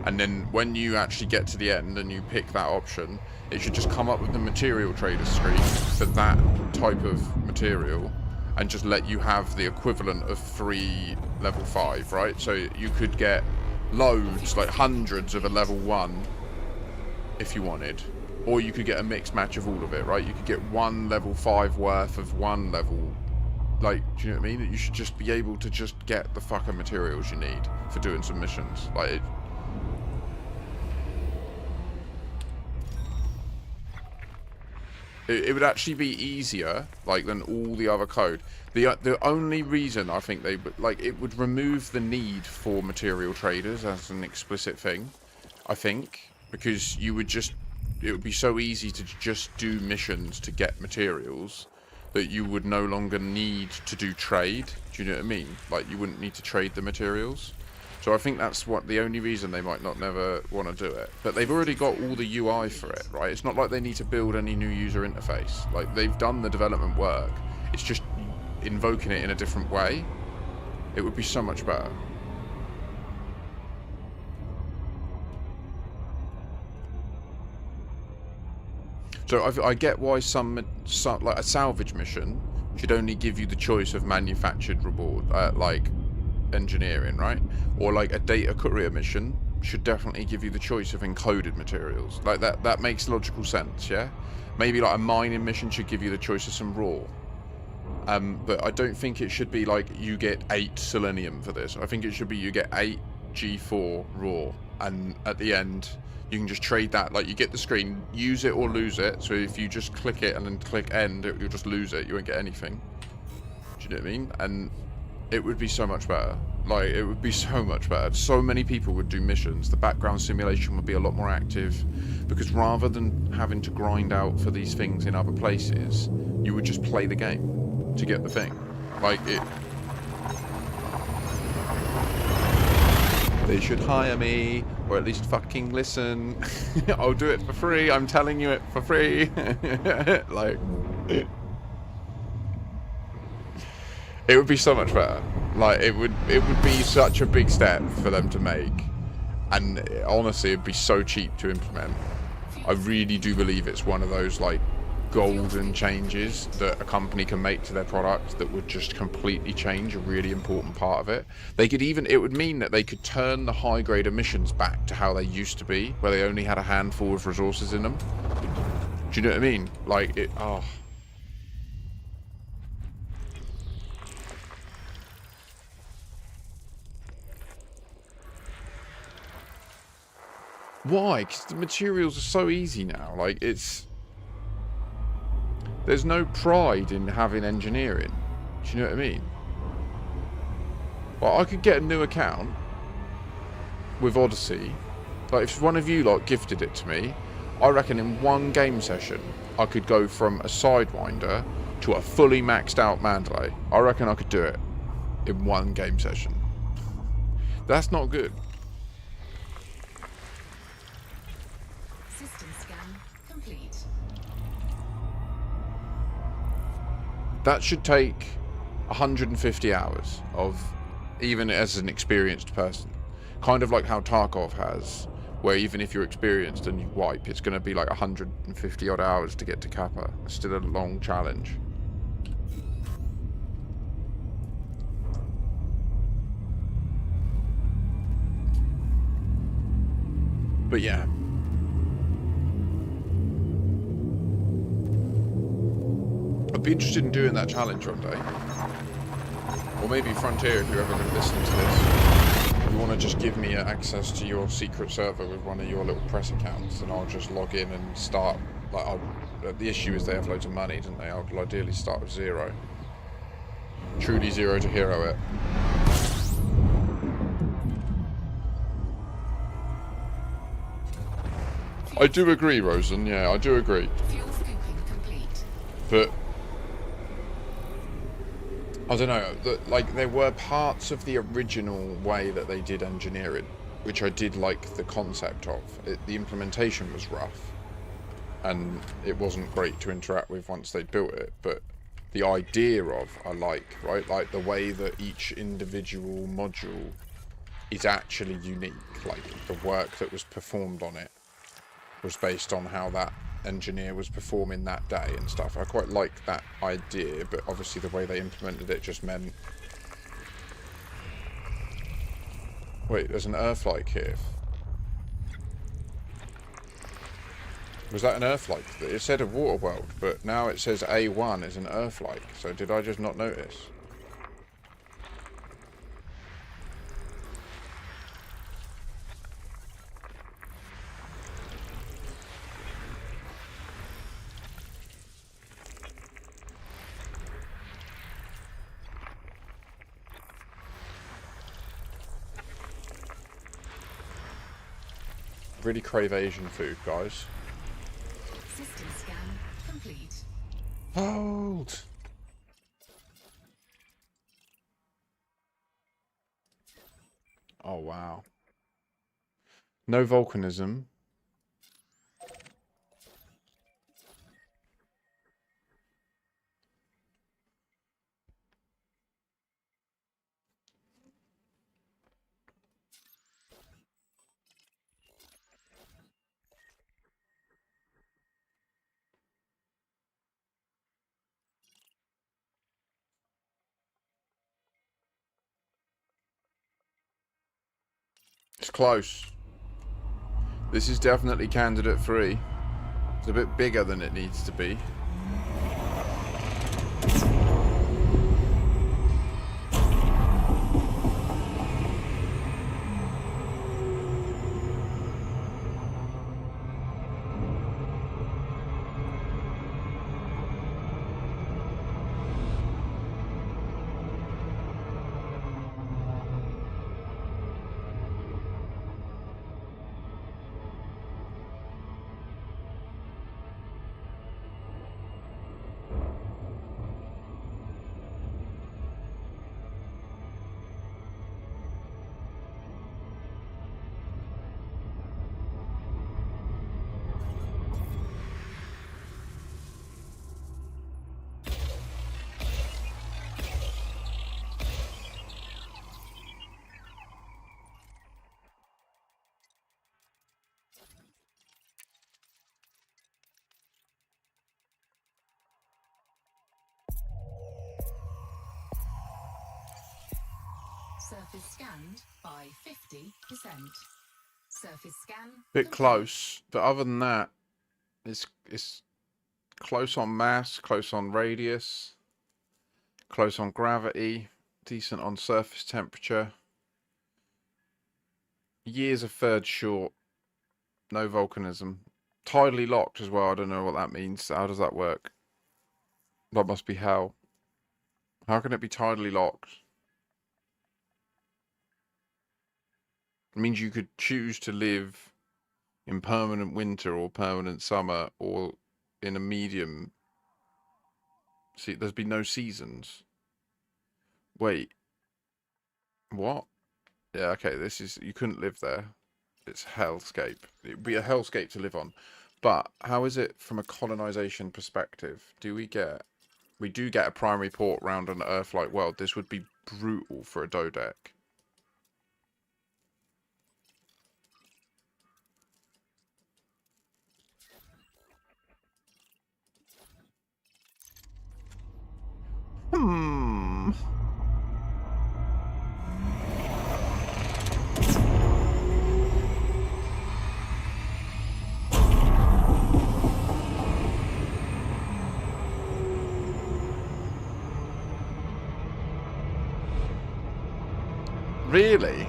and then when you actually get to the end and you pick that option, it should just come up with the material trader screen for that type of material and just let you have the equivalent of 3 level 5, right? So you could get loads, like hundreds of a level 1 if you wanted, or you could get a mixed match of all of it, right? You could get 1 level 5 worth of 1 level, like, do you know what I mean? You should just be able to just get the fucking materials you need for doing some missions. Like, it would actually be easier, like, than all the other code. The only reason I think they would, like, it would remove the need for material traders as an explicit thing, I think, because you would just, it would be so easy to just do missions to get materials that you would no longer need to do trade. Do you know what I mean? Like, you wouldn't need to trade the materials. So I think that's what the only reason they might not never want to do it. But they've already got all the UI for it, right? It's not like they need to build any new user interface. Like, they've done the development work. It's just invoking it in a different way. It would be so much better. So I get why some like a salvage mission should only give you the choice of manufactured reward, like engineering, right? Or like a data courier mission should definitely give you the choice of encoded materials. Like that makes logical sense, yeah? Maybe like a mining mission should give you the choice of some raw. But I don't think it should be like you get 8 selenium for this. I think it should be you get 8 G4 raw, and at the end you can just trade that. Like, you get the screen, use it or lose it. So if you just click it and then click end, you'll just lose it. You won't get anything. Do you know what I mean? And it would be so much better. Like, it would be so much better. So many people would do missions. The background simulation would be a lot more active, because rather than having to grind out for these things in other places, you would just play the game to get the thing. Like, it... They should hire me, or at least fucking listen. I'll do it for free. I'm telling you it for free. Like, it would be so much better. Like, it would be such a big step for them to make, and honestly, it'd be so cheap to implement. I really do believe it's one of those like golden changes that a company can make to their product that would just completely change a really important part of it. They could even, it would mean that they could turn the high grade emissions back to how they used to be, where they only had a handful of resources in them. Do you know what I mean? Like, it, oh. Why? Because the materials are so easy now. Like, it's... There's no pride in having engineering. Do you know what I mean? Well, I could get a new account with Odyssey. Like, if one of you lot gifted it to me, I reckon in one game session, I could go from a Sidewinder to a fully maxed out Mandalay. I reckon I could do it in one game session. That's not good. System scan complete. That should take 150 hours of, even as an experienced person. Kind of like how Tarkov has, where even if you're experienced and you wipe, it's going to be like 150 odd hours to get to Kappa. It's still a long challenge. But yeah. I'd be interested in doing that challenge one day. Or maybe Frontier, if you're ever going to listen to this. If you want to just give me access to your secret server with one of your little press accounts, and I'll just log in and start. Like, the issue is they have loads of money, don't they? I'll ideally start with 0. Truly 0 to hero it. I do agree, Rosen. Yeah, I do agree. Fuel scooping complete. But I don't know. Like there were parts of the original way that they did engineering, which I did like the concept of. The implementation was rough, and it wasn't great to interact with once they built it. But the idea of I like, right? Like the way that each individual module is actually unique. Like the work that was performed on it was based on how that engineer was performing that day and stuff. I quite like that idea, but obviously the way they implemented it just meant... Wait, there's an Earth-like here. Was that an Earth-like? It said a water world, but now it says A1 is an Earth-like. So did I just not notice? Really crave Asian food, guys. System scan complete. Hold! Oh, wow. No volcanism. It's close. This is definitely candidate 3. It's a bit bigger than it needs to be. Surface scanned by 50%. Surface scan. Bit complete. close, but other than that, it's close on mass, close on radius, close on gravity, decent on surface temperature. Years of third short, no volcanism. Tidally locked as well, I don't know what that means. How does that work? That must be hell. How can it be tidally locked? It means you could choose to live in permanent winter or permanent summer or in a medium. See, there's been no seasons. Wait. What? Yeah, okay, this is... You couldn't live there. It's hellscape. It'd be a hellscape to live on. But how is it from a colonization perspective? We do get a primary port round an Earth-like world. This would be brutal for a dodeck. Really?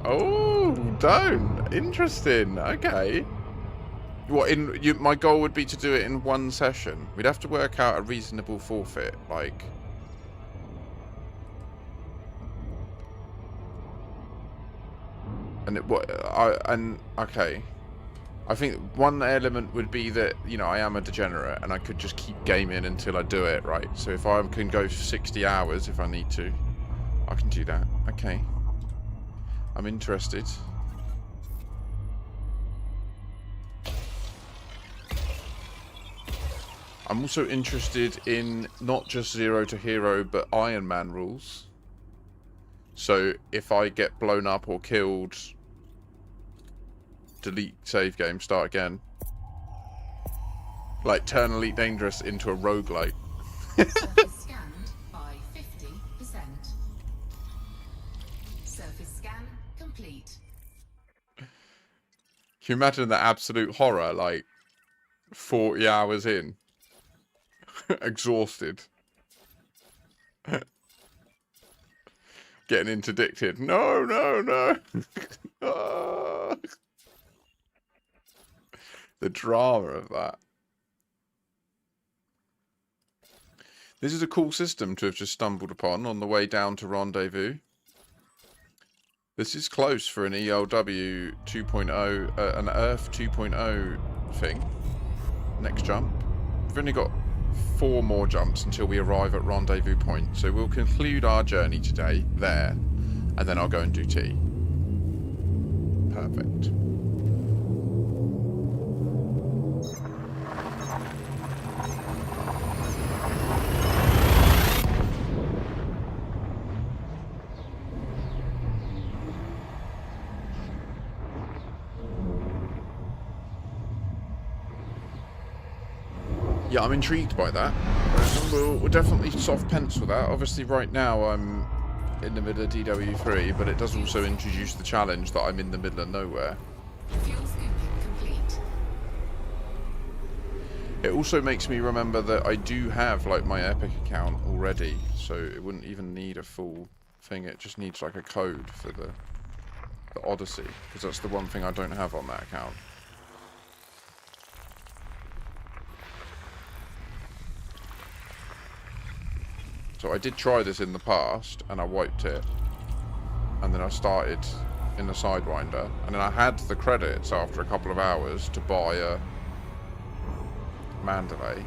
Oh, don't. Interesting. Okay. What my goal would be to do it in one session. We'd have to work out a reasonable forfeit, like. And okay. I think one element would be that, you know, I am a degenerate and I could just keep gaming until I do it, right? So if I can go for 60 hours if I need to, I can do that. Okay. I'm interested. I'm also interested in not just Zero to Hero, but Iron Man rules. So if I get blown up or killed, delete save game, start again. Like turn Elite Dangerous into a roguelike. Surface scanned by 50%. Surface scan complete. Can you imagine the absolute horror, like 40 hours in? Exhausted. Getting interdicted. No, no, no. Ah. The drama of that. This is a cool system to have just stumbled upon on the way down to Rendezvous. This is close for an ELW 2.0, an Earth 2.0 thing. Next jump. We've only got 4 more jumps until we arrive at Rendezvous Point. So we'll conclude our journey today there, and then I'll go and do tea. Perfect. Yeah, I'm intrigued by that. We'll definitely soft pencil that. Obviously, right now I'm in the middle of DW3, but it does also introduce the challenge that I'm in the middle of nowhere. Fuel scooping complete. It also makes me remember that I do have like my Epic account already, so it wouldn't even need a full thing. It just needs like a code for the Odyssey, because that's the one thing I don't have on that account. So I did try this in the past, and I wiped it, and then I started in the Sidewinder, and then I had the credits after a couple of hours to buy a Mandalay.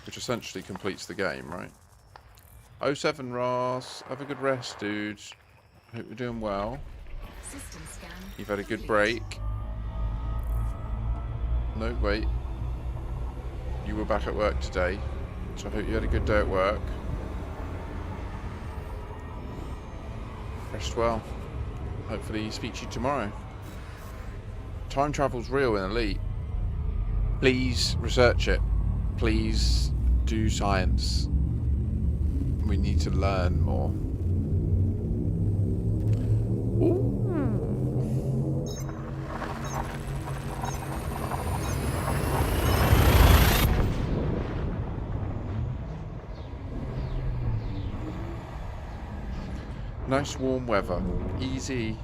Which essentially completes the game, right? 07 Ross, have a good rest, dude. Hope you're doing well. System scan. You've had a good complete. break. No, wait. You were back at work today, so I hope you had a good day at work. Rest well. Hopefully speak to you tomorrow. Time travel's real in Elite. Please research it. Please do science. We need to learn more. Ooh. Nice warm weather. Easy.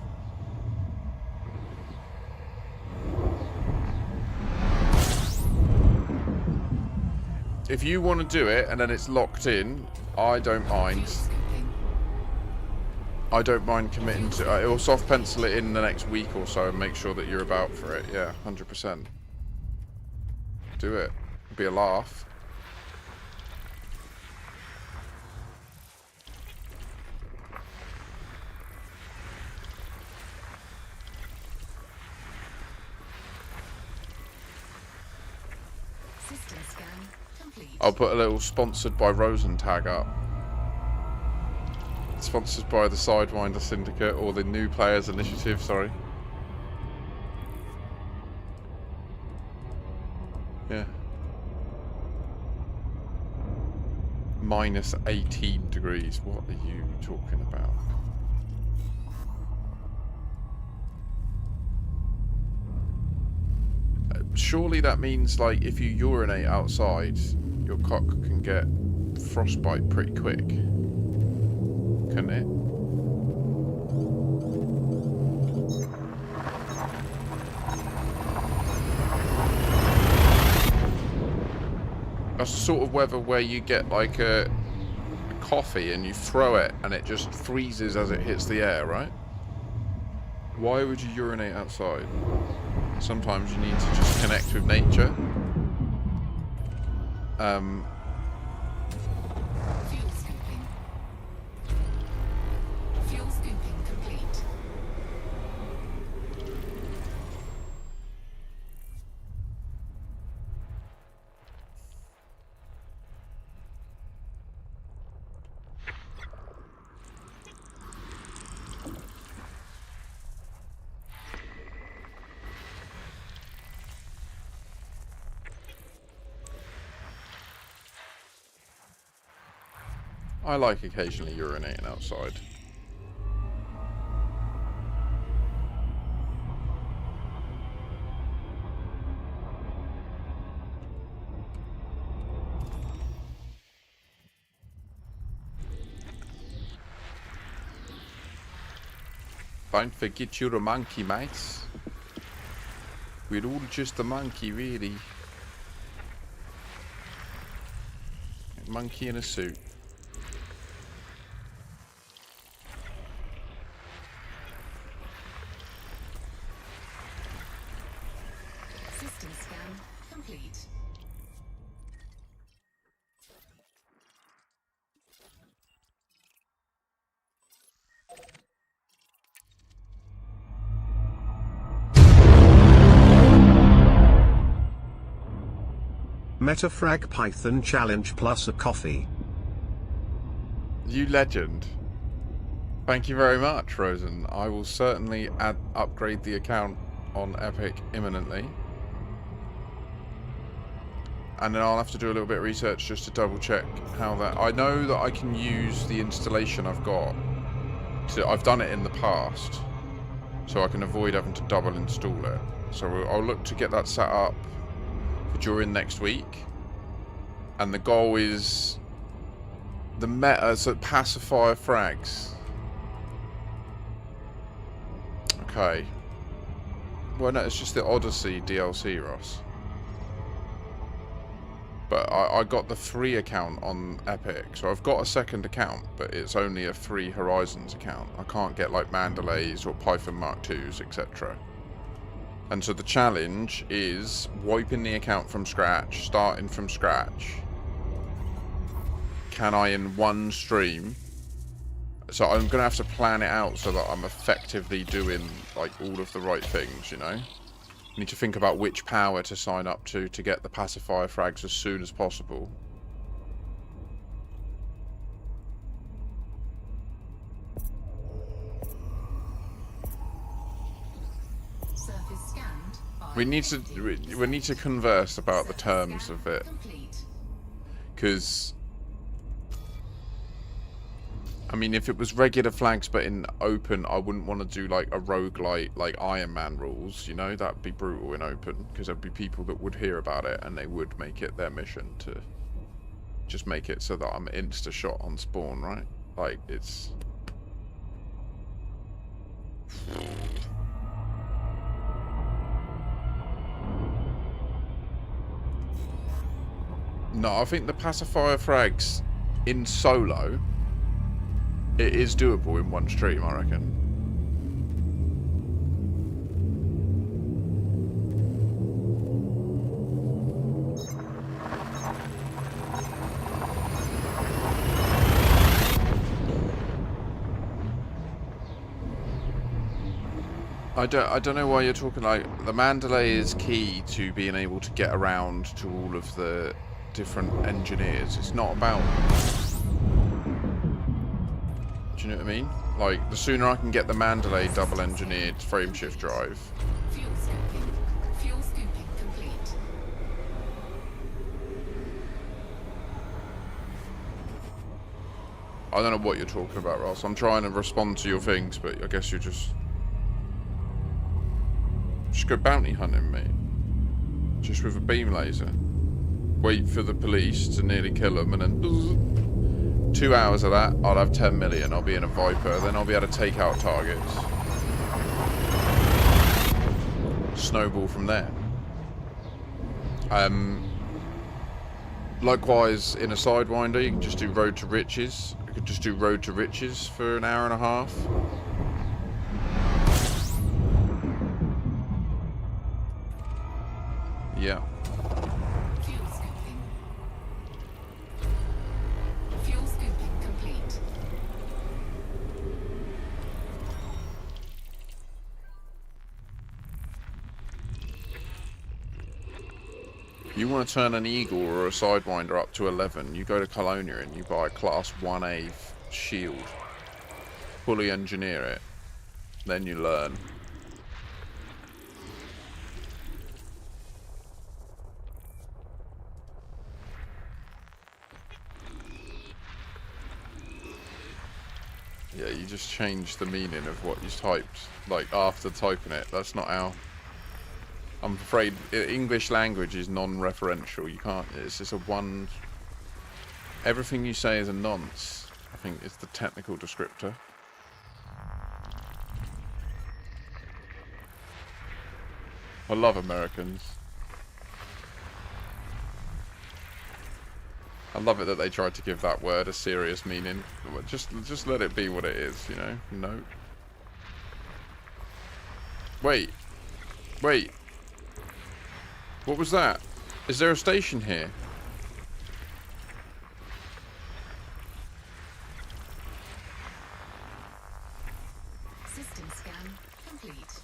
If you want to do it and then it's locked in, I don't mind. Fuel scooping. I don't mind committing to it. Will soft pencil it in the next week or so and make sure that you're about for it. Yeah, 100%. Do it. It'll be a laugh. System scan complete. I'll put a little sponsored by Rosen tag up. Sponsored by the Sidewinder Syndicate, or the New Players Initiative, sorry. Yeah. Minus 18 degrees. What are you talking about? Surely that means, like, if you urinate outside, your cock can get frostbite pretty quick. Couldn't it? That's the sort of weather where you get, like, a coffee and you throw it and it just freezes as it hits the air, right? Why would you urinate outside? Sometimes you need to just connect with nature. Fuel scooping. Fuel scooping complete. I like occasionally urinating outside. Don't forget you're a monkey, mates. We're all just a monkey, really. A monkey in a suit. System scan complete. Metafrag Python challenge plus a coffee. You legend. Thank you very much, Rosen. I will certainly upgrade the account on Epic imminently. And then I'll have to do a little bit of research just to double check how that... I know that I can use the installation I've got. I've done it in the past. So I can avoid having to double install it. So I'll look to get that set up for during next week. And the goal is... the meta, so pacifier frags. Okay. Well, no, it's just the Odyssey DLC, Ross. But I got the free account on Epic, so I've got a second account, but it's only a free Horizons account. I can't get like Mandalays or Python Mark 2s, etc. And so the challenge is wiping the account from scratch, starting from scratch. Can I in one stream? So I'm going to have to plan it out so that I'm effectively doing like all of the right things, you know? I need to think about which power to sign up to get the pacifier frags as soon as possible. Surface scanned. We need to converse about the terms of it, Complete. because I mean, if it was regular flags but in open, I wouldn't want to do like a roguelite, like Iron Man rules, you know? That'd be brutal in open, because there'd be people that would hear about it and they would make it their mission to just make it so that I'm insta-shot on spawn, right? Like, it's... No, I think the pacifier frags in solo... it is doable in one stream, I reckon. I don't know why you're talking like... the Mandalay is key to being able to get around to all of the different engineers. It's not about... do you know what I mean? Like, the sooner I can get the Mandalay double engineered frame shift drive. Fuel scooping. Fuel scooping complete. I don't know what you're talking about, Ross. I'm trying to respond to your things, but I guess you're just go bounty hunting, mate. Just with a beam laser. Wait for the police to nearly kill them, and then 2 hours of that, I'll have 10 million. I'll be in a Viper, then I'll be able to take out targets. Snowball from there. Likewise, in a Sidewinder, you can just do Road to Riches. You could just do Road to Riches for an hour and a half. Yeah. Fuel scooping. Fuel scooping complete. You want to turn an Eagle or a Sidewinder up to 11, you go to Colonia and you buy a Class 1A shield. Fully engineer it. Then you learn. Yeah, you just change the meaning of what you typed, like, after typing it. That's not how... I'm afraid English language is non-referential. You can't... It's just a one... Everything you say is a nonce, I think is the technical descriptor. I love Americans. I love it that they tried to give that word a serious meaning. Just let it be what it is, you know? No. Wait. Wait. What was that? Is there a station here? System scan complete.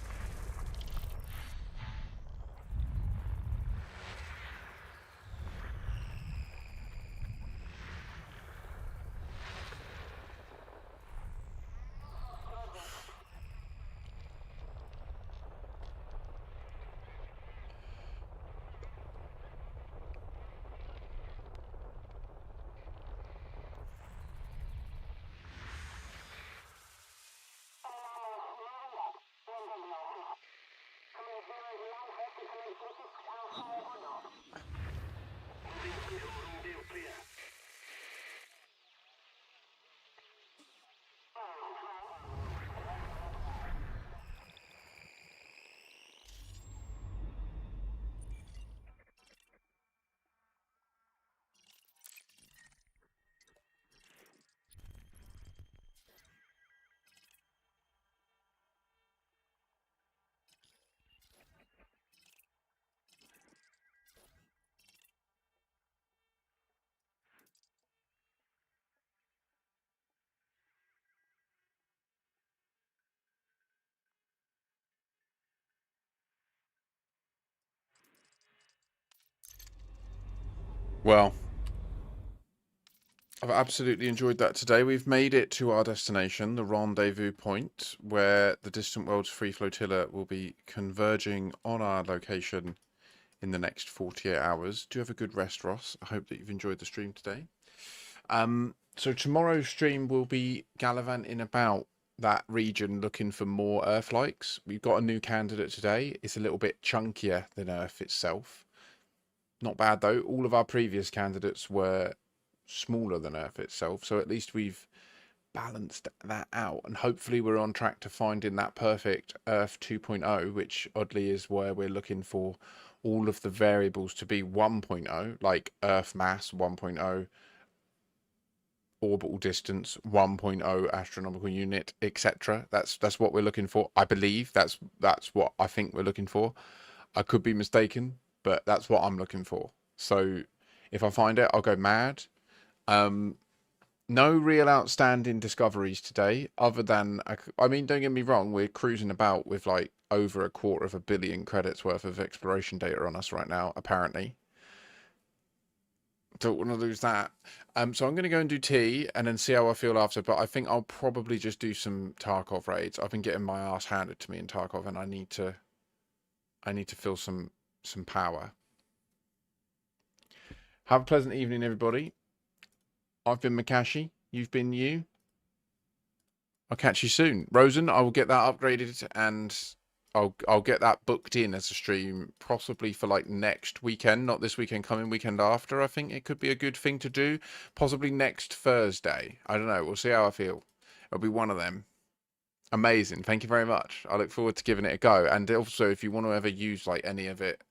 Well, I've absolutely enjoyed that today. We've made it to our destination, the rendezvous point, where the Distant Worlds Free Flotilla will be converging on our location in the next 48 hours. Do have a good rest, Ross. I hope that you've enjoyed the stream today. So tomorrow's stream will be gallivanting about that region looking for more Earth-likes. We've got a new candidate today. It's a little bit chunkier than Earth itself. Not bad though. All of our previous candidates were smaller than Earth itself, so at least we've balanced that out, and hopefully we're on track to finding that perfect Earth 2.0, which oddly is where we're looking for all of the variables to be 1.0, like Earth mass 1.0, orbital distance 1.0, astronomical unit, etc. That's what we're looking for. I believe that's what I think we're looking for. I could be mistaken, but that's what I'm looking for. So if I find it, I'll go mad. No real outstanding discoveries today, other than, I mean, don't get me wrong, we're cruising about with like over 250 million credits worth of exploration data on us right now, apparently. Don't want to lose that. So I'm going to go and do tea and then see how I feel after, but I think I'll probably just do some Tarkov raids. I've been getting my ass handed to me in Tarkov, and I need to feel some power. Have a pleasant evening, everybody. I've been Makashi. You've been you. I'll catch you soon. Rosen, I will get that upgraded and I'll get that booked in as a stream, possibly for like next weekend, not this weekend coming, weekend after. I think it could be a good thing to do. Possibly next Thursday. I don't know. We'll see how I feel. It'll be one of them. Amazing. Thank you very much. I look forward to giving it a go. And also, if you want to ever use like any of it,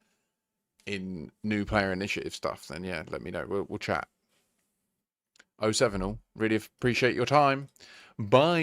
in new player initiative stuff, then yeah, let me know. We'll chat. 07 all. Really appreciate your time. Bye.